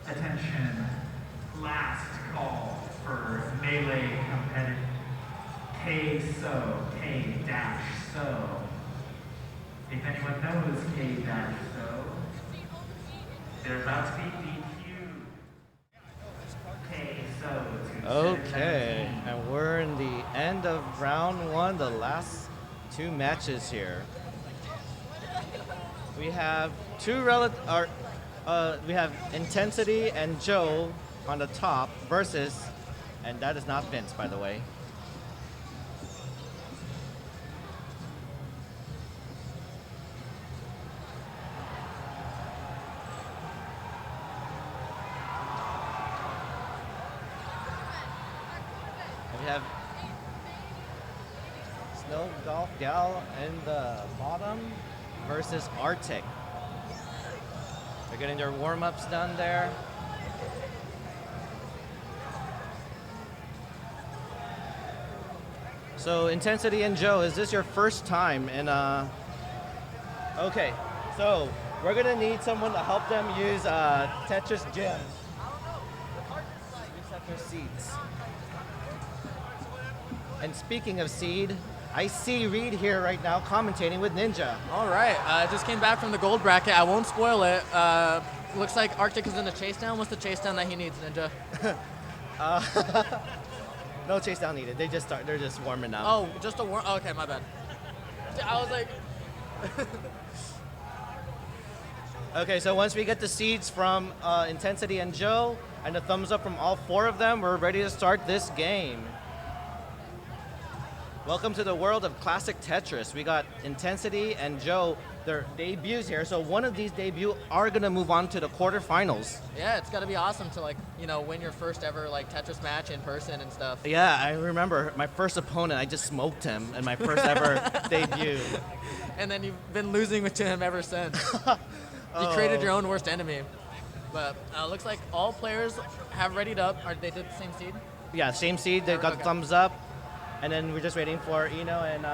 Attention, last call for melee competitive. K-So. If anyone knows K-So, they're about to be DQ'd. K-So to Okay, and we're in the end of round 1, the last 2 matches here. We have we have Intensity and Joe on the top versus, and that is not Vince, by the way. And we have Snow Golf Gal in the bottom versus Arctic. They're getting their warm-ups done there. So Intensity and Joe, is this your first time in Okay, so we're gonna need someone to help them use Tetris Gems. Reset their seeds. And speaking of seed, I see Reed here right now commentating with Ninja. All right, I just came back from the gold bracket. I won't spoil it. Looks like Arctic is in a chase down. What's the chase down that he needs, Ninja? No chase down needed. They're just warming up. Oh, just a warm. Oh, okay, my bad. I was like. Okay, so once we get the seeds from Intensity and Joe and the thumbs up from all 4 of them, we're ready to start this game. Welcome to the world of classic Tetris. We got Intensity and Joe, their debuts here. So one of these debuts are gonna move on to the quarterfinals. Yeah, it's gotta be awesome to win your first ever Tetris match in person and stuff. Yeah, I remember my first opponent. I just smoked him in my first ever debut. And then you've been losing to him ever since. You created your own worst enemy. But looks like all players have readied up. They did the same seed? Yeah, same seed. They got thumbs up. And then we're just waiting for Eno and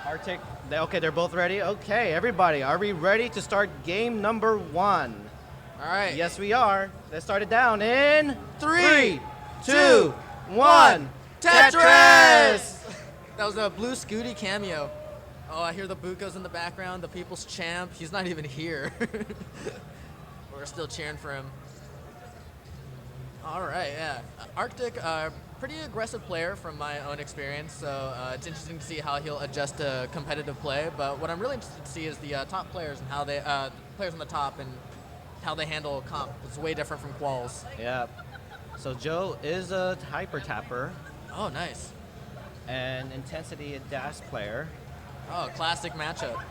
Arctic. Okay, they're both ready. Okay, everybody, are we ready to start game number 1? All right. Yes, we are. Let's start it down in 3, 2, 1. Tetris! That was a Blue Scooty cameo. Oh, I hear the Bucos in the background, the people's champ. He's not even here. We're still cheering for him. All right, yeah. Arctic, pretty aggressive player from my own experience, so it's interesting to see how he'll adjust to competitive play. But what I'm really interested to see is the top players and how they, players on the top and how they handle comp. It's way different from quals. Yeah. So Joe is a hyper tapper. Oh, nice. And Intensity a dash player. Oh, classic matchup.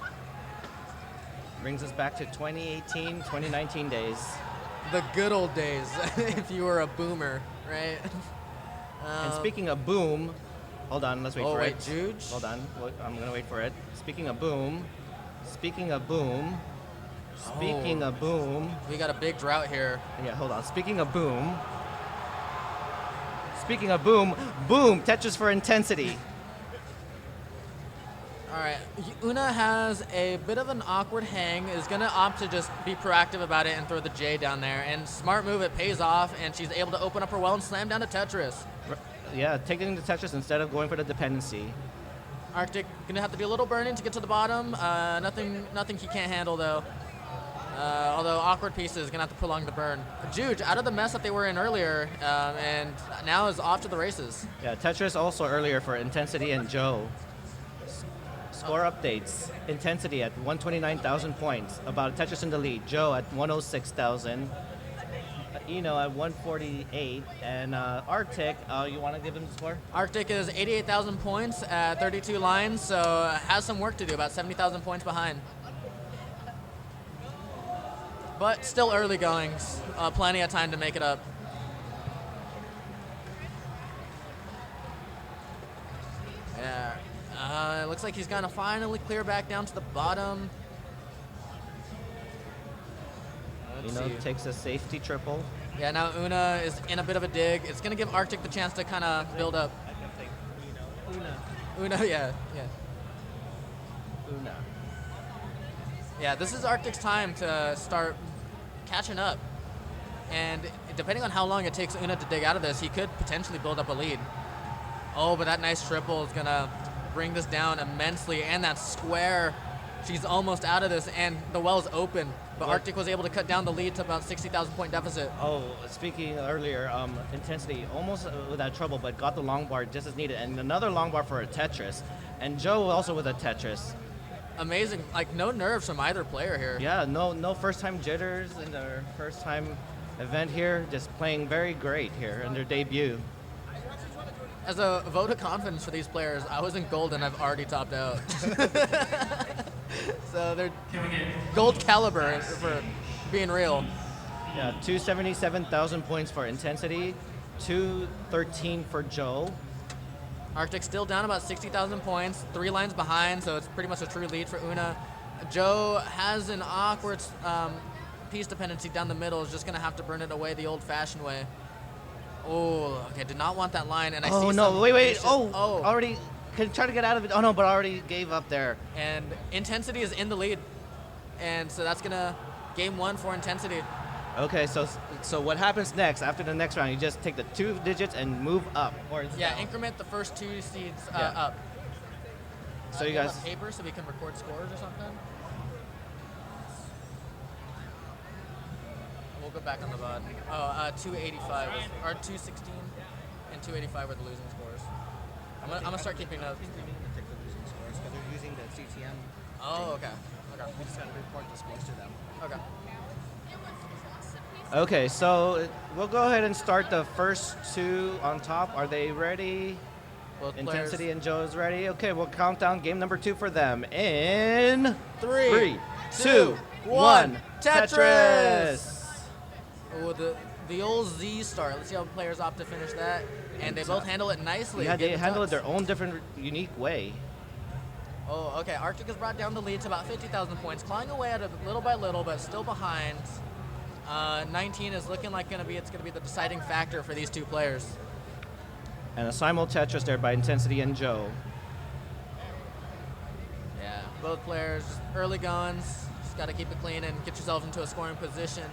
Brings us back to 2018, 2019 days. The good old days, if you were a boomer, right? And speaking of boom, hold on, let's wait for it. Juge? Hold on, I'm gonna wait for it. Speaking of boom, of boom, we got a big drought here. Yeah, hold on. Speaking of boom, Tetris for Intensity. All right, Una has a bit of an awkward hang, is gonna opt to just be proactive about it and throw the J down there, and smart move, it pays off, and she's able to open up her well and slam down to Tetris. Yeah, taking the Tetris instead of going for the dependency. Arctic gonna have to be a little burning to get to the bottom. Nothing he can't handle though. Although awkward pieces gonna have to prolong the burn. Juge out of the mess that they were in earlier, and now is off to the races. Yeah, Tetris also earlier for Intensity and Joe. Score updates. Intensity at 129,000 points. About Tetris in the lead. Joe at 106,000. Eno at 148. And Arctic, you want to give him the score? Arctic is 88,000 points at 32 lines, so has some work to do, about 70,000 points behind. But still early goings. Plenty of time to make it up. Yeah. It looks like he's gonna finally clear back down to the bottom. Eno takes a safety triple. Yeah, now Una is in a bit of a dig. It's gonna give Arctic the chance to kind of build up. Una, yeah. Una. Yeah, this is Arctic's time to start catching up. And depending on how long it takes Una to dig out of this, he could potentially build up a lead. Oh, but that nice triple is going to bring this down immensely. And that square, she's almost out of this, and the well's open. But What? Arctic was able to cut down the lead to about 60,000 point deficit. Oh, speaking earlier, Intensity almost without trouble, but got the long bar just as needed. And another long bar for a Tetris. And Joe also with a Tetris. Amazing. Like, no nerves from either player here. Yeah, no first-time jitters in their first-time event here. Just playing very great here in their debut. As a vote of confidence for these players, I was in gold and I've already topped out. So they're gold caliber for being real. Yeah, 277,000 points for Intensity, 213 for Joe. Arctic still down about 60,000 points, 3 lines behind, so it's pretty much a true lead for Una. Joe has an awkward piece dependency down the middle, is just going to have to burn it away the old-fashioned way. Oh, okay, did not want that line, and I see Oh, no, some wait, vicious- already, could try to get out of it. Oh, no, but already gave up there. And Intensity is in the lead, and so that's going to game 1 for Intensity. Okay, so what happens next after the next round? You just take the 2 digits and move up. Or Yeah, down. increment the first 2 seeds Yeah. up. So you Do have guys- a paper so we can record scores or something? We'll go back on the VOD. 285 or 216 and 285 were the losing scores. I'm gonna start keeping notes. They're using the CTM. Oh, okay. Okay. We just gotta report the scores to them. Okay. Okay, so we'll go ahead and start the first 2 on top. Are they ready? Both Intensity players. and Joe is ready. Okay, we'll count down game number 2 for them in 3, 2, 1. Tetris. Oh, the old Z start. Let's see how players opt to finish that. And they both handle it nicely. Yeah, they Get the handle it tucks. their own different, unique way. Oh, okay. Arctic has brought down the lead to about 50,000 points, clawing away at it little by little, but still behind. 19 is looking like it's gonna be the deciding factor for these 2 players. And a simul Tetris there by Intensity and Joe. Yeah, both players early guns. Just got to keep it clean and get yourself into a scoring position.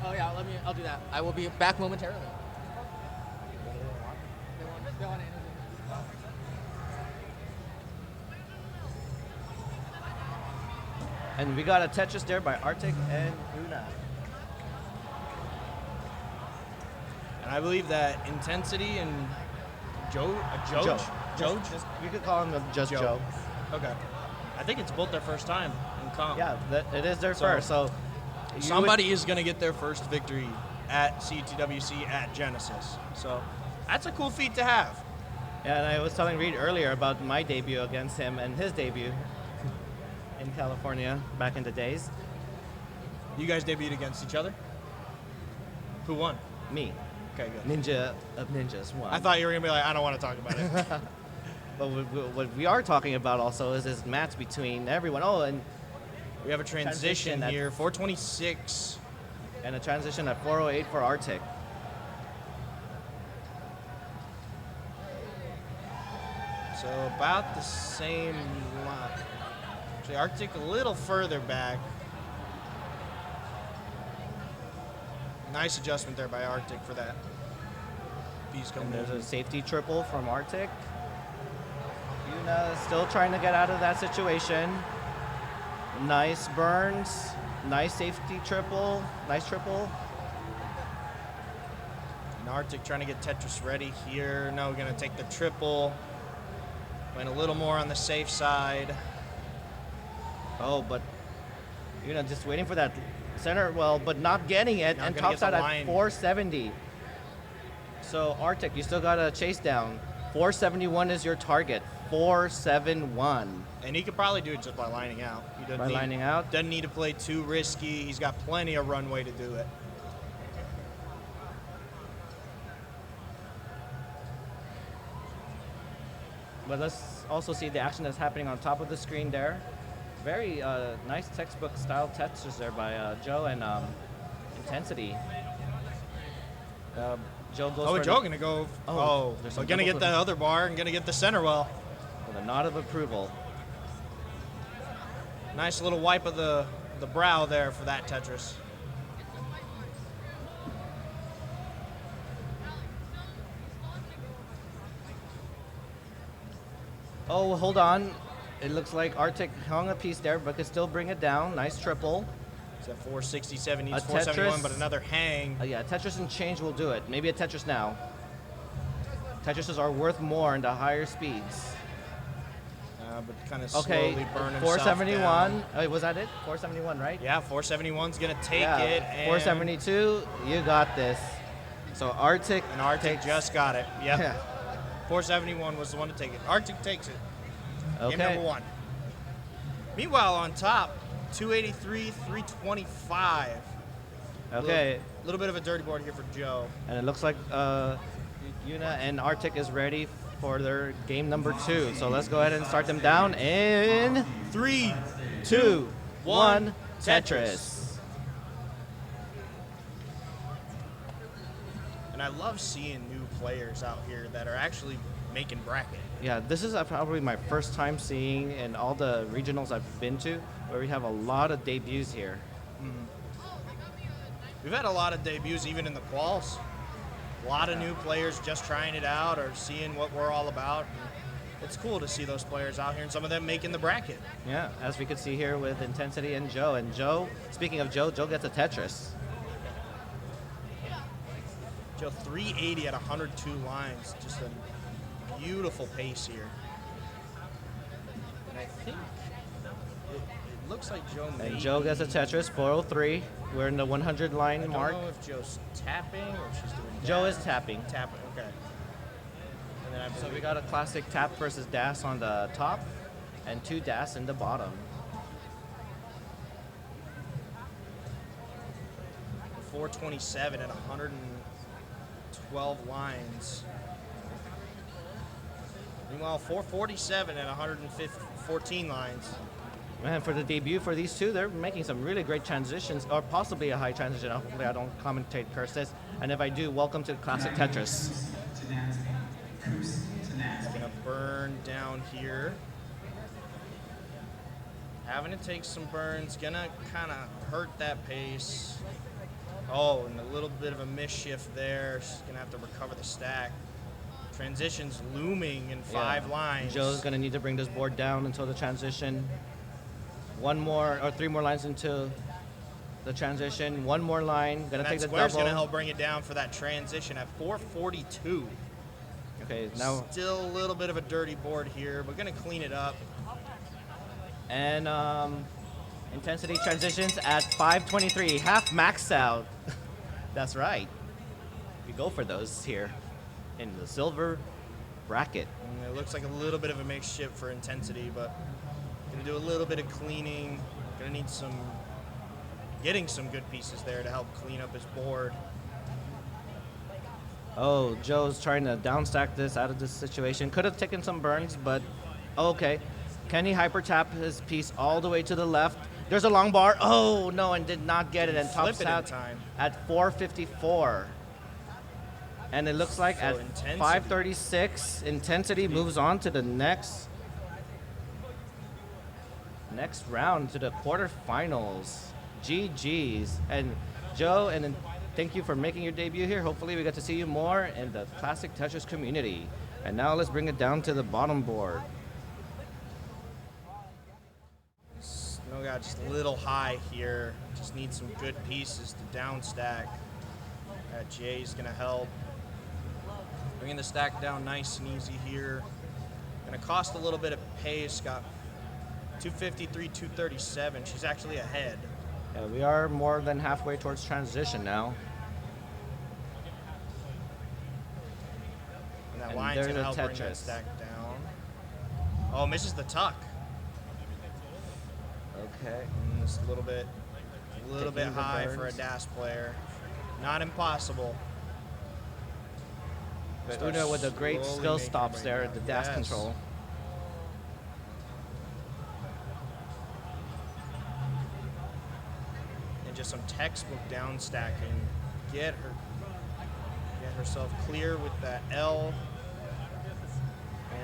Oh yeah, I'll do that. I will be back momentarily. They want anything. And we got a Tetris there by Arctic and Una. And I believe that Intensity and Joe. Joe. We could call him just Joe. Okay. I think it's both their first time in comp. Yeah, it is their first. So somebody is going to get their first victory at CTWC at Genesis. So that's a cool feat to have. Yeah, and I was telling Reed earlier about my debut against him and his debut in California back in the days. You guys debuted against each other? Who won? Me. Okay, good. Ninja of Ninjas won. I thought you were going to be like, I don't want to talk about it. But what we are talking about also is this match between everyone. Oh, and we have a transition here, 426. And a transition at 408 for Arctic. So about the same line. Actually, Arctic a little further back. Nice adjustment there by Arctic for that. Piece coming And there's in. a safety triple from Arctic. Una still trying to get out of that situation. Nice burns. Nice safety triple. Nice triple. And Arctic trying to get Tetris ready here. Now we're going to take the triple. Playing a little more on the safe side. Oh, but Una just waiting for that center well, but not getting it, Not and gonna tops get the out at line. 470. So Arctic, you still got to chase down. 471 is your target. 471. And he could probably do it just by lining out. He doesn't By lining out? Doesn't need to play too risky. He's got plenty of runway to do it. But let's also see the action that's happening on top of the screen there. Very nice textbook style Tetris there by Joe and Intensity. Joe goes for Joe the- going to go. there's We're some going to double get the for- other bar and going to get the center well. with a nod of approval. Nice little wipe of the the brow there for that Tetris. Oh, hold on. It looks like Arctic hung a piece there, but could still bring it down. Nice triple. It's at 467, needs A 471, Tetris. but another hang. Yeah, Tetris and change will do it. Maybe a Tetris now. Tetrises are worth more in the higher speeds. But kind of Okay, slowly burn himself 471. down. Oh, was that it? 471, right? Yeah, 471's going to take Yeah, it. And 472, you got this. So Arctic. And Arctic takes- just got it. Yep. Yeah. 471 was the one to take it. Arctic takes it. Okay. Game number 1. Meanwhile, on top, 283, 325. Okay. A little bit of a dirty board here for Joe. And it looks like Yuna and Arctic is ready for their game number 2. So let's go ahead and start them down in 3, 2, 1, Tetris. Tetris. And I love seeing new players out here that are actually making bracket. Yeah, this is probably my first time seeing in all the regionals I've been to where we have a lot of debuts here. We've had a lot of debuts even in the quals. A lot of new players just trying it out or seeing what we're all about. It's cool to see those players out here and some of them making the bracket. Yeah, as we could see here with Intensity and Joe. And Joe, speaking of Joe, Joe gets a Tetris. Joe 380 at 102 lines. Just a beautiful pace here. And I think it looks like Joe may And Joe gets a Tetris, 403. We're in the 100 line I don't mark. know if Joe's tapping or if she's doing Joe dash. is tapping. Tapping, okay. And then So we got a classic tap versus dash on the top and 2 dash in the bottom. 427 at 112 lines. Meanwhile, 447 at 114 lines. Man, for the debut for these two, they're making some really great transitions, or possibly a high transition. Hopefully I don't commentate curse this. And if I do, welcome to Classic Tetris. It's gonna burn down here. Having to take some burns, gonna kind of hurt that pace. Oh, and a little bit of a misshift there. She's gonna have to recover the stack. Transitions looming in 5 lines. Joe's going to need to bring this board down until the transition. 1 more or 3 more lines into the transition. 1 more line. Going to take the Square's double. gonna help bring it down for that transition at 442. Okay, now Still a little bit of a dirty board here, but gonna clean it up. and intensity transitions at 523, half maxed out. That's right. We go for those here in the silver bracket. And it looks like a little bit of a makeshift for intensity, but gonna do a little bit of cleaning. Gonna need getting some good pieces there to help clean up his board. Oh, Joe's trying to downstack this out of this situation. Could have taken some burns, but okay. Can he hyper tap his piece all the way to the left? There's a long bar. Oh no, and did not get it, and Flip tops it in out time. at 454. And it looks like So at Intensity. 536, intensity moves on to the next round, to the quarterfinals. GG's. And Joe, and thank you for making your debut here. Hopefully we get to see you more in the Classic Tetris community. And now let's bring it down to the bottom board. No, got just a little high here. Just need some good pieces to down stack. Jay's gonna help. Bringing the stack down nice and easy here. Gonna cost a little bit of pace. Got 253, 237. She's actually ahead. Yeah, we are more than halfway towards transition now. And that And line's there's gonna a help bring that Tetris. stack down. Oh, misses the tuck. Okay. And just a little bit Taking the high for a burns. DAS player. Not impossible. But Start Una with the great slowly skill making stops her there way at the down. dash Yes. control. And just some textbook down stacking. Get herself clear with that L.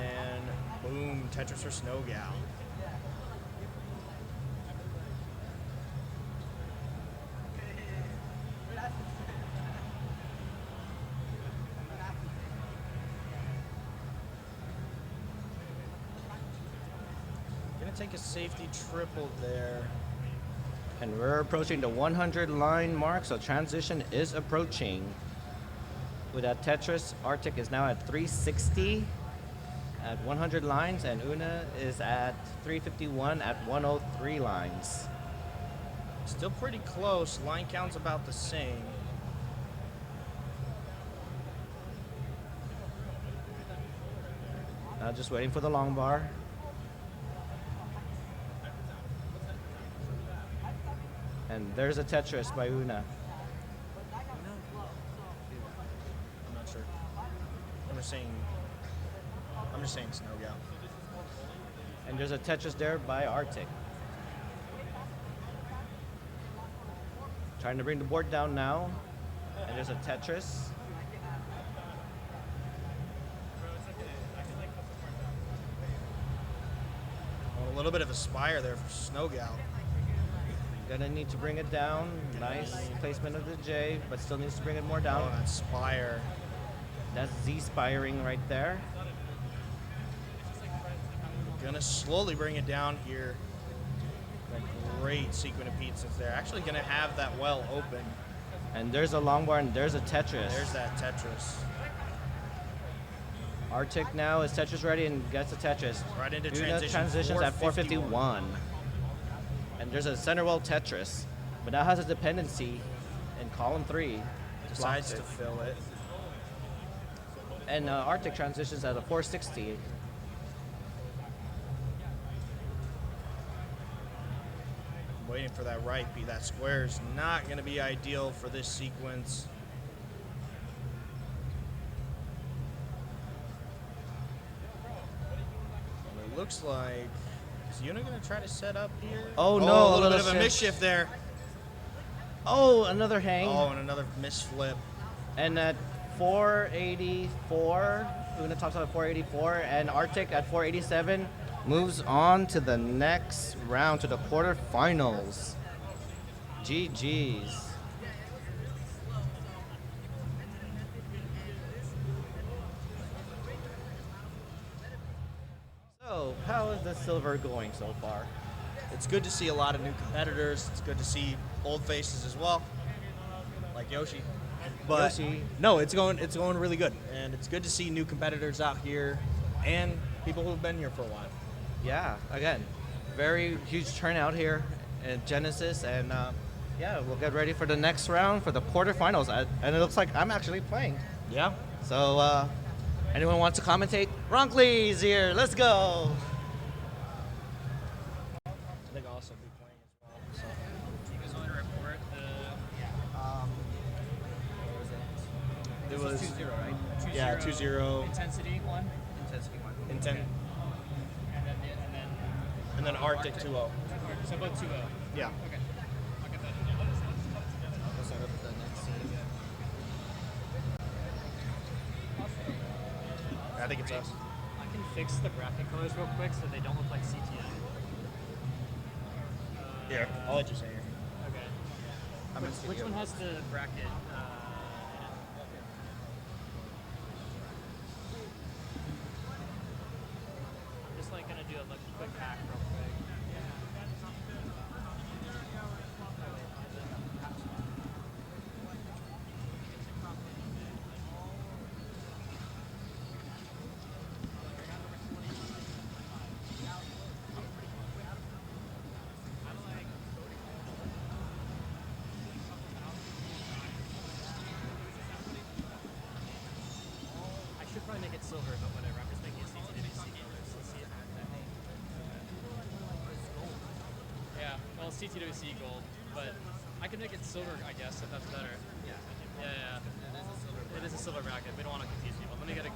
And boom, Tetris or Snow Gal. to take a safety triple there. And we're approaching the 100 line mark, so transition is approaching. With that Tetris, Arctic is now at 360 at 100 lines, and Una is at 351 at 103 lines. Still pretty close. Line count's about the same. Now just waiting for the long bar. And there's a Tetris by Una. I'm not sure. I'm just saying Snow Gal. And there's a Tetris there by Arctic. Trying to bring the board down now. And there's a Tetris. A little bit of a spire there for Snow Gal. Gonna need to bring it down. Nice placement of the J, but still needs to bring it more down. Oh, that spire. That's Z-spiring right there. Gonna slowly bring it down here. That great sequence of pizzas there. Actually gonna have that well open. And there's a long bar and there's a Tetris. There's that Tetris. Arctic now is Tetris ready and gets a Tetris. Right into Una transition. transitions at 451. And there's a center well Tetris, but now has a dependency in column 3. Decides to fill it. And Arctic transitions at a 460. Waiting for that right beat. That square is not going to be ideal for this sequence. And it looks like, is Una going to try to set up here? Oh, no, a little bit of a mischief there. Oh, another hang. Oh, and another misflip. And at 484, Una tops out at 484, and Arctic at 487 moves on to the next round, to the quarterfinals. GG's. So, how is the silver going so far? It's good to see a lot of new competitors. It's good to see old faces as well, like Yoshi. But Yoshi. no, it's going really good, and it's good to see new competitors out here and people who've been here for a while. Yeah, again, very huge turnout here at Genesis, and yeah, we'll get ready for the next round for the quarterfinals. And it looks like I'm actually playing. Yeah. So, anyone wants to commentate? Ronkley's here. Let's go. I think I'll also be playing as well. So. You guys want to report the? It was 2-0, right? 2-0. Yeah, 2-0. Intensity one. Intensity one. And then Arctic 2-0. So both 2-0. Yeah. Okay. I'll get that in. We'll start up with the next scene. I think it's us. I can fix the bracket colors real quick so they don't look like CTM. Here, I'll let you say here. Okay. Which one has the bracket? I'm just like gonna do a quick hack real quick. I should probably make it silver, but whatever. I'm just making it CTWC colors. Let's see if yeah, well, it's CTWC gold, but I can make it silver, I guess, if that's better. Yeah. It is a silver bracket. We don't want to confuse people. Let me get a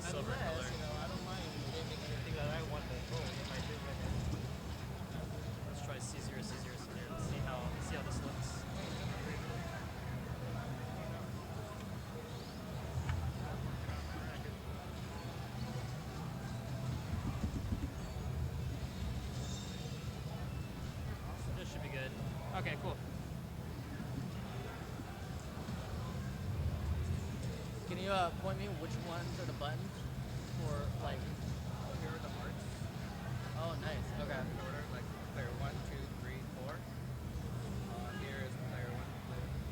silver color. I don't mind making anything that I want to go. Let's try C0, C0, C0. Let's see how this looks. This should be good. Okay, cool. Can you point me which ones are the buttons for, like, here are the hearts? Oh, nice. Okay. Order, like player 1, 2, 3, 4. Here is player 1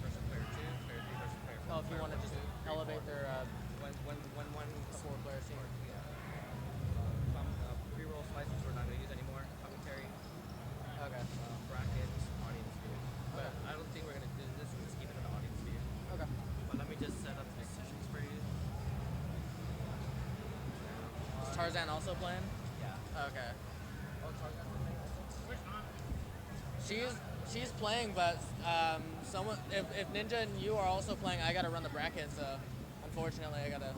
versus player 2, player 3 versus player 4. Oh, if you want to just elevate their One a four-player scene. Yeah. Pre-roll slices we're not going to use anymore. Commentary. Okay. Bracket, audience view. But I don't think we're going to do this. We'll just keep it in the audience view. Okay. But let me just set up decisions for you. Is Tarzan also playing? Yeah. Okay. Oh, Tarzan's playing also? She's playing, but someone if Ninja and you are also playing, I gotta run the bracket. So unfortunately, I gotta.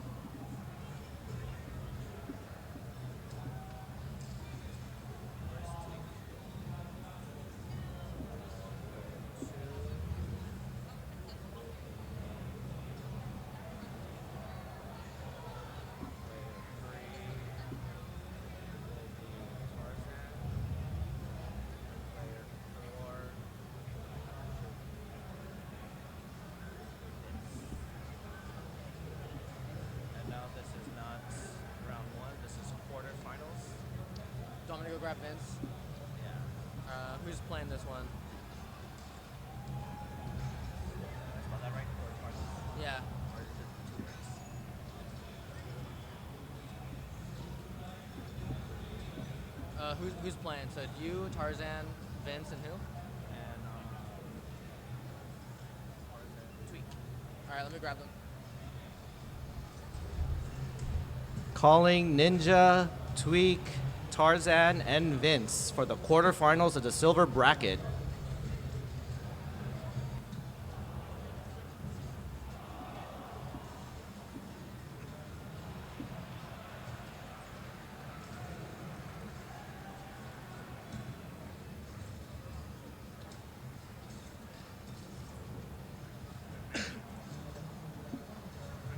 And now this is not round 1. This is quarterfinals. Do you want me to go grab Vince? Yeah. Who's playing this one? I spelled that right? Quarterfinals. Yeah. Or is it 2 words? Who's playing? So you, Tarzan, Vince, and who? And Tarzan, Tweak. All right, let me grab them. Calling Ninja, Tweak, Tarzan, and Vince for the quarterfinals of the silver bracket.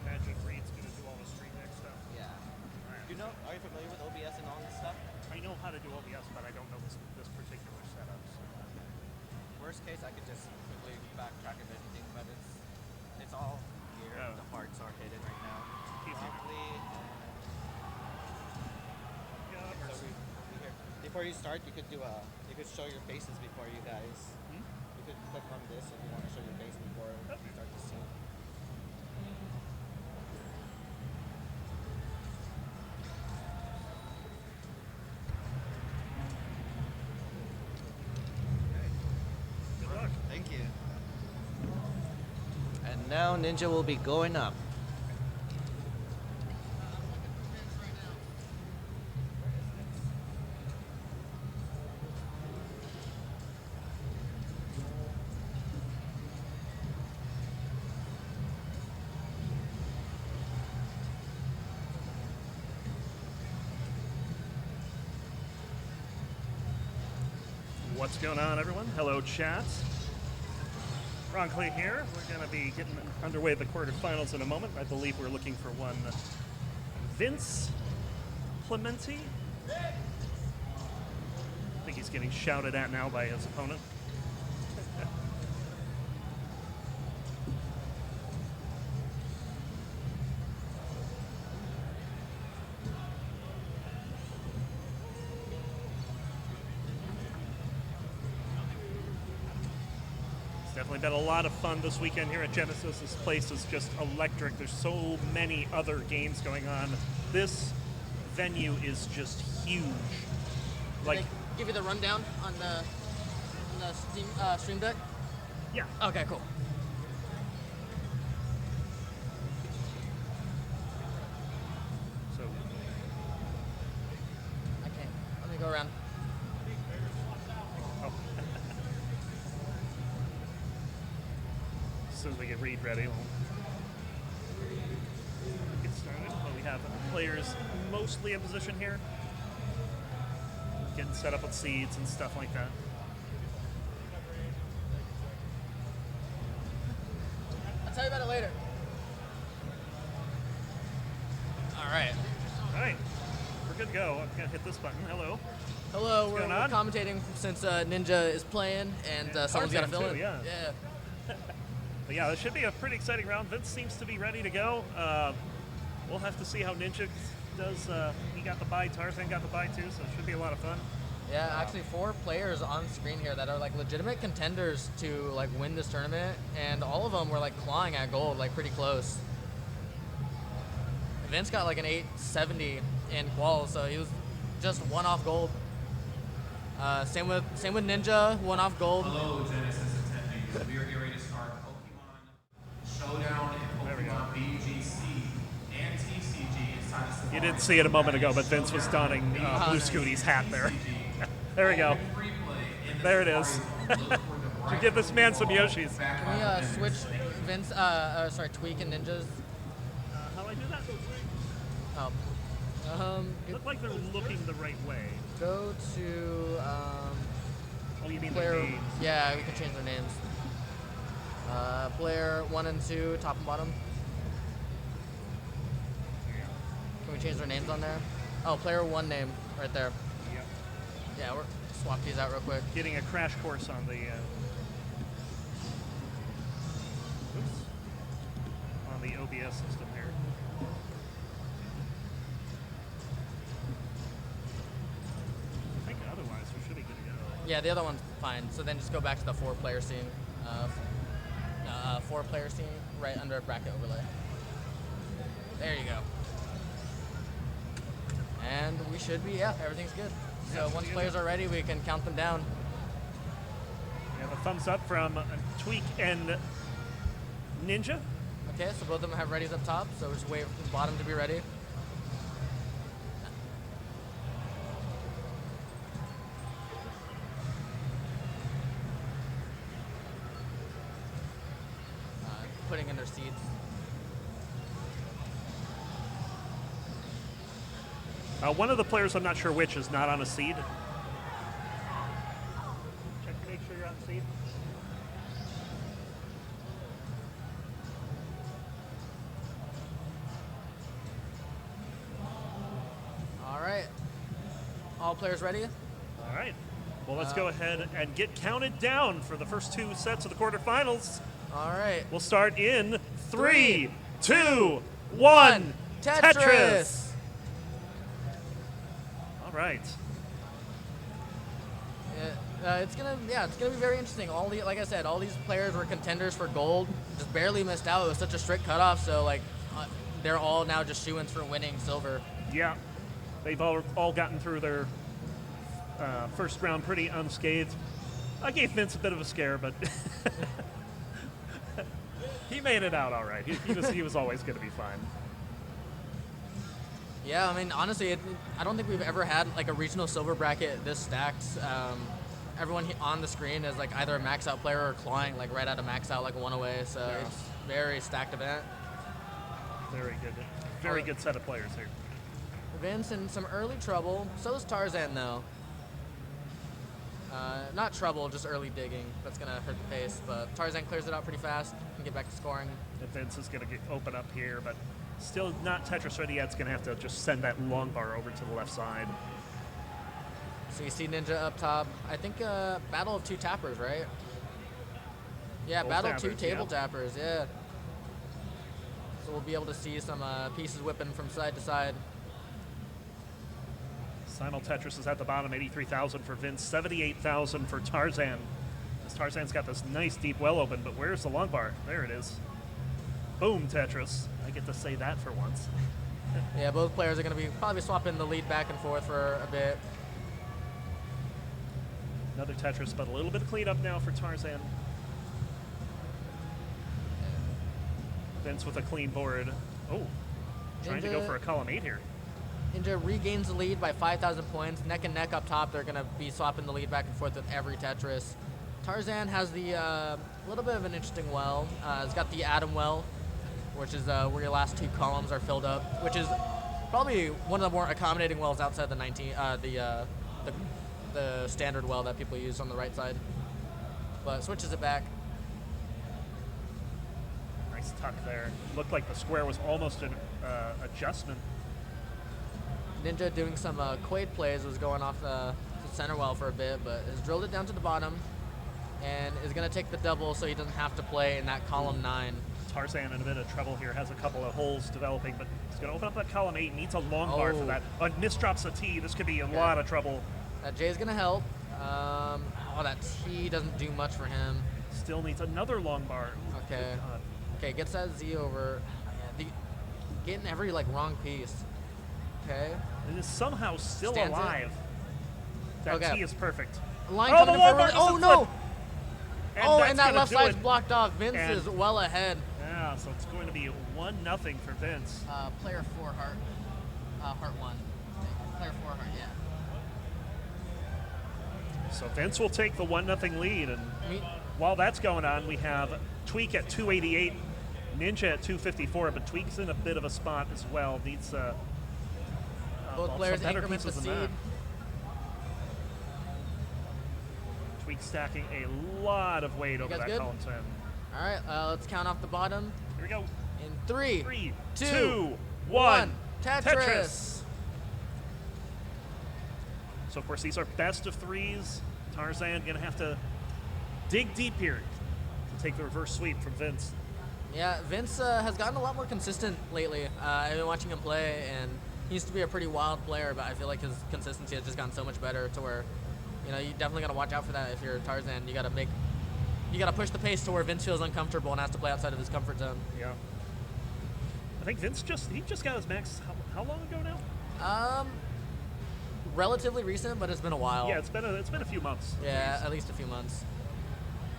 Imagine Reed's going to do all the street deck stuff. Yeah. Are you familiar with OBS and all this stuff? I know how to do OBS, but I don't know this particular setup. So. Worst case, I could just quickly backtrack if anything, but it's all here. Yeah. The hearts are hidden right now. Probably. Before you start, you could show your faces before you guys. You could click on this if you want to show your face before you start the scene. Good luck. Thank you. And now Ninja will be going up. What's going on, everyone? Hello, chat. Ron Clay here. We're going to be getting underway at the quarterfinals in a moment. I believe we're looking for one Vince Clementi. I think he's getting shouted at now by his opponent. Definitely been a lot of fun this weekend here at Genesis. This place is just electric. There's so many other games going on. This venue is just huge. Did they give you the rundown on the stream deck? Yeah. Okay, cool. So I can't. Let me go around. Oh. As soon as we get Reed ready, we'll get started. But we have players mostly in position here, getting set up with seeds and stuff like that. I'll tell you about it later. All right. All right. We're good to go. I'm going to hit this button. Hello. Hello, What's we're going on? commentating since Ninja is playing and someone's got to Tarzan fill too, in. yeah. But yeah, this should be a pretty exciting round. Vince seems to be ready to go. We'll have to see how Ninja he got the bye, Tarzan got the bye too, so it should be a lot of fun. Yeah, actually 4 players on screen here that are like legitimate contenders to like win this tournament, and all of them were like clawing at gold, like pretty close. Vince got like an 870 in quals, so he was just 1 off gold. Same with Ninja, 1 off gold. Hello, Genesis attendees. We are here ready to start Pokemon Showdown and Pokemon BGC and TCG. It's time to start. You didn't see it a moment ago, but Vince was donning Blue Scooty's hat there. There we go. There it is. To give this man some Yoshis. Can we switch Vince, Tweak and Ninjas? How do I do that? Oh. Look like they're looking the right way. Go to, oh, you mean player, their names? Yeah, we can change their names. Player 1 and 2, top and bottom. Can we change their names on there? Oh, player 1 name right there. Yep. Yeah, we're swap these out real quick. Getting a crash course on the OBS system here. I think otherwise we should be good to go. Yeah, the other one's fine. So then just go back to the 4-player scene. 4-player scene right under a bracket overlay. There you go. And we should be, everything's good. So once players are ready, we can count them down. We have a thumbs up from Tweak and Ninja. Okay, so both of them have readies up top, so we'll just wait for the bottom to be ready. Putting in their seeds. One of the players, I'm not sure which, is not on a seed. Check to make sure you're on seed. All right. All players ready? All right. Well, let's go ahead and get counted down for the first 2 sets of the quarterfinals. All right. We'll start in 3, 2, 1. Tetris. All right. It's gonna be very interesting. Like I said, all these players were contenders for gold, just barely missed out. It was such a strict cutoff, so like they're all now just shoo-ins for winning silver. Yeah, they've all gotten through their first round pretty unscathed. I gave Vince a bit of a scare, but he made it out all right. He was always going to be fine. Yeah, I mean, honestly, I don't think we've ever had like a regional silver bracket this stacked. Everyone on the screen is like either a max out player or clawing like right out of max out, like 1 away. So it's a very stacked event. Very good. Very good set of players here. Vince in some early trouble. So is Tarzan, though. Not trouble, just early digging. That's going to hurt the pace. But Tarzan clears it out pretty fast and get back to scoring. And Vince is going to open up here, but still not Tetris ready yet. It's going to have to just send that long bar over to the left side. So you see Ninja up top. I think battle of 2 tappers, right? Yeah, Both battle of tappers, 2 table tappers, yeah. So we'll be able to see some pieces whipping from side to side. Simul Tetris is at the bottom, 83,000 for Vince, 78,000 for Tarzan. As Tarzan's got this nice deep well open, but where's the long bar? There it is. Boom, Tetris. I get to say that for once. Yeah, both players are going to be probably swapping the lead back and forth for a bit. Another Tetris, but a little bit of cleanup now for Tarzan. Vince with a clean board. Oh, trying to go for a column 8 here. Ninja regains the lead by 5,000 points. Neck and neck up top. They're going to be swapping the lead back and forth with every Tetris. Tarzan has the little bit of an interesting well. It's got the Atom well, which is where your last 2 columns are filled up, which is probably one of the more accommodating wells outside the standard well that people use on the right side. But switches it back. Nice tuck there. Looked like the square was almost an adjustment. Ninja doing some Quaid plays, was going off the center well for a bit, but has drilled it down to the bottom and is going to take the double so he doesn't have to play in that column 9. Tarzan in a bit of trouble here. Has a couple of holes developing, but he's going to open up that column 8. Needs a long bar for that. Misdrops a T. This could be a lot of trouble. That J's going to help. Oh, that T doesn't do much for him. Still needs another long bar. Okay. Okay, gets that Z over. Yeah, getting every wrong piece. Okay. It is somehow still Stands alive. That T is perfect. Line coming in forward. Oh no! And that left side's blocked off. Vince is well ahead. Yeah, so it's going to be 1-0 for Vince. Player 4 heart. Heart 1. Player 4 heart, yeah. So Vince will take the 1-0 lead, and while that's going on, we have Tweak at 288, Ninja at 254, but Tweak's in a bit of a spot as well. Needs both players better increment the pieces than seed. that. Tweak stacking a lot of weight over that good? column 10. All right, let's count off the bottom. Here we go. In 3, 2, 1. Tetris. So of course these are best of 3s. Tarzan gonna have to dig deep here to take the reverse sweep from Vince. Yeah, Vince has gotten a lot more consistent lately. I've been watching him play, and he used to be a pretty wild player, but I feel like his consistency has just gotten so much better to where, you definitely gotta watch out for that if you're Tarzan. You gotta push the pace to where Vince feels uncomfortable and has to play outside of his comfort zone. Yeah. I think Vince just got his max how long ago now? Relatively recent, but it's been a while. Yeah, it's been a few months. Yeah, at least a few months.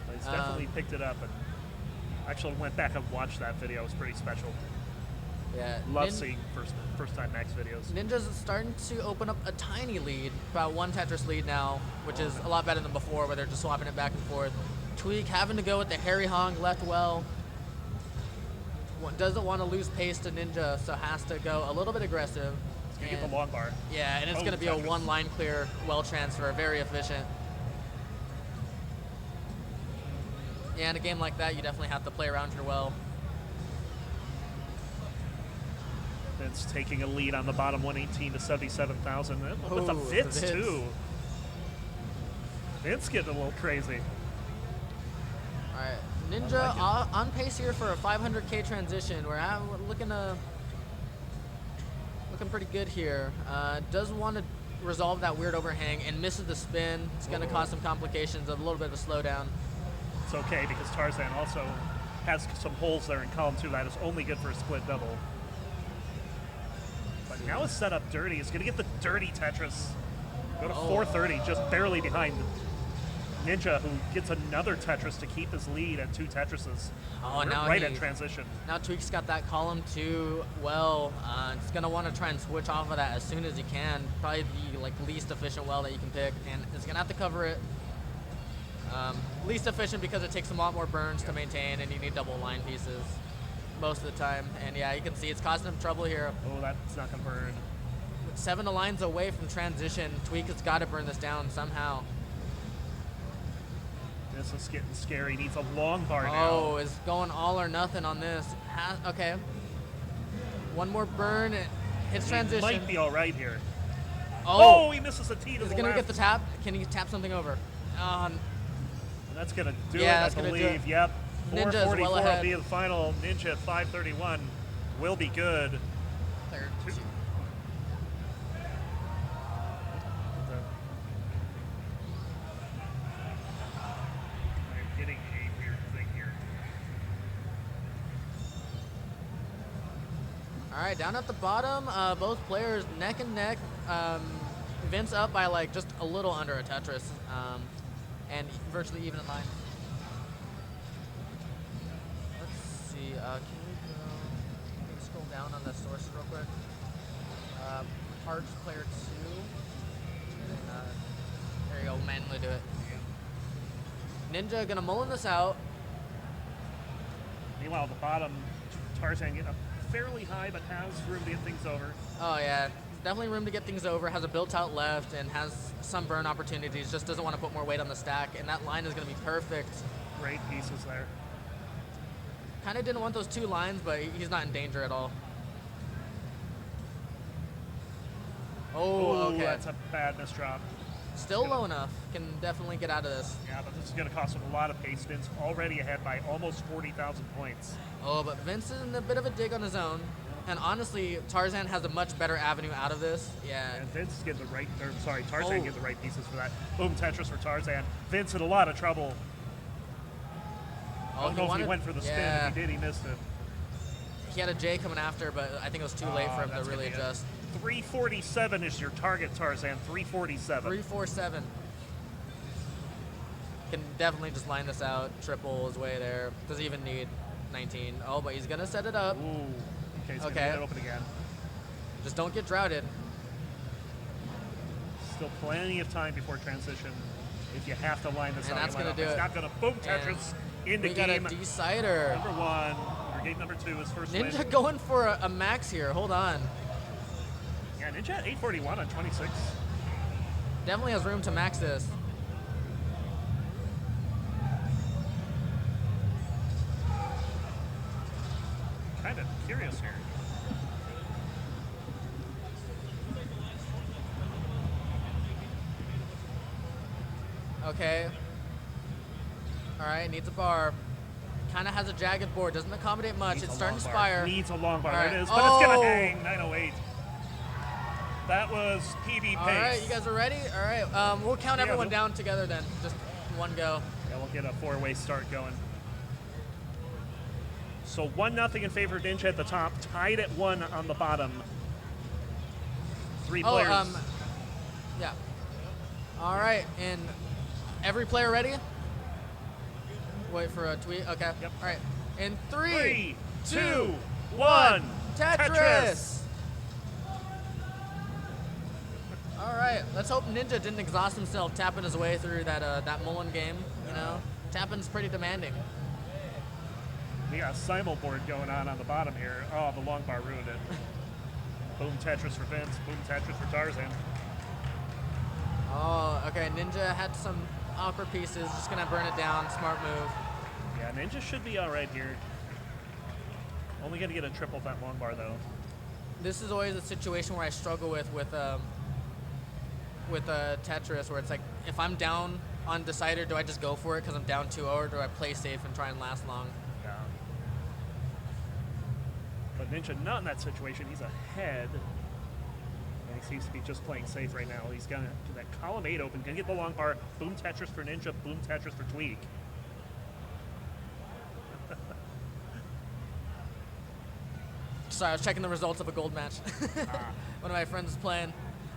But he's definitely picked it up, and actually went back and watched that video. It was pretty special. Yeah. Love seeing first time max videos. Ninja's starting to open up a tiny lead, about 1 Tetris lead now, which is a lot better than before where they're just swapping it back and forth. Tweak having to go with the Harry Hong left well. Doesn't want to lose pace to Ninja, so has to go a little bit aggressive. He's going to get the long bar. Yeah, and it's going to be a 1 line clear well transfer, very efficient. Yeah, in a game like that, you definitely have to play around your well. Vince taking a lead on the bottom 118 to 77,000. With the Vince, too. Vince getting a little crazy. All right, Ninja on pace here for a 500K transition. We're looking pretty good here. Does want to resolve that weird overhang and misses the spin. It's going to cause some complications, a little bit of a slowdown. It's okay because Tarzan also has some holes there in column 2 that is only good for a split double. But now it's set up dirty. He's going to get the dirty Tetris. Go to 430, just barely behind Ninja, who gets another Tetris to keep his lead at 2 Tetrises. Oh, now right at transition. Now Tweak's got that column 2 well. It's going to want to try and switch off of that as soon as he can. Probably the least efficient well that you can pick, and it's going to have to cover it. Least efficient because it takes a lot more burns to maintain, and you need double line pieces most of the time. And yeah, you can see it's causing him trouble here. Oh, that's not going to burn. With 7 lines away from transition, Tweak has got to burn this down somehow. This is getting scary. Needs a long bar now. Oh, it's going all or nothing on this. Okay. 1 more burn. Hits transition. He might be all right here. Oh, he misses a T to the left. Is he going to get the tap? Can he tap something over? That's going to do yeah, it, I believe. Yep. Ninja's 444 well ahead. will be the final. Ninja at 531 will be good. Player 2. I'm getting a weird thing here. All right, down at the bottom, both players neck and neck. Vince up by just a little under a Tetris, and virtually even in line. Let's see, can we scroll down on the sources real quick? Hearts player 2. There you go, manually do it. Ninja gonna mullin this out. Meanwhile, the bottom, Tarzan getting up fairly high, but has room to get things over. Oh yeah, definitely room to get things over. Has a built-out left and has some burn opportunities. Just doesn't want to put more weight on the stack, and that line is going to be perfect. Great pieces there. Kind of didn't want those 2 lines, but he's not in danger at all. Oh, okay. That's a bad misdrop. Still low enough. Can definitely get out of this. Yeah, but this is going to cost him a lot of pace. Vince already ahead by almost 40,000 points. Oh, but Vince is in a bit of a dig on his own. And honestly, Tarzan has a much better avenue out of this. Yeah. And Vince is getting the right, or sorry, Tarzan getting the right pieces for that. Boom Tetris for Tarzan. Vince in a lot of trouble. I don't know if he went for the spin. If he did, he missed it. He had a J coming after, but I think it was too late for him to really adjust. 347 is your target, Tarzan. 347. 347. Can definitely just line this out. Triple his way there. Doesn't even need 19. Oh, but he's going to set it up. Ooh. Okay, he's going to get it open again. Just don't get droughted. Still plenty of time before transition. If you have to line this out, that's going to do it. It's not going to boom Tetris into we game. got a decider. Number 1. Or game number 2 is first Ninja win. going for a max here. Hold on. Yeah, Ninja at 841 on 26. Definitely has room to max this. Kind of curious here. Okay. All right, needs a bar. Kind of has a jagged board. Doesn't accommodate much. It's starting to spire. Needs a long bar. All right. There it is. But it's going to hang. 908. That was PB pace. All right, you guys are ready? All right. We'll count everyone down together then. Just one go. Yeah, we'll get a 4-way start going. So 1-0 in favor of Ninja at the top. Tied at 1 on the bottom. 3 players. Yeah. All right, and every player ready? Wait for a tweet. Okay. Yep. All right. In 3, 3, 2, 1. Tetris. All right. Let's hope Ninja didn't exhaust himself tapping his way through that Mullen game. You know, tapping's pretty demanding. We got a simul board going on the bottom here. Oh, the long bar ruined it. Boom Tetris for Vince. Boom Tetris for Tarzan. Oh, okay. Ninja had some awkward pieces. Just gonna burn it down. Smart move. Yeah, Ninja should be all right here. Only gonna get a triple that long bar though. This is always a situation where I struggle with Tetris, where it's like, if I'm down on decider, do I just go for it because I'm down 2-0, or do I play safe and try and last long? Yeah. But Ninja not in that situation. He's ahead. And he seems to be just playing safe right now. He's gonna do that column 8 open. Gonna get the long bar. Boom Tetris for Ninja. Boom Tetris for Tweak. Sorry, I was checking the results of a gold match. One of my friends is playing.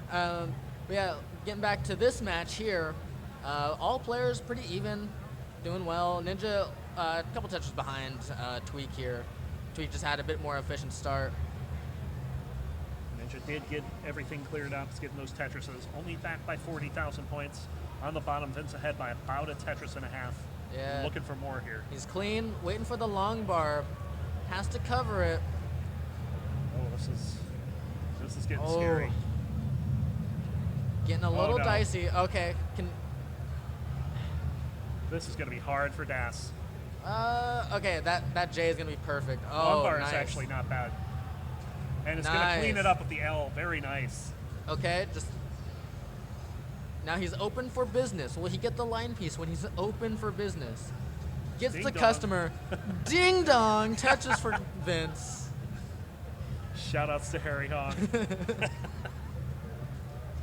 But yeah, getting back to this match here, all players pretty even, doing well. Ninja, a couple touches behind Tweak here. Tweak just had a bit more efficient start. Ninja did get everything cleared up. He's getting those Tetrises. Only back by 40,000 points. On the bottom, Vince ahead by about a Tetris and a half. Yeah. Looking for more here. He's clean, waiting for the long bar. Has to cover it. Oh, this is getting scary. Getting a little dicey. Okay, this is going to be hard for Das. Okay, that J is going to be perfect. Oh, Long bar nice. is actually not bad. And it's going to clean it up with the L. Very nice. Okay, just... Now he's open for business. Will he get the line piece when he's open for business? Gets Ding the dong. customer. Ding dong! Touches for Vince. Shoutouts to Harry Hawk.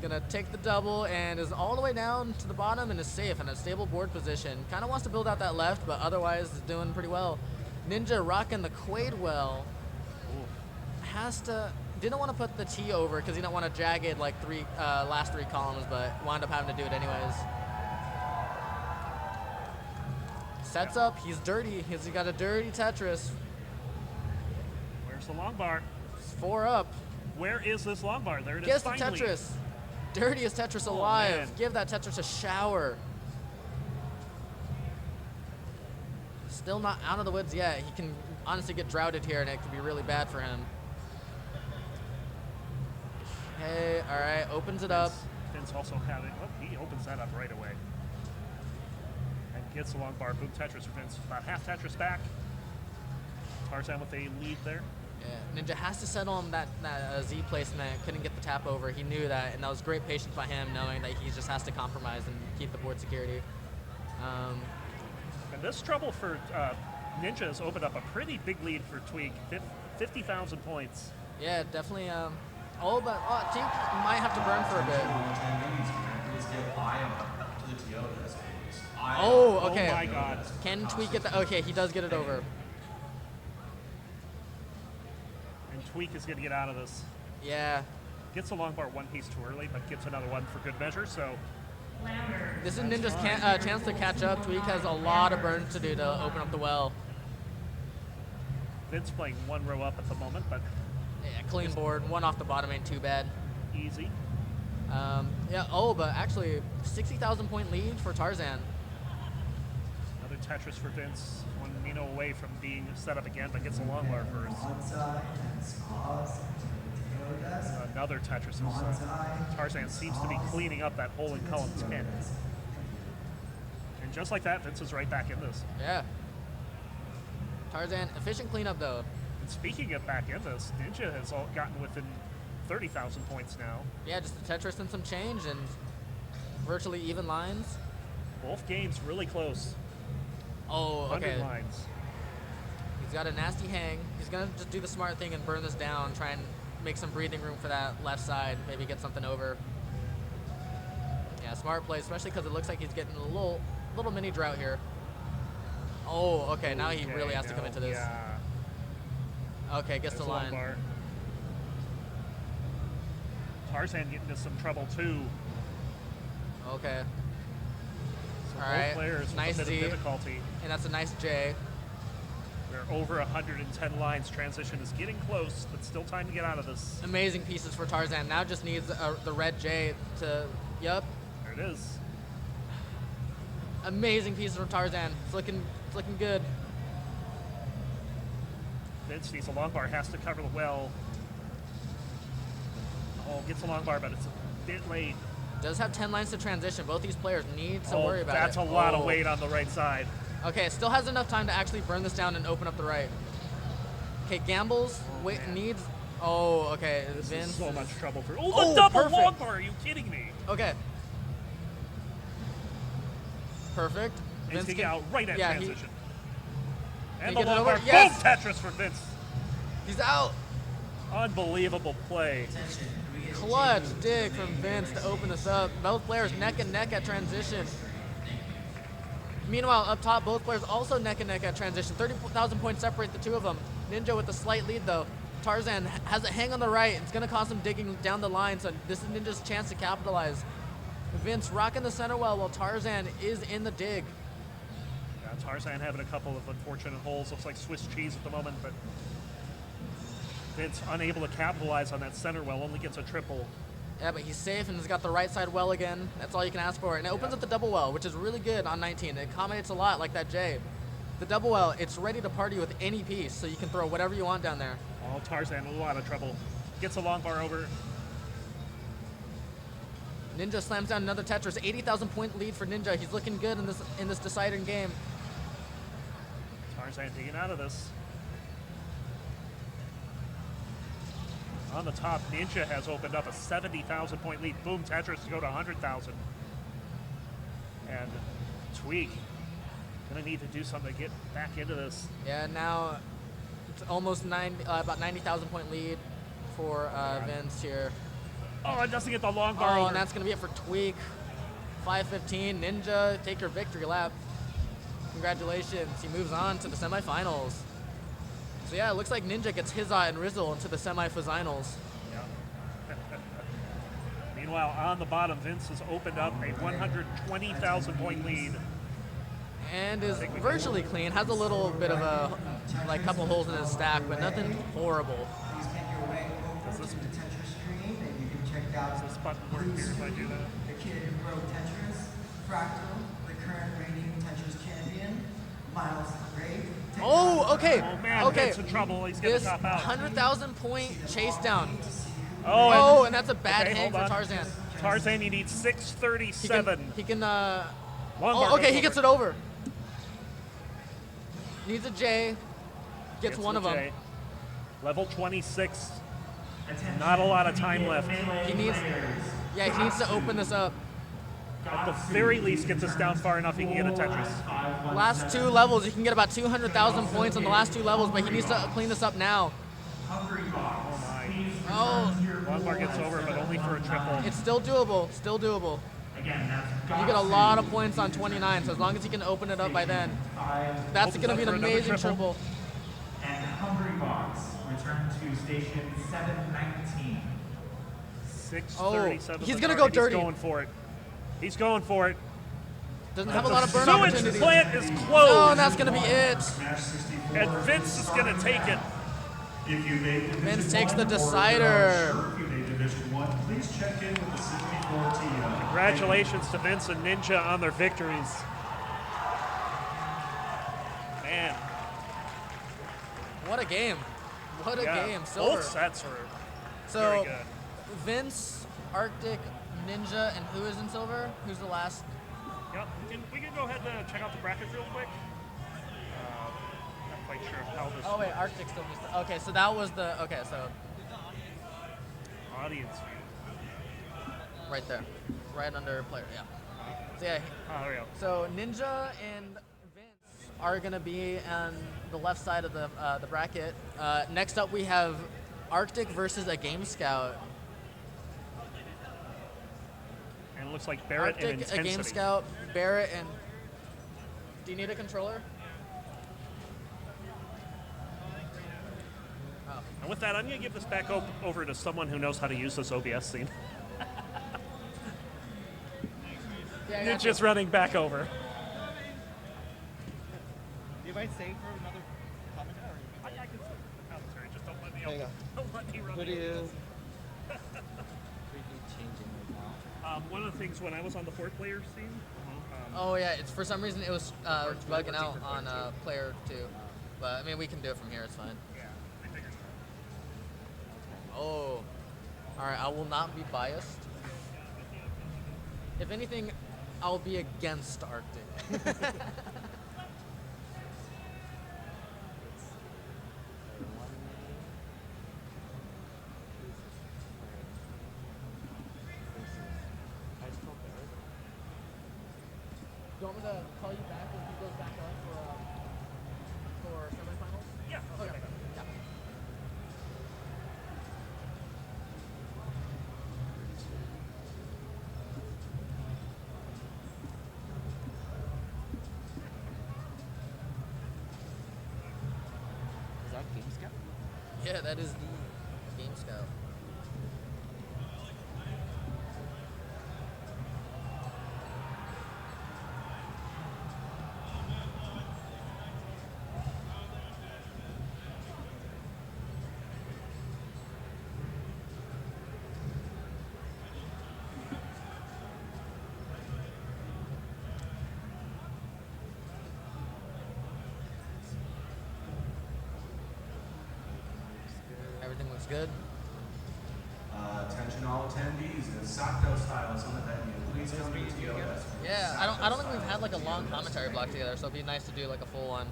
Gonna take the double and is all the way down to the bottom and is safe in a stable board position. Kind of wants to build out that left, but otherwise is doing pretty well. Ninja rocking the Quaid well. Has to... Didn't want to put the T over because he didn't want to jagged like last 3 columns, but wound up having to do it anyways. Sets up. He's dirty. He's got a dirty Tetris. Where's the long bar? 4 up. Where is this long bar? There it is. Gets the finally. Tetris. Dirtiest Tetris alive. Man. Give that Tetris a shower. Still not out of the woods yet. He can honestly get droughted here, and it could be really bad for him. Okay, all right, opens it up. Vince also having, he opens that up right away. And gets the long bar. Boom Tetris for Vince. About half Tetris back. Tarzan with a lead there. Yeah, Ninja has to settle on that Z placement. Couldn't get the tap over. He knew that, and that was great patience by him, knowing that he just has to compromise and keep the board security. And this trouble for Ninja has opened up a pretty big lead for Tweak, 50,000 points. Yeah, definitely. But Tweak might have to burn for a bit. Oh, okay. Oh my God. Can Tweak get that? Okay, he does get it over. And Tweak is going to get out of this. Yeah. Gets a long bar one piece too early, but gets another one for good measure, so. This is Ninja's chance to catch up. Tweak has a lot of burns to do to open up the well. Vince playing one row up at the moment, but. Yeah, clean board. One off the bottom ain't too bad. Easy. But actually, 60,000 point lead for Tarzan. Another Tetris for Vince. One Nino away from being set up again, but gets a long bar first. Another Tetris. Tarzan seems to be cleaning up that hole in column 10. And just like that, Vince is right back in this. Yeah. Tarzan, efficient cleanup though. And speaking of back in this, Ninja has gotten within 30,000 points now. Yeah, just a Tetris and some change and virtually even lines. Both games really close. Oh, okay. 100 lines. He's got a nasty hang. He's going to just do the smart thing and burn this down, try and make some breathing room for that left side, maybe get something over. Yeah, smart play, especially because it looks like he's getting a little mini drought here. Oh, okay, now he really has to come into this. Yeah. Okay, gets the line. Bar. Tarzan getting into some trouble too. Okay. So All both right, players nice with a bit Z, of difficulty. and that's a nice J. We're over 110 lines. Transition is getting close, but still time to get out of this. Amazing pieces for Tarzan. Now just needs the red J to, yup. There it is. Amazing pieces from Tarzan. It's looking good. Vince needs a long bar, has to cover the well. Oh, gets a long bar, but it's a bit late. Does have 10 lines to transition. Both these players need to worry about that's it. a lot of weight on the right side. Okay, still has enough time to actually burn this down and open up the right. Okay, gambles. Needs. Oh, okay. This Vince is so much trouble for. Oh, the double long bar! Are you kidding me? Okay. Perfect. Vince can get out right at transition. And Can the he get it long over? bar. Yes! Boom! Tetris for Vince. He's out. Unbelievable play. Clutch dig from Vince to open this up. Both players neck and neck at transition. Meanwhile, up top, both players also neck and neck at transition. 30,000 points separate the two of them. Ninja with a slight lead, though. Tarzan has a hang on the right. It's going to cost him digging down the line, so this is Ninja's chance to capitalize. Vince rocking the center well while Tarzan is in the dig. Yeah, Tarzan having a couple of unfortunate holes. Looks like Swiss cheese at the moment, but Vince unable to capitalize on that center well. Only gets a triple. Yeah, but he's safe and has got the right side well again. That's all you can ask for. And it opens up the double well, which is really good on 19. It accommodates a lot like that J. The double well, it's ready to party with any piece, so you can throw whatever you want down there. Oh, Tarzan, a lot of trouble. Gets a long bar over. Ninja slams down another Tetris. 80,000 point lead for Ninja. He's looking good in this deciding game. Tarzan digging out of this. On the top, Ninja has opened up a 70,000 point lead. Boom, Tetris to go to 100,000. And Tweak gonna need to do something to get back into this. Yeah, now it's almost about 90,000 point lead for Vince here. Oh, it doesn't get the long bar Oh, over. and that's gonna be it for Tweak. 5:15. Ninja, take your victory lap. Congratulations. He moves on to the semifinals. So yeah, it looks like Ninja gets his eye and Rizzle into the semifinals. Yeah. Meanwhile, on the bottom, Vince has opened up a 120,000 point lead. And is virtually clean. Has a little bit of a couple holes in his stack, but nothing horrible. Please make your way over to the Tetris screen and you can check out this button work here if I do that. The kid who wrote Tetris, Fractal, the current reigning Tetris champion, Miles Gray. Oh, okay. Oh man, okay. Vince in trouble. He's gonna This top out. 100,000 point chase down. Oh, and that's a bad okay, hang for hold on. Tarzan. Tarzan, you need 637. He can Long bar oh, okay, goes he gets it over. Needs a J. Gets one the of them. J. Level 26. Not a lot of time left. He needs to open this up. At the very least, gets us down far enough he can get a Tetris. Last 2 levels, you can get about 200,000 points on the last 2 levels, but he needs to clean this up now. Oh my. Oh. One bar gets over, but only for a triple. It's still doable. Still doable. You get a lot of points on 29, so as long as you can open it up by then, that's going to be an amazing triple. And Hungry Box return to station 719. 637. He's going to go dirty. He's going for it. He's going for it. Doesn't have a lot of burn sewage opportunities. plant is closed. No, that's going to be it. And Vince is going to take it. Vince takes the decider. Please check in with the 74 TO. Congratulations to Vince and Ninja on their victories. Man. What a game. What a game. Silver. Both sets were so, very good. Vince, Arctic, Ninja, and who is in silver? Who's the last? Yep. We can go ahead and check out the bracket real quick. Not quite sure how this. Oh wait, Arctic still needs to. Okay, so that was the. Okay, so. Audience view. Right there, right under player. Yeah. So yeah. Oh, there we go. So Ninja and Vince are gonna be on the left side of the bracket. Next up, we have Arctic versus a Game Scout. And it looks like Barrett Arctic, and Intensity. a Game Scout, Barrett, and. Do you need a controller? And with that, I'm going to give this back over to someone who knows how to use this OBS scene. Yeah, Ninja's running back over. Do you mind staying for another commentary? I can stay for commentary. Just don't let me There you go. Don't let me run What do the you? OBS. One of the things when I was on the 4-player scene. Oh yeah, it's for some reason it was bugging out on player 2, but I mean we can do it from here. It's fine. Yeah, I figured. Oh, all right. I will not be biased. If anything, I'll be against Arctic. Do you want me to call you back when he goes back up for semifinals? Yeah. Okay. Yeah. Is that Game Scout? Yeah, that is the Game Scout. Everything looks good. Attention all attendees, the Sakto style is on the venue. Please come to the TOS. Yeah, I don't think we've had like a long commentary block together, so it'd be nice to do like a full one.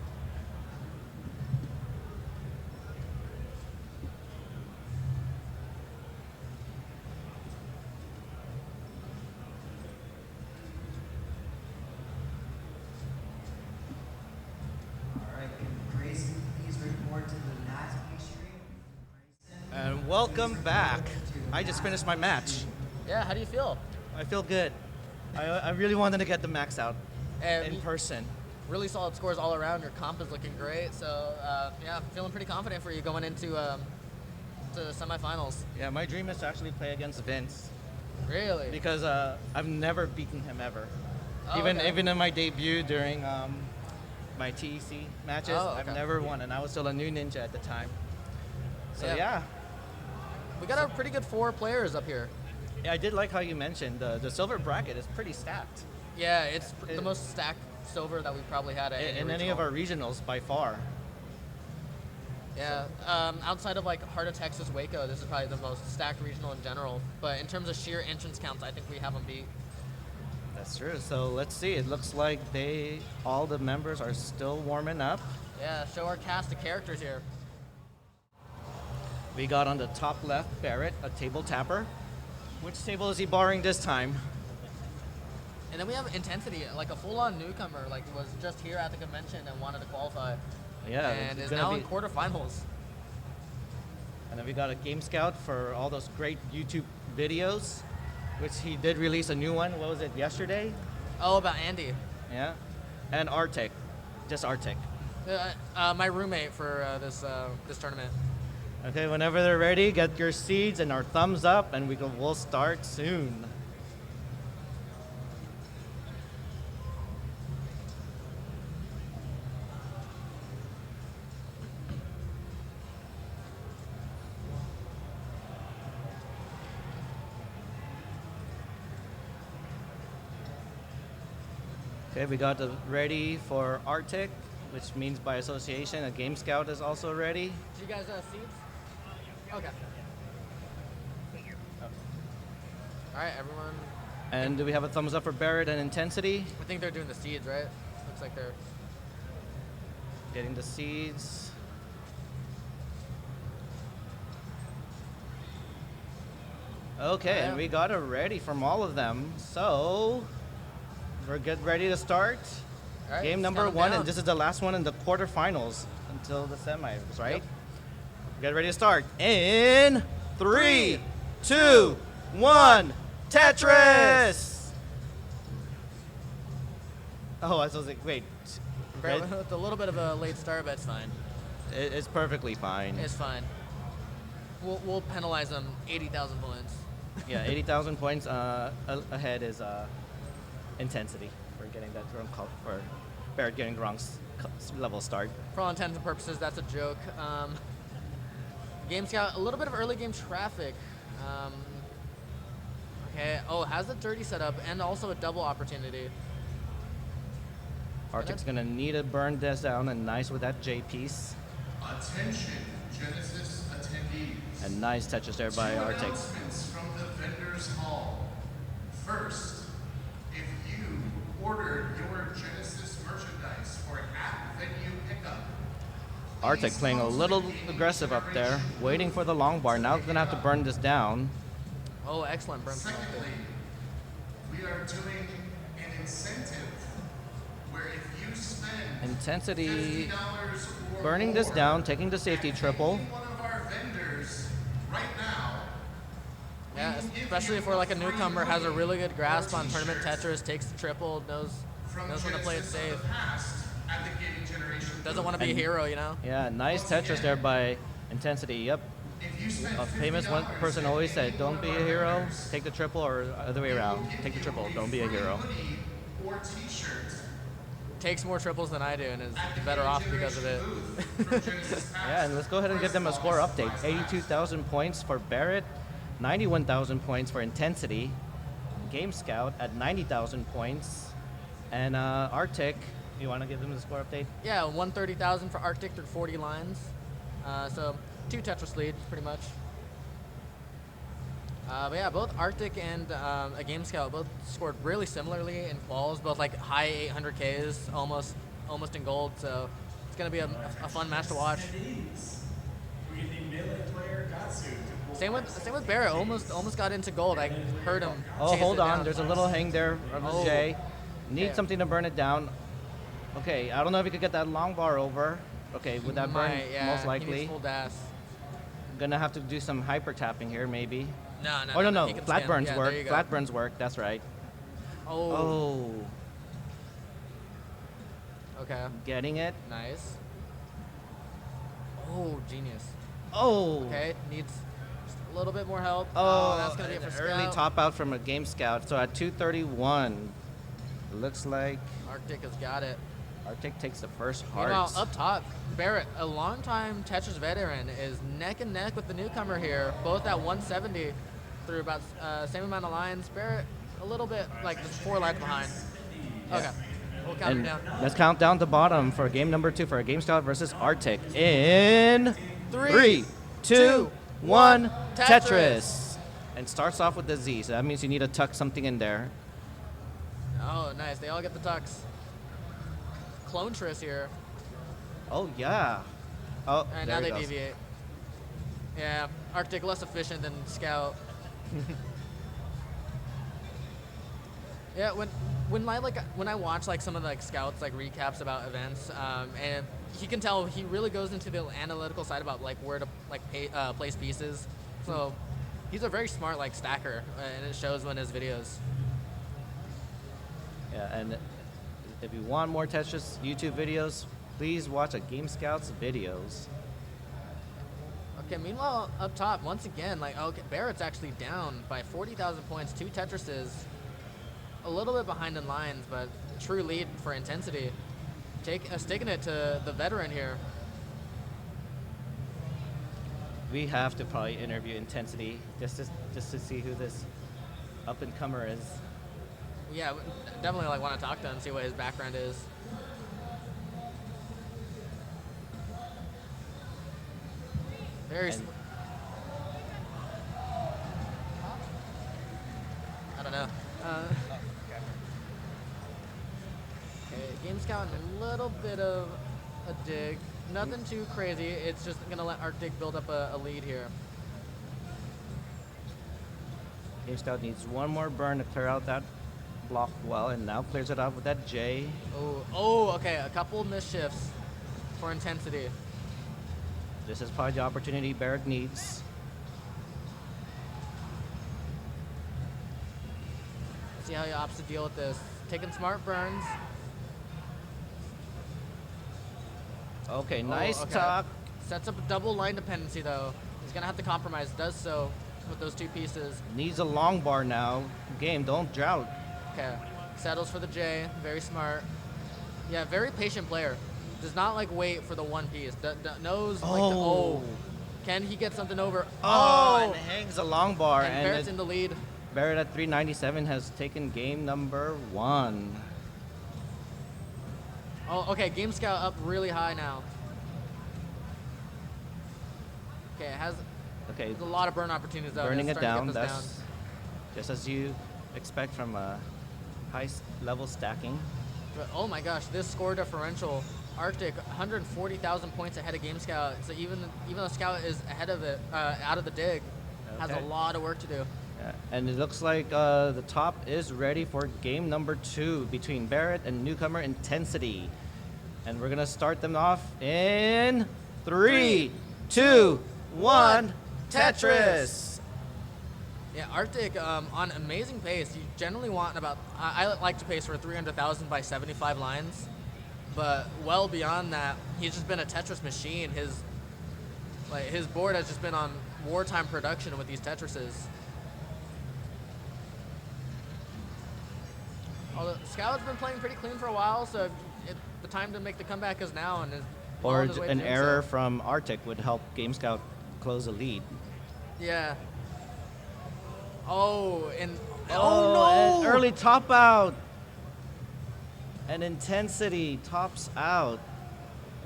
Alright, can Grayson please report to the NASB stream? And welcome back. I just finished my match. Yeah, how do you feel? I feel good. I really wanted to get the max out And in person. really solid scores all around. Your comp is looking great, so yeah, feeling pretty confident for you going into to the semifinals. Yeah, my dream is to actually play against Vince. Really? Because I've never beaten him ever. Oh, even okay. in my debut during my TEC matches, Oh, I've okay. never won, and I was still a new ninja at the time. So Yeah. yeah. We got a pretty good 4 players up here. Yeah, I did like how you mentioned the silver bracket is pretty stacked. Yeah, it's the most stacked silver that we've probably had at In any of our regionals by far. Yeah, outside of like Heart of Texas, Waco, this is probably the most stacked regional in general. But in terms of sheer entrance counts, I think we have them beat. That's true. So let's see. It looks like all the members are still warming up. Yeah, show our cast of characters here. We got on the top left Barrett, a table tapper. Which table is he borrowing this time? And then we have Intensity, like a full-on newcomer, like was just here at the convention and wanted to qualify. Yeah, And it's is gonna now be- in quarterfinals. And then we got a Game Scout for all those great YouTube videos, which he did release a new one. What was it, yesterday? Oh, about Andy. Yeah. And Arctic. Just Arctic. My roommate for this tournament. Okay, whenever they're ready, get your seeds and our thumbs up, and we'll start soon. Okay, we got the ready for Arctic, which means by association, a Game Scout is also ready. Do you guys seeds? Okay. All right, everyone. And do we have a thumbs up for Barrett and Intensity? I think they're doing the seeds, right? Looks like they're. Getting the seeds. Okay, and we got it ready from all of them. So, we're getting ready to start. All right, Game let's number count 'em one, down. and this is the last one in the quarterfinals until the semis, right? Get ready to start. In 3, 2, 1, Tetris! Oh, I was like, wait. With a little bit of a late start, but it's fine. It's perfectly fine. It's fine. We'll penalize them 80,000 points. Yeah, 80,000 points ahead is Intensity for getting that wrong call, for Barrett getting the wrong level start. For all intents and purposes, that's a joke. Game Scout, a little bit of early game traffic. Okay, has the dirty setup and also a double opportunity. Arctic's gonna need to burn this down, and nice with that J piece. Attention, Genesis attendees. And nice touches there by Two Arctic. announcements from the vendors hall. First, if you ordered your Genesis merchandise for at-venue pickup, Arctic playing a little aggressive up there, waiting for the long bar. Now he's gonna have to burn this down. Oh, excellent burn. secondly, we are doing an incentive where if you spend Intensity $50 or burning this more down, taking the safety triple. one of our vendors right now, Yeah, especially for like a newcomer, has a really good grasp on tournament Tetris, takes the triple, knows when to play it safe. at the Gaming Generation Doesn't want to be a And- hero, you know? Yeah, nice Tetris there by Intensity. Yep. A famous one person always said, don't be a hero, take the triple, or other way around. Take the triple, don't be a hero. or t-shirt Takes more triples than I do and is better off because of it. Yeah, and let's go ahead and give them a score update. 82,000 points for Barrett, 91,000 points for Intensity, Game Scout at 90,000 points, and Arctic, you want to give them the score update? Yeah, 130,000 for Arctic through 40 lines. So 2 Tetris lead, pretty much. But yeah, both Arctic and a Game Scout both scored really similarly in quals, both like high 800Ks, almost in gold. So it's gonna be a fun match to watch. Same with Barrett, almost got into gold. I heard him. Oh, chase hold it on. down. There's a little hang there from the J. Need Okay. something to burn it down. Okay, I don't know if you could get that long bar over. Okay, would that burn? Might, yeah, Most he likely. needs full dash. Gonna have to do some hyper tapping here, maybe. No. Oh, no. He can Flat spin. burns Yeah, work. there you go. Flat burns work. That's right. Oh. Okay. Getting it. Nice. Oh, genius. Oh. Okay, needs just a little bit more help. Oh, that's gonna be it an for early Scout. top out from a Game Scout. So at 231, looks like Arctic has got it. Arctic takes the first Meanwhile, hearts. up top, Barrett, a longtime Tetris veteran, is neck and neck with the newcomer here, both at 170 through about same amount of lines. Barrett, a little bit, like just 4 lines behind. Okay, we'll count And it down. let's count down the bottom for game number 2 for a Game Scout versus Arctic. In 3, 2, 1, Tetris. And starts off with the Z, so that means you need to tuck something in there. Oh, nice. They all get the tucks. Clone Tris here. Oh, yeah. Oh, And there now he they goes. deviate. Yeah, Arctic less efficient than Scout. Yeah, when I watch like some of the like Scouts like recaps about events, and he can tell he really goes into the analytical side about like where to like place pieces. So he's a very smart like stacker, and it shows in his videos. Yeah, and if you want more Tetris YouTube videos, please watch a Game Scouts videos. Okay, meanwhile up top once again, like okay, Barrett's actually down by 40,000 points, 2 Tetrises. A little bit behind in lines, but true lead for intensity. Taking it to the veteran here. We have to probably interview Intensity just to see who this up and comer is. Yeah, definitely like want to talk to him, see what his background is. Very. I don't know. Okay, Game Scout a little bit of a dig. Nothing too crazy. It's just gonna let Arctic build up a lead here. Game Scout needs one more burn to clear out that block well, and now clears it off with that J. Oh, okay. A couple misshifts for intensity. This is probably the opportunity Barrett needs. See how he opts to deal with this. Taking smart burns. Okay, nice talk. Sets up a double line dependency though. He's gonna have to compromise. Does so with those 2 pieces. Needs a long bar now. Game, don't drought. Okay, settles for the J. Very smart. Yeah, very patient player. Does not like wait for the 1 piece. Knows like the, can he get something over? And hangs a long bar. And Barrett's in the lead. Barrett at 397 has taken game number 1. Oh, okay. Game Scout up really high now. Okay, it has a lot of burn opportunities though. Burning it down. That's down. just as you expect from a high level stacking. But, oh my gosh, this score differential. Arctic 140,000 points ahead of Game Scout. So even though Scout is ahead of it, out of the dig, has a lot of work to do. Yeah, and it looks like the top is ready for game number 2 between Barrett and newcomer Intensity. And we're going to start them off in 3, 2, 1, Tetris! Yeah, Arctic on amazing pace. You generally want about, I like to pace for 300,000 by 75 lines. But well beyond that, he's just been a Tetris machine. His board has just been on wartime production with these Tetrises. Although Scout's been playing pretty clean for a while, so the time to make the comeback is now. And or an error from Arctic would help Game Scout close a lead. Yeah. Oh, and no! An early top out. And Intensity tops out.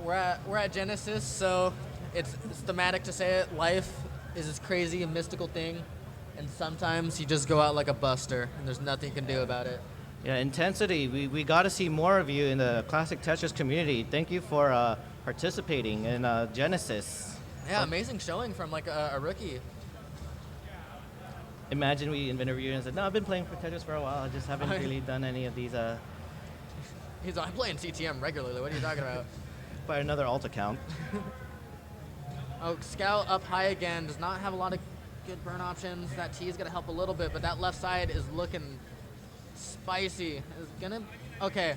We're at Genesis, so it's thematic to say it. Life is this crazy and mystical thing, and sometimes you just go out like a buster, and there's nothing you can do about it. Yeah, Intensity, we got to see more of you in the Classic Tetris community. Thank you for participating in Genesis. Yeah, amazing showing from like a rookie. Imagine we interviewed you and said, no, I've been playing for Tetris for a while. I just haven't really done any of these. He's like, I'm playing CTM regularly. What are you talking about? By another alt account. Oh, Scout up high again. Does not have a lot of good burn options. That T is going to help a little bit, but that left side is looking spicy. Is going to... Okay.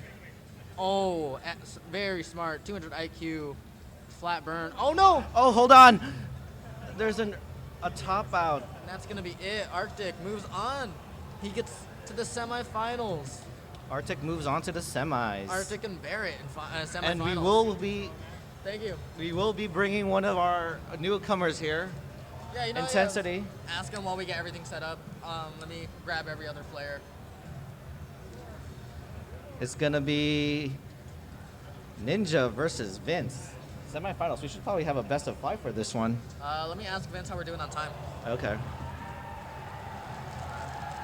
Oh, very smart. 200 IQ. Flat burn. Oh, no! Oh, hold on. There's a top out. And that's going to be it. Arctic moves on. He gets to the semifinals. Arctic moves on to the semis. Arctic and Barrett in semifinals. And we will be... Thank you. We will be bringing one of our newcomers here. Yeah, you know, Intensity. Yeah, ask him while we get everything set up. Let me grab every other player. It's going to be Ninja versus Vince. Semifinals. We should probably have a best of 5 for this one. Let me ask Vince how we're doing on time. Okay.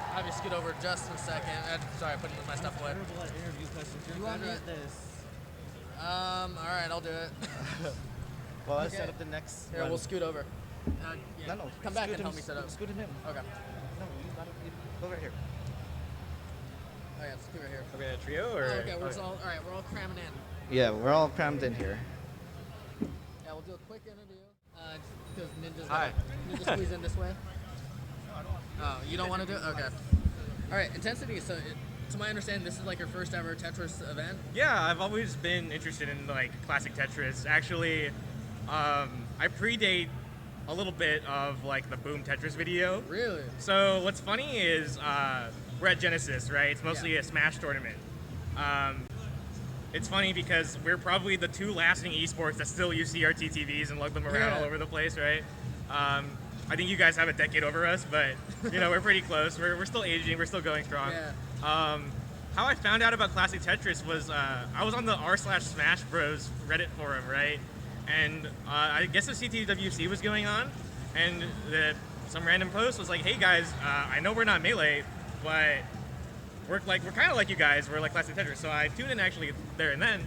I'll have you scoot over just in a second. Sorry, putting my stuff away. You want this? All right, I'll do it. Well, let's set up the next Here, one. we'll scoot over. Yeah. No, Come back scoot and help me set up. Scoot him in. Okay. No, you gotta go right here. Oh yeah, scoot right here. Are we at a trio or? Oh, okay, we're all right. We're all cramming in. Yeah, we're all crammed in here. Yeah, we'll do a quick interview. Because Hi. Ninja squeeze in this way. Oh, you don't want to do it? Okay. All right, Intensity. So, to my understanding, this is like your first ever Tetris event. Yeah, I've always been interested in like classic Tetris. Actually, I predate a little bit of like the Boom Tetris video. Really? So what's funny is we're at Genesis, right? It's mostly a Smash tournament. It's funny because we're probably the two lasting esports that still use CRT TVs and lug them around all over the place, right? I think you guys have a decade over us, but you know we're pretty close. We're still aging. We're still going strong. Yeah. How I found out about classic Tetris was I was on the r/Smash Bros Reddit forum, right? And I guess the CTWC was going on, and some random post was like, "Hey guys, I know we're not Melee, but we're kind of like you guys. We're like classic Tetris." So I tuned in actually there and then,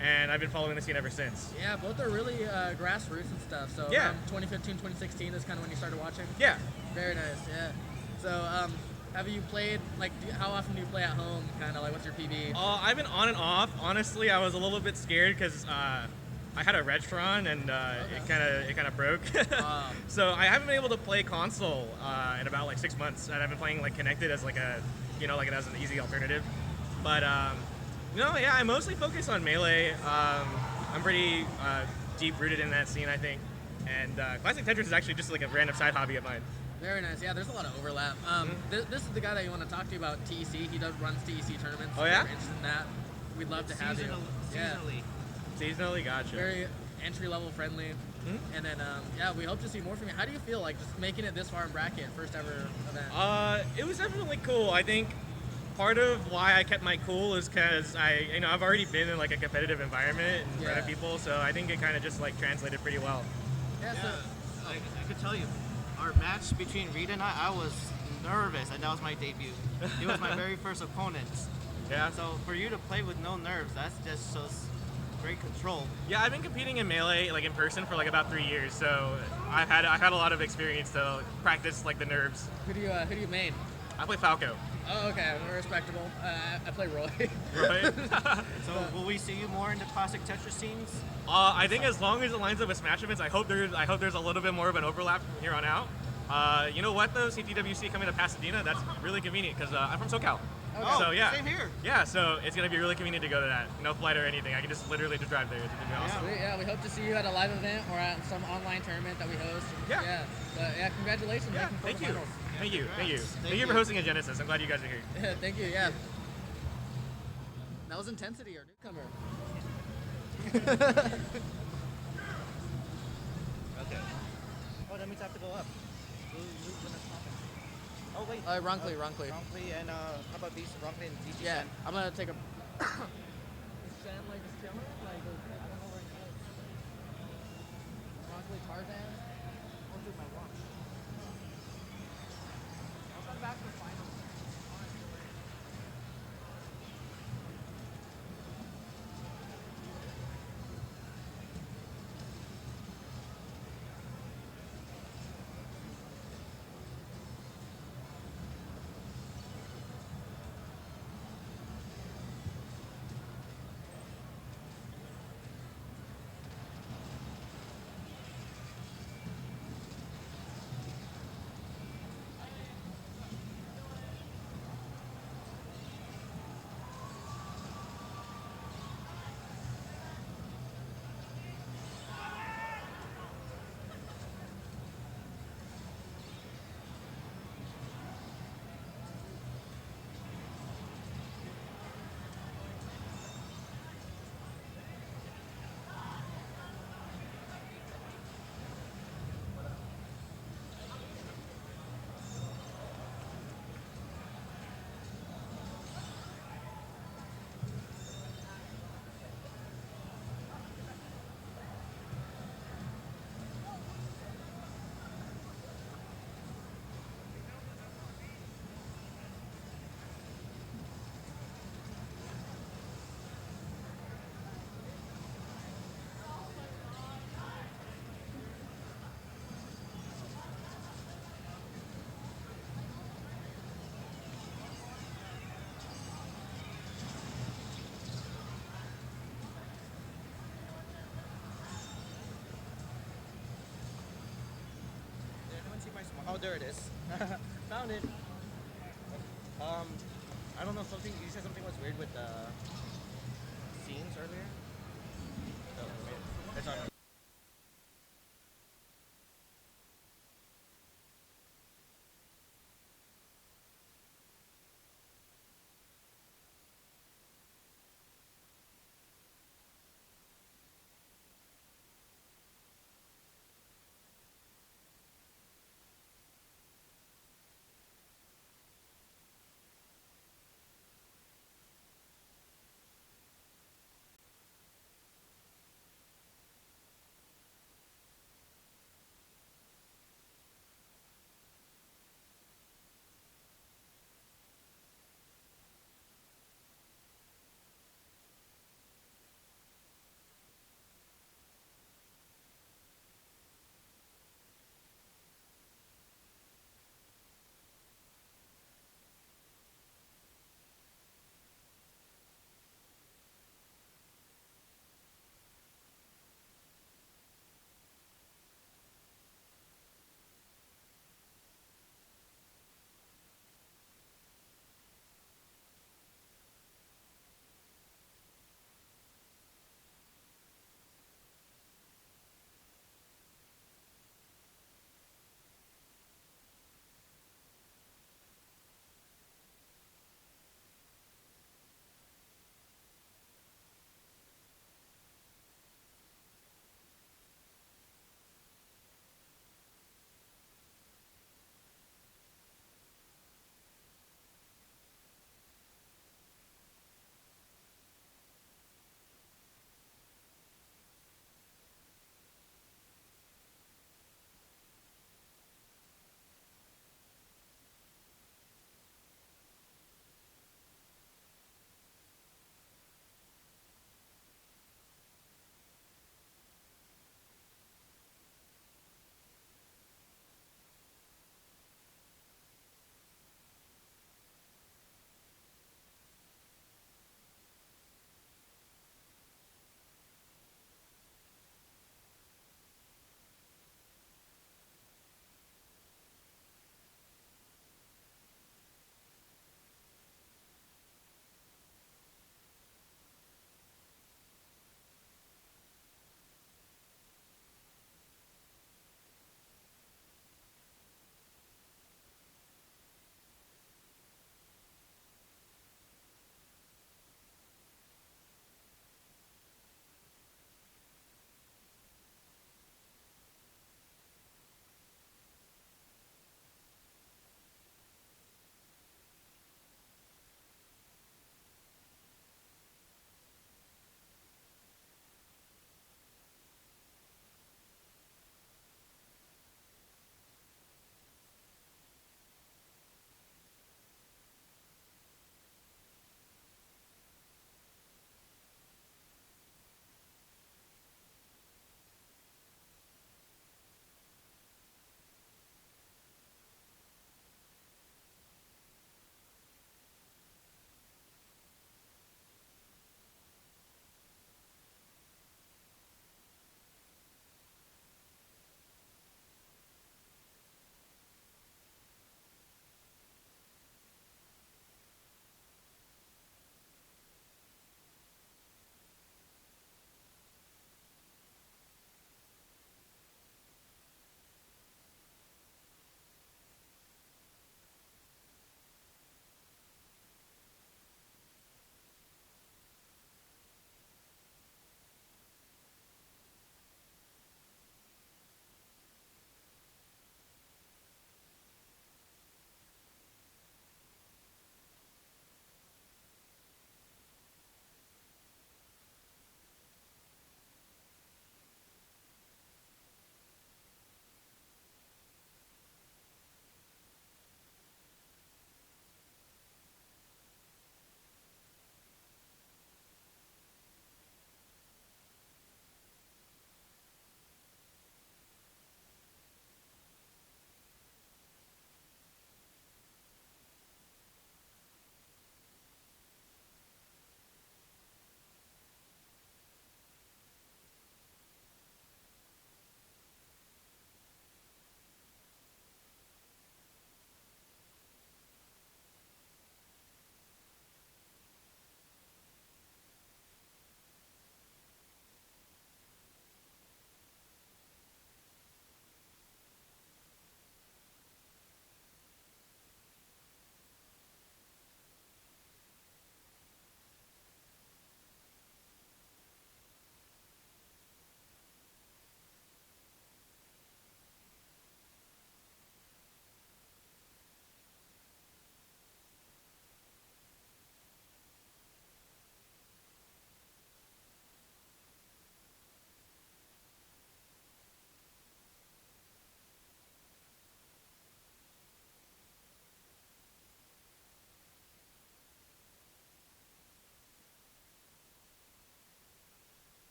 and I've been following the scene ever since. Yeah, both are really grassroots and stuff. So Yeah. 2015, 2016 is kind of when you started watching. Yeah. Very nice. Yeah. So have you played how often do you play at home? Kind of like what's your PB? I've been on and off. Honestly, I was a little bit scared because I had a Regtron and it kind of broke. So I haven't been able to play console in about like 6 months, and I've been playing like connected as like a as an easy alternative. But yeah, I mostly focus on Melee. I'm pretty deep rooted in that scene, I think. And classic Tetris is actually just like a random side hobby of mine. Very nice. Yeah, there's a lot of overlap. This is the guy that you want to talk to about TEC. He runs TEC tournaments. Oh, yeah? If you're interested in that, we'd love to have you. Yeah. Seasonally, gotcha. Very entry level friendly. And then yeah, we hope to see more from you. How do you feel like just making it this far in bracket, first ever event? It was definitely cool. I think part of why I kept my cool is because I've already been in like a competitive environment in front of people, so I think it kind of just like translated pretty well. Yeah, I could tell you, our match between Rita and I was nervous, and that was my debut. It was my very first opponent. Yeah. So for you to play with no nerves, that's just shows great control. Yeah, I've been competing in Melee like in person for like about 3 years, so I've had a lot of experience to practice like the nerves. Who do you main? I play Falco. Oh, okay, respectable. I play Roy. Roy. So will we see you more in the classic Tetris scenes? I think as long as it lines up with Smash events, I hope there's a little bit more of an overlap from here on out. You know what though, CTWC coming to Pasadena, that's really convenient because I'm from SoCal. Okay. So yeah. Same here. Yeah, so it's gonna be really convenient to go to that. No flight or anything. I can just literally just drive there. It's gonna be awesome. Yeah, we hope to see you at a live event or at some online tournament that we host. Yeah. But yeah, congratulations. Yeah, making thank you. quarterfinals. Thank you. Thank you. Congrats. Thank you for hosting a Genesis. I'm glad you guys are here. Thank you. Yeah. That was Intensity, our newcomer. Okay. Oh, that means I have to go up. Oh wait. Ronckley. Ronckley and how about these? Ronckley and DG. Yeah, I'm gonna take a. Is Shan like just chilling? Like, I don't know where he is. Ronckley, Tarzan. I'll do my watch. I'll come back for finals. there it is. Found it. I don't know, something, you said something was weird with the scenes earlier? Oh, wait. It's on.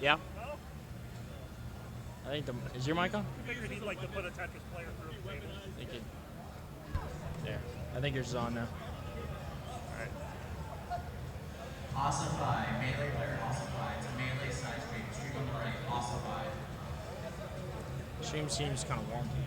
Yeah. I think is your mic on? I figured he'd like to put a Tetris player through the table. Think it. There. I think yours is on now. All right. Ossify, melee player Ossify. It's a melee side stream. Stream on the right, Ossify. Stream seems kind of wonky.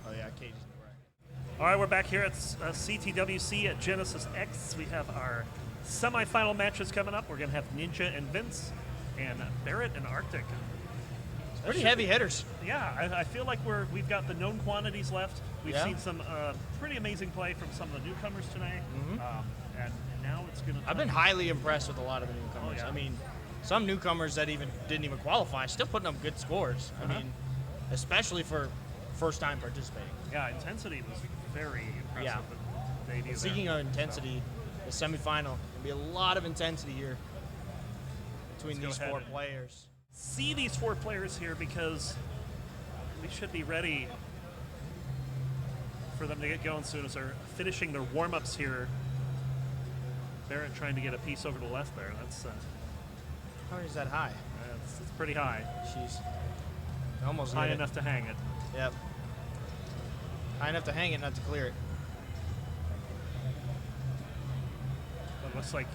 Oh yeah, Katie's in the right. All right, we're back here at CTWC at Genesis X. We have our semifinal matches coming up. We're going to have Ninja and Vince, and Barrett and Arctic. Pretty heavy hitters. Yeah, I feel like we've got the known quantities left. We've Yeah. seen some pretty amazing play from some of the newcomers tonight, and now it's going to. I've been highly impressed with a lot of the newcomers. Oh, yeah. I mean, some newcomers that didn't even qualify, still putting up good scores. I mean, especially for first time participating. Yeah, intensity was very impressive. Yeah. The debut And speaking there. of intensity, the semifinal, there'll be a lot of intensity here between Let's these go ahead four and players. See these four players here because we should be ready for them to get going soon as they're finishing their warm-ups here. Barrett trying to get a piece over to the left there. That's How is that high? it's pretty high. She's almost high hit it. enough to hang it. Yep. High enough to hang it, not to clear it. But it looks like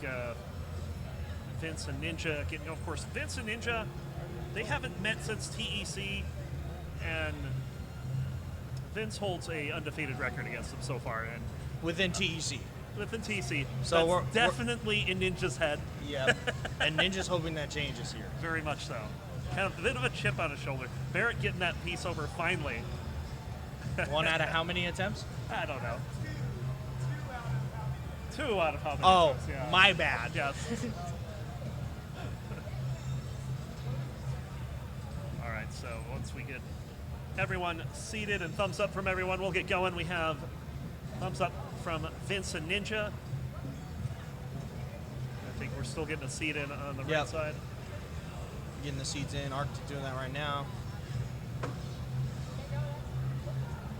Vince and Ninja getting, of course, Vince and Ninja, they haven't met since TEC, and Vince holds a undefeated record against them so far. And within TEC. Within TEC. So That's we're definitely in Ninja's head. Yeah. And Ninja's hoping that changes here. Very much so. Kind of a bit of a chip on his shoulder. Barrett getting that piece over finally. One out of how many attempts? I don't know. 2 out of how many Oh, attempts, yeah. my bad. Yes. All right, so once we get everyone seated and thumbs up from everyone, we'll get going. We have thumbs up from Vince and Ninja. I think we're still getting a seat in on the right side. Getting the seats in. Arctic doing that right now.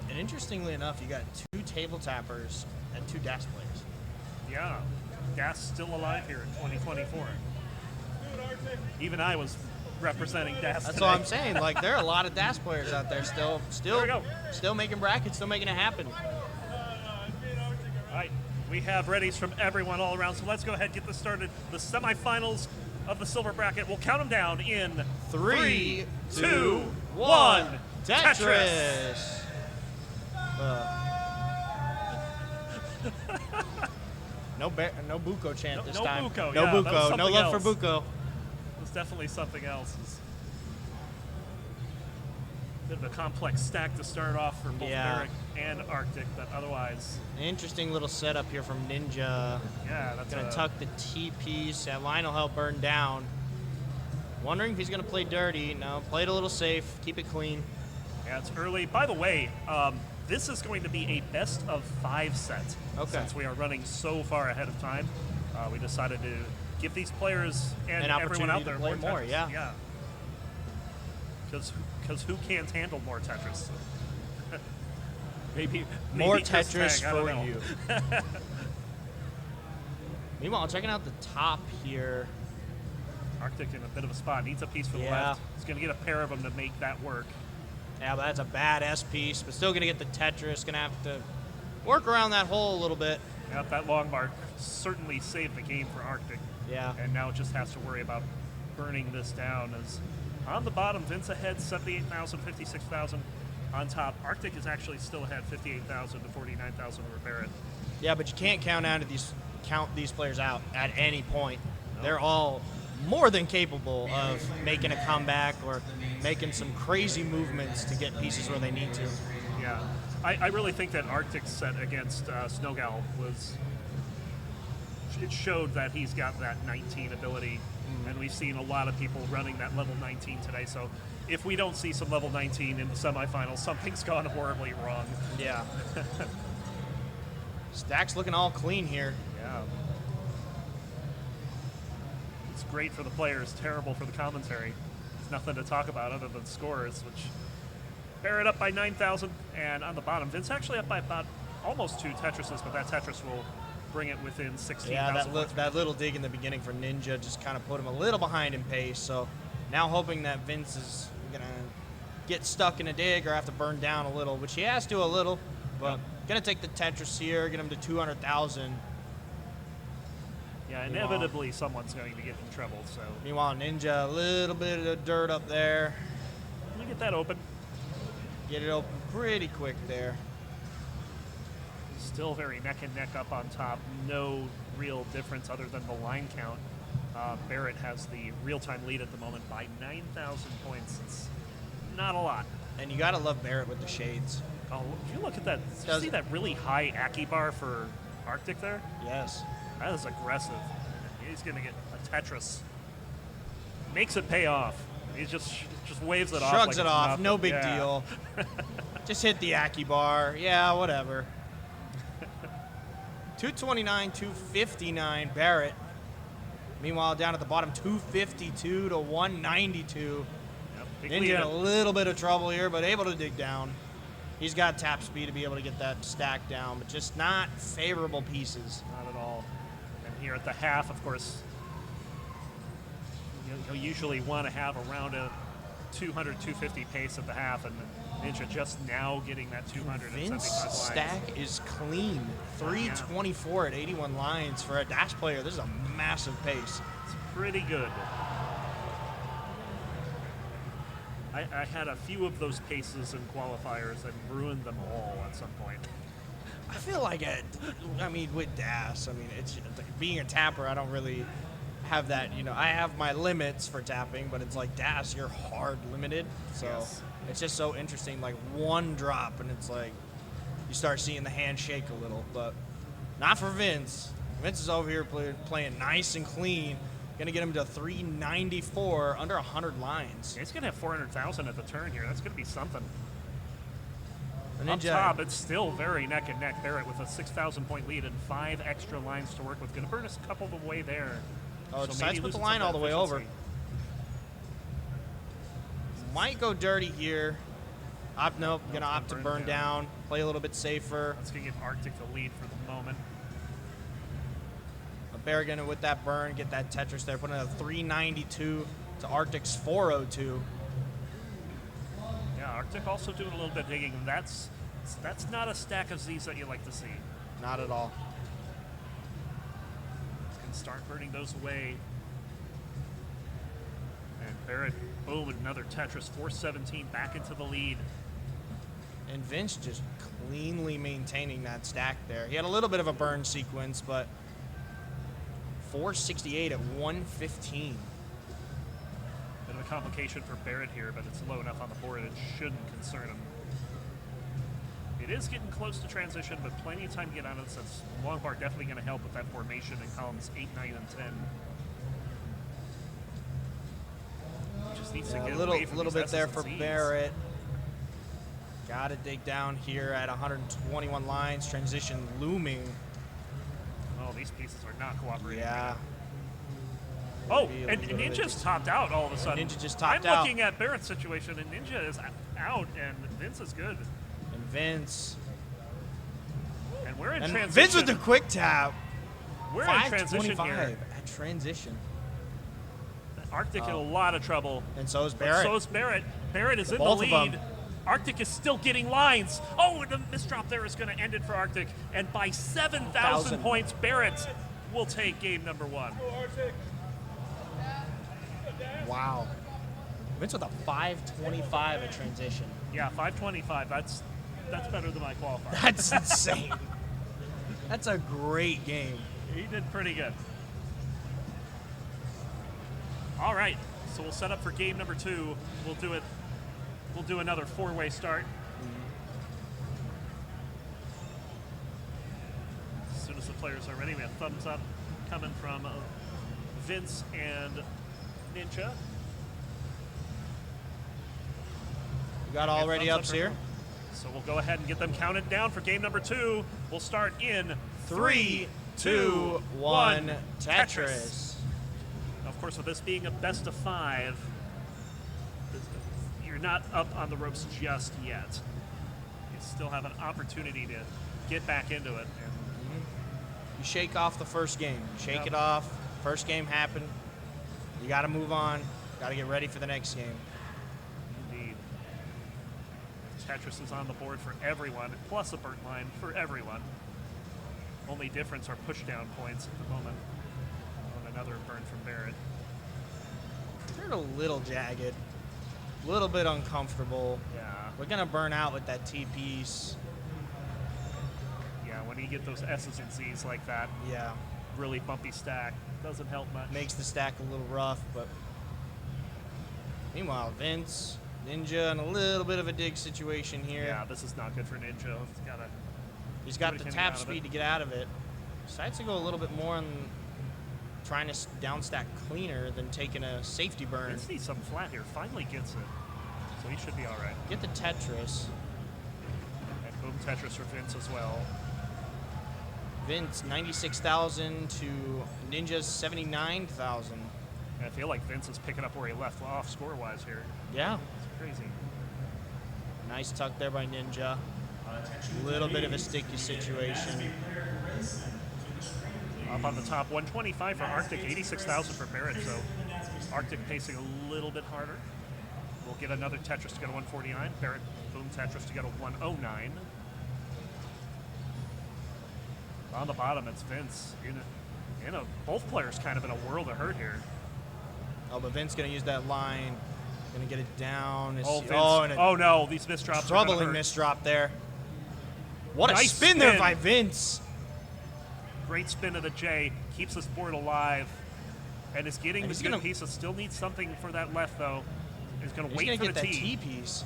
And interestingly enough, you got 2 table tappers and 2 DAS players. Yeah, DAS still alive here in 2024. Even I was representing DAS. That's today. what I'm saying. Like, there are a lot of DAS players out there still making brackets, still making it happen. All right, we have readies from everyone all around, so let's go ahead and get this started. The semifinals of the silver bracket. We'll count them down in 3, 2, 1. Tetris. No Buko chant this no time. Buko, No yeah, that was Buko. No something love else. for Buko. It's definitely something else. It's a bit of a complex stack to start off for both Barrick and Arctic, but otherwise. An interesting little setup here from Ninja. Yeah, that's gonna a- tuck the T piece. That line will help burn down. Wondering if he's gonna play dirty. No, play it a little safe. Keep it clean. Yeah, it's early. By the way, this is going to be a best of 5 set. Okay. Since we are running so far ahead of time, we decided to give these players and An everyone opportunity out to there play more, Tetris. yeah. Yeah. Because who can't handle more Tetris? maybe More Chris Tetris Tang, I don't for know. you. Meanwhile, checking out the top here. Arctic in a bit of a spot. Needs a piece for the Yeah. left. He's going to get a pair of them to make that work. Yeah, but that's a bad S piece, but still gonna get the Tetris. Gonna have to work around that hole a little bit. Yep, that long mark certainly saved the game for Arctic. Yeah. And now it just has to worry about burning this down. As on the bottom, Vince ahead 78,000, 56,000. On top, Arctic is actually still ahead 58,000 to 49,000 over Barrett. Yeah, but you can't count these players out at any point. They're all more than capable of making a comeback or making some crazy movements to get pieces where they need to. Yeah, I really think that Arctic's set against Snowgal it showed that he's got that 19 ability, and we've seen a lot of people running that level 19 today. So if we don't see some level 19 in the semifinals, something's gone horribly wrong. Yeah. Stack's looking all clean here. Yeah. It's great for the players, terrible for the commentary. There's nothing to talk about other than scores, which Barrett up by 9,000, and on the bottom, Vince actually up by about almost 2 Tetrises, but that Tetris will bring it within 16,000 Yeah, points. that little dig in the beginning for Ninja just kind of put him a little behind in pace. So now hoping that Vince is going to get stuck in a dig or have to burn down a little, which he has to a little, but going to take the Tetris here, get him to 200,000. Yeah, inevitably someone's going to get in trouble. So meanwhile, Ninja, a little bit of dirt up there. Let me get that open. Get it open pretty quick there. Still very neck and neck up on top. No real difference other than the line count. Barrett has the real-time lead at the moment by 9,000 points. It's not a lot. And you got to love Barrett with the shades. Oh, if you look at that, did you see that really high Aki bar for Arctic there? Yes. That is aggressive. He's going to get a Tetris. Makes it pay off. He just waves it off. Shrugs like it off. nothing. No big Yeah. deal. Just hit the Aki bar. Yeah, whatever. 229, 259, Barrett. Meanwhile, down at the bottom, 252 to 192. Big Ninja lead in a up. little bit of trouble here, but able to dig down. He's got tap speed to be able to get that stack down, but just not favorable pieces. Not at all. And here at the half, of course, he'll usually want to have around a 200, 250 pace at the half, and Ninja just now getting that 275 Vince lines. stack is clean. 324 at 81 lines for a Dash player. This is a massive pace. It's pretty good. I had a few of those paces in qualifiers and ruined them all at some point. I feel like with DAS, it's being a tapper, I don't really have that, I have my limits for tapping, but it's like DAS, you're hard limited. So it's just so interesting, like one drop and it's like you start seeing the hand shake a little, but not for Vince. Vince is over here playing nice and clean. Gonna get him to 394, under 100 lines. He's gonna have 400,000 at the turn here. That's gonna be something. And Up Ninja- top, it's still very neck and neck. Barrett with a 6,000 point lead and 5 extra lines to work with. Gonna burn us a couple of the way there. Oh, So decides maybe to put the losing line some all the way over. efficiency. Might go dirty here. Nope, gonna opt to burn down. Play a little bit safer. That's gonna give Arctic the lead for the moment. Barrett gonna, with that burn, get that Tetris there, putting a 392 to Arctic's 402. Yeah, Arctic also doing a little bit of digging. And that's not a stack of Z's that you like to see. Not at all. Can start burning those away. And Barrett, boom, another Tetris, 417 back into the lead. And Vince just cleanly maintaining that stack there. He had a little bit of a burn sequence, but 468 at 115. Bit of a complication for Barrett here, but it's low enough on the board it shouldn't concern him. It is getting close to transition, but plenty of time to get on it, since long bar definitely going to help with that formation in columns 8, 9, and 10. Just needs to get A away from little these bit there S's for and Z's. Barrett. Got to dig down here at 121 lines. Transition looming. Oh, these pieces are not cooperating. Yeah. Oh, Maybe a and little bit. Ninja's topped out all of a sudden. Ninja just topped I'm out. looking at Barrett's situation, and Ninja is out, and Vince is good. And Vince. And we're in And transition. Vince with the quick tap. We're in transition 525 here. at transition. Arctic in a Oh. lot of trouble. And so is But Barrett. so is Barrett. Barrett is in the Both of lead. them. Arctic is still getting lines. Oh, and the misdrop there is going to end it for Arctic. And by 7,000 points, Barrett will take game number 1. Wow. Vince with a 525 at transition. Yeah, 525. That's better than my qualifier. That's insane. That's a great game. He did pretty good. All right, so we'll set up for game number 2. We'll do another 4-way start. As soon as the players are ready, we have thumbs up coming from Vince and Ninja. You got all ready ups here? So we'll go ahead and get them counted down for game number 2. We'll start in 3, 2, 1, Tetris. Of course, with this being a best of 5, you're not up on the ropes just yet. still have an opportunity to get back into it. And You shake off the first game. Shake Yep. it off. First game happened. You got to move on. Got to get ready for the next game. Indeed. Tetris is on the board for everyone, plus a burnt line for everyone. Only difference are pushdown points at the moment. On another burn from Barrett. They're a little jagged. A little bit uncomfortable. Yeah. We're going to burn out with that T-piece. Yeah, when you get those S's and Z's like that, Yeah. really bumpy stack, doesn't help much. Makes the stack a little rough, but meanwhile, Vince, Ninja, in a little bit of a dig situation here. Yeah, this is not good for Ninja. He's got the tap speed to get out of it. Decides to go a little bit more on trying to down stack cleaner than taking a safety burn. Vince needs something flat here. Finally gets it. So he should be all right. Get the Tetris. And boom, Tetris for Vince as well. Vince, 96,000 to Ninja's 79,000. I feel like Vince is picking up where he left off score-wise here. Yeah. It's crazy. Nice tuck there by Ninja. A little bit of a sticky situation. Up on the top, 125 for Arctic, 86,000 for Barrett. So Arctic pacing a little bit harder. We'll get another Tetris to go to 149. Barrett, boom, Tetris to go to 109. On the bottom, it's Vince. Both players kind of in a world of hurt here. Oh, but Vince going to use that line. Going to get it down. Oh, Vince. And Oh, no, these misdrops are troubling misdrop there. What Nice a spin there by Vince. Great spin of the J. Keeps this board alive. And is getting the good pieces. Still needs something for that left, though. He's going to wait for the get that T. T-piece.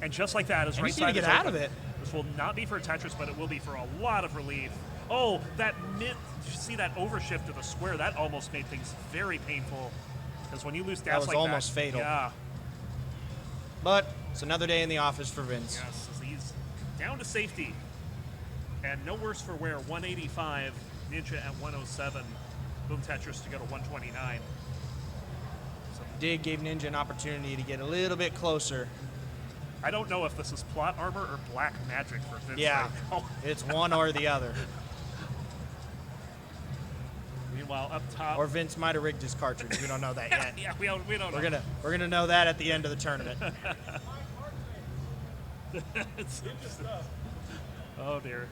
And just like that, his And right he's gonna side get is out open. of it. This will not be for Tetris, but it will be for a lot of relief. Oh, that did you see that overshift to the square? That almost made things very painful. Because when you lose gas That was like almost fatal. Yeah. But it's another day in the office for Vince. Yes, he's down to safety. And no worse for wear. 185, Ninja at 107. Boom Tetris to go to 129. Dig gave Ninja an opportunity to get a little bit closer. I don't know if this is plot armor or black magic for Vince. Yeah, right now. it's one or the other. Meanwhile, up top. Or Vince might have rigged his cartridge. We don't know that yet. Yeah, we don't know. We're gonna know that at the end of the tournament. Oh dear.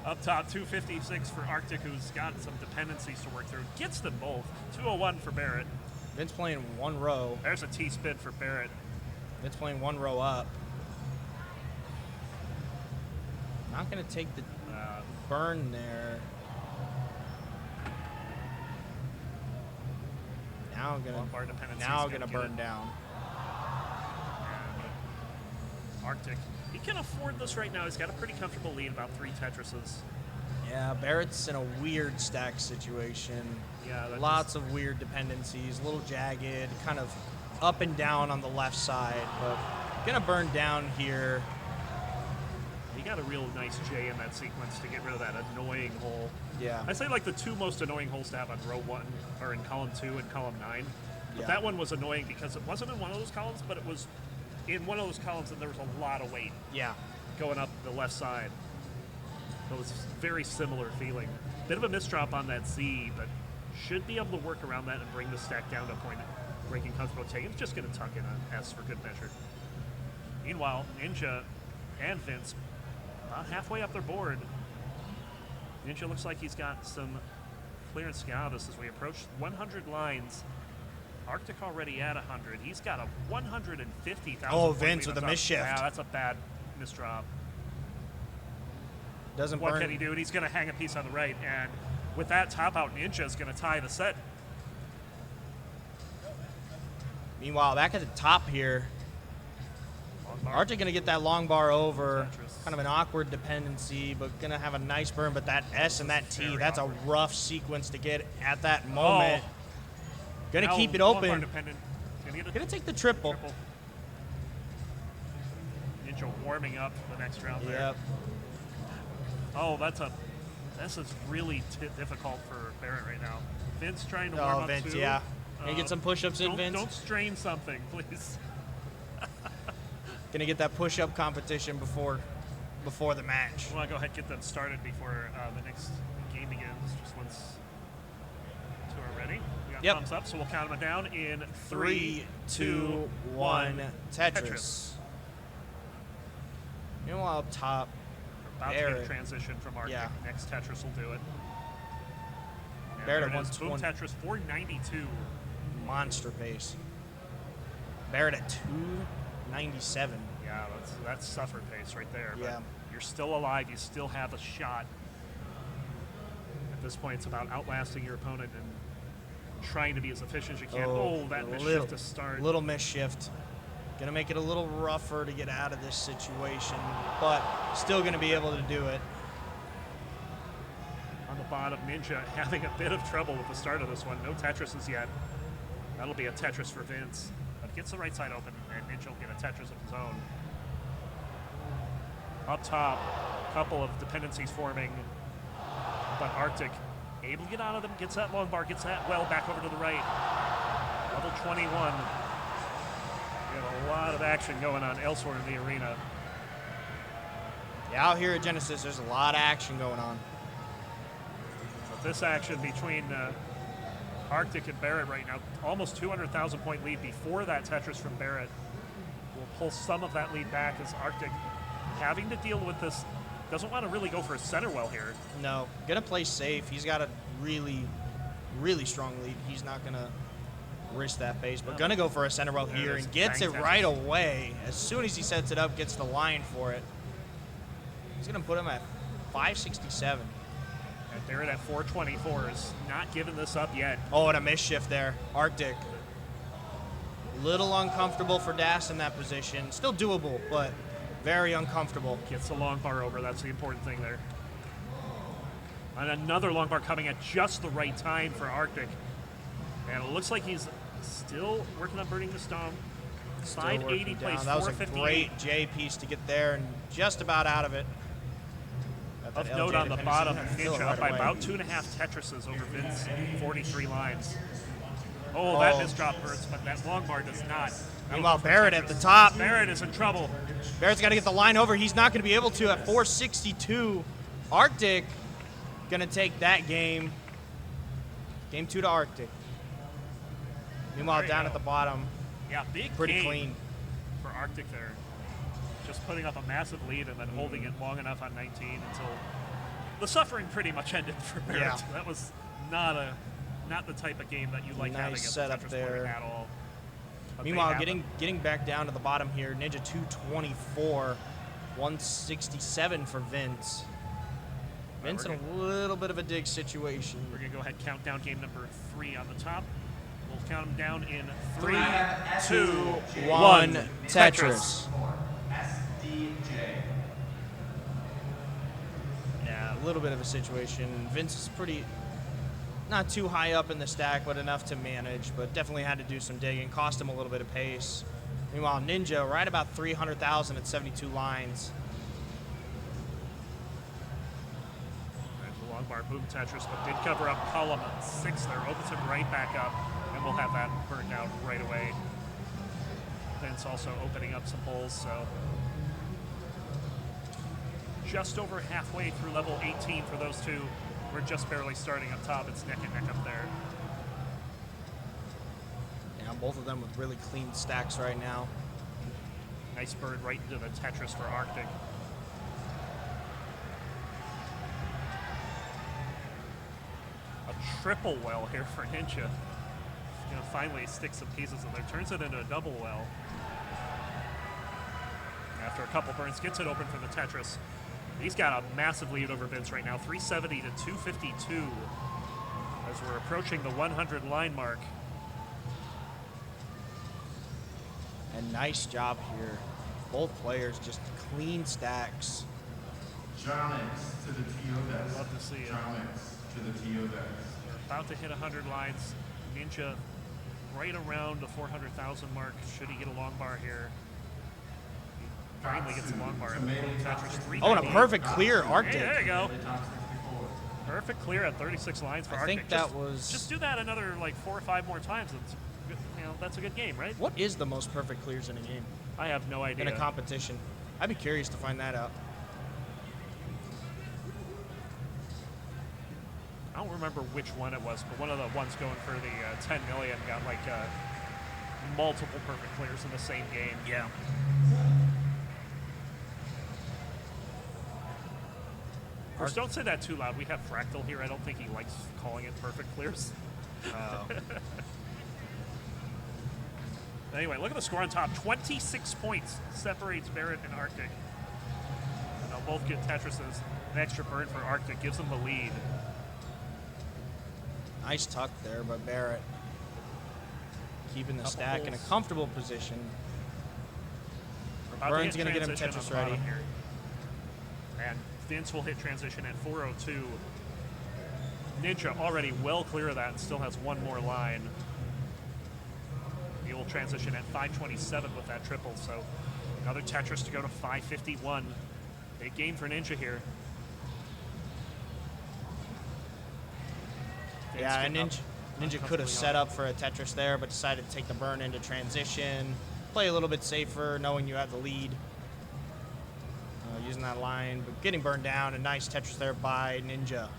Up top, 256 for Arctic, who's got some dependencies to work through. Gets them both. 201 for Barrett. Vince playing one row. There's a T-spin for Barrett. Vince playing one row up. Not gonna take the burn there. Now gonna burn down. Arctic. He can afford this right now. He's got a pretty comfortable lead, about 3 Tetrises. Yeah, Barrett's in a weird stack situation. Yeah, lots of weird dependencies, a little jagged, kind of up and down on the left side, but gonna burn down here. He got a real nice J in that sequence to get rid of that annoying hole. Yeah. I say like the 2 most annoying holes to have on row 1 are in column 2 and column 9. But Yeah. that one was annoying because it wasn't in one of those columns, but it was in one of those columns and there was a lot of weight. Yeah. Going up the left side. It was very similar feeling. Bit of a misdrop on that Z, but should be able to work around that and bring the stack down to a point where he can comfortable take it. It's just going to tuck in an S for good measure. Meanwhile, Ninja and Vince about halfway up their board. Ninja looks like he's got some clearance to get out of this as we approach 100 lines. Arctic already at 100. He's got a 150,000. Oh, Vince with a misshift. Yeah, that's a bad misdrop. Doesn't What burn. can he do? And he's going to hang a piece on the right. And with that top out, Ninja is going to tie the set. Meanwhile, back at the top here, Arctic gonna get that long bar over. Kind of an awkward dependency, but gonna have a nice burn. But that S and that T, that's a rough sequence to get at that moment. Gonna keep it open. Gonna take the triple. Ninja warming up for the next round there. Yep. Oh, this is really difficult for Barrett right now. Vince trying to warm up Vince, too. yeah. Can you get some push-ups in, Vince? Don't strain something, please. Gonna get that push-up competition before the match. We want to go ahead and get them started before the next game begins. Just once two are ready. We got thumbs up, so we'll count them down in 3, 2, 1. Tetris. Meanwhile, up top, about to get a transition from Arctic. Yeah. Next Tetris will do it. And Barrett there at it is. Boom 120. Tetris 492. Monster pace. Barrett at 297. Yeah, that's suffer pace right there. But Yeah. you're still alive. You still have a shot. At this point, it's about outlasting your opponent and trying to be as efficient as you can. Oh, that misshift to start. Little misshift. Gonna make it a little rougher to get out of this situation, but still gonna be able to do it. On the bottom, Ninja having a bit of trouble with the start of this one. No Tetrises yet. That'll be a Tetris for Vince. But gets the right side open, and Ninja will get a Tetris of his own. Up top, a couple of dependencies forming, but Arctic able to get out of them, gets that long bar, gets that well back over to the right. Level 21. We have a lot of action going on elsewhere in the arena. Yeah, out here at Genesis, there's a lot of action going on. But this action between Arctic and Barrett right now, almost 200,000 point lead before that Tetris from Barrett. Will pull some of that lead back as Arctic having to deal with this. Doesn't want to really go for a center well here. No, gonna play safe. He's got a really, really strong lead. He's not gonna risk that base, but gonna go for a center well here and gets it right away. As soon as he sets it up, gets the line for it. He's gonna put him at 567. And Barrett at 424 is not giving this up yet. Oh, and a misshift there. Arctic. Little uncomfortable for Das in that position. Still doable, but very uncomfortable. Gets the long bar over. That's the important thing there. And another long bar coming at just the right time for Arctic. And it looks like he's still working on burning the stone. 580 plays 458. That was a great J piece to get there and just about out of it. Of note on the bottom, Ninja up by about 2.5 Tetrises over Vince, 43 lines. Oh, that misdrop hurts, but that long bar does not. Meanwhile, Barrett at the top. Barrett is in trouble. Barrett's got to get the line over. He's not going to be able to at 462. Arctic going to take that game. Game 2 to Arctic. Meanwhile, down at the bottom. Yeah, big pretty game clean for Arctic there. Just putting up a massive lead and then holding it long enough on 19 until the suffering pretty much ended for Barrett. Yeah. That was not the type of game that you like having Nice as a setup Tetris there. player at all. But they Meanwhile, have getting back down to the bottom here, Ninja 224, 167 for Vince. Vince in a little bit of a dig situation. We're going to go ahead and count down game number 3 on the top. We'll count them down in 3, 2, 1. Tetris. SDJ. Yeah, a little bit of a situation. Vince is not too high up in the stack, but enough to manage, but definitely had to do some digging. Cost him a little bit of pace. Meanwhile, Ninja right about 300,000 at 72 lines. The long bar boom Tetris, but did cover up column 6 there. Opens him right back up, and we'll have that burned out right away. Vince also opening up some holes, so just over halfway through level 18 for those two. We're just barely starting up top. It's neck and neck up there. Yeah, both of them with really clean stacks right now. Nice bird right into the Tetris for Arctic. A triple well here for Ninja. Finally stick some pieces in there. Turns it into a double well. After a couple burns, gets it open for the Tetris. He's got a massive lead over Vince right now, 370 to 252 as we're approaching the 100 line mark. And nice job here. Both players just clean stacks. Giants to the TO desk. Love to see it. Giants to the TO desk. About to hit 100 lines. Ninja right around the 400,000 mark. Should he get a long bar here? Finally gets a long bar. Tetris, Oh, and a perfect clear, Arctic. Hey, there you go. Perfect clear at 36 lines for I Arctic. think that was... Just do that another like 4 or 5 more times. That's, that's a good game, right? What is the most perfect clears in a game? I have no idea. in a competition. I'd be curious to find that out. I don't remember which one it was, but one of the ones going for the 10 million got like multiple perfect clears in the same game. Yeah. Of course, don't say that too loud. We have Fractal here. I don't think he likes calling it perfect clears. Oh. Anyway, look at the score on top. 26 points separates Barrett and Arctic. And they'll both get Tetris's. An extra burn for Arctic gives them the lead. Nice tuck there by Barrett. Keeping the Couple stack in a holes. comfortable position. About Burns hit going to get him transition on Tetris the ready. bottom here. And Vince will hit transition at 4:02. Ninja already well clear of that and still has one more line. He will transition at 5:27 with that triple, so another Tetris to go to 5:51. Big game for Ninja here. Vince Yeah, and getting up Ninja could have set up for a Tetris there, but decided to take the burn into transition. Play a little bit safer, knowing you have the lead. Using that line, but getting burned down. A nice Tetris there by Ninja.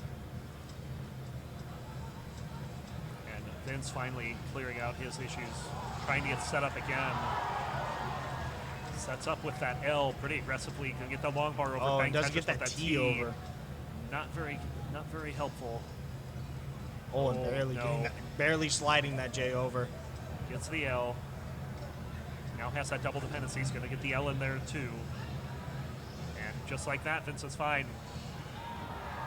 And Vince finally clearing out his issues, trying to get set up again. Sets up with that L pretty aggressively. Gonna get the long bar over. Oh, Bang and does Tetris get that with T over. Not very helpful. Oh, and barely sliding that J over. Gets the L. Now has that double dependency. He's going to get the L in there too. And just like that, Vince is fine.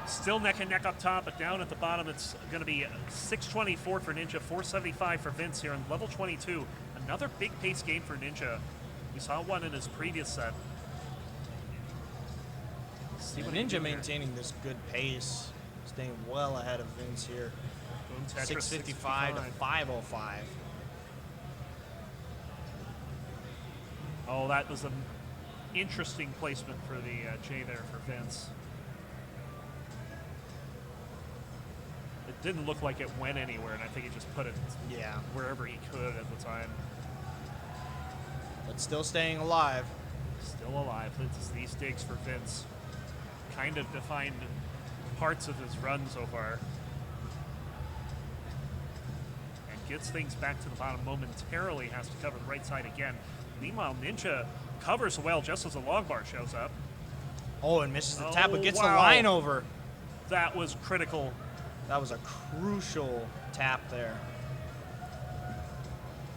Still neck and neck up top, but down at the bottom, it's going to be 624 for Ninja, 475 for Vince here in level 22. Another big pace game for Ninja. We saw one in his previous set. See what he can do Ninja here. maintaining this good pace, staying well ahead of Vince here. Boom, Tetris, 655 to 505. Oh, that was an interesting placement for the J there for Vince. It didn't look like it went anywhere, and I think he just put it wherever he could at the time. But still staying alive. Still alive. It's these digs for Vince. Kind of defined parts of his run so far. And gets things back to the bottom momentarily, has to cover the right side again. Meanwhile, Ninja covers well just as the long bar shows up. Oh, and misses the tap, but gets the wow. line over. That was critical. That was a crucial tap there.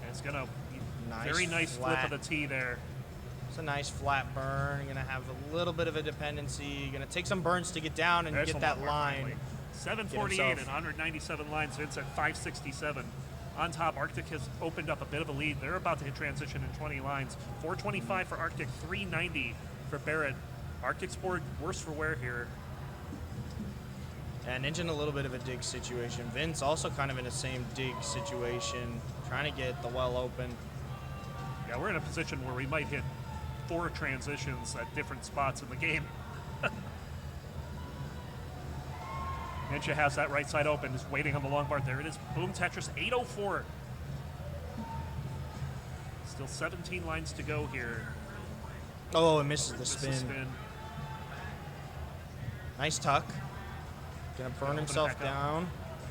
And it's going to be very nice flip of the T there. It's a nice flat burn. You're going to have a little bit of a dependency. You're going to take some burns to get down and There's get the that long bar line. finally. 748 and 197 lines. Vince at 567. On top, Arctic has opened up a bit of a lead. They're about to hit transition in 20 lines. 425 for Arctic, 390 for Barrett. Arctic's board worse for wear here. And Ninja in a little bit of a dig situation. Vince also kind of in the same dig situation, trying to get the well open. Yeah, we're in a position where we might hit 4 transitions at different spots in the game. Ninja has that right side open, is waiting on the long bar. There it is. Boom, Tetris, 804. Still 17 lines to go here. Oh, it misses the Misses spin. Nice tuck. Gonna burn himself down.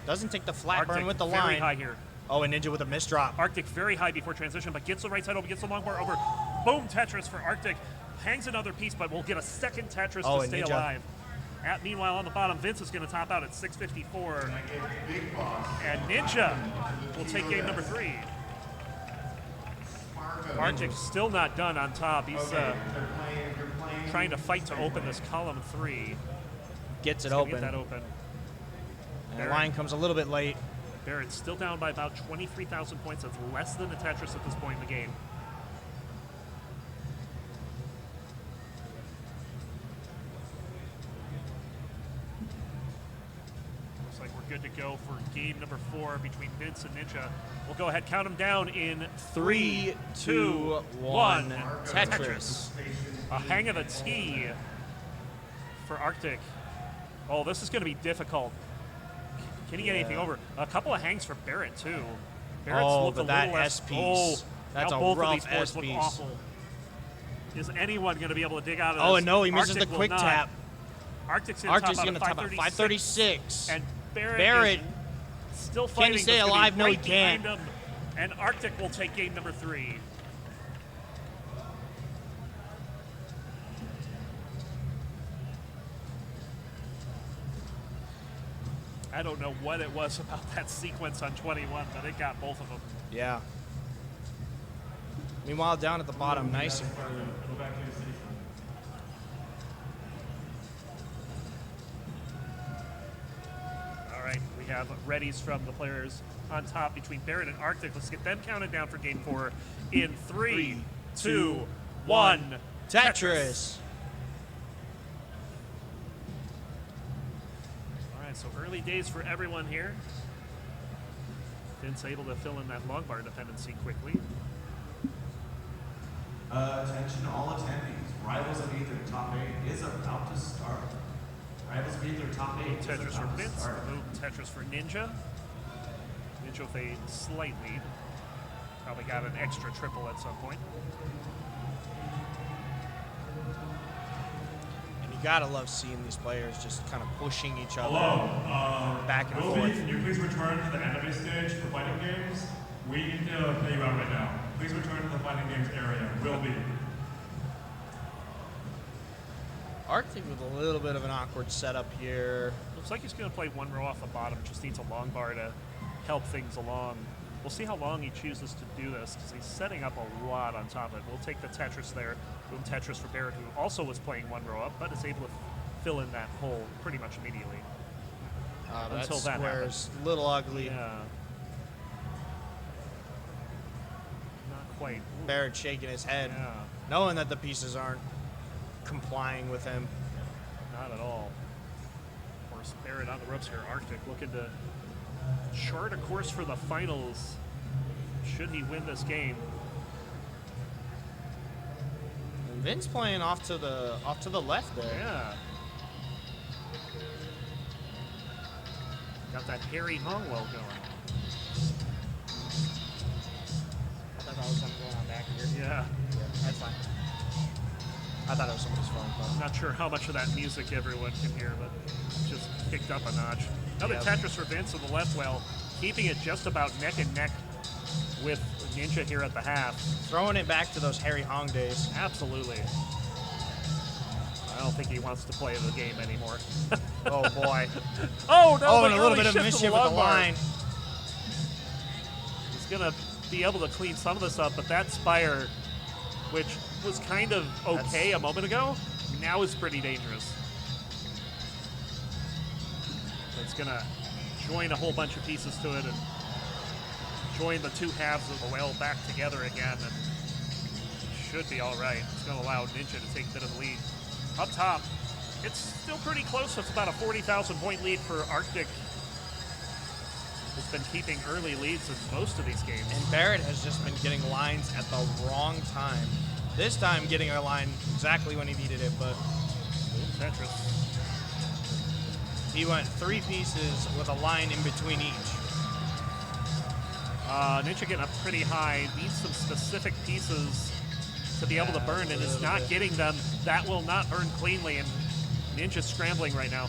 Doesn't take the flat Arctic burn with the very line. high here. Oh, and Ninja with a misdrop. Arctic very high before transition, but gets the right side open, gets the long bar over. Boom, Tetris for Arctic. Hangs another piece, but will get a second Tetris to stay Ninja. alive. Meanwhile, on the bottom, Vince is going to top out at 654. And Ninja will take game number 3. Arctic still not done on top. He's trying to fight to open this column 3. Gets it He's gonna open. Get that open. And the line comes a little bit late. Barrett's still down by about 23,000 points. That's less than a Tetris at this point in the game. Looks like we're good to go for game number 4 between Vince and Ninja. We'll go ahead, count them down in 3, 2, 1. Tetris. A hang of a T for Arctic. Oh, this is going to be difficult. Can he get anything over? A couple of hangs for Barrett, too. Barrett's looked a but that little less. S piece. Oh, That's now a both of rough these boards S look piece. awful. Is anyone going to be able to dig out of Oh, this? no, he misses Arctic the will quick not. tap. Arctic's Arctic's going gonna to top at 536. And Barrett is still can fighting. he stay but it's gonna be alive? No, he right can't. behind him. And Arctic will take game number 3. I don't know what it was about that sequence on 21, but it got both of them. Yeah. Meanwhile, down at the bottom, nice and clean. Go back to your station. All right, we have readies from the players on top between Barrett and Arctic. Let's get them counted down for game 4 in 3, 2, 1. Tetris. All right, so early days for everyone here. Vince able to fill in that long bar dependency quickly. Attention all attendees. Rivals of Ether top 8 is about to start. Rivals of Ether top 8 is Tetris for about to Vince, start. remove Tetris for Ninja. Ninja with a slight lead. Probably got an extra triple at some point. And you gotta love seeing these players just kind of pushing each other Hello. back and Will forth. can you please return to the anime stage for fighting games? We need to pay you out right now. Please return to the fighting games area. Will be. Arctic with a little bit of an awkward setup here. Looks like he's going to play one row off the bottom. Just needs a long bar to help things along. We'll see how long he chooses to do this because he's setting up a lot on top of it. We'll take the Tetris there. Boom Tetris for Barrett, who also was playing one row up, but is able to fill in that hole pretty much immediately. That Until that square's happens. a little ugly. Yeah. Not quite. Barrett shaking his head, Yeah. knowing that the pieces aren't complying with him. Not at all. Of course, Barrett on the ropes here. Arctic looking to chart a course for the finals. Should he win this game? And Vince playing off to the left there. Yeah. Got that Harry Hongwell going. I thought that was something going on back here. Yeah. That's fine. I thought it was somebody's phone call. I'm not sure how much of that music everyone can hear, but just kicked up a notch. Another Yep. Tetris for Vince on the left whale, keeping it just about neck and neck with Ninja here at the half. Throwing it back to those Harry Hong days. Absolutely. I don't think he wants to play the game anymore. Oh boy. Oh no! Oh, the and a little early bit of shift to mischief with the long bar. line. He's gonna be able to clean some of this up, but that Spire, which was kind of okay a moment ago, now is pretty dangerous. It's gonna join a whole bunch of pieces to it and join the two halves of the whale back together again, and should be all right. It's gonna allow Ninja to take a bit of the lead. Up top, it's still pretty close. It's about a 40,000 point lead for Arctic. It's been keeping early leads in most of these games. And Barrett has just been getting lines at the wrong time. This time getting a line exactly when he needed it, but Tetris. he went 3 pieces with a line in between each. Ninja getting up pretty high, needs some specific pieces to be able to burn, and is not getting them. That will not burn cleanly, and Ninja's scrambling right now.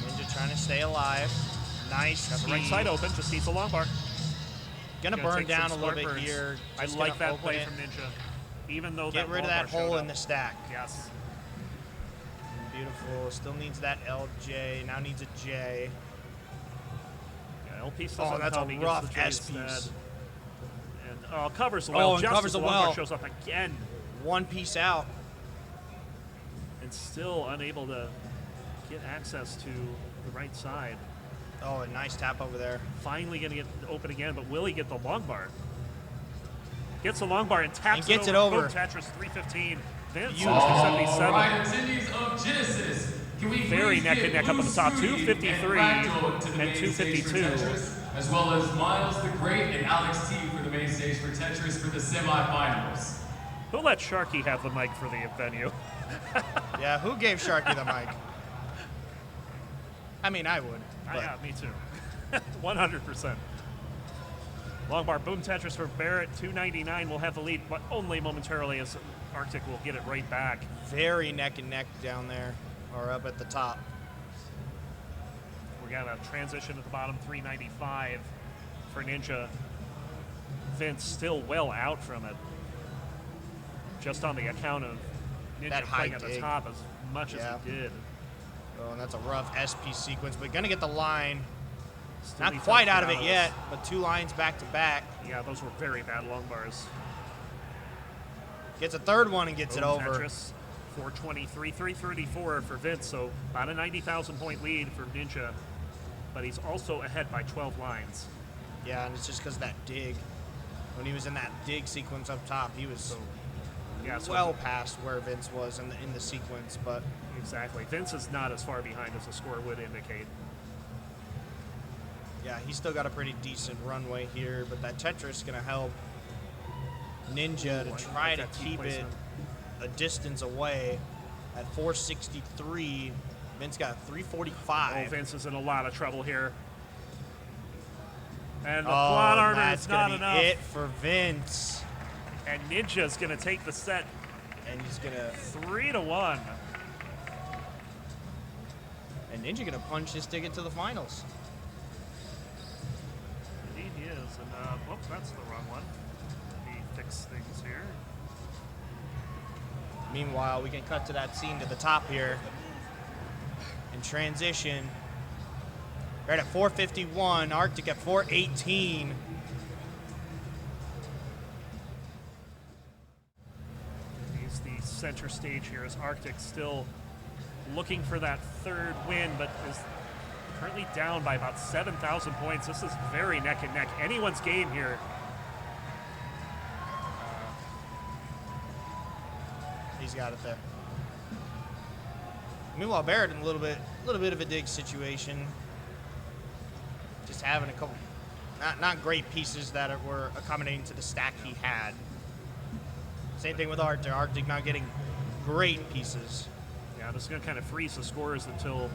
Ninja trying to stay alive. Nice. Got the right side open, just needs a long bar. Gonna Gonna burn take down a some little spark bit burns. here. I Just like gonna that play open from it. Ninja, even though Get that rid of long that bar showed hole up. in the stack. Yes. Beautiful. Still needs that LJ. Now needs a J. Yeah, L piece Oh, doesn't that's come, a he gets rough the J S instead. piece. And covers the well. Oh, and just covers as the long bar well. shows up again. 1 piece out. And still unable to get access to the right side. Oh, a nice tap over there. Finally going to get open again, but will he get the long bar? Gets the long bar and taps And gets it over. Boom, Tetris 315. Vince All 277. right, attendees of Genesis, can we Very please neck get and neck up at the top. Blue Scooty 253 and Fractal to the and main stage for 252. Tetris, as well as Miles the Great and Alex T for the main stage for Tetris for the semifinals. Who let Sharky have the mic for the venue? Yeah, who gave Sharky the mic? I mean, I would. But Yeah, me too. 100%. Long bar boom Tetris for Barrett. 299 will have the lead, but only momentarily as Arctic will get it right back. Very neck and neck down there, or up at the top. We got a transition at the bottom, 395 for Ninja. Vince still well out from it, just on the account of Ninja That high playing at the dig. top as much Yeah. as he did. Oh, and that's a rough SP sequence, but gonna get the line. Still Not needs quite to out of get it this. yet, but 2 lines back to back. Yeah, those were very bad long bars. Gets a third one and gets it Boom over. Tetris, 423, 334 for Vince, so about a 90,000 point lead for Ninja, but he's also ahead by 12 lines. Yeah, and it's just because of that dig. When he was in that dig sequence up top, he was well past where Vince was in the sequence, but Exactly. Vince is not as far behind as the score would indicate. yeah, he's still got a pretty decent runway here, but that Tetris is going to help Ninja to try to keep it a distance away at 463. Vince got 345. Oh, Vince is in a lot of trouble here. And the plot armor that's is not gonna be enough. it for Vince. And Ninja's going to take the set. And he's going to 3-1. And Ninja going to punch his ticket to the finals. Indeed he is. And, whoops, that's the wrong one. Let me fix things here. Meanwhile, we can cut to that scene to the top here. In transition. Right at 451, Arctic at 418. He's the center stage here as Arctic still looking for that third win, but is currently down by about 7,000 points. This is very neck and neck. Anyone's game here. He's got it there. Meanwhile, Barrett in a little bit of a dig situation. Just having a couple, not great pieces that were accommodating to the stack he had. Same thing with Arctic. Arctic not getting great pieces. Yeah, this is going to kind of freeze the scores until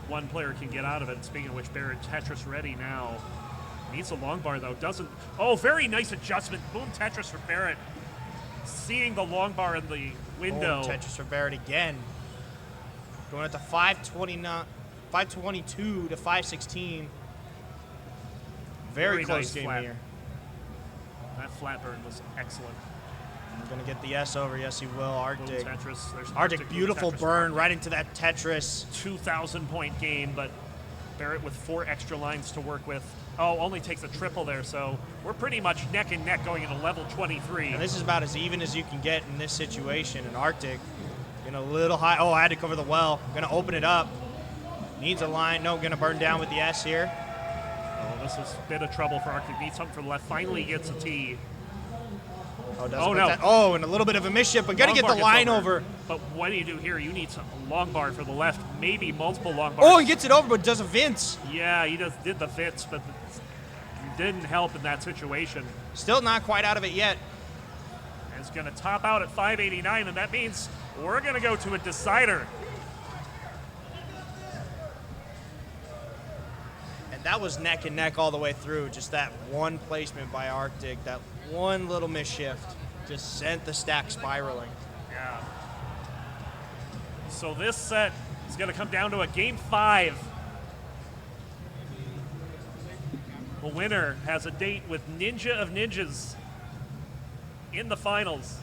one player can get out of it. Speaking of which, Barrett Tetris ready now. Needs a long bar, though. Doesn't. Oh, very nice adjustment. Boom Tetris for Barrett. Seeing the long bar in the window. Oh, Tetris for Barrett again. Going at the 522 to 516. Very close nice game flat. here. That flat burn was excellent. I'm going to get the S over. Yes, he will. Arctic. Boom Tetris. There's Arctic, beautiful Tetris burn right into that Tetris. 2,000 point game, but Barrett with 4 extra lines to work with. Oh, only takes a triple there, so we're pretty much neck and neck going into level 23. And this is about as even as you can get in this situation. And Arctic, a little high. Oh, I had to cover the well. Going to open it up. Needs a line. No, going to burn down with the S here. Oh, this is a bit of trouble for Arctic. Needs something for the left. Finally gets a T. Oh, Oh, no. And a little bit of a misship, but got to Long get bar the gets line over. But what do you do here? You need some long bar for the left, maybe multiple long bars. Oh, he gets it over, but does a Vince. Yeah, he just did the Vince, but it didn't help in that situation. Still not quite out of it yet. And it's going to top out at 589, and that means we're going to go to a decider. And that was neck and neck all the way through. Just that one placement by Arctic, that one little misshift just sent the stack spiraling. Yeah. So this set is going to come down to a game 5. The winner has a date with Ninja of Ninjas in the finals.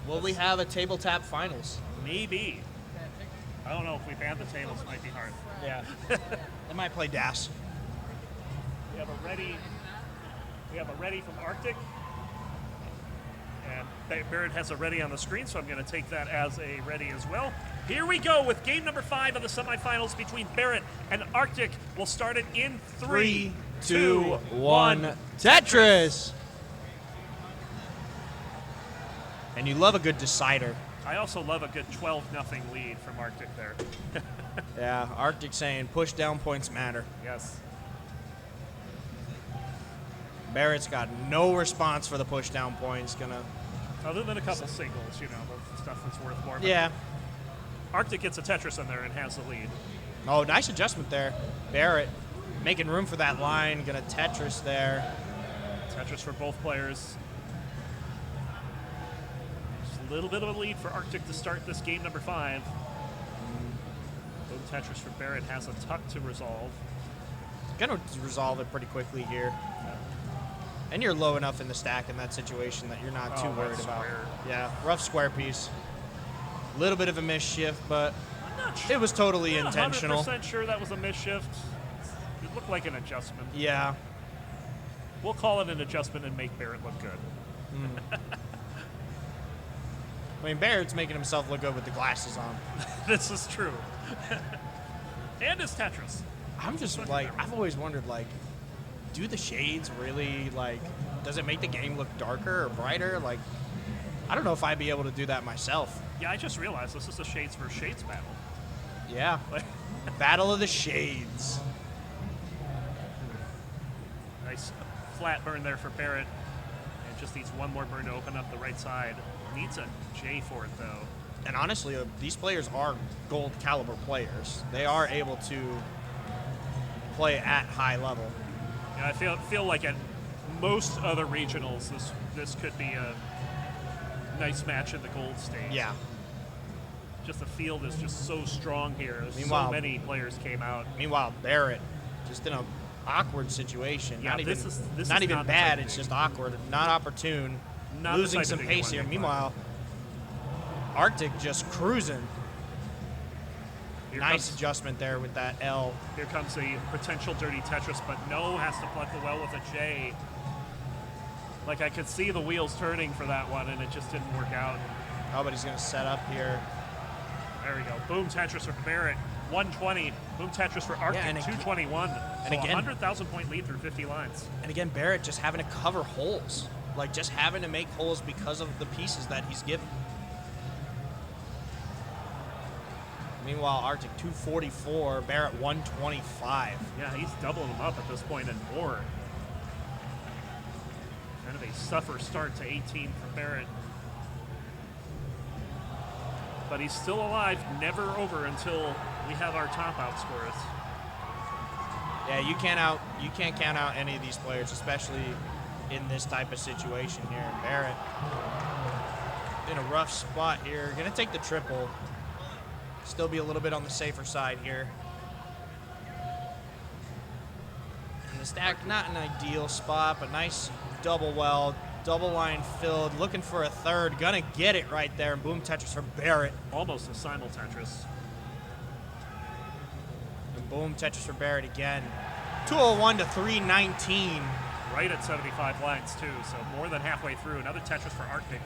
Will we have a table tap finals? Maybe. I don't know if we ban the tables. Might be hard. Yeah. They might play DAS. We have a ready from Arctic. And Barrett has a ready on the screen, so I'm going to take that as a ready as well. Here we go with game number 5 of the semifinals between Barrett and Arctic. We'll start it in 3, 2, 1. Tetris! And you love a good decider. I also love a good 12-0 lead from Arctic there. Yeah, Arctic saying push down points matter. Yes. Barrett's got no response for the push down points. Other than a couple singles, the stuff that's worth more. But Yeah. Arctic gets a Tetris in there and has the lead. Oh, nice adjustment there. Barrett making room for that line. Gonna Tetris there. Tetris for both players. Just a little bit of a lead for Arctic to start this game number 5. Boom Tetris for Barrett has a tuck to resolve. Gonna resolve it pretty quickly here. And you're low enough in the stack in that situation that you're not too worried about. Square. Yeah, rough square piece. A little bit of a misshift, but it was totally intentional. 100% sure that was a misshift. It looked like an adjustment. Yeah. We'll call it an adjustment and make Barrett look good. I mean, Barrett's making himself look good with the glasses on. This is true. And his Tetris. I'm just like, I've always wondered, like, do the shades really, like, does it make the game look darker or brighter? Like, I don't know if I'd be able to do that myself. Yeah, I just realized this is a Shades versus Shades battle. Yeah. Battle of the Shades. Nice flat burn there for Barrett. And just needs one more burn to open up the right side. Needs a J for it, though. And honestly, these players are gold caliber players. They are able to play at high level. Yeah, I feel like at most other regionals, this could be a nice match in the gold stage. Yeah. Just the field is just so strong here. Meanwhile, so many players came out. Meanwhile, Barrett, just in a awkward situation. Yeah, not this even, is not even not the bad. type of It's thing. just awkward, not opportune. Not the losing type of some thing you pace wanna here. make Meanwhile, Arctic just cruising. Here Nice comes- adjustment there with that L. Here comes a potential dirty Tetris, but no, has to plug the well with a J. Like, I could see the wheels turning for that one, and it just didn't work out. Oh, but he's going to set up here. There we go. Boom Tetris for Barrett, 120. Boom Tetris for Arctic, and 221. and So again- 100,000 point lead through 50 lines. And again, Barrett just having to cover holes. Like, just having to make holes because of the pieces that he's given. Meanwhile, Arctic 244, Barrett 125. Yeah, he's doubling them up at this point and more. Kind of a suffer start to 18 for Barrett. But he's still alive, never over until we have our top out scores. Yeah, you can't count out any of these players, especially in this type of situation here. And Barrett in a rough spot here. Gonna take the triple. Still be a little bit on the safer side here. And the stack, not an ideal spot, but nice double well, double line filled, looking for a third, gonna get it right there, and boom Tetris for Barrett. Almost a simul Tetris. And boom Tetris for Barrett again. 201 to 319. Right at 75 lines too, so more than halfway through. Another Tetris for Arctic.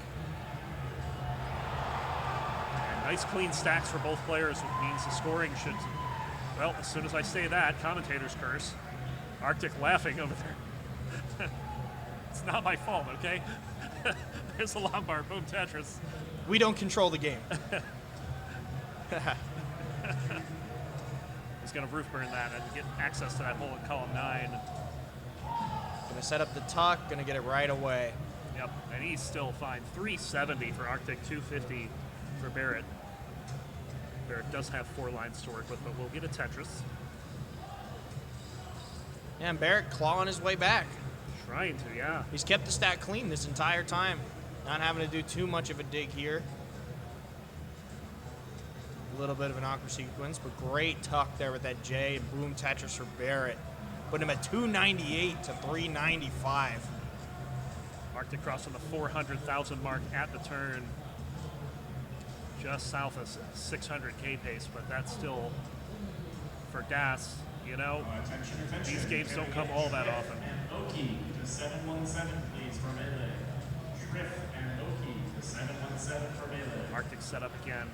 And nice clean stacks for both players, which means the scoring should, well, as soon as I say that, commentators curse. Arctic laughing over there. It's not my fault, okay? There's a Lombard, boom Tetris. We don't control the game. He's gonna roof burn that and get access to that hole in column 9. Gonna set up the tuck, gonna get it right away. Yep, and he's still fine. 370 for Arctic, 250 for Barrett. Barrett does have 4 lines to work with, but we'll get a Tetris. Yeah, and Barrett clawing his way back. Trying to, yeah. He's kept the stack clean this entire time. Not having to do too much of a dig here. A little bit of an awkward sequence, but great tuck there with that J, and boom Tetris for Barrett. Put him at 298 to 395. Arctic crossing the 400,000 mark at the turn. Just south of 600K pace, but that's still for gas. You know, these games don't come all that often. Oki to 717, please, for melee. Shrift and Oki to 717 for melee. Arctic set up again.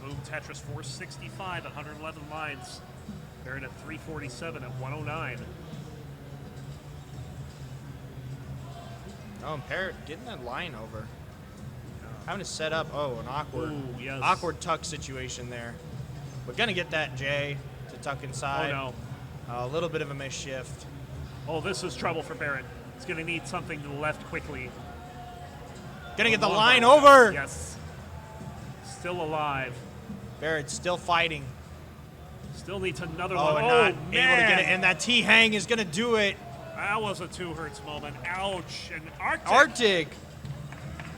Boom Tetris 465 at 111 lines. Barrett at 347 at 109. Oh, and Barrett getting that line over. Having to set up, an awkward, Ooh, yes. awkward tuck situation there. We're gonna get that J to tuck inside. Oh, A little bit of a misshift. Oh, this is trouble for Barrett. He's going to need something to the left quickly. Gonna get the line over. Yes. Still alive. Barrett's still fighting. Still needs another Oh, one. and not able to get it. And that T-hang is gonna do it. That was a 2 Hertz moment. Ouch. And Arctic. Arctic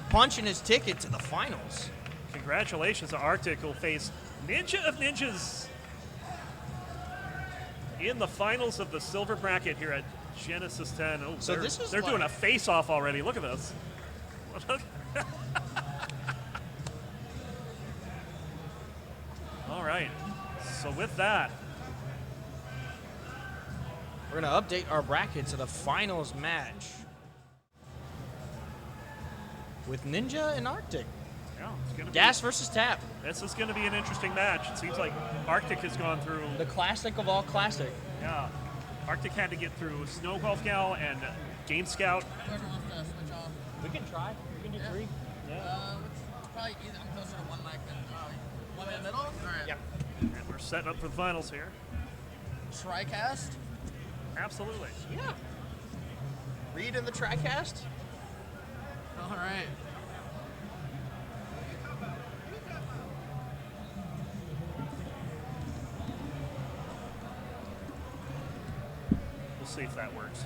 punching his ticket to the finals. Congratulations to Arctic, who'll face Ninja of Ninjas in the finals of the silver bracket here at Genesis 10. Oh, So they're doing a face-off already. Look at this. All right. So with that, we're going to update our bracket to the finals match with Ninja and Arctic. yeah, it's gonna Gas be, versus Tap. this is going to be an interesting match. It seems like Arctic has gone through The classic of all classic. Yeah. Arctic had to get through Snow Golf Gal and Game Scout. Whoever wants to switch off. We can try. We can do 3. Probably easy. I'm closer to one mic than one in the middle. All right. Yep. And we're setting up for the finals here. TriCast. Absolutely. Yeah. Reed in the TriCast. All right. We'll see if that works.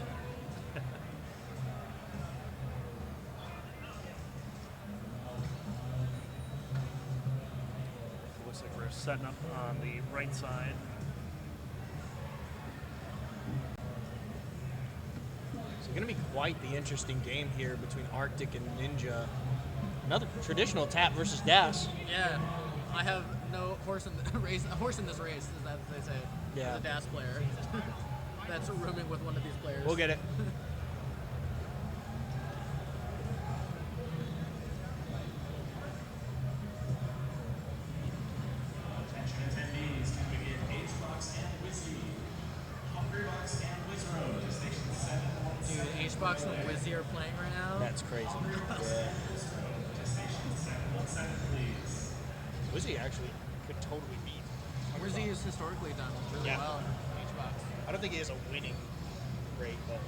Looks like we're setting up on the right side. It's going to be quite the interesting game here between Arctic and Ninja. Another traditional Tap versus Gas. Yeah. I have no horse in the race. A horse in this race, is that they say? Yeah. The DAS player. That's rooming with one of these players. We'll get it. Attention attendees to begin H-Box and Whiskey. Hungry Box and Whiz Road to station 717. Dude, H-Box and Wizzy are playing right now. That's crazy. Yeah. To station 717, please. Wizzy actually could totally beat. Wizzy has historically done really well in H-Box. I don't think he has a winning rate, but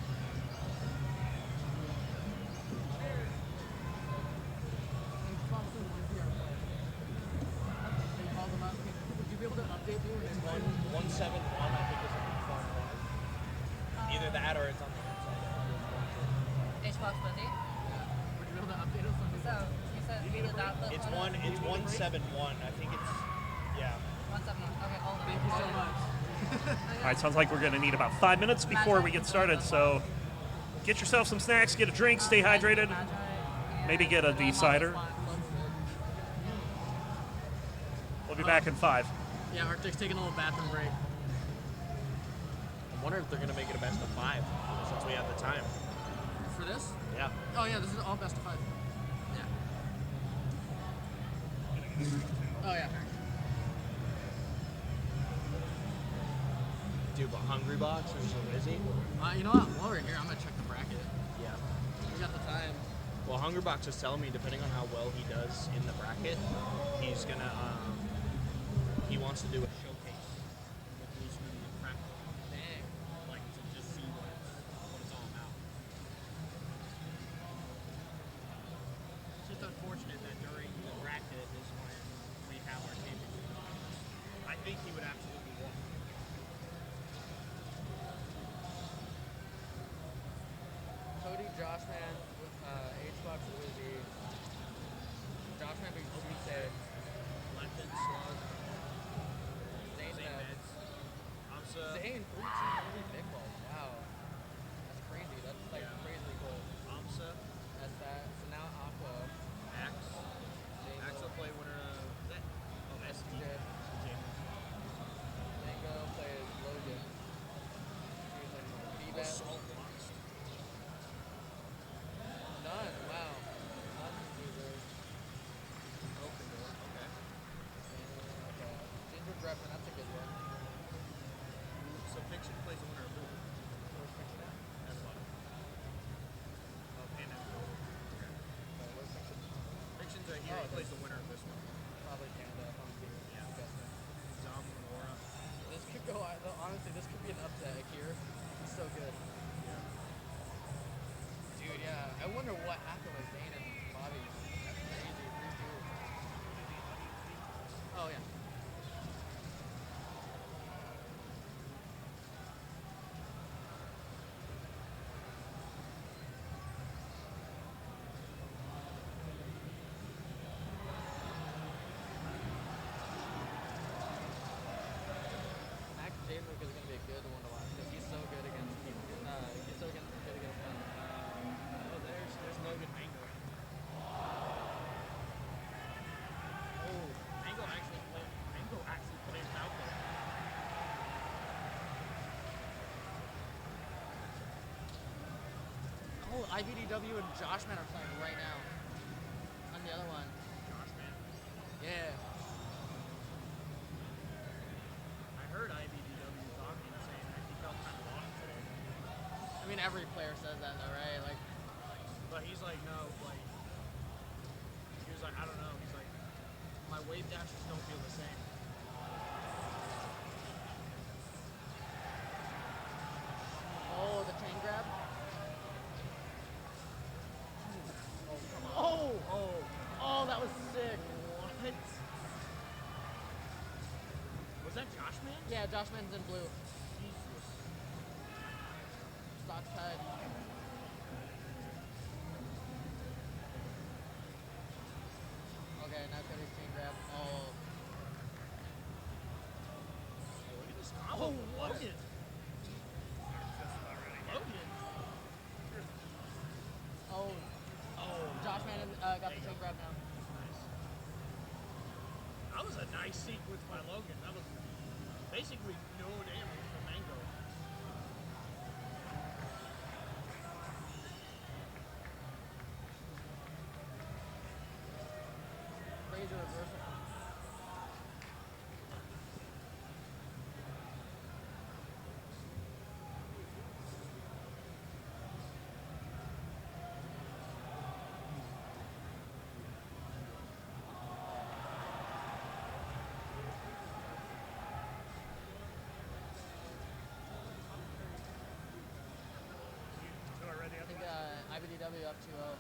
Would you be able to update me when it's 171, I think is a fun one. Either that or it's on the website. H-Box Wendy. Would you be able to update us on this? So you said either that. It's 171. I think it's 171. Okay, hold on. Thank you so much. All right, sounds like we're going to need about 5 minutes before we get started. So get yourself some snacks, get a drink, stay hydrated, maybe get a V-cider. We'll be back in 5. Yeah, Arctic's taking a little bathroom break. I wonder if they're going to make it a best of 5 since we have the time. For this? Yeah. Oh yeah, this is all best of 5. Yeah. Oh yeah. Do a Hungry Box or some Wizzy? You know what? While we're here, I'm gonna check the bracket. Yeah. We got the time. Well, Hungry Box is telling me, depending on how well he does in the bracket, he's gonna he wants to do a showcase with loose media practice. Dang. Like to just see what it's all about. It's just unfortunate that during the bracket is when we have our championship. I think he would absolutely win. Cody, Joshman, H-Box, Wizzy. Joshman being Tuesday. London Slug. Zane Meds. Amsa. Zane, 3-2 really big balls. Wow. That's crazy. That's like crazy goal. Amsa. That's that. So now Aqua. Max. Max will play winner of that. Oh, ST. Mango plays Logan. B-Bet. Assault lost. None. Wow. None losers. Open door. Okay. Okay. Ginger Dreffen, that's a good one. So Fiction plays the winner of who? Where's Fiction at? That's one. Oh, and that's okay. Okay, where's Fiction? Fiction's right here. He plays the winner of this one. Probably Canada. I'm Yeah. guessing. Zom, Laura. This could go, honestly, this could be an upset here. It's so good. Dude, yeah. I wonder what happened with Zane and Bobby. That's crazy. 3-2. Oh, yeah. IBDW and Joshman are playing right now. On the other one. Joshman. Yeah. I heard IBDW talking, saying that he felt kind of lost today. I mean, every player says that though, right? Like, but he's like, no, like, he was like, I don't know. He's like, my wave dashes don't feel the same. oh, the chain grab. Oh, come on. Oh, that was sick. What? Was that Joshman? Yeah, Joshman's in blue. Jesus. Stock tied. Okay, now Cody's chain grab. Oh. Look at this combo. Logan. Logan. Oh. Joshman got the chain grab now. That was a nice sequence by Logan. That was basically no damage from Mango. Crazy reversal. I think IBDW up 2-0.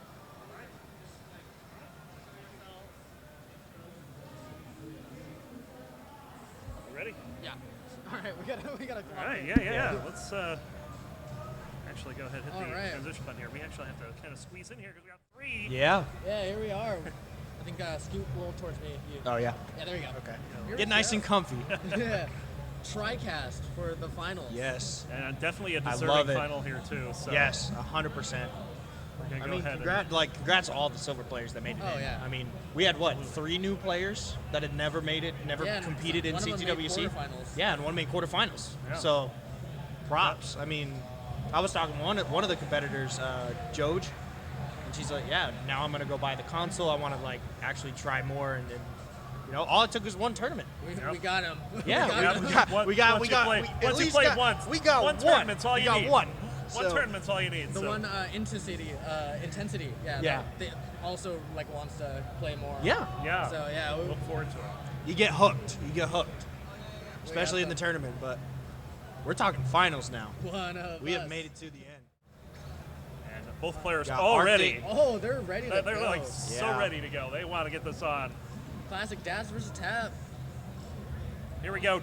You ready? Yeah. All right, we gotta. All right, yeah. Let's actually go ahead and hit All the right. transition button here. We actually have to kind of squeeze in here because we got 3. Yeah. Yeah, here we are. I think scoot a little towards me. You. Oh, yeah. Yeah, there you go. Okay. Here Get we nice go. and comfy. Yeah. TriCast for the finals. Yes. And definitely a I deserving love it. final here too. So Yes, 100%. we're gonna I go mean, ahead congrats to all the silver players that made it Oh, in. yeah. I mean, we had what, 3 new players that had never made it, never Yeah, and competed in one of them made CTWC. quarterfinals. Yeah, and one made quarterfinals. Yeah. So, props. I mean, I was talking to one of the competitors, Joj, and she's like, "Yeah, now I'm gonna go buy the console. I want to like actually try more." And you know, all it took was one tournament. We got him. Yeah, Once you played once. We got one tournament's all you need. One. One tournament's all you need. The so. one intensity. Yeah. Yeah. They also like wants to play more. Yeah. Yeah. So yeah, Look forward to it. You get hooked. Especially in the tournament, but we're talking finals now. One of We us. have made it to the end. And both players Got already. Arctic. Oh, they're ready to They're go. like so Yeah. ready to go. They want to get this on. Classic Dash versus Tap. Here we go.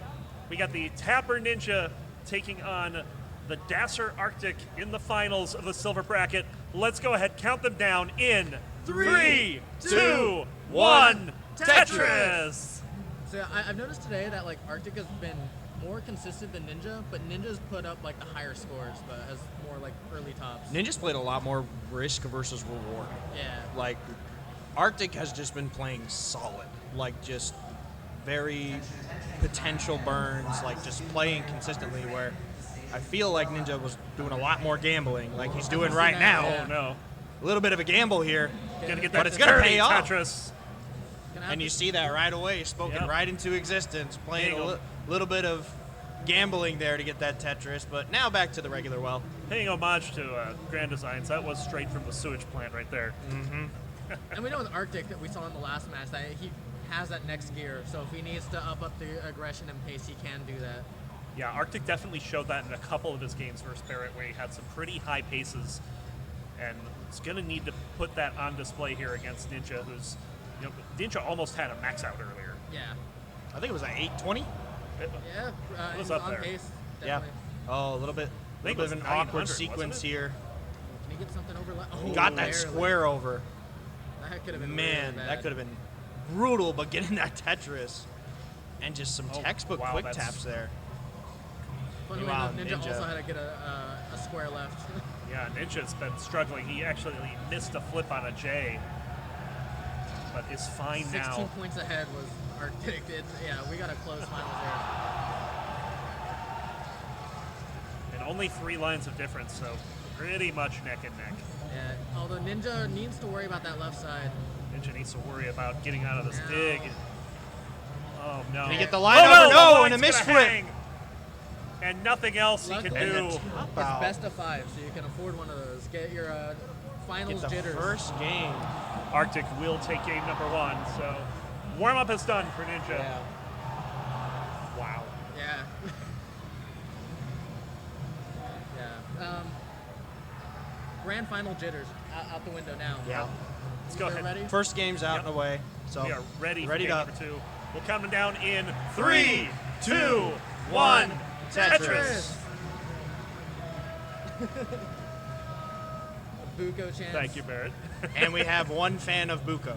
We got the Tapper Ninja taking on the Dasser Arctic in the finals of the silver bracket. Let's go ahead, count them down in 3, 2, 1. Tetris! So I've noticed today that like Arctic has been more consistent than Ninja, but Ninja's put up like the higher scores, but has more like early tops. Ninja's played a lot more risk versus reward. Yeah. Like, Arctic has just been playing solid. Like, just very potential burns, like just playing consistently, where I feel like Ninja was doing a lot more gambling, like he's doing right now. Oh no. A little bit of a gamble here, Gonna get but that it's going to dirty pay off. Tetris. And you see that right away, spoken Yep. right into existence, playing Bingo. a little bit of gambling there to get that Tetris, but now back to the regular well. Paying homage to Grand Designs. That was straight from the sewage plant right there. Mm-hmm. And we know with Arctic that we saw in the last match that he has that next gear, so if he needs to up the aggression and pace, he can do that. Yeah, Arctic definitely showed that in a couple of his games versus Barrett, where he had some pretty high paces, and it's going to need to put that on display here against Ninja, who's, you know, Ninja almost had a max out earlier. Yeah. I think it was at 820. Yeah, It was he's up on there. pace. Yeah. Definitely. Oh, a little bit think it was of an 900, awkward wasn't sequence it? here. Can he get something over? He got that barely. square over. That could have been Man, really that bad. could have been brutal, but getting that Tetris and just some Oh, textbook wow, quick that's- taps there. Funnily Meanwhile, enough, Ninja also had to get a square left. Yeah, Ninja's been struggling. He actually missed a flip on a J, but is fine 16 now. points ahead was Arctic. Yeah, we got a close finals here. And only 3 lines of difference, so pretty much neck and neck. Yeah. Although Ninja needs to worry about that left side. Ninja needs to worry about getting out of this dig. Oh no! Can he get the line over? No, and a misflip. And nothing else he can do. It's best of 5, so you can afford one of those. Get your finals Get the jitters. first game. Arctic will take game number 1. So warm up is done for Ninja. Yeah. Wow. Yeah. Yeah. Grand final jitters out the window now. Yeah. Let's go ahead. Ready? First game's out and away. So we are ready for ready game to number 2. We're coming down in 3, 2, 1. Tetris. Buko chance. Thank you, Barrett. And we have one fan of Buko.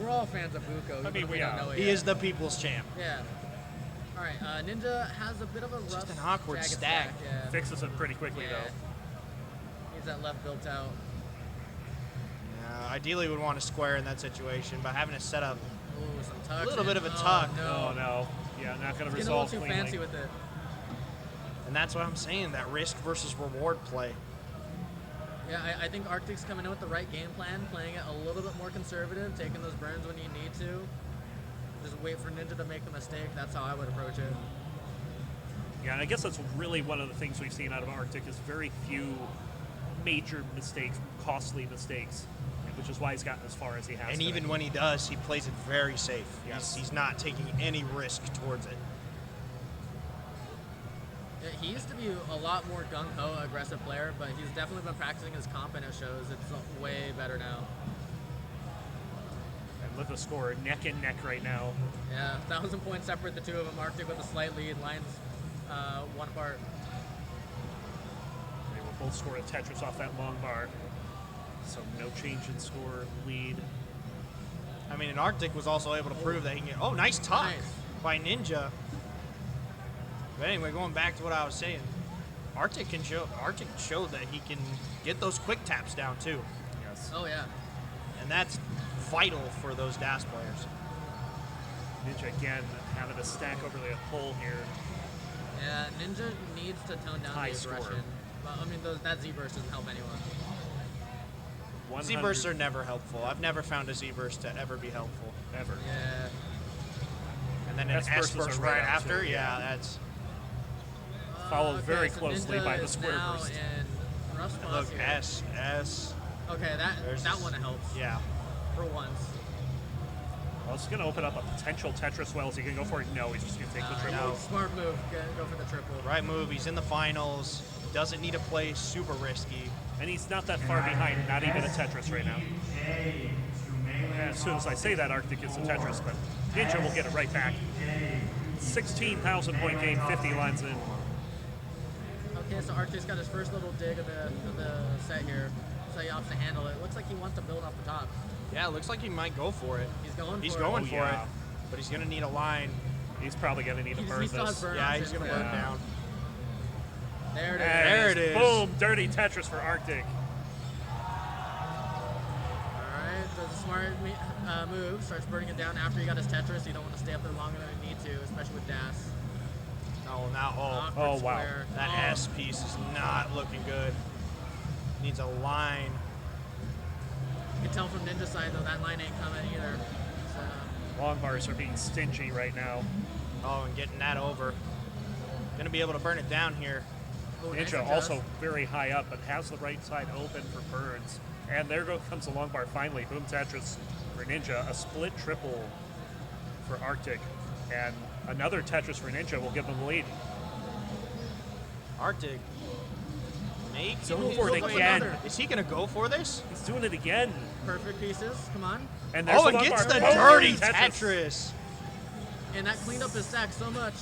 We're all fans of Buko. I mean, we don't are. know it He yet. is the people's champ. Yeah. All right. Ninja has a bit of a rough. Just an awkward jagged stack. Yeah. Fixes it pretty quickly, Yeah. though. Needs that left built out. Ideally, would want to square in that situation, but having a setup. Ooh, some tucks. A little bit in. of a tuck. No. Oh, no. Yeah, not going to He's resolve getting a little too cleanly. fancy with it. And that's what I'm saying, that risk versus reward play. Yeah, I think Arctic's coming in with the right game plan, playing it a little bit more conservative, taking those burns when you need to. Just wait for Ninja to make the mistake. That's how I would approach it. Yeah, and I guess that's really one of the things we've seen out of Arctic is very few major mistakes, costly mistakes, which is why he's gotten as far as he has. And today. even when he does, he plays it very safe. Yes. He's not taking any risk towards it. Yeah, he used to be a lot more gung-ho aggressive player, but he's definitely been practicing his comp and it shows. It's way better now. And with the score neck and neck right now. Yeah, 1,000 points separate the two of them. Arctic with a slight lead, lines one apart. They will both score a Tetris off that long bar. So no change in score, lead. I mean, and Arctic was also able to prove that he can get. Oh, nice tuck by Ninja. But anyway, going back to what I was saying, Arctic showed that he can get those quick taps down too. Yes. Oh yeah. And that's vital for those DAS players. Ninja again having a stack over the pole here. Yeah, Ninja needs to tone down High the score. aggression. Well, I mean, that Z-burst doesn't help anyone. Z-bursts are never helpful. I've never found a Z-burst to ever be helpful. Ever. Yeah. And then an S-bursts S-burst are right right after, too, yeah, yeah. that's... Followed Okay, very so closely Ninja by the is square now burst. in rough spots Look, here. S. Okay, that one helps. Yeah. For once. Well, it's going to open up a potential Tetris well. Is he going to go for it? No, he's just going to take the triple. No. Smart move. Go for the triple. Right move. He's in the finals. Doesn't need to play super risky. And he's not that far behind, not even a Tetris right now. And as soon as I say that, Arctic gets a Tetris, but Ninja will get it right back. 16,000 point game, 50 lines in. Okay, so Arctic's got his first little dig of the set here. So he opts to handle it. Looks like he wants to build off the top. Yeah, it looks like he might go for it. He's going He's for going it. for it. But he's going to need a line. He's probably going to need to burn still has this. burn Yeah, options, he's going to burn down. There it is. There it is. Boom, dirty Tetris for Arctic. Alright, does a smart move. Starts burning it down after he got his Tetris. You don't want to stay up there longer than you need to, especially with DAS. Oh, now, Awkward wow. square. That Oh. S piece is not looking good. Needs a line. You can tell from Ninja side, though, that line ain't coming either. So, Long bars are being stingy right now. Oh, and getting that over. Going to be able to burn it down here. oh, nice Ninja adjust. also very high up, but has the right side open for burns. And there comes the long bar finally. Boom Tetris for Ninja. A split triple for Arctic. And another Tetris for Ninja will give them the lead. Arctic. He's going for it again. Is he going to go for this? He's doing it again. Perfect pieces. Come on. And there's Oh, the and long gets bar. the Boom, dirty Tetris. And that cleaned up his stack so much.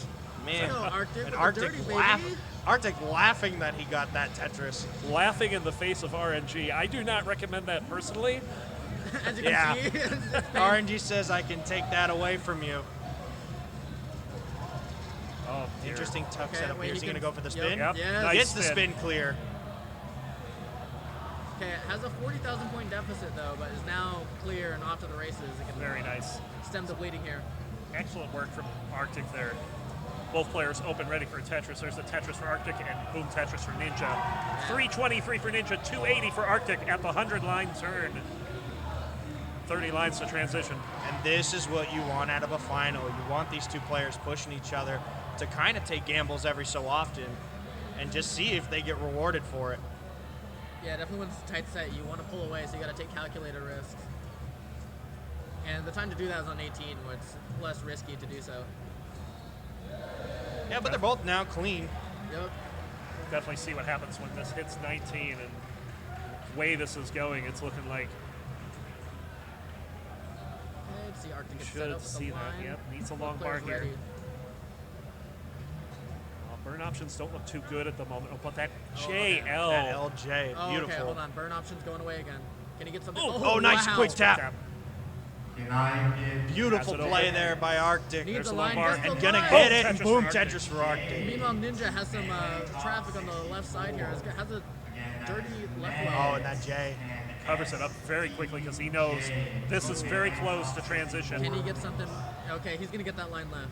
Man, Let's go, Arctic and with the Arctic, dirty, baby. Arctic laughing that he got that Tetris. Laughing in the face of RNG. I do not recommend that personally. As you Yeah. can see. RNG says I can take that away from you. Oh, dear. Interesting tuck Okay, setup wait, here. Is he he going to can- go for the spin? Yep. Yes. Nice Gets the spin. spin clear. Okay, it has a 40,000 point deficit, though, but is now clear and off to the races. It can Very nice. stem the bleeding here. Excellent work from Arctic there. Both players open, ready for a Tetris. There's the Tetris for Arctic and boom Tetris for Ninja. 323 for Ninja, 280 for Arctic at the 100-line turn. 30 lines to transition. And this is what you want out of a final. You want these two players pushing each other to kind of take gambles every so often and just see if they get rewarded for it. Yeah, definitely when it's a tight set, you want to pull away, so you got to take calculated risks. And the time to do that is on 18, where it's less risky to do so. Yeah, but they're both now clean. Yep. Definitely see what happens when this hits 19, and the way this is going, it's looking like See Arctic get set should up with see the that. line. Yep, needs a Both long bar players here. ready. Burn options don't look too good at the moment. Oh, but that Oh, JL. That LJ, Oh, beautiful. okay, hold on. Burn options going away again. Can he get something? Oh, nice wow. quick tap. United. Beautiful play there by Arctic. Needs There's a a line, long bar. gets the And gonna line. get it, and Tetris boom, for Arctic. Tetris for Arctic. Meanwhile, Ninja has some traffic on the left side here. Has a dirty left well. Oh, and that J. Covers it up very quickly because he knows this is very close to transition. Can he get something? Okay, he's going to get that line left.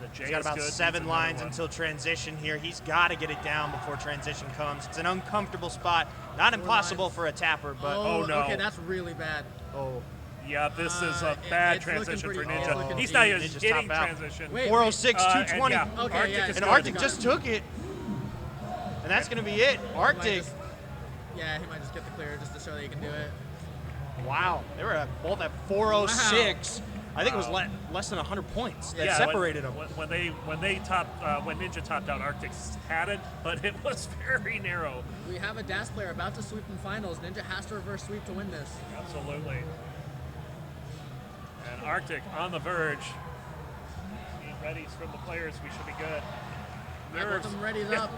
The J He's got is about good. 7 Needs lines another until transition here. He's got to get it down before transition comes. It's an uncomfortable spot. Not impossible for a tapper, but Oh, no. Okay, that's really bad. oh. Yeah, this is a bad it's looking transition for pretty- it's Ninja. looking He's not deep. even Ninja's getting top out. transition. Wait, 406, and 220. yeah, Okay, Arctic yeah, is And good. Arctic just took it. And that's going to be it. Arctic. Yeah, he might just get the clear just to show that he can do it. Wow. They were both at 406. I think it was less than 100 points that Yeah, separated them. when Ninja topped out, Arctic had it, but it was very narrow. We have a DAS player about to sweep in finals. Ninja has to reverse sweep to win this. Absolutely. And Arctic on the verge. Need readies from the players. We should be good. I got some readies up.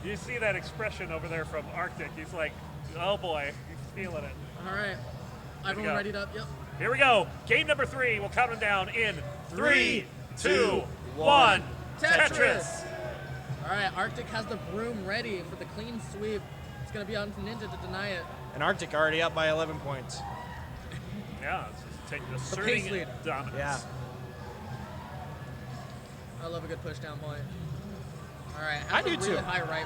You see that expression over there from Arctic. He's like, oh boy, he's feeling it. All right. we Everyone go. readied up. Yep. Here we go. Game number 3. We'll count them down in 3, 2, 1. Tetris. All right, Arctic has the broom ready for the clean sweep. It's going to be on to Ninja to deny it. And Arctic already up by 11 points. Yeah, it's taking pace asserting lead. dominance. Yeah. I love a good push down point. All right, I has a do really too. high right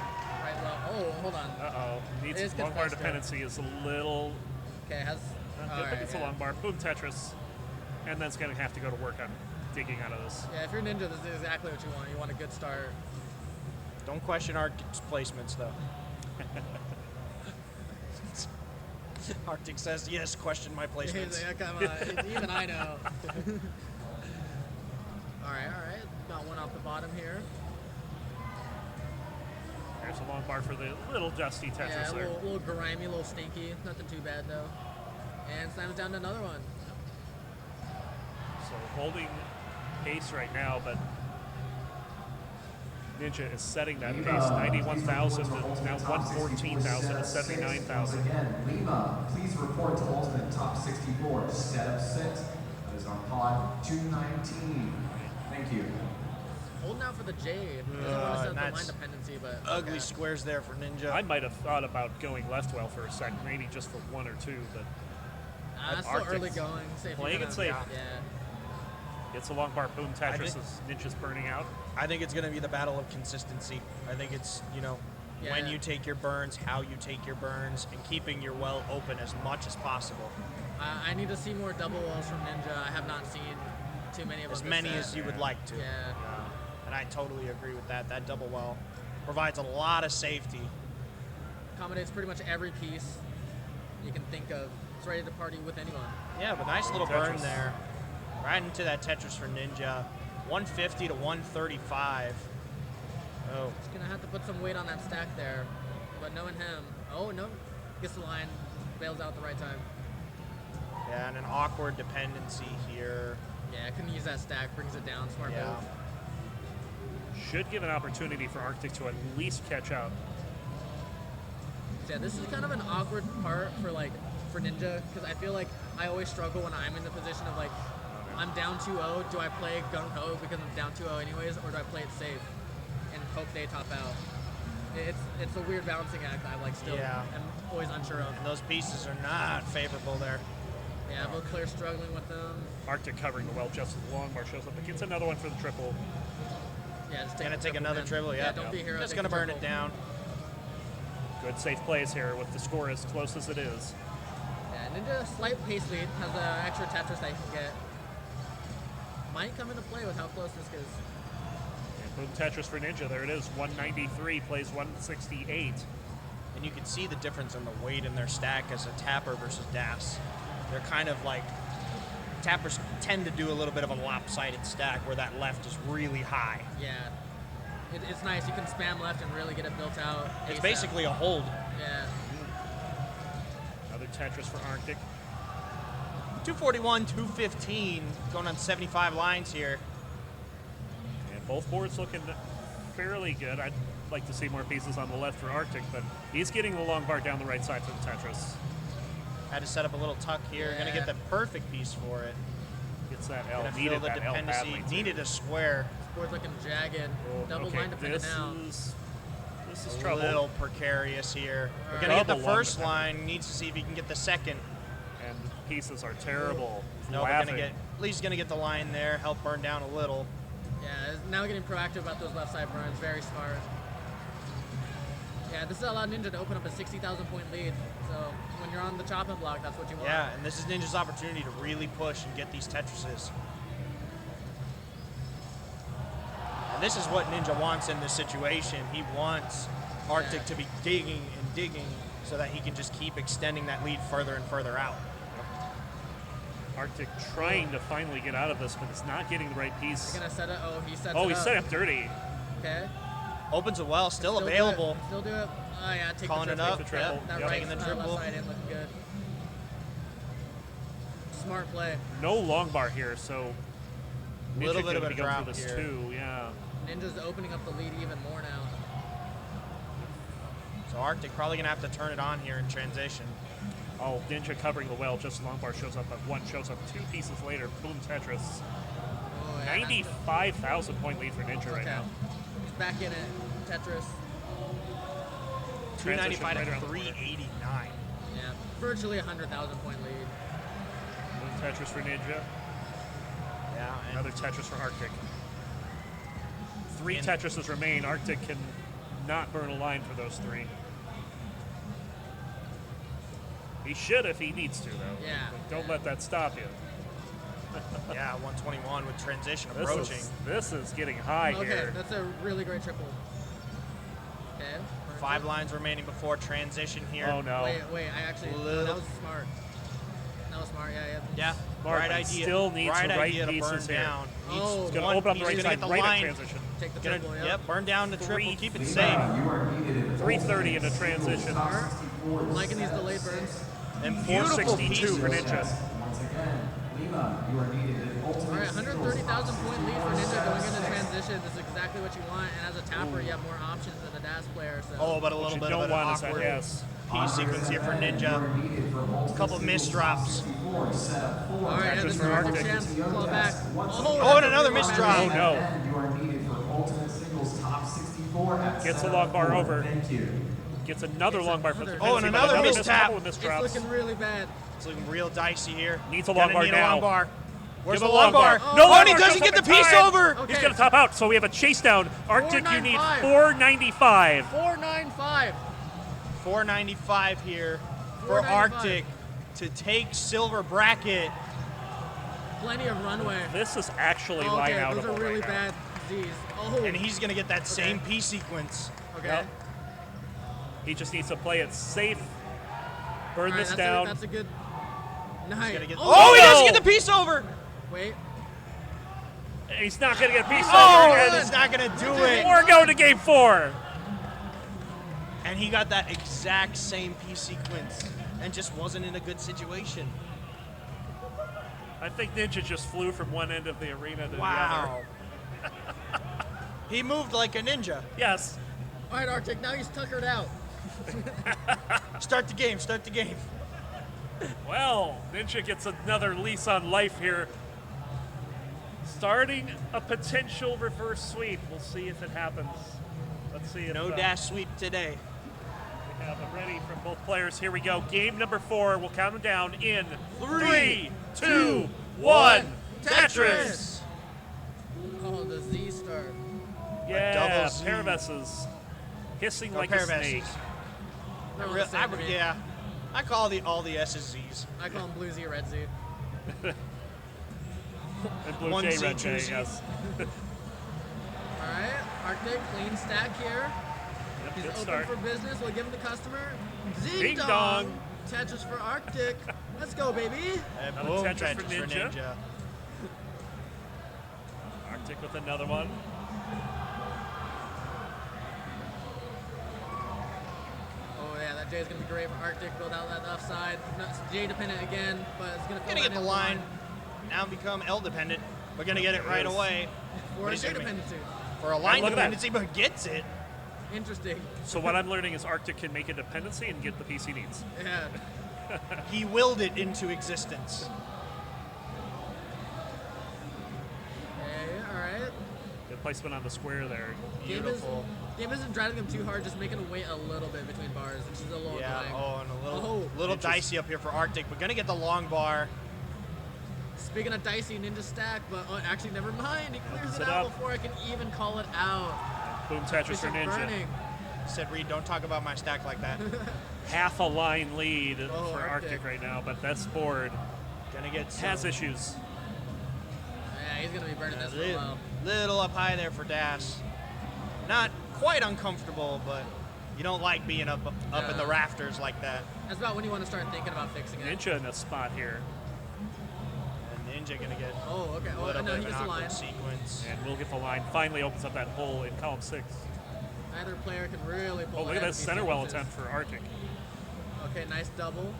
low. Oh, hold on. Uh-oh. Needs It is long bar faster. dependency is a little... Okay, has. I all think right, it's yeah. a long bar. Boom, Tetris. And then it's going to have to go to work on digging out of this. Yeah, if you're Ninja, this is exactly what you want. You want a good start. Don't question Arctic's placements, though. Arctic says, yes, question my He's placements. like, come on, even I know. all right. Got one off the bottom here. There's a long bar for the little dusty Tetris Yeah, a there. little grimy, a little stinky. Nothing too bad, though. And slams down to another one. So holding pace right now, but Ninja is setting that pace. 91,000 to now 114,000 to 79,000. Again, Lima, please report to Ultimate Top 64. Setup 6. That is on pod 219. Thank you. Holding out for the J. Doesn't want to set the line that's dependency, but Ugly okay. squares there for Ninja. I might have thought about going left well for a second, maybe just for 1 or 2, but Still Arctic's early going. Safe playing it safe. Yeah. It's a long bar. Boom, Tetris as Ninja's burning out. I think it's going to be the battle of consistency. I think it's, when Yeah. you take your burns, how you take your burns, and keeping your well open as much as possible. I need to see more double wells from Ninja. I have not seen too many of them. As this many set. as you would like to. Yeah. And I totally agree with that. That double well provides a lot of safety. Accommodates pretty much every piece you can think of. It's ready to party with anyone. Yeah, but nice little Tetris. burn there. Right into that Tetris for Ninja. 150 to 135. Oh. He's going to have to put some weight on that stack there. But knowing him, oh, no. Gets the line, bails out at the right time. Yeah, and an awkward dependency here. Yeah, couldn't use that stack, brings it down. Smart Yeah. move. Should give an opportunity for Arctic to at least catch up. Yeah, this is kind of an awkward part for Ninja, because I feel like I always struggle when I'm in the position of I'm down 2-0. Do I play gung-ho because I'm down 2-0 anyways, or do I play it safe and hope they top out? It's a weird balancing act I'm still I'm always unsure of. And those pieces are not favorable there. Yeah, both players struggling with them. Arctic covering the well just as the long bar shows up. It gets another one for the triple. Yeah, just take gonna the take triple, another man. triple. Yeah, don't be a hero. Just take gonna the burn it triple. down. Good safe plays here with the score as close as it is. Yeah, Ninja slight pace lead has an extra Tetris that he can get. Might come into play with how close this is. And boom Tetris for Ninja. There it is. 193 plays 168. And you can see the difference in the weight in their stack as a tapper versus DAS. They're kind of like, tappers tend to do a little bit of a lopsided stack where that left is really high. Yeah. It's nice. You can spam left and really get it built out. It's ASAP. basically a hold. Yeah. Another Tetris for Arctic. 241, 215, going on 75 lines here. And both boards looking fairly good. I'd like to see more pieces on the left for Arctic, but he's getting the long bar down the right side for the Tetris. Had to set up a little tuck here. Yeah. Gonna get the perfect piece for it. Gets that L. Gonna feel Needed the that L dependency. badly, too. Needed a square. This board's looking jagged. Double okay, line dependent now. This is A trouble. little precarious here. We're Alright. gonna get the Double line first dependent. line. Needs to see if he can get the second. And pieces are terrible. No, we're Laughing. gonna get. At least gonna get the line there. Help burn down a little. Yeah, now getting proactive about those left side burns. Very smart. Yeah, this has allowed Ninja to open up a 60,000 point lead. So when you're on the chopping block, that's what you want. Yeah, and this is Ninja's opportunity to really push and get these Tetrises. And this is what Ninja wants in this situation. He wants Arctic to be digging and digging so that he can just keep extending that lead further and further out. Arctic trying to finally get out of this, but it's not getting the right piece. You're gonna set it. Oh, he sets it Oh, up. he set up dirty. Okay. Opens it well, still do it. available. Still do it. Oh yeah, take Calling the it triple. up. Take the triple. Yep, that Yep. right Taking the left triple. side in looking good. Smart play. No long bar here, so Ninja Little bit of could a be going drop for this here. too. Yeah. Ninja's opening up the lead even more now. So Arctic probably gonna have to turn it on here in transition. Oh, Ninja covering the well. Just long bar shows up, but one shows up 2 pieces later. Boom Tetris. Oh, yeah, 95,000 point lead for Ninja right okay. now. He's back in it. Tetris. 395 right to around the corner. 389. Yeah, virtually 100,000 point lead. Boom Tetris for Ninja. Yeah, and Another Tetris for Arctic. 3 And- Tetrises remain. Arctic can not burn a line for those 3. He should if he needs to, though. Yeah. But don't let that stop you. yeah, 121 with transition This approaching. this is getting high Okay, here. that's a really great triple. Okay. 5 lines remaining before transition here. Oh no. Wait, I actually, no, Little- that was smart. That was smart, yeah. Yeah, Smart, right but idea. still needs right the right idea to burn pieces here. down. Oh, He's going to one open up the piece, right he's side gonna get the right line. at transition. Take the Gonna, triple, yeah. yep, burn down the triple, keep it safe. You are needed in 330 into transition. Liking these delayed burns. And beautiful 462 for pieces. Ninja. Once again, Lima, you are needed in ultimate. All right, 130,000 point lead for Ninja going into transition. This is exactly what you want. And as a tapper, you have more options than a DAS player. So. Oh, but a What little you bit don't of an want is that awkward S. piece sequence here for Ninja. A couple missed drops. All right, and Tetris this for is Arctic. Champs claw back. Oh, and another missed drop. Oh no. You are needed for ultimate singles top 64 at Gets a 7 long bar 4. over. Thank you. Gets another long bar for the Oh, and dependency, but another missed mistap. couple of missed It's drops. looking really bad. It's looking real dicey here. Needs a long bar need now. A long bar. Where's Give the a long bar? No Oh, long and he bar doesn't shows get up the in piece time. over. Okay. He's going to top out, so we have a chase down. Arctic, you need 495. 495. 495. 495 here for 495. Arctic to take silver bracket. Plenty of runway. This is actually line Okay, outable those are really right bad Z's. Oh. And he's going to get that same piece sequence. Okay. Yep. He just needs to play it safe. Burn All right, this that's down. That's a good. Nice. Gonna get, Oh, he no! doesn't get the piece over. Wait. He's not going to get a piece Oh, over. And he's not going to do it. we're going to game 4. And he got that exact same piece sequence and just wasn't in a good situation. I think Ninja just flew from one end of the arena to Wow. He moved like a ninja. the other. Yes. All right, Arctic. Now he's tuckered out. Start the game. Start the game. Well, Ninja gets another lease on life here. Starting a potential reverse sweep. We'll see if it happens. Let's see if No dash sweep today. we have it ready from both players. Here we go. Game number 4. We'll count them down in 3, 2, 1. Tetris. Oh, the Z start. Yeah, Z. Paravess's hissing Or like a Paravess's. snake. They're all the same to me. Yeah. I call all the S's Z's. I call them Blue Z, Red Z. And Blue One Jay, Z, Red two Jay, Z. yes. All right, Arctic, clean stack here. Yep, He's good open start. for business. We'll give him the customer. Zing Ding dong. dong. Tetris for Arctic. Let's go, baby. And Another boom, Tetris for Tetris Ninja. Arctic with another one. Oh yeah, that J is gonna be great for Arctic. Build out that left side. No, it's J dependent again, but it's gonna. Gonna get the line. Now become L dependent. We're gonna get it right away. For What a is J it gonna be? dependency. For a line look at that. dependency, but gets it. Interesting. So what I'm learning is Arctic can make a dependency and get the piece he needs. Yeah. He willed it into existence. Okay, all right. Good placement on the square there. Beautiful. Game isn't driving him too hard, just making him wait a little bit between bars, which is a little Yeah. annoying. Oh, and a little, Oh. little dicey up here for Arctic. We're gonna get the long bar. Speaking of dicey, Ninja stack, but actually, never mind. He clears Opens it it out up. before I can even call it out. Boom Tetris for Bishop Ninja. burning. Said Reed, don't talk about my stack like that. Half a line lead Oh, for Arctic Arctic. right now, but that's board. Gonna get Has some- issues. Yeah, he's gonna be burning this for a little, while. little up high there for Das. Not quite uncomfortable, but you don't like being up in the rafters like that. That's about when you want to start thinking about fixing it. Ninja in a spot here. And Ninja gonna get Oh, okay. a Oh, little no, bit he of an gets the awkward line. sequence. And we'll get the line. Finally opens up that hole in column 6. Neither player can really pull Oh, look at ahead that with center these well sequences. attempt for Arctic. Okay, nice double.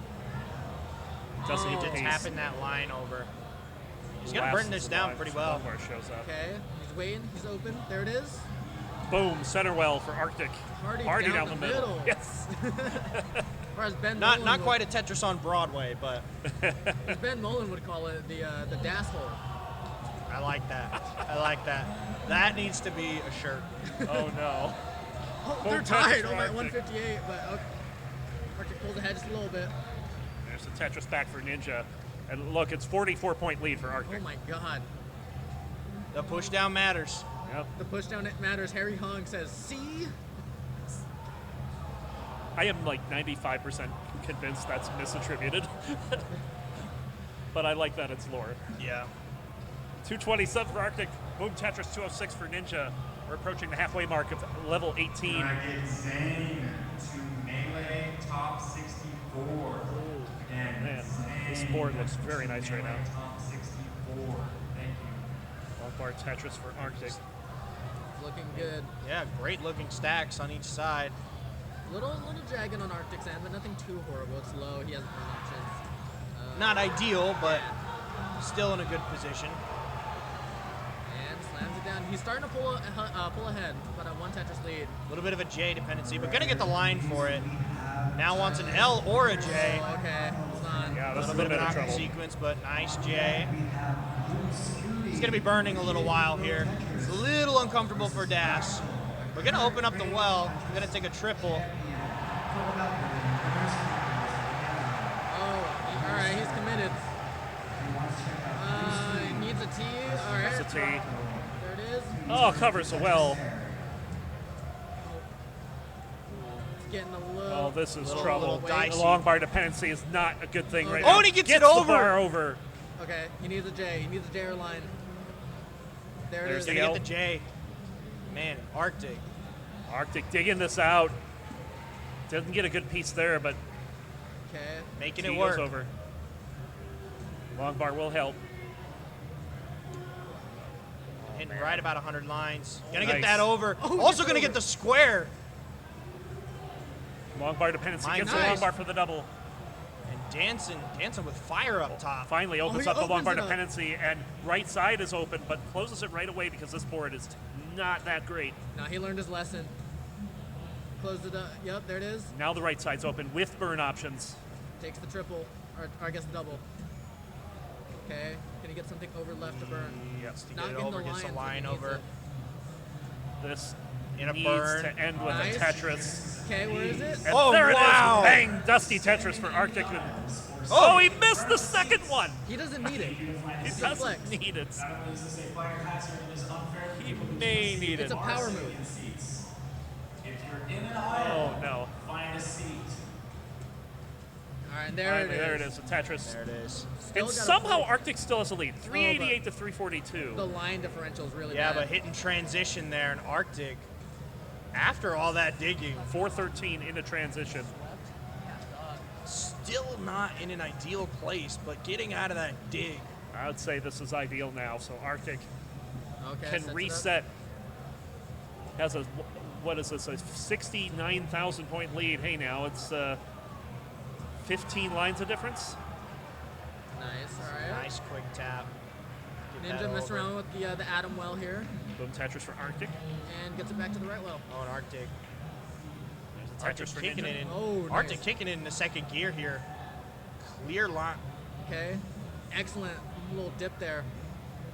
Doesn't Need need to to tapping that line over. He's gonna burn this down pretty well. Where shows up. Okay, he's waiting. He's open. There it is. Boom, center well for Arctic. Hardy down the middle. Yes. Or as Ben Not Mullen quite a Tetris on Broadway, but as Ben Mullen would call it, the DAS hole. I like that. I like that. That needs to be a shirt. Oh no. Oh, Boom, they're Tetris tied. for Oh, my Arctic. 158, but okay. Arctic pulls ahead just a little bit. There's the Tetris back for Ninja. And look, it's 44-point lead for Arctic. Oh my God. The push down matters. Yep. The push down it matters. Harry Hong says, "See." I am like 95% convinced that's misattributed. But I like that it's lore. Yeah. 227 for Arctic. Boom Tetris 206 for Ninja. We're approaching the halfway mark of level 18. Can I get Zane to Melee top 64? Again, Man, Zane this board looks very nice right Melee now. top 64. Thank you. Long bar Tetris for Arctic. Looking good. Yeah, great looking stacks on each side. Little jagging on Arctic's end, but nothing too horrible. It's low. He has burn options. Not ideal, but still in a good position. And slams it down. He's starting to pull ahead, but a one Tetris lead. A little bit of a J dependency, but gonna get the line for it. Now wants an L or a J. Oh, okay, hold on. Yeah, A that's little a bit little of bit an of awkward trouble. sequence, but nice J. He's gonna be burning a little while here. It's a little uncomfortable for Das. We're gonna open up the well. We're gonna take a triple. Oh, all right, he's committed. He needs a T. All right. That's a T. There it is. Oh, covers so well. It's getting a little. Oh, this is Little trouble. dicey. The long bar dependency is not a good thing right Okay. now. Oh, and he gets it the over. bar over. Okay, he needs a J. He needs a J or line. There it There's is. Gonna the get the J. Man, Arctic. Arctic digging this out. Doesn't get a good piece there, but Okay. Making T it goes work. over. Long bar will help. Hitting right about 100 lines. Gonna Nice. get that over. Oh, Also gets gonna over. get the square. Long bar dependency Nice. gets the long bar for the double. And dancing with fire up top. Finally opens he up the long opens bar it up. dependency, and right side is open, but closes it right away because this board is not that great. Now he learned his lesson. Closed it up. Yep, there it is. Now the right side's open with burn options. Takes the triple, or I guess the double. Okay, can he get something over left to burn? Yes, to Not get it getting over, the gets the line, line so he needs over. it. This In a needs burn. to end with Nice. a Tetris. Okay, where is it? And Oh, there wow. it is. Bang! Dusty Tetris for Arctic. Oh, he missed the second one. He doesn't need it. He It's doesn't flex. need it. Not only is this a fire hazard, it is unfair for He people who may can't need see it. It's a power move. in seats. If you're in an aisle, Oh, no. find a seat. All right, All there right, it is. there it is, the Tetris. There it is. Still And gotta somehow play. Arctic still has a lead, 388 to 342. The line differential is really Yeah, bad. but hitting transition there in Arctic, after all that digging, 413 into transition. still not in an ideal place, but getting out of that dig. I would say this is ideal now, so Arctic Okay, can sets it up. reset. Has a, what is this, a 69,000 point lead. Hey, now it's 15 lines of difference. Nice, all right. Nice quick tap. Get Ninja that messed over. around with the Atom well here Boom Tetris for Arctic. and gets it back to the right well. Oh, and Arctic. There's a Arctic Tetris for kicking Ninja. it in. Oh, Arctic nice. kicking it in the second gear here. Clear line. Okay, excellent little dip there.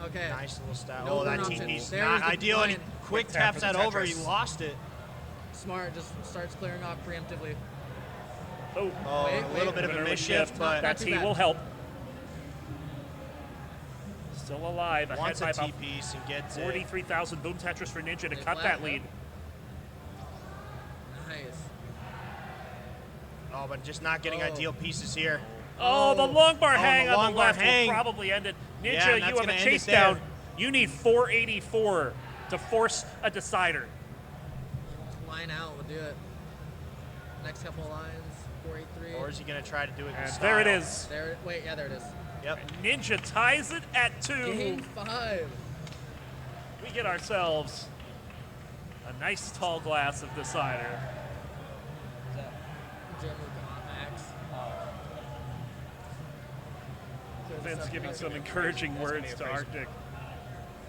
Okay. Nice little style. No Oh, that burn option. TP's There's not the ideal. And he line. quick Quick tap taps for the that over. He Tetris. lost it. Smart just starts clearing off preemptively. Oh, Oh, Wait, a little bit of a Early mischief, shift, but that too T bad. will help. Still alive, ahead wants by a about T-piece and gets it. 43,000. Boom Tetris for Ninja to They cut flat, that huh? lead. Nice. Oh, but just not getting Oh. ideal pieces here. Oh, the long bar Oh, hang the on long the bar left hang. will probably end it. Ninja, Yeah, and you that's have a gonna end chase it there. down. You need 484 to force a decider. Line out will do it. Next couple of lines, 483. Or is he going to try to do it in And style? there it is. There, wait, yeah, there it is. Yep. Ninja ties it at 2. Game 5. We get ourselves a nice tall glass of decider. Jim with Max. Vince giving some encouraging words to Arctic.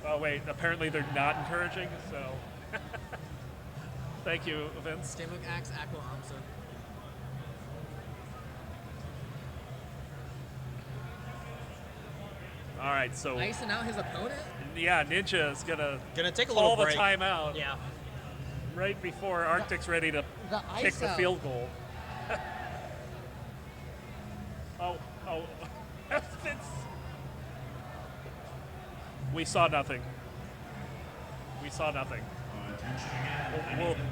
Oh wait, apparently they're not encouraging, so thank you, Vince. Jim with Axe, Aqua Amsa. All right, so Icing out his opponent? yeah, Ninja is gonna take a call little the break. timeout. Yeah. Right before Arctic's ready to The kick ice the out. field goal. oh, Vince. We saw nothing. We saw nothing.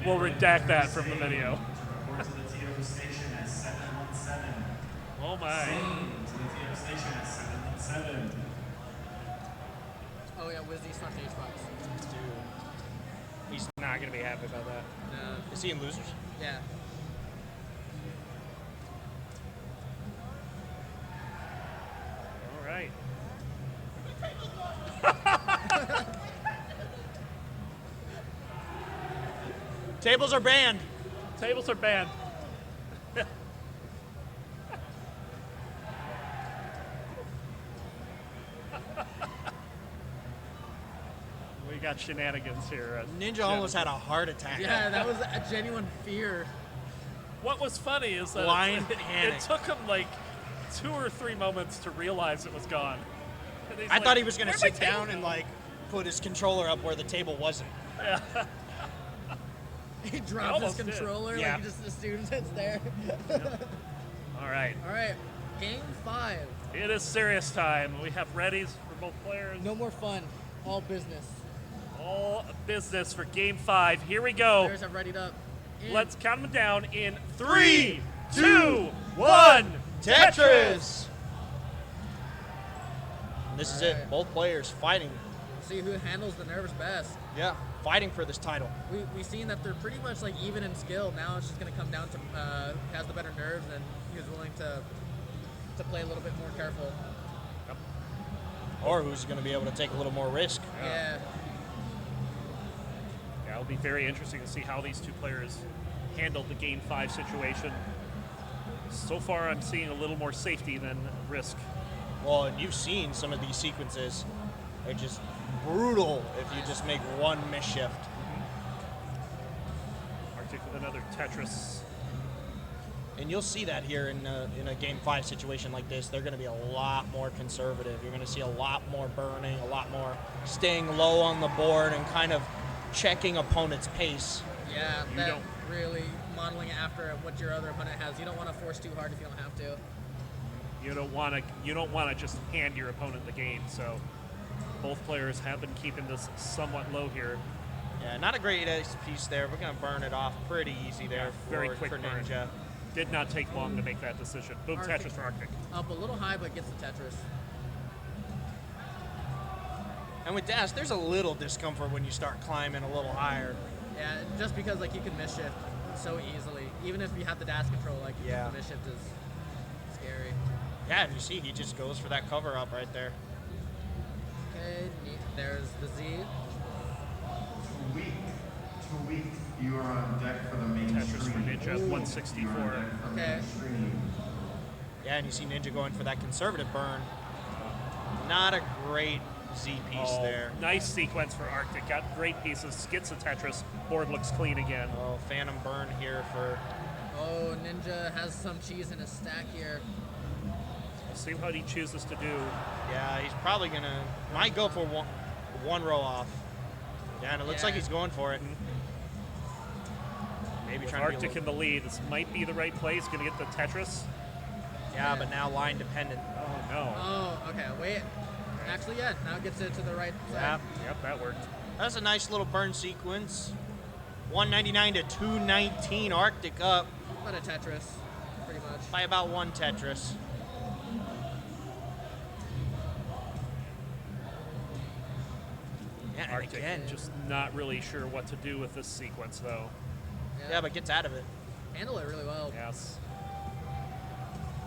We'll redact that from the video. Report to the TO station at 717. Oh my. Same to the TO station at 717. Oh, yeah, Wizzy snuck the Xbox. Dude. He's not going to be happy about that. No. Is he in losers? Yeah. All right. Tables are banned. Tables are banned. We got shenanigans here. Ninja almost had a heart attack. Yeah, that was a genuine fear. What was funny is that Blind it panic. took him like 2 or 3 moments to realize it was gone. And he's I like, thought he was going to "Where'd my sit down table and go?" like put his controller up where the table wasn't. Yeah. He dropped his almost did. controller, Yeah. like just assumes it's there. All right. All right, game 5. It is serious time. We have readies for both players. No more fun, all business. All business for game 5. Here we go. Players have readied up. In Let's count them down in 3, 2, 1. Tetris! And this is it. Alright. Both players fighting. see who handles the nerves best. Yeah, fighting for this title. We've seen that they're pretty much like even in skill. Now it's just going to come down to who has the better nerves and who's willing to play a little bit more careful. Or who's going to be able to take a little more risk. Yeah. Yeah, it'll be very interesting to see how these two players handled the Game 5 situation. So far, I'm seeing a little more safety than risk. Well, and you've seen some of these sequences. They're just brutal if you just make one misshift. Arctic with another Tetris. And you'll see that here in a Game 5 situation like this. They're going to be a lot more conservative. You're going to see a lot more burning, a lot more staying low on the board and kind of checking opponent's pace. Yeah, that really modeling it after what your other opponent has. You don't want to force too hard if you don't have to. You don't want to just hand your opponent the game. So both players have been keeping this somewhat low here. Yeah, not a great ace piece there. We're going to burn it off pretty easy there very for quick burn. Ninja. Did not take long to make that decision. Boom, Arctic. Tetris for Arctic. Up a little high, but gets the Tetris. And with dash, there's a little discomfort when you start climbing a little higher. Yeah, just because like you can misshift so easily. Even if you have the dash control, like the misshift is scary. Yeah, and you see he just goes for that cover up right there. Okay, there's the Z. Too weak. You are on deck for the main Tetris stream. for Ninja, 164. Okay. Yeah, and you see Ninja going for that conservative burn. Not a great Z piece there. Nice sequence for Arctic. Got great pieces. Gets a Tetris. Board looks clean again. Oh, phantom burn here for... Oh, Ninja has some cheese in his stack here. Let's see what he chooses to do. Yeah, he's probably going to... Might go for one row off. Yeah, and it looks like he's going for it. Maybe With trying Arctic to in the lead, this might be the right play. He's going to get the Tetris. Yeah, but now line dependent. Oh, no. Oh, okay, wait. Actually, yeah, now it gets it to the right side. Yeah. Yep, that worked. That's a nice little burn sequence. 199 to 219, Arctic up. About a Tetris, pretty much. By about one Tetris. Yeah, and Arctic again, just not really sure what to do with this sequence, though. yeah, but gets out of it. Handle it really well. Yes.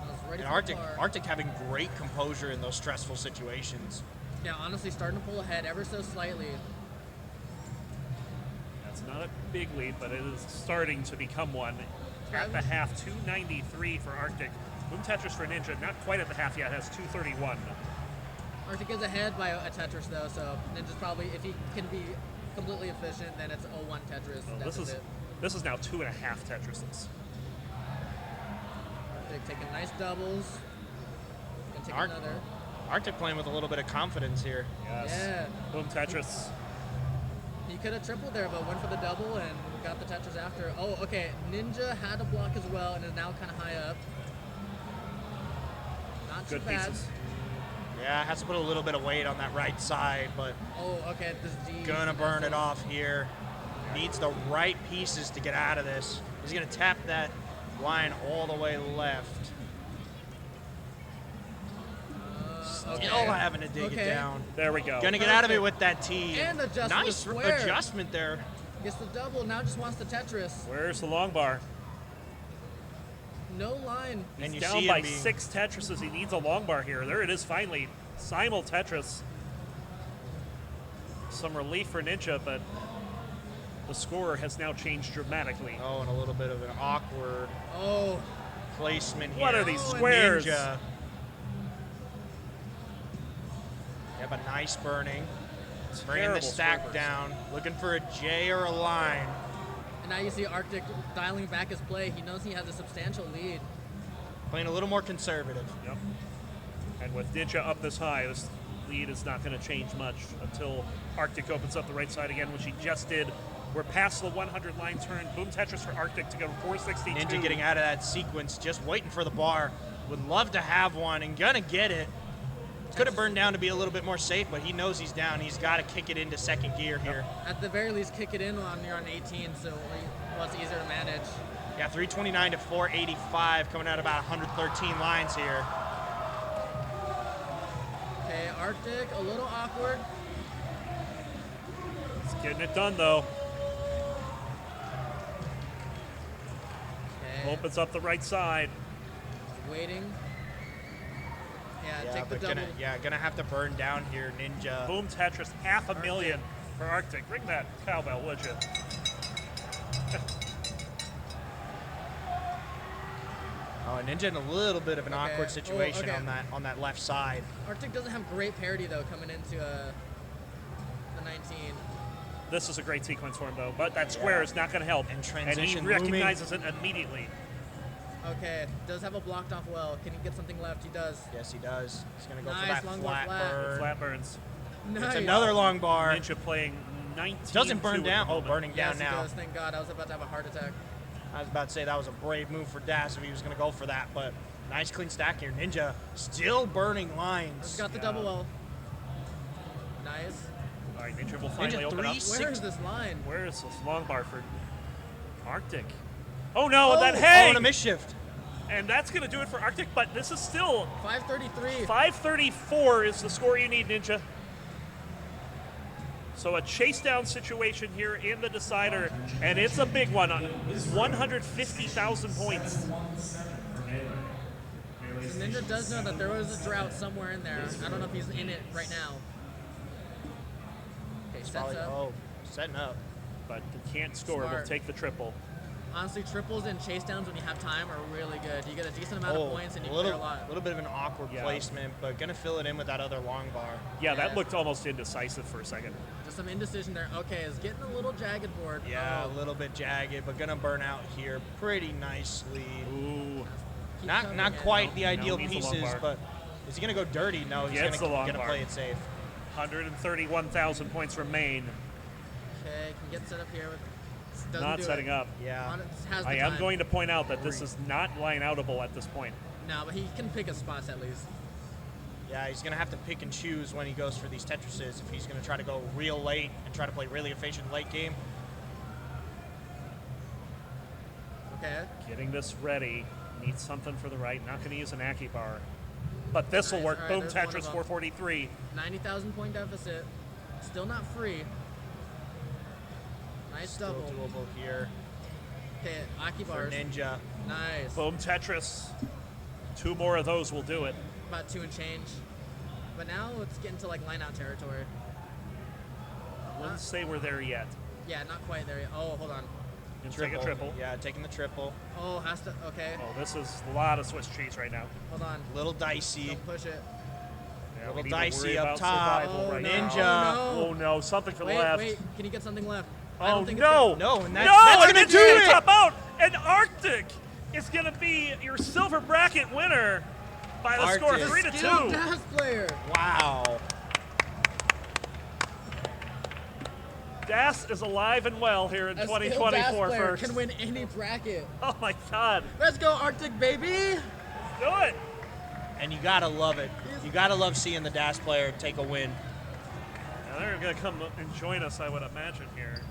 I was ready And for Arctic, the bar. Arctic having great composure in those stressful situations. Yeah, honestly, starting to pull ahead ever so slightly. That's not a big lead, but it is starting to become one. At the half, 293 for Arctic. Boom Tetris for Ninja, not quite at the half yet, has 231. Arctic is ahead by a Tetris, though, so Ninja's probably, if he can be completely efficient, then it's 0-1 Tetris. Oh, this is now 2.5 Tetrises. Arctic taking nice doubles. Gonna take another. Arctic playing with a little bit of confidence here. Yes. Yeah. Boom Tetris. He could have tripled there, but went for the double and got the Tetris after. Oh, okay. Ninja had a block as well and is now kind of high up. Not too Good bad. pieces. Yeah, has to put a little bit of weight on that right side, but Oh, okay. This Z. gonna burn it off here. Needs the right pieces to get out of this. He's gonna tap that line all the way left. Still having to dig it down. There we go. Gonna get out of it with that T. And adjust nice the square. adjustment there. Gets the double. Now just wants the Tetris. Where's the long bar? No line. He's you down see by him being- 6 Tetrises. He needs a long bar here. There it is finally. Simul Tetris. Some relief for Ninja, but the score has now changed dramatically. Oh, and a little bit of an awkward placement here. What are these squares? Ninja. Yeah, but nice burning. Bringing the Terrible stack sweepers. down. Looking for a J or a line. And now you see Arctic dialing back his play. He knows he has a substantial lead. Playing a little more conservative. Yep. And with Ninja up this high, this lead is not going to change much until Arctic opens up the right side again, which he just did. We're past the 100 line turn. Boom Tetris for Arctic to go to 462. Ninja getting out of that sequence, just waiting for the bar. Would love to have one and gonna get it. Could have burned down to be a little bit more safe, but he knows he's down. He's got to kick it into second gear here. At the very least, kick it in on you're on 18, so it's easier to manage. Yeah, 329 to 485, coming out about 113 lines here. Okay, Arctic, a little awkward. He's getting it done, though. Okay. Opens up the right side. Waiting. Yeah, Yeah, take the but double. gonna have to burn down here, Ninja. Boom Tetris, $500,000 for Arctic. Ring that cowbell, would you? Oh, and Ninja in a little bit of an awkward situation okay. on that left side. Arctic doesn't have great parity though coming into the 19. This is a great sequence for him, though. But that square is not going to help. And he transition recognizes it immediately. Okay, does have a blocked off well. Can he get something left? He does. Yes, he does. He's gonna go Nice, for that long flat bar flat. burn. Flat burns. Nice. It's another long bar. Ninja playing 19. Doesn't burn down. Oh, burning Yes, down he now. does. Thank God. I was about to have a heart attack. I was about to say that was a brave move for Das if he was going to go for that, but Nice clean stack here. Ninja still burning lines. Just got the double L. Nice. All right, Ninja will finally open up. Where is this line? Where is this long bar for Arctic? Oh no, that hang! Oh, and a misshift. And that's going to do it for Arctic, but this is still 533. 534 is the score you need, Ninja. So a chase down situation here in the decider, and it's a big one on 150,000 points. So Ninja does know that there was a drought somewhere in there. I don't know if he's in it right now. Okay, sets up. Oh, setting up. But he can't score. Smart. Will take the triple. Honestly, triples and chase downs when you have time are really good. You get a decent amount of points and you clear a lot. A little bit of an awkward placement, but gonna fill it in with that other long bar. Yeah, that looked almost indecisive for a second. Just some indecision there. Okay, it's getting a little jagged board. Yeah, a little bit jagged, but gonna burn out here pretty nicely. Ooh. Not quite the ideal needs a long pieces, bar. but is he gonna go dirty? No, he's Gets the long gonna bar. play it safe. 131,000 points remain. Okay, can get set up here. Not setting up. Yeah. I am going to point out that this is not line outable at this point. No, but he can pick his spots at least. Yeah, he's gonna have to pick and choose when he goes for these Tetrises if he's gonna try to go real late and try to play really efficient late game. Okay. Getting this ready. Needs something for the right. Not going to use an Aki bar. But this will work. All right, Boom, there's one Tetris of them. 443. 90,000 point deficit. Still not free. Nice Still double. doable here. Okay, Aki For bars. Ninja. Nice. Boom, Tetris. 2 more of those will do it. About 2 and change. But now let's get into like line out territory. Wouldn't say we're there yet. Yeah, not quite there yet. Oh, hold on. Take a triple. Yeah, taking the triple. Oh, has to. Okay. Oh, this is a lot of Swiss cheese right now. Hold on. Little dicey. Don't push it. Yeah, Little we need to dicey worry up about top. survival right Ninja. now. Oh no, something for the left. Wait, can you get something left? I Oh don't think no! It's no, and that's and gonna it's do gonna it! top out. And Arctic is gonna be your silver bracket winner by the score Arctic. 3-2. Skilled DAS player. Wow. Das is alive and well here in A skilled DAS 2024 player first. can win any bracket. Oh my God. Let's go, Arctic baby! Do it. And you gotta love it. You gotta love seeing the DAS player take a win. Now they're gonna come and join us, I would imagine here.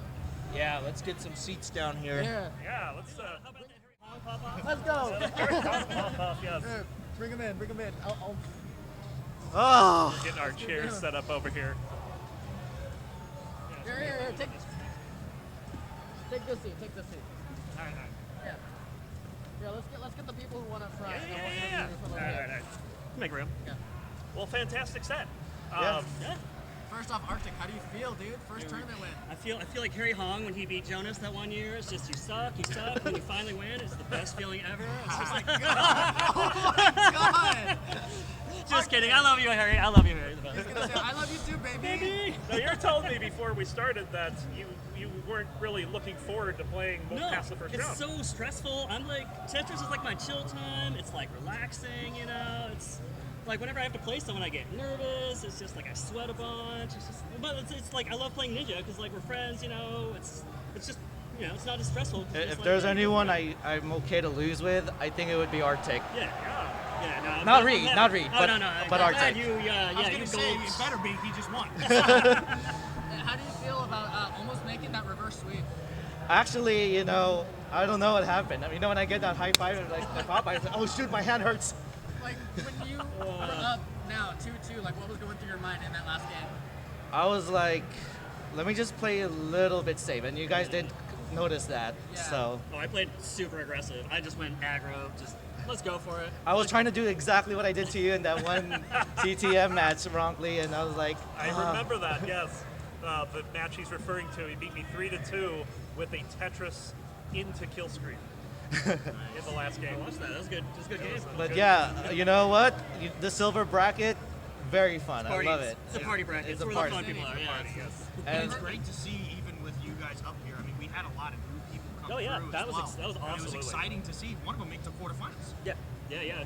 Yeah, let's get some seats down here. Yeah, let's. Let's go. Yes. Here, bring him in. Bring him in. Oh. We're getting our chairs set up over here. Here. Take this seat. Take this seat. All right. Yeah. Yeah. Let's get the people who want up front. Yeah. All right. Make room. Yeah. Well, fantastic set. Yeah. First off, Arctic, how do you feel, dude? First tournament win. I feel like Harry Hong when he beat Jonas that one year. It's just you suck. When you finally win, it's the best feeling ever. It's just like, Oh my God! Just kidding. I love you, Harry. I love you, Harry. The best. He's gonna say, "I love you too, baby." No, you told me before we started that you weren't really looking forward to playing past the first round. It's so stressful. I'm like, Tetris is like my chill time. It's like relaxing, you know. It's like whenever I have to play someone, I get nervous. It's just like I sweat a bunch. It's just, but it's like I love playing Ninja because like we're friends, you know. It's just, you know, it's not as stressful. If there's anyone I'm okay to lose with, I think it would be Arctic. Yeah, no, Not Reed, but I'm Arctic. glad you, I was you gonna say, gold. it better be. He just won. How do you feel about almost making that reverse sweep? Actually, you know, I don't know what happened. I mean, you know, when I get that high five, like the pop, I was like, oh shoot, my hand hurts. Like when you were up now 2-2, like what was going through your mind in that last game? I was like, let me just play a little bit safe, and you guys didn't notice that. Yeah. So Oh, I played super aggressive. I just went aggro. Just let's go for it. I was trying to do exactly what I did to you in that one CTM match wrongly, and I was like, I remember that, yes. The match he's referring to, he beat me 3-2 with a Tetris into kill screen in the last game. I watched that. That was good. That was a good game. But yeah, you know what? The silver bracket, very fun. Party. I love it. It's a party bracket. It's It's a where party. the fun people are. Yeah. And it's great to see, even with you guys up here. I mean, we had a lot of new people come Oh, yeah, through that as was well. ex- that was And it was absolutely. exciting to see one of them make the quarterfinals. Yeah.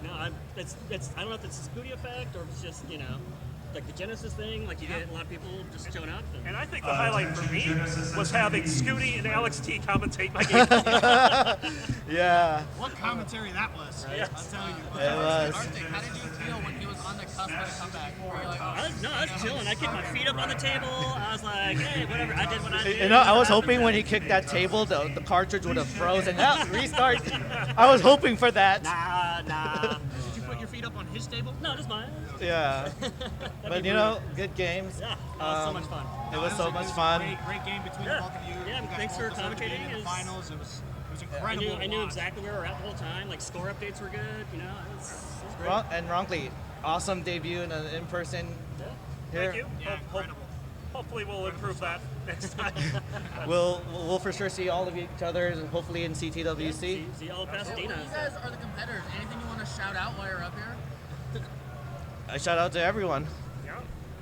No, it's I don't know if it's a Scooty effect or if it's just, you know, like the Genesis thing, like you get a lot of people just showing up. And I think the highlight for me was having Scooty and Alex T commentate my game. Yeah. What commentary that was. Yes. I'll tell you. It was. Arctic, how did you feel when he was on the cusp of a comeback? Were you like, I was chilling. I kicked my feet up on the table. I was like, hey, whatever. I did what I did. You know, I was hoping when he kicked that table, the cartridge would have frozen. Restart. I was hoping for that. Nah. Did you put your feet up on his table? No, just mine. Yeah. But you know, good games. Yeah, it was so much fun. It was so much fun. Great game between the both of you. Yeah, You guys thanks for both deserved to be commentating. in the finals. It was incredible. I knew exactly where we were at the whole time. Like score updates were good. You know, it was great. And Ronkley, awesome debut in person. Here. Thank you. Hopefully we'll improve that next time. We'll for sure see all of each other, hopefully in CTWC. See all of Pasadena. You guys are the competitors. Anything you want to shout out while you're up here? I shout out to everyone. Yeah.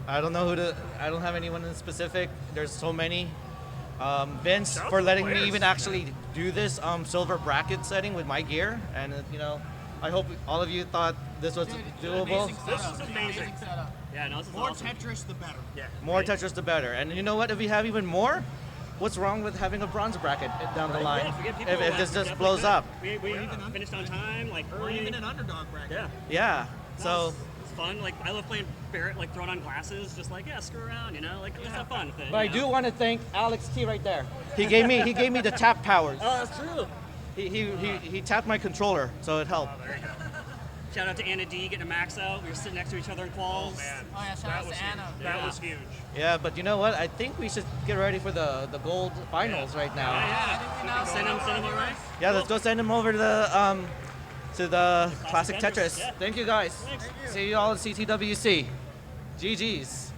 I don't know I don't have anyone in specific. There's so many. Vince Shout out for to the letting me players. even actually do this silver bracket setting with my gear, and you know, I hope all of you thought this was doable. This is amazing. Yeah, no, this is More awesome. Tetris, the better. Yeah. More Tetris, the better. And you know what? If we have even more, what's wrong with having a bronze bracket down the line? Yeah, if we get people, If that this just definitely blows could. up. We finished on time, like Or early. even an underdog bracket. Yeah. Yeah. So. It's fun. Like I love playing Barrett, like throwing on glasses, just like screw around, you know, like let's have fun with it. But I you know? do want to thank Alex T right there. He gave me the tap powers. Oh, that's true. He tapped my controller, so it helped. Shout out to Anna D getting a max out. We were sitting next to each other in quals. Oh man. Oh yeah, shout That out was to Anna. huge. That was huge. Yeah, but you know what? I think we should get ready for the gold finals right now. I think we now Send him all right. Yeah, let's go send him over to the classic Tetris, Tetris. yeah. Thank you guys. Thanks. See you all at CTWC. GG's.